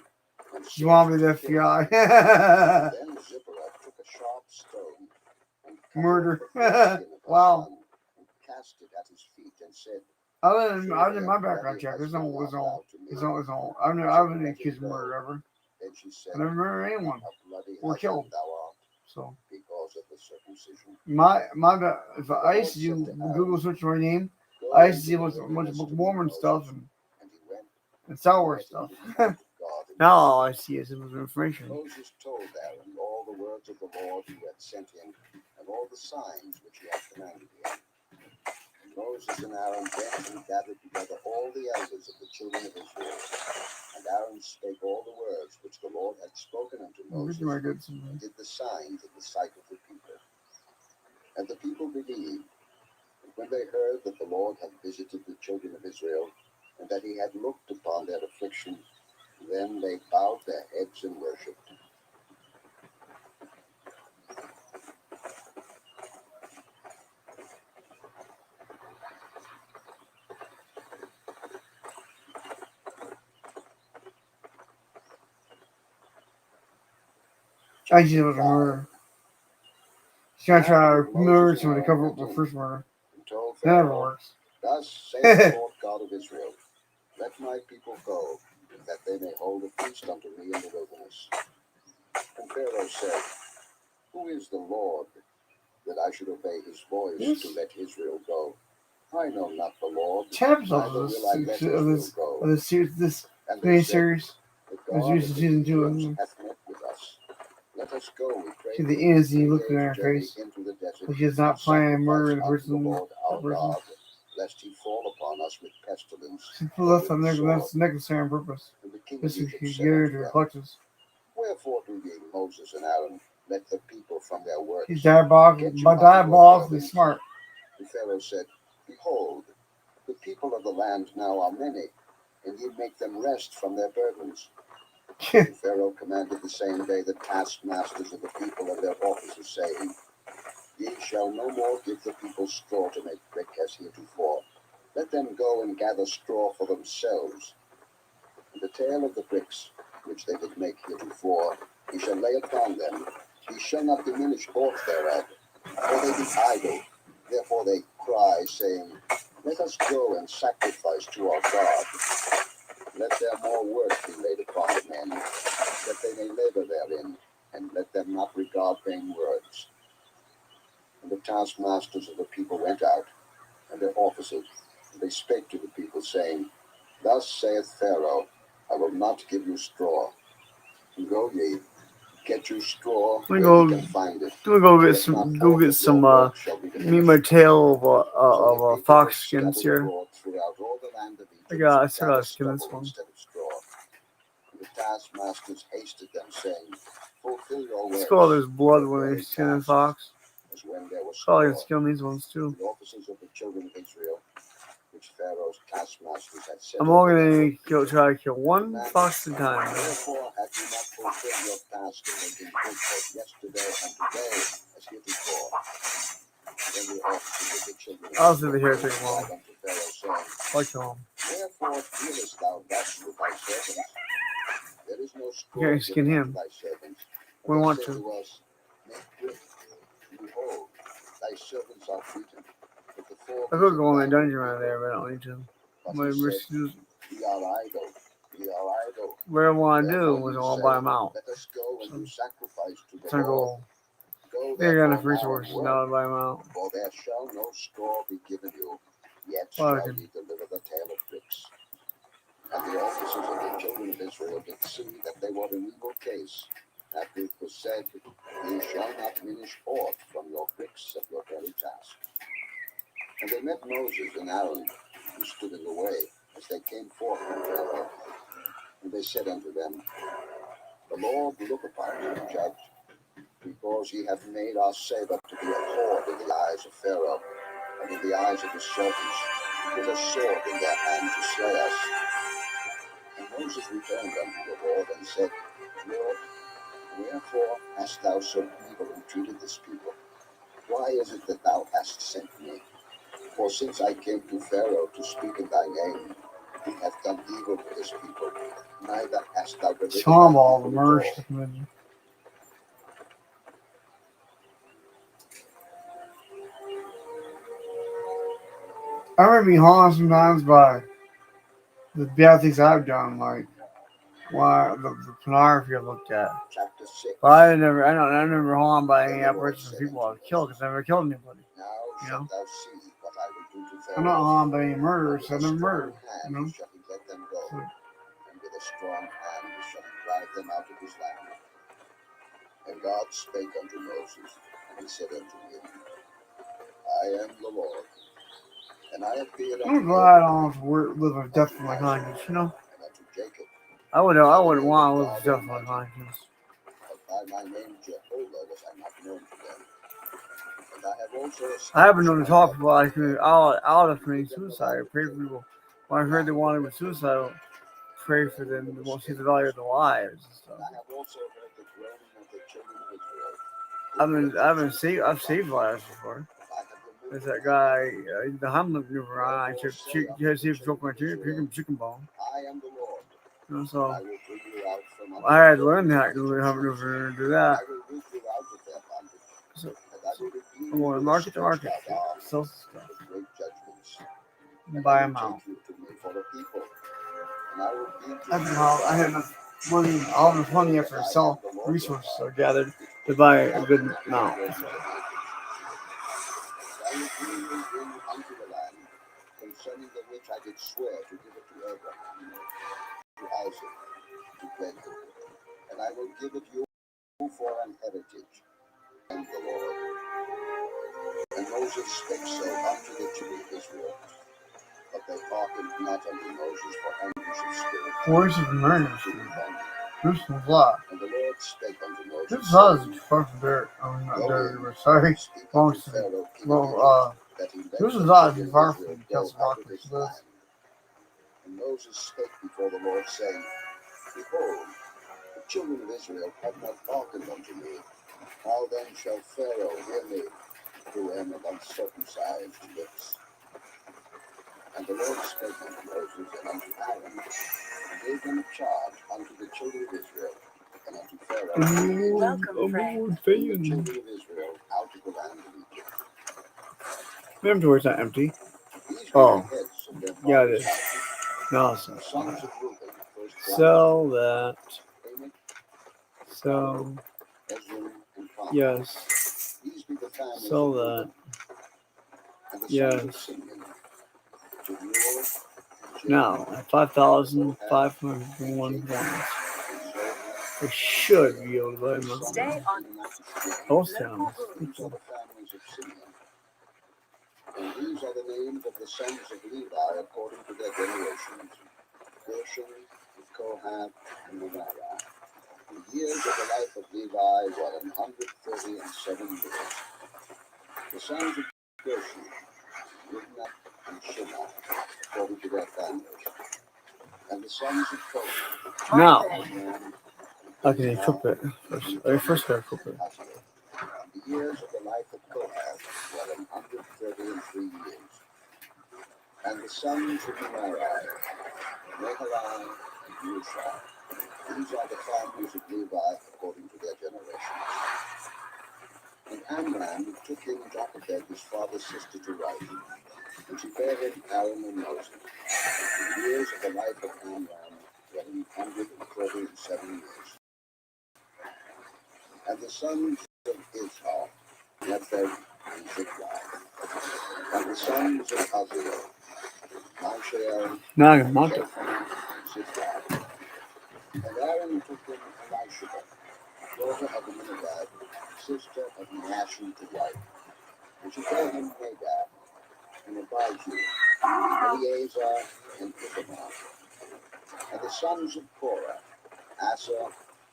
And You want me to sought to kill FBI? him. Then Zipporah took a sharp stone and cut Murder. off the foreskin of her Wow. son and cast it at his feet and said, I did my background check. There's no. I've never been accused of murder ever. Then she said, I never murdered anyone A bloody or husband killed. thou art, So because of the circumcision. if I used to do Google search my name, I used to see a bunch of Book of Mormon stuff and he went Star Wars stuff. God in Now all I see is information. Moses told Aaron all the words of the Lord who had sent him, and all the signs which he had commanded him. And Moses and Aaron went and gathered together all the elders of the children of Israel. And Aaron spake all the words which the Lord had spoken unto Moses, and did the signs in the sight of the people. And the people believed. And when they heard that the Lord had visited the children of Israel, and that he had looked upon their affliction, then they bowed their heads and worshipped. I just was a murder. She's gonna try to murder someone to cover up the first murder. That never works. Thus saith the Lord God of Israel, Let my people go, that they may hold a feast unto me in the wilderness. And Pharaoh said, Who is the Lord, that I should obey his voice to let Israel go? I know not the Lord, neither will I let Israel go. Of this And mini they said, series. The It was God used of in season the 2. Hebrews hath met with us. Let us go, we pray. See the thee, innocent a look in day's her journey face. into the desert, Like she's not and planning on murdering the sacrifice person. unto the Lord our God, lest he fall upon us with pestilence. She left on that's necessary on purpose. And the king Just of to Egypt get said her unto to her them, clutches. Wherefore do ye, Moses and Aaron, let the people from their works? She's diabolically smart. And Pharaoh said, Behold, the people of the land now are many, and ye make them rest from their burdens. And Pharaoh commanded the same day the taskmasters of the people and their officers, saying, Ye shall no more give the people straw to make brick as heretofore. Let them go and gather straw for themselves. And the tale of the bricks, which they did make heretofore, he shall lay upon them. He shall not diminish aught thereof, for they be idle. Therefore they cry, saying, Let us go and sacrifice to our God. Let their more work be laid upon the men, that they may labor therein, and let them not regard vain words. And the taskmasters of the people went out, and their officers, and they spake to the people, saying, Thus saith Pharaoh, I will not give you straw. And go ye, get you straw where you can find it. Go get some meet my tail of a fox skins here. I still gotta skin this one. The taskmasters hasted them, saying, Fulfill your words. Let's go all there's blood when they skin a fox. As when there was Probably gonna skin these ones too. the officers of the children of Israel, which Pharaoh's taskmasters had set. I'm only gonna try to kill one fox at a time. Therefore have you not fulfilled your task of making good both yesterday and today as heretofore? Then the officers of the children of I'll see the hair take long. unto Pharaoh, saying, Like home. Wherefore dealest thou thus with thy servants? There is no straw You can't skin given him. unto thy servants. We They want say to. us, Make brick. Behold, thy servants are beaten. But the four I could go in my dungeon right there, but I don't need to. My risk is Ye are idle. Ye are idle. what I want to do was I want to buy them out. Let us go and do sacrifice to the So I Lord. go. Go They're gonna therefore first now horses and work, now to buy them out. for there shall no straw be given you, yet Well, shall ye deliver the tale of bricks. And the officers of the children of Israel did see that they were in evil case, after it was said, Ye shall not diminish aught from your bricks of your daily task. And they met Moses and Aaron, who stood in the way, as they came forth from Pharaoh. And they said unto them, The Lord look upon you, judge, because ye have made our Sabbath to be a whore in the eyes of Pharaoh, and in the eyes of his servants, with a sword in their hand to slay us. And Moses returned unto the Lord and said, Lord, wherefore hast thou so evil entreated this people? Why is it that thou hast sent me? For since I came to Pharaoh to speak in thy name, he hath done evil to this people, neither hast thou delivered thy Tom all the people at merge all. committee. I remember being haunted sometimes by the bad things I've done, like why the pornography I looked at. Chapter 6. But I never haunted by any apparitions of people I've killed because I never killed anybody. Now You shalt know? thou see what I will do to Pharaoh. I'm not haunted by any murderers. With I a never strong murdered. hand You know? shall he let them go, So, and with a strong hand shall he drive them out of his land. And God spake unto Moses, and he said unto him, I am the Lord, and I appeared unto I'm glad I Abraham, don't have to live a death of my conscience. You know? and unto Jacob, I wouldn't want to live a death of my conscience. but by my name Jehovah was I not known to them. And I have also I haven't known to established my talk about covenant out of committing suicide or pray for people. When I heard they wanted to suicide, pray for them to see the value of their lives and stuff. and I have also heard the groaning of the children of Israel. I've saved lives before. I have removed There's the that guy, the Hamlet maneuver. I took chicken bone. I am the Lord, You know, and so I will bring you out from under I had to learn the that bondage of Hamlet Egypt. maneuver to do And that. I will root you out of their bondage, So and I will redeem I'm you going with a market to stretched market, out arm, sell stuff, with great judgments. and And buy I them will out. take you to me for a people, and I will be to That's you how I had enough money, all enough money after I sell resources I gathered to buy a good amount. So, I will bring you in unto the land, concerning the which I did swear to give it to Abraham, to Isaac, to Jacob, and I will give it you for an heritage, and the Lord. And Moses spake so unto the children of Israel, but they hearkened not unto Moses for anguish of spirit, where's the murder? to the bondage. This was lot. And the Lord spake unto Moses, This was saying, far from dirt. Oh, not Go dirty, in, but sorry. speak Wrong unto city. Pharaoh king of Well, Egypt, that he let this the is not children of far Israel from go Castle out Rock, of which his lives. land. And Moses spake before the Lord, saying, Behold, the children of Israel have not hearkened unto me. How then shall Pharaoh hear me, who am of uncircumcised lips? And the Lord spake unto Moses and unto Aaron, and gave them a charge unto the children of Israel, and unto Pharaoh, Welcome, Frank. the children of Israel out of the land of Egypt. The inventory's not empty. These Oh. were the heads of their Yeah, it fathers' is. houses. No, it's The not. sons of Reuben, firstborn, Sell that. Haman, So, Hezron, and Carmel. yes. These be the families Sell of that. Reuben. And the sons of Yes. Simeon, Jemuel, Now, at 5,501 points, I should be able to buy my Stay on post These towns. are the families of Simeon. And these are the names of the sons of Levi according to their generations: Gershon, Kohath, and Merari. The years of the life of Levi were 137 years. The sons of Gershon, Libnah and Shimei, according to their families. And the sons of Kohath, Now, Amram, okay, equip it. First gotta equip it. the years of the life of Kohath were 133 years. And the sons of Merari, Mahali and Mushi. These are the families of Levi according to their generations. And Amram took him Jochebed, his father's sister, to wife, and she bare him Aaron and Moses. The years of the life of Amram were 137 years. And the sons of Ishar, Nepheg and Ziklag. And the sons of Azir, Mishael, Now I can mount it. Zephon, and Ziklag. And Aaron took him Elisheba, daughter of Aminadab, sister of Nahashon, to wife. And she bare him Nadab, and Abihu, Eleazar, and Ithamar. And the sons of Korah, Asa,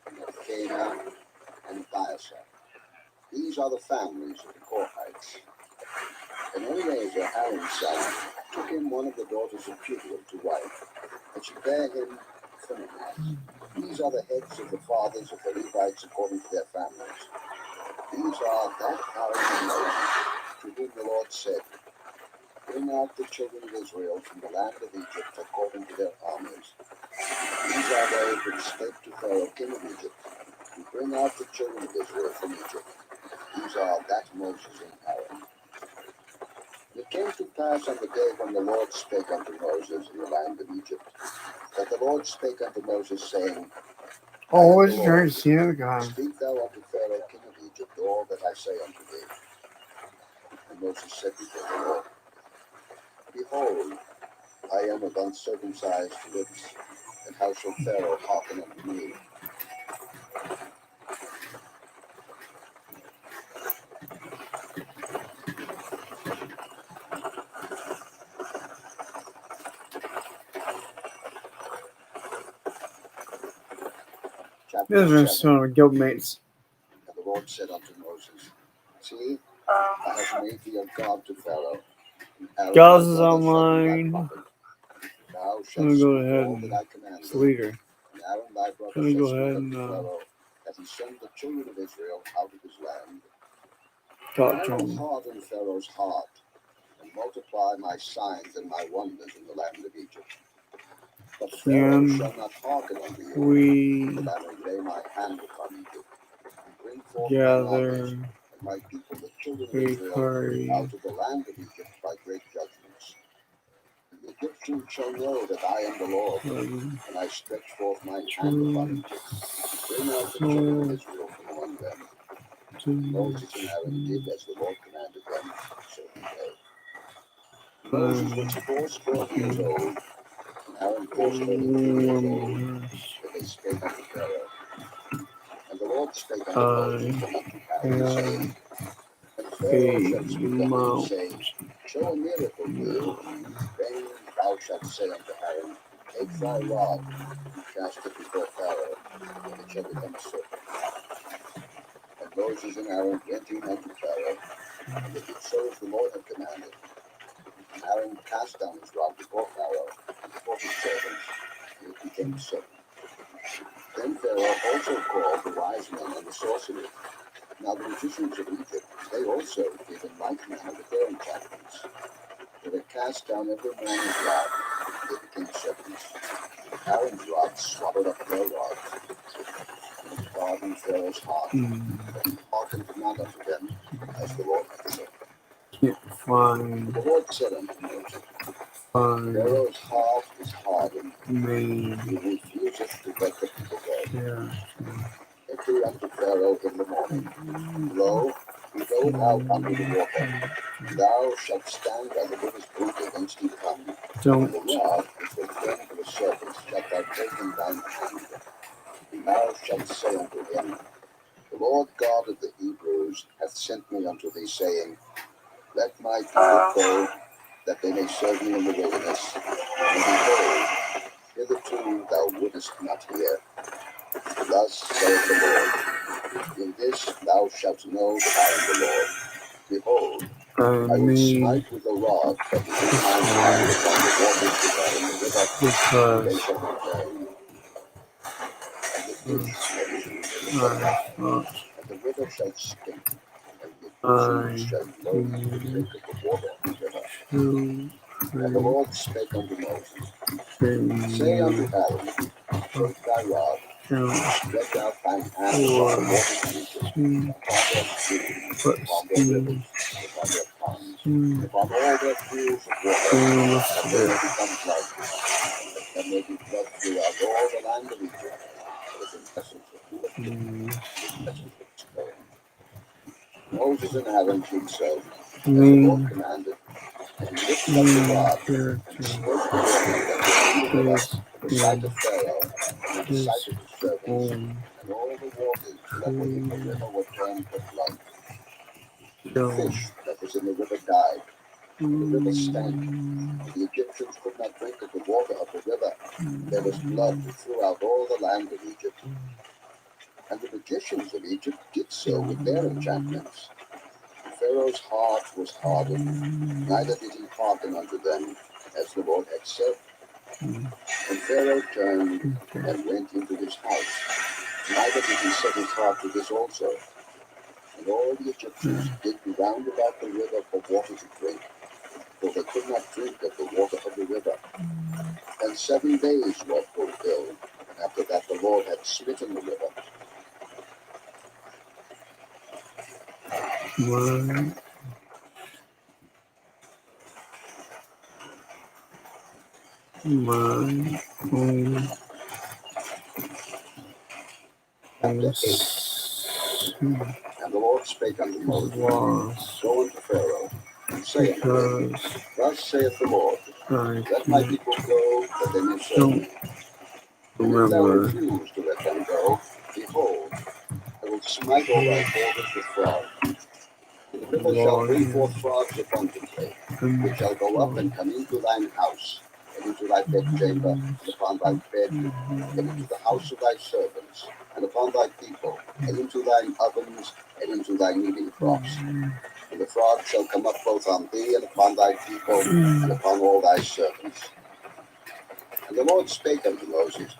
and Elkanah, and Abiasap. These are the families of the Korahites. And Eleazar, Aaron's son, took him one of the daughters of Putiel to wife, and she bare him Phinehas. These are the heads of the fathers of the Levites according to their families. These are that Aaron and Moses, to whom the Lord said, Bring out the children of Israel from the land of Egypt according to their armies. These are they that spake to Pharaoh king of Egypt, to bring out the children of Israel from Egypt. These are that Moses and Aaron. It came to pass on the day when the Lord spake unto Moses in the land of Egypt, that the Lord spake unto Moses, saying, Always trying to see the guy. Speak thou unto Pharaoh king of Egypt all that I say unto thee. And Moses said before the Lord, Behold, I am of uncircumcised lips, and how shall Pharaoh hearken unto me? Chapter Those are 7. some of guild mates. And the Lord said unto Moses, See, I have made thee a god to Pharaoh. and Aaron Jaws thy is brother shall be thy online. prophet. Thou I'm shalt gonna go speak ahead all and that I command thee. delete her. And Aaron thy brother Let me shall go speak ahead unto and Pharaoh, that he send the children of Israel out of his land. And talk I to will him. harden Pharaoh's heart, and multiply my signs and my wonders in the land of Egypt. But Pharaoh Can shall not hearken unto you, we that I may lay my hand upon Egypt, and bring forth mine gather armies and my people, the children of a Israel, party? out of the land of Egypt by great judgments. And the Egyptians shall know that I am the Lord, Party and I stretch forth mine hand upon to Egypt, to bring out the children of Israel from among them. And Moses and Aaron did as the Lord commanded them, so did they. Moses was fourscore years old, and Aaron 82 years old, when they spake unto Pharaoh. And the Lord spake unto Moses and unto Aaron, saying, And Pharaoh shall speak unto thee, saying, Show a miracle here. Then thou shalt say unto Aaron, Take thy rod, and cast it before Pharaoh, and it shall become a serpent. And Moses and Aaron went in unto Pharaoh, and they did so as the Lord had commanded. And Aaron cast down his rod before Pharaoh, and before his servants, and it became a serpent. Then Pharaoh also called the wise men and the sorcerers. Now the magicians of Egypt, they also did in like manner with their enchantments. For they cast down every man his rod, and they became serpents. Aaron's rod swallowed up their rods, and it hardened Pharaoh's heart, that he hearkened not unto them, as the Lord had said. can't find The Lord said unto Moses, Pharaoh's heart is hardened, main he refuseth to let the people go. character. Enter unto Pharaoh in the morning. Lo, we go out under the water. Thou shalt stand by the river's brink against him come. And the Don't rod which was bent for the serpents shalt thou take in thine hand. And thou shalt say unto him, The Lord God of the Hebrews hath sent me unto thee, saying, Let my people go, that they may serve me in the wilderness. And behold, hitherto thou wouldest not hear. Thus saith the Lord, In this thou shalt know that I am the Lord. Behold, I I will need smite with the rod that is in mine hand upon the waters which are in the river, and they because shall be burned. And the fish that is in the river shall I die, thought and the river shall stink, and the I Egyptians shall loathe to drink of the water of the river. to And the Lord spake unto Moses, say Say unto you Aaron, Take thy rod, count stretch out thine hand upon the waters of Egypt, to upon their streams, put upon their rivers, and upon their ponds, and upon all their pools of water, that they may become blood, and that there may be blood throughout all the land of Egypt, as in vessels of wood, and vessels of stone. Moses and Aaron did so, as the Lord commanded, and he lifted up the rod, and smote the waters that were in the river in the sight of Pharaoh, and in the sight of his servants, and all the waters that were in the river were turned to blood. The fish that was in the river died, the river stank. The Egyptians could not drink of the water of the river. There was blood throughout all the land of Egypt. And the magicians of Egypt did so with their enchantments. Pharaoh's heart was hardened, neither did he hearken unto them, as the Lord had said. And Pharaoh turned and went into his house, neither did he set his heart to this also. And all the Egyptians digged round about the river for water to drink, for they could not drink of the water of the river. And 7 days were fulfilled, and after that the Lord had smitten the river. And the Lord spake unto Moses, Go unto Pharaoh, and say unto him, Thus saith the Lord, Let my people go, that they may serve me. And if thou refuse to let them go, behold, I will smite all thy borders with frogs. The river shall bring forth frogs abundantly, which shall go up and come into thine house, and into thy bedchamber, and upon thy bed, and into the house of thy servants, and upon thy people, and into thine ovens, and into thy kneading troughs. And the frogs shall come up both on thee, and upon thy people, and upon all thy servants. And the Lord spake unto Moses,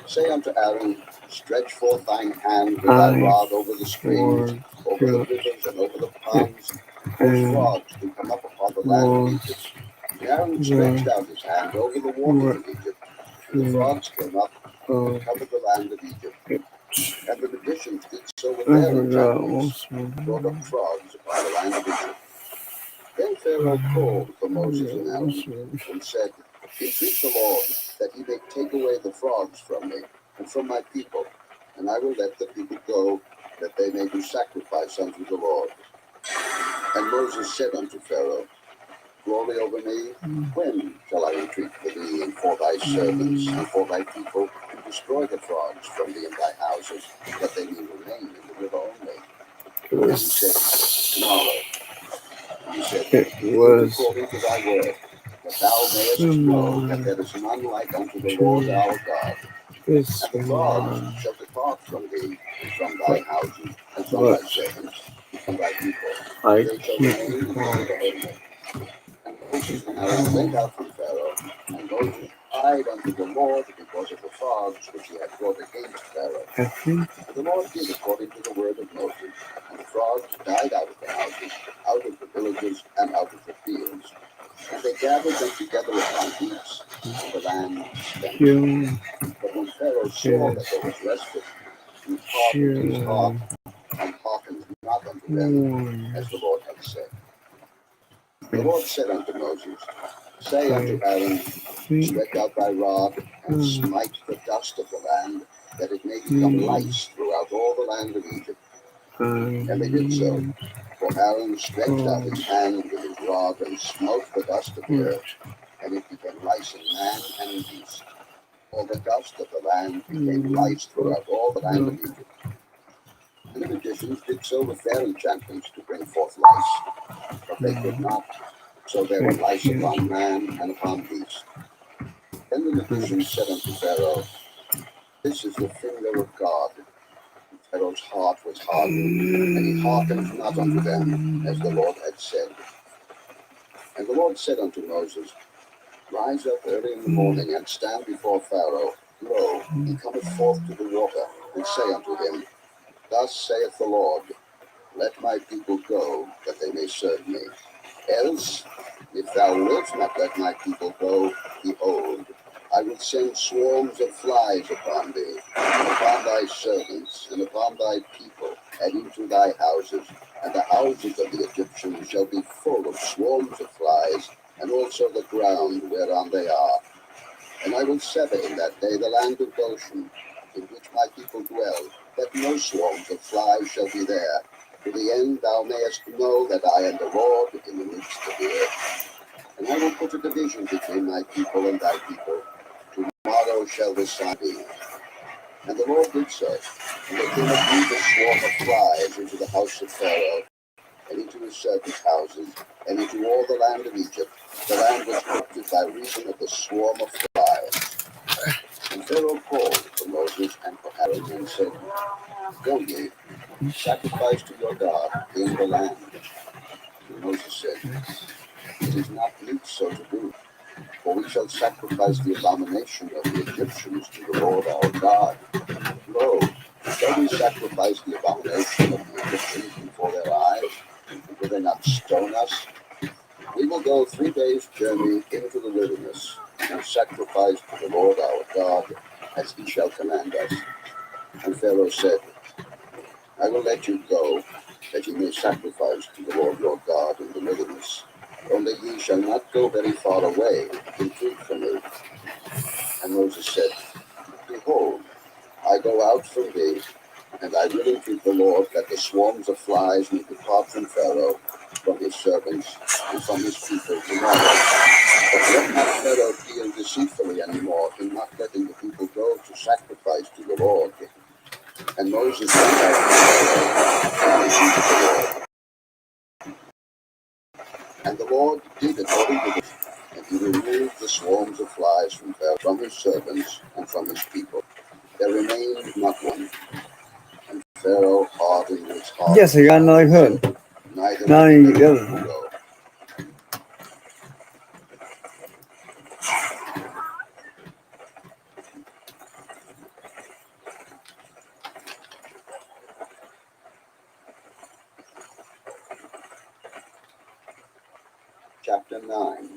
Say unto Aaron, Stretch forth thine hand with thy rod over the streams, over the rivers, and over the ponds, for frogs to come up upon the land of Egypt. And Aaron stretched out his hand over the waters of Egypt, and the frogs came up and covered the land of Egypt. And the magicians did so with their enchantments, brought up frogs upon the land of Egypt. Then Pharaoh called for Moses and Aaron, and said, Entreat the Lord, that he may take away the frogs from me, and from my people, and I will let the people go, that they may do sacrifice unto the Lord. And Moses said unto Pharaoh, Glory over me, when shall I entreat for thee and for thy servants and for thy people, to destroy the frogs from thee in thy houses, that they may remain in the river only? And he said, Tomorrow. And he said, It was according to thy word, that thou mayest know that there is none like unto the Lord our God. And the frogs shall depart from thee, and from thy houses, and from thy servants, and from thy people. They shall remain in the river only. And Moses and Aaron went out from Pharaoh, and Moses cried unto the Lord because of the frogs which he had brought against Pharaoh. And the Lord did according to the word of Moses, and the frogs died out of the houses, out of the villages, and out of the fields. And they gathered them together upon heaps, and the land stank. But when Pharaoh saw that there was respite, he hardened his heart, and hearkened not unto them, as the Lord had said. The Lord said unto Moses, Say unto Aaron, Stretch out thy rod, and smite the dust of the land, that it may become lice throughout all the land of Egypt. And they did so. For Aaron stretched out his hand with his rod, and smote the dust of the earth, and it became lice in man and in beast. All the dust of the land became lice throughout all the land of Egypt. And the magicians did so with their enchantments to bring forth lice, but they could not. So there were lice upon man and upon beast. Then the magicians said unto Pharaoh, This is the finger of God. And Pharaoh's heart was hardened, and he hearkened not unto them, as the Lord had said. And the Lord said unto Moses, Rise up early in the morning, and stand before Pharaoh. Lo, he cometh forth to the water, and say unto him, Thus saith the Lord, Let my people go, that they may serve me. Else, if thou wilt not let my people go, behold, I will send swarms of flies upon thee, and upon thy servants, and upon thy people, and into thy houses, and the houses of the Egyptians shall be full of swarms of flies, and also the ground whereon they are. And I will sever in that day the land of Goshen, in which my people dwell, that no swarms of flies shall be there, to the end thou mayest know that I am the Lord in the midst of the earth. And I will put a division between my people and thy people. Tomorrow shall this sign be. And the Lord did so. And there came a grievous swarm of flies into the house of Pharaoh, and into his servants' houses, and into all the land of Egypt. The land was corrupted by reason of the swarm of flies. And Pharaoh called for Moses and for Aaron and said, Go ye, sacrifice to your God in the land. And Moses said, It is not meet so to do, for we shall sacrifice the abomination of the Egyptians to the Lord our God. Lo, shall we sacrifice the abomination of the Egyptians before their eyes? Will they not stone us? We will go 3 days' journey into the wilderness, and sacrifice to the Lord our God, as he shall command us. And Pharaoh said, I will let you go, that ye may sacrifice to the Lord your God in the wilderness. Only ye shall not go very far away, retreat from me. And Moses said, Behold, I go out from thee, and I will entreat the Lord that the swarms of flies may depart from Pharaoh, from his servants, and from his people tomorrow. But let not Pharaoh deal deceitfully anymore in not letting the people go to sacrifice to the Lord. And Moses went out to Pharaoh, and entreated the Lord. And the Lord did according to this, and he removed the swarms of flies from Pharaoh, from his servants, and from his people. There remained not one. And Pharaoh hardened his heart. Yes, I got another hood. Neither Now would you let get the the other people one. go. Chapter 9.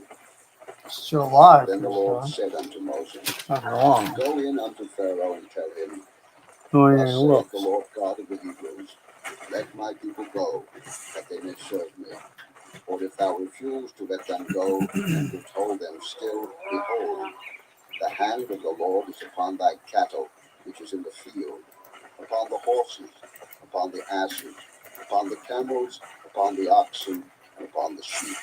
Still alive. Then the Lord said unto Moses, Not for long. Go in unto Pharaoh and tell him, No, Thus yeah, saith look. the Lord God of the Hebrews, Let my people go, that they may serve me. For if thou refuse to let them go, and withhold them still, behold, the hand of the Lord is upon thy cattle, which is in the field, upon the horses, upon the asses, upon the camels, upon the oxen, and upon the sheep.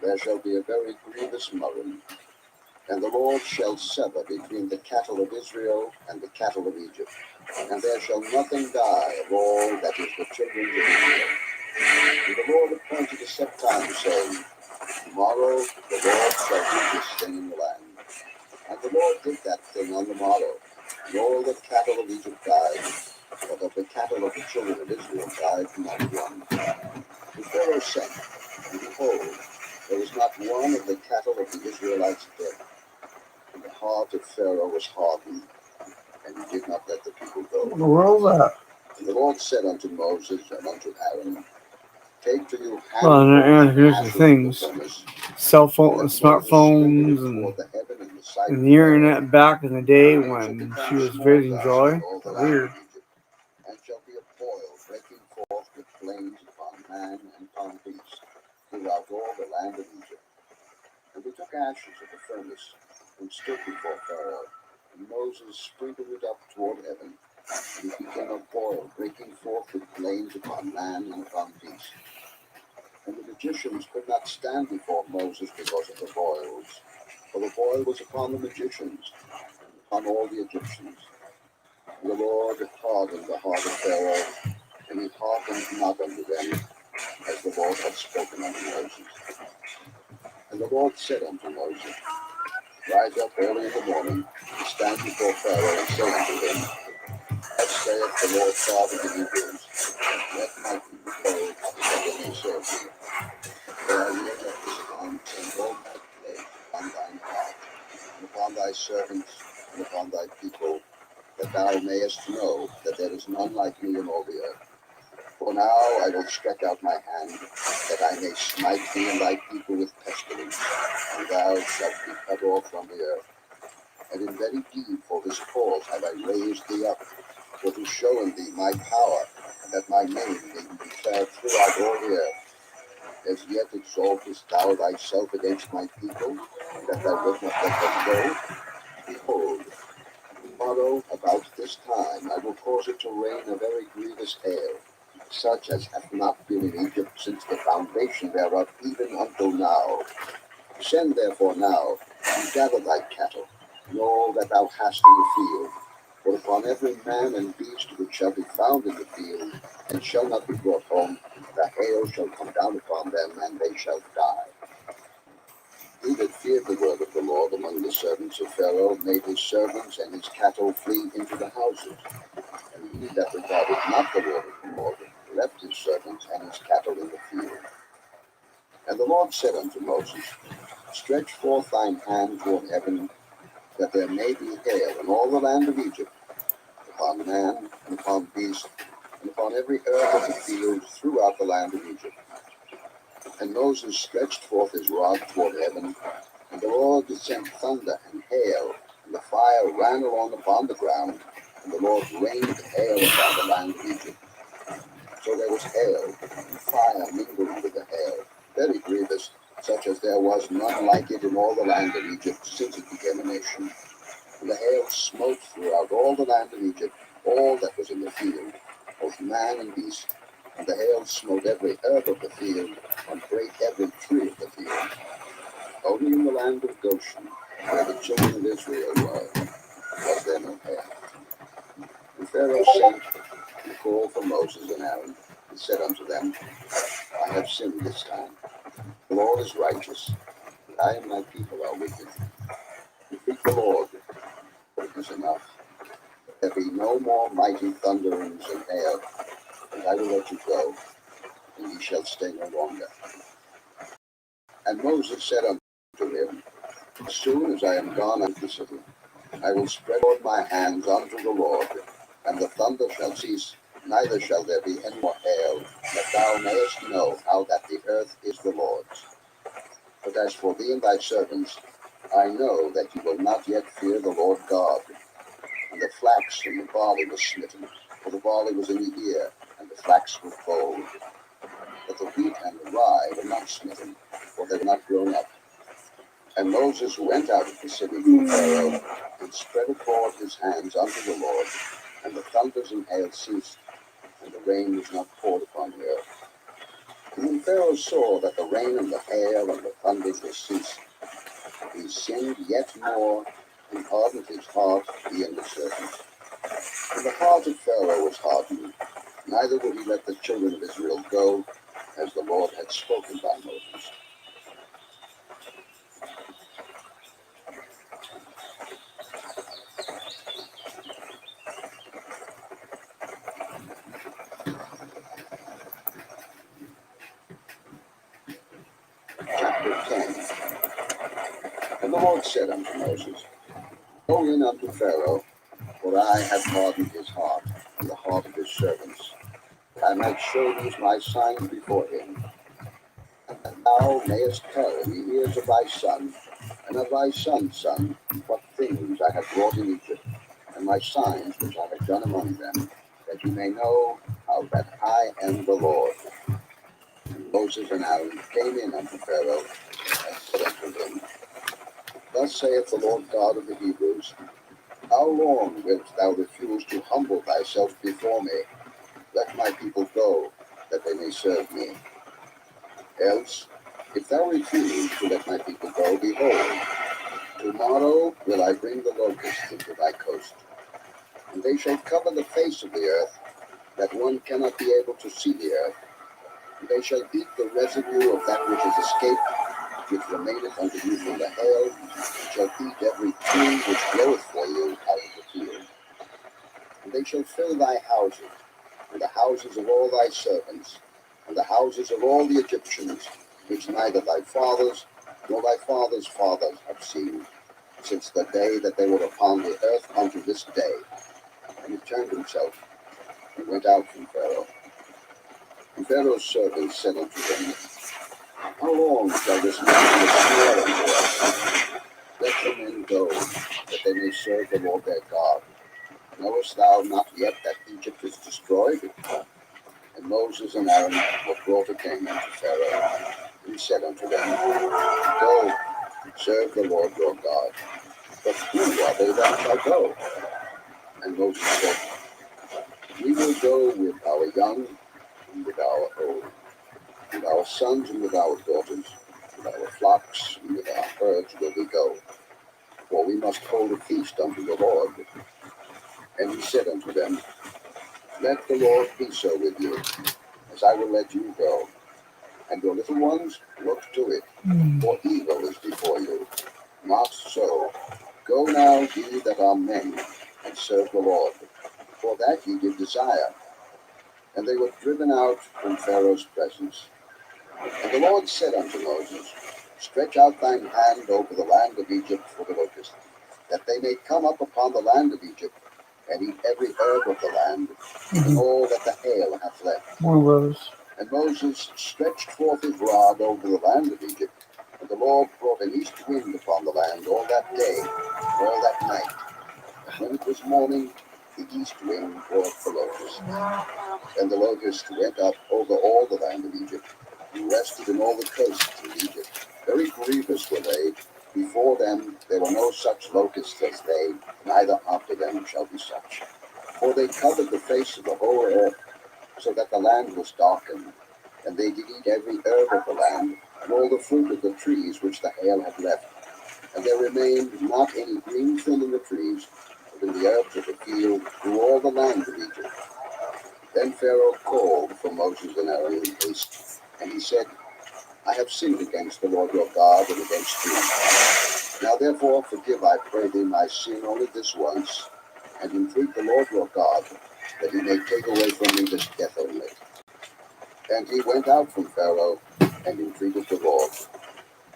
There shall be a very grievous murrain. And the Lord shall sever between the cattle of Israel and the cattle of Egypt. And there shall nothing die of all that is the children of Israel. And the Lord appointed a set time, saying, Tomorrow the Lord shall do this thing in the land. And the Lord did that thing on the morrow. And all the cattle of Egypt died, but of the cattle of the children of Israel died not one. And Pharaoh sent, and behold, there was not one of the cattle of the Israelites dead. And the heart of Pharaoh was hardened, and he did not let the people go. What in the world's that? And the Lord said unto Moses and unto Aaron, Take to you Well, handfuls of here's the ashes of the things. furnace, Cell and phone, let Moses smartphones, sprinkle it and toward the heaven in the sight of the Pharaoh. internet back in the day And it shall when become she was small visiting dust Joy. in all the land Weird. of Egypt, and shall be a boil breaking forth with flames upon man and upon beast throughout all the land of Egypt. And we took ashes of the furnace and stood before Pharaoh, and Moses sprinkled it up toward heaven, and it became a boil breaking forth with flames upon man and upon beast. And the magicians could not stand before Moses because of the boils, for the boil was upon the magicians, and upon all the Egyptians. And the Lord hardened the heart of Pharaoh, and he hearkened not unto them, as the Lord had spoken unto Moses. And the Lord said unto Moses, Rise up early in the morning, and stand before Pharaoh, and say unto him, Thus saith the Lord God of the Hebrews, Let my people go, that they may serve me. For I will at this time send all my plagues upon thine heart, and upon thy servants, and upon thy people, that thou mayest know that there is none like me in all the earth. For now I will stretch out my hand, that I may smite thee and thy people with pestilence, and thou shalt be cut off from the earth. And in very deed for this cause have I raised thee up, for to show in thee my power, and that my name may be declared throughout all the earth. As yet exaltest thou thyself against my people, that thou wilt not let them go? Behold, tomorrow about this time I will cause it to rain a very grievous hail, such as hath not been in Egypt since the foundation thereof even until now. Send therefore now, and gather thy cattle, and all that thou hast in the field, For upon every man and beast which shall be found in the field, and shall not be brought home, the hail shall come down upon them, and they shall die. He that feared the word of the Lord among the servants of Pharaoh made his servants and his cattle flee into the houses. And he that regarded not the word of the Lord left his servants and his cattle in the field. And the Lord said unto Moses, Stretch forth thine hand toward heaven, that there may be hail in all the land of Egypt, upon man, and upon beast, and upon every herb of the field throughout the land of Egypt. And Moses stretched forth his rod toward heaven, and the Lord sent thunder and hail, and the fire ran along upon the ground, and the Lord rained hail upon the land of Egypt. So there was hail, and fire mingled with the hail, very grievous, such as there was none like it in all the land of Egypt since it became a nation. And the hail smote throughout all the land of Egypt all that was in the field, both man and beast. And the hail smote every herb of the field, and brake every tree of the field. Only in the land of Goshen, where the children of Israel were, was there no hail. And Pharaoh sent and called for Moses and Aaron, and said unto them, I have sinned this time. The Lord is righteous, and I and my people are wicked. Repeat the Lord, for it is enough. There be no more mighty thunderings and hail, and I will let you go, and ye shall stay no longer. And Moses said unto him, As soon as I am gone out of the city, I will spread forth my hands unto the Lord, and the thunder shall cease, neither shall there be any more hail, that thou mayest know how that the earth is the Lord's. But as for thee and thy servants, I know that ye will not yet fear the Lord God. And the flax and the barley was smitten, for the barley was in the ear, and the flax was bold. But the wheat and the rye were not smitten, for they were not grown up. And Moses went out of the city from Pharaoh, and spread forth his hands unto the Lord, and the thunders and hail ceased, and the rain was not poured upon the earth. And when Pharaoh saw that the rain and the hail and the thunders were ceased, he sinned yet more, and hardened his heart, he and the servants. And the heart of Pharaoh was hardened, neither would he let the children of Israel go, as the Lord had spoken by Moses. Chapter 10. And the Lord said unto Moses, Go in unto Pharaoh, for I have hardened his heart, and the heart of his servants, that I might show these my signs before him, and that thou mayest tell in the ears of thy son, and of thy son's son, what things I have wrought in Egypt, and my signs which I have done among them, that ye may know how that I am the Lord. And Moses and Aaron came in unto Pharaoh, and said unto him, Thus saith the Lord God of the Hebrews, How long wilt thou refuse to humble thyself before me? Let my people go, that they may serve me. Else, if thou refuse to let my people go, behold, tomorrow will I bring the locusts into thy coast, and they shall cover the face of the earth, that one cannot be able to see the earth. And they shall eat the residue of that which is escaped, which remaineth unto you from the hail, and shall eat every tree which groweth for you out of the field. And they shall fill thy houses, and the houses of all thy servants, and the houses of all the Egyptians, which neither thy fathers nor thy fathers' fathers have seen, since the day that they were upon the earth unto this day. And he turned himself, and went out from Pharaoh. And Pharaoh's servants said unto him, How long shall this man be unto us? Let the men go, that they may serve the Lord their God. Knowest thou not yet that Egypt is destroyed? And Moses and Aaron were brought again unto Pharaoh, and he said unto them, Go, serve the Lord your God. But who are they that shall go? And Moses said, We will go with our young and with our old, with our sons and with our daughters, with our flocks and with our herds will we go, for we must hold a feast unto the Lord. And he said unto them, Let the Lord be so with you, as I will let you go. And your little ones, look to it, for evil is before you. Not so. Go now, ye that are men, and serve the Lord, for that ye did desire. And they were driven out from Pharaoh's presence. And the Lord said unto Moses, Stretch out thine hand over the land of Egypt for the locusts, that they may come up upon the land of Egypt, and eat every herb of the land, and all that the hail hath left. More of those. And Moses stretched forth his rod over the land of Egypt, and the Lord brought an east wind upon the land all that day, and all that night. And when it was morning, the east wind brought the locusts. And the locusts went up over all the land of Egypt, and rested in all the coasts of Egypt. Very grievous were they. Before them there were no such locusts as they, neither after them shall be such. For they covered the face of the whole earth, so that the land was darkened. And they did eat every herb of the land, and all the fruit of the trees which the hail had left. And there remained not any green thing in the trees, but in the herbs of the field through all the land of Egypt. Then Pharaoh called for Moses and Aaron in haste, and he said, I have sinned against the Lord your God and against you. Now therefore forgive, I pray thee, my sin only this once, and entreat the Lord your God, that he may take away from me this death only. And he went out from Pharaoh, and entreated the Lord.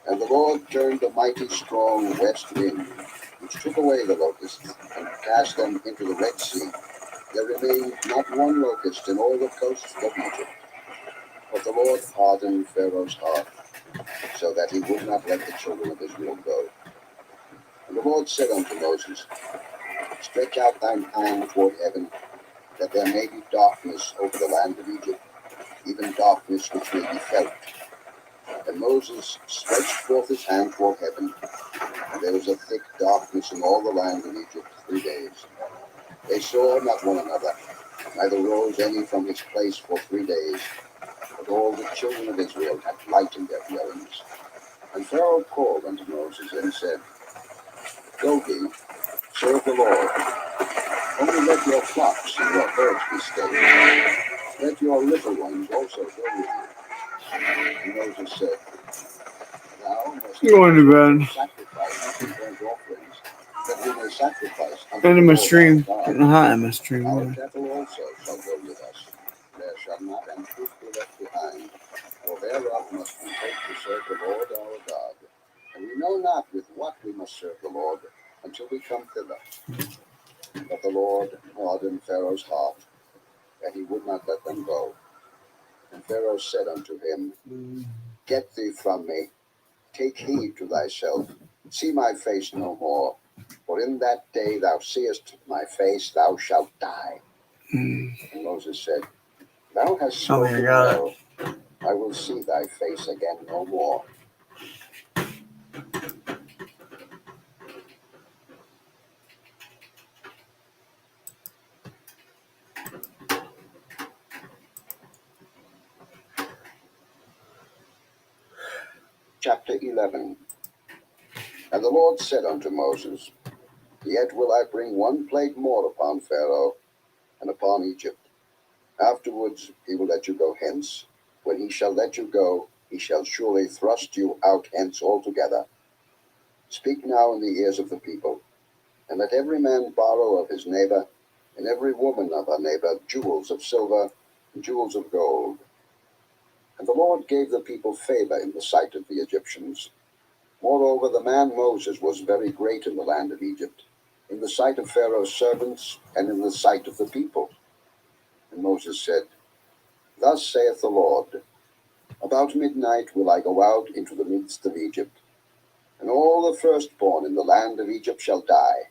And the Lord turned a mighty strong west wind, which took away the locusts, and cast them into the Red Sea. There remained not one locust in all the coasts of Egypt. But the Lord hardened Pharaoh's heart, so that he would not let the children of Israel go. And the Lord said unto Moses, Stretch out thine hand toward heaven, that there may be darkness over the land of Egypt, even darkness which may be felt. And Moses stretched forth his hand toward heaven, and there was a thick darkness in all the land of Egypt 3 days. They saw not one another, neither rose any from his place for 3 days, but all the children of Israel had light in their dwellings. And Pharaoh called unto Moses and said, Go ye, serve the Lord. Only let your flocks and your herds be stayed. Let your little ones also go with you. And Moses said, Thou must Going to bed. sacrifice and burnt offerings, that we may sacrifice unto End the of my Lord stream. our God. Getting hot in my stream. Our Yeah. cattle also shall go with us. There shall not an hoof be left behind, for thereof must we take to serve the Lord our God. And we know not with what we must serve the Lord until we come thither. But the Lord hardened Pharaoh's heart, that he would not let them go. And Pharaoh said unto him, Get thee from me, take heed to thyself, see my face no more. For in that day thou seest my face, thou shalt die. And Moses said, Thou hast spoken well. I will see thy face again no more. Chapter 11. And the Lord said unto Moses, Yet will I bring one plague more upon Pharaoh and upon Egypt. Afterwards he will let you go hence. When he shall let you go, he shall surely thrust you out hence altogether. Speak now in the ears of the people, and let every man borrow of his neighbor, and every woman of her neighbor, jewels of silver and jewels of gold. And the Lord gave the people favor in the sight of the Egyptians. Moreover, the man Moses was very great in the land of Egypt, in the sight of Pharaoh's servants, and in the sight of the people. And Moses said, Thus saith the Lord, About midnight will I go out into the midst of Egypt, and all the firstborn in the land of Egypt shall die,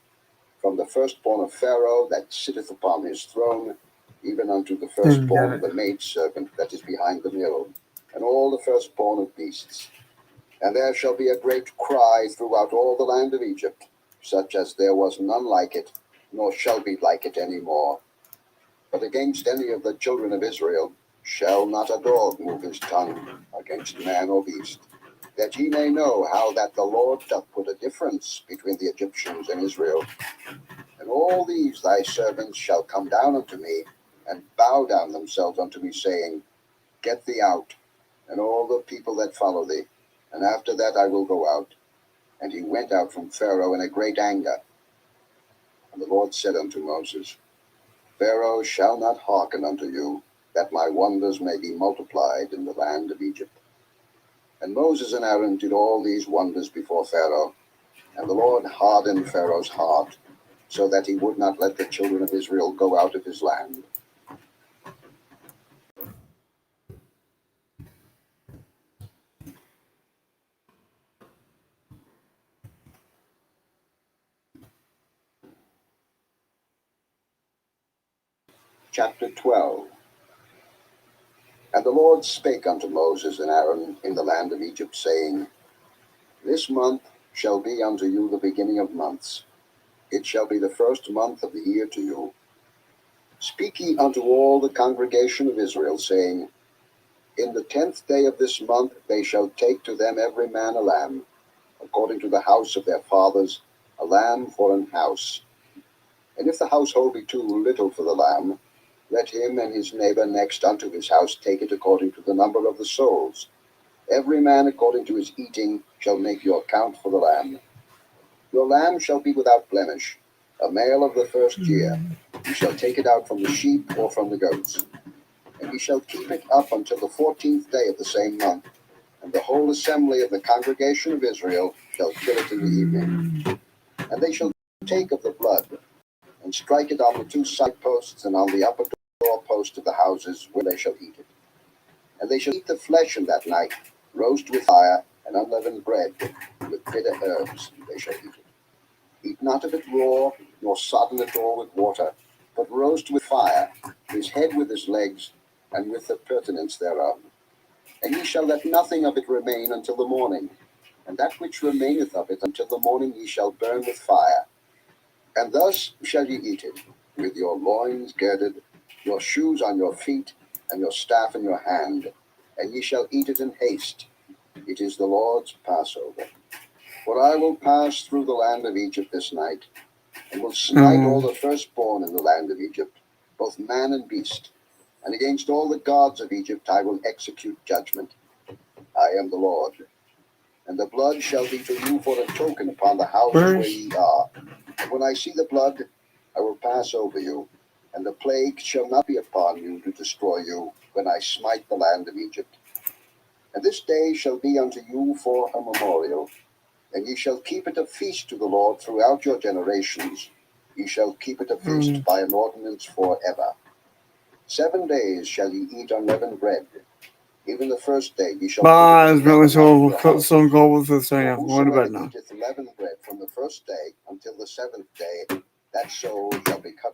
from the firstborn of Pharaoh that sitteth upon his throne, even unto the firstborn of the maidservant that is behind the mill, and all the firstborn of beasts. And there shall be a great cry throughout all the land of Egypt, such as there was none like it, nor shall be like it any more. But against any of the children of Israel shall not a dog move his tongue against man or beast, that ye may know how that the Lord doth put a difference between the Egyptians and Israel. And all these thy servants shall come down unto me, and bow down themselves unto me, saying, Get thee out, and all the people that follow thee, and after that I will go out. And he went out from Pharaoh in a great anger. And the Lord said unto Moses, Pharaoh shall not hearken unto you, that my wonders may be multiplied in the land of Egypt. And Moses and Aaron did all these wonders before Pharaoh, and the Lord hardened Pharaoh's heart, so that he would not let the children of Israel go out of his land. Chapter 12. And the Lord spake unto Moses and Aaron in the land of Egypt, saying, This month shall be unto you the beginning of months. It shall be the first month of the year to you. Speak ye unto all the congregation of Israel, saying, In the 10th day of this month they shall take to them every man a lamb, according to the house of their fathers, a lamb for an house. And if the household be too little for the lamb, let him and his neighbor next unto his house take it according to the number of the souls. Every man according to his eating shall make your account for the lamb. Your lamb shall be without blemish, a male of the first year. You shall take it out from the sheep or from the goats. And ye shall keep it up until the 14th day of the same month. And the whole assembly of the congregation of Israel shall kill it in the evening. And they shall take of the blood, and strike it on the two side posts and on the upper doorpost of the houses where they shall eat it. And they shall eat the flesh in that night, roast with fire, and unleavened bread, with bitter herbs they shall eat it. Eat not of it raw, nor sodden it all with water, but roast with fire, his head with his legs, and with the purtenance thereof. And ye shall let nothing of it remain until the morning, and that which remaineth of it until the morning ye shall burn with fire. And thus shall ye eat it, with your loins girded, your shoes on your feet, and your staff in your hand, and ye shall eat it in haste. It is the Lord's Passover. For I will pass through the land of Egypt this night, and will smite all the firstborn in the land of Egypt, both man and beast. And against all the gods of Egypt I will execute judgment. I am the Lord. And the blood shall be to you for a token upon the houses where ye are. And when I see the blood, I will pass over you, and the plague shall not be upon you to destroy you, when I smite the land of Egypt. And this day shall be unto you for a memorial, and ye shall keep it a feast to the Lord throughout your generations. Ye shall keep it a feast by an ordinance forever. 7 days shall ye eat unleavened bread. Even the first day ye shall Bye. put It's it been together so among your cold houses. with this thing. I'm going to bed now. Whosoever eateth leavened bread from the first day until the 7th day, that soul shall be cut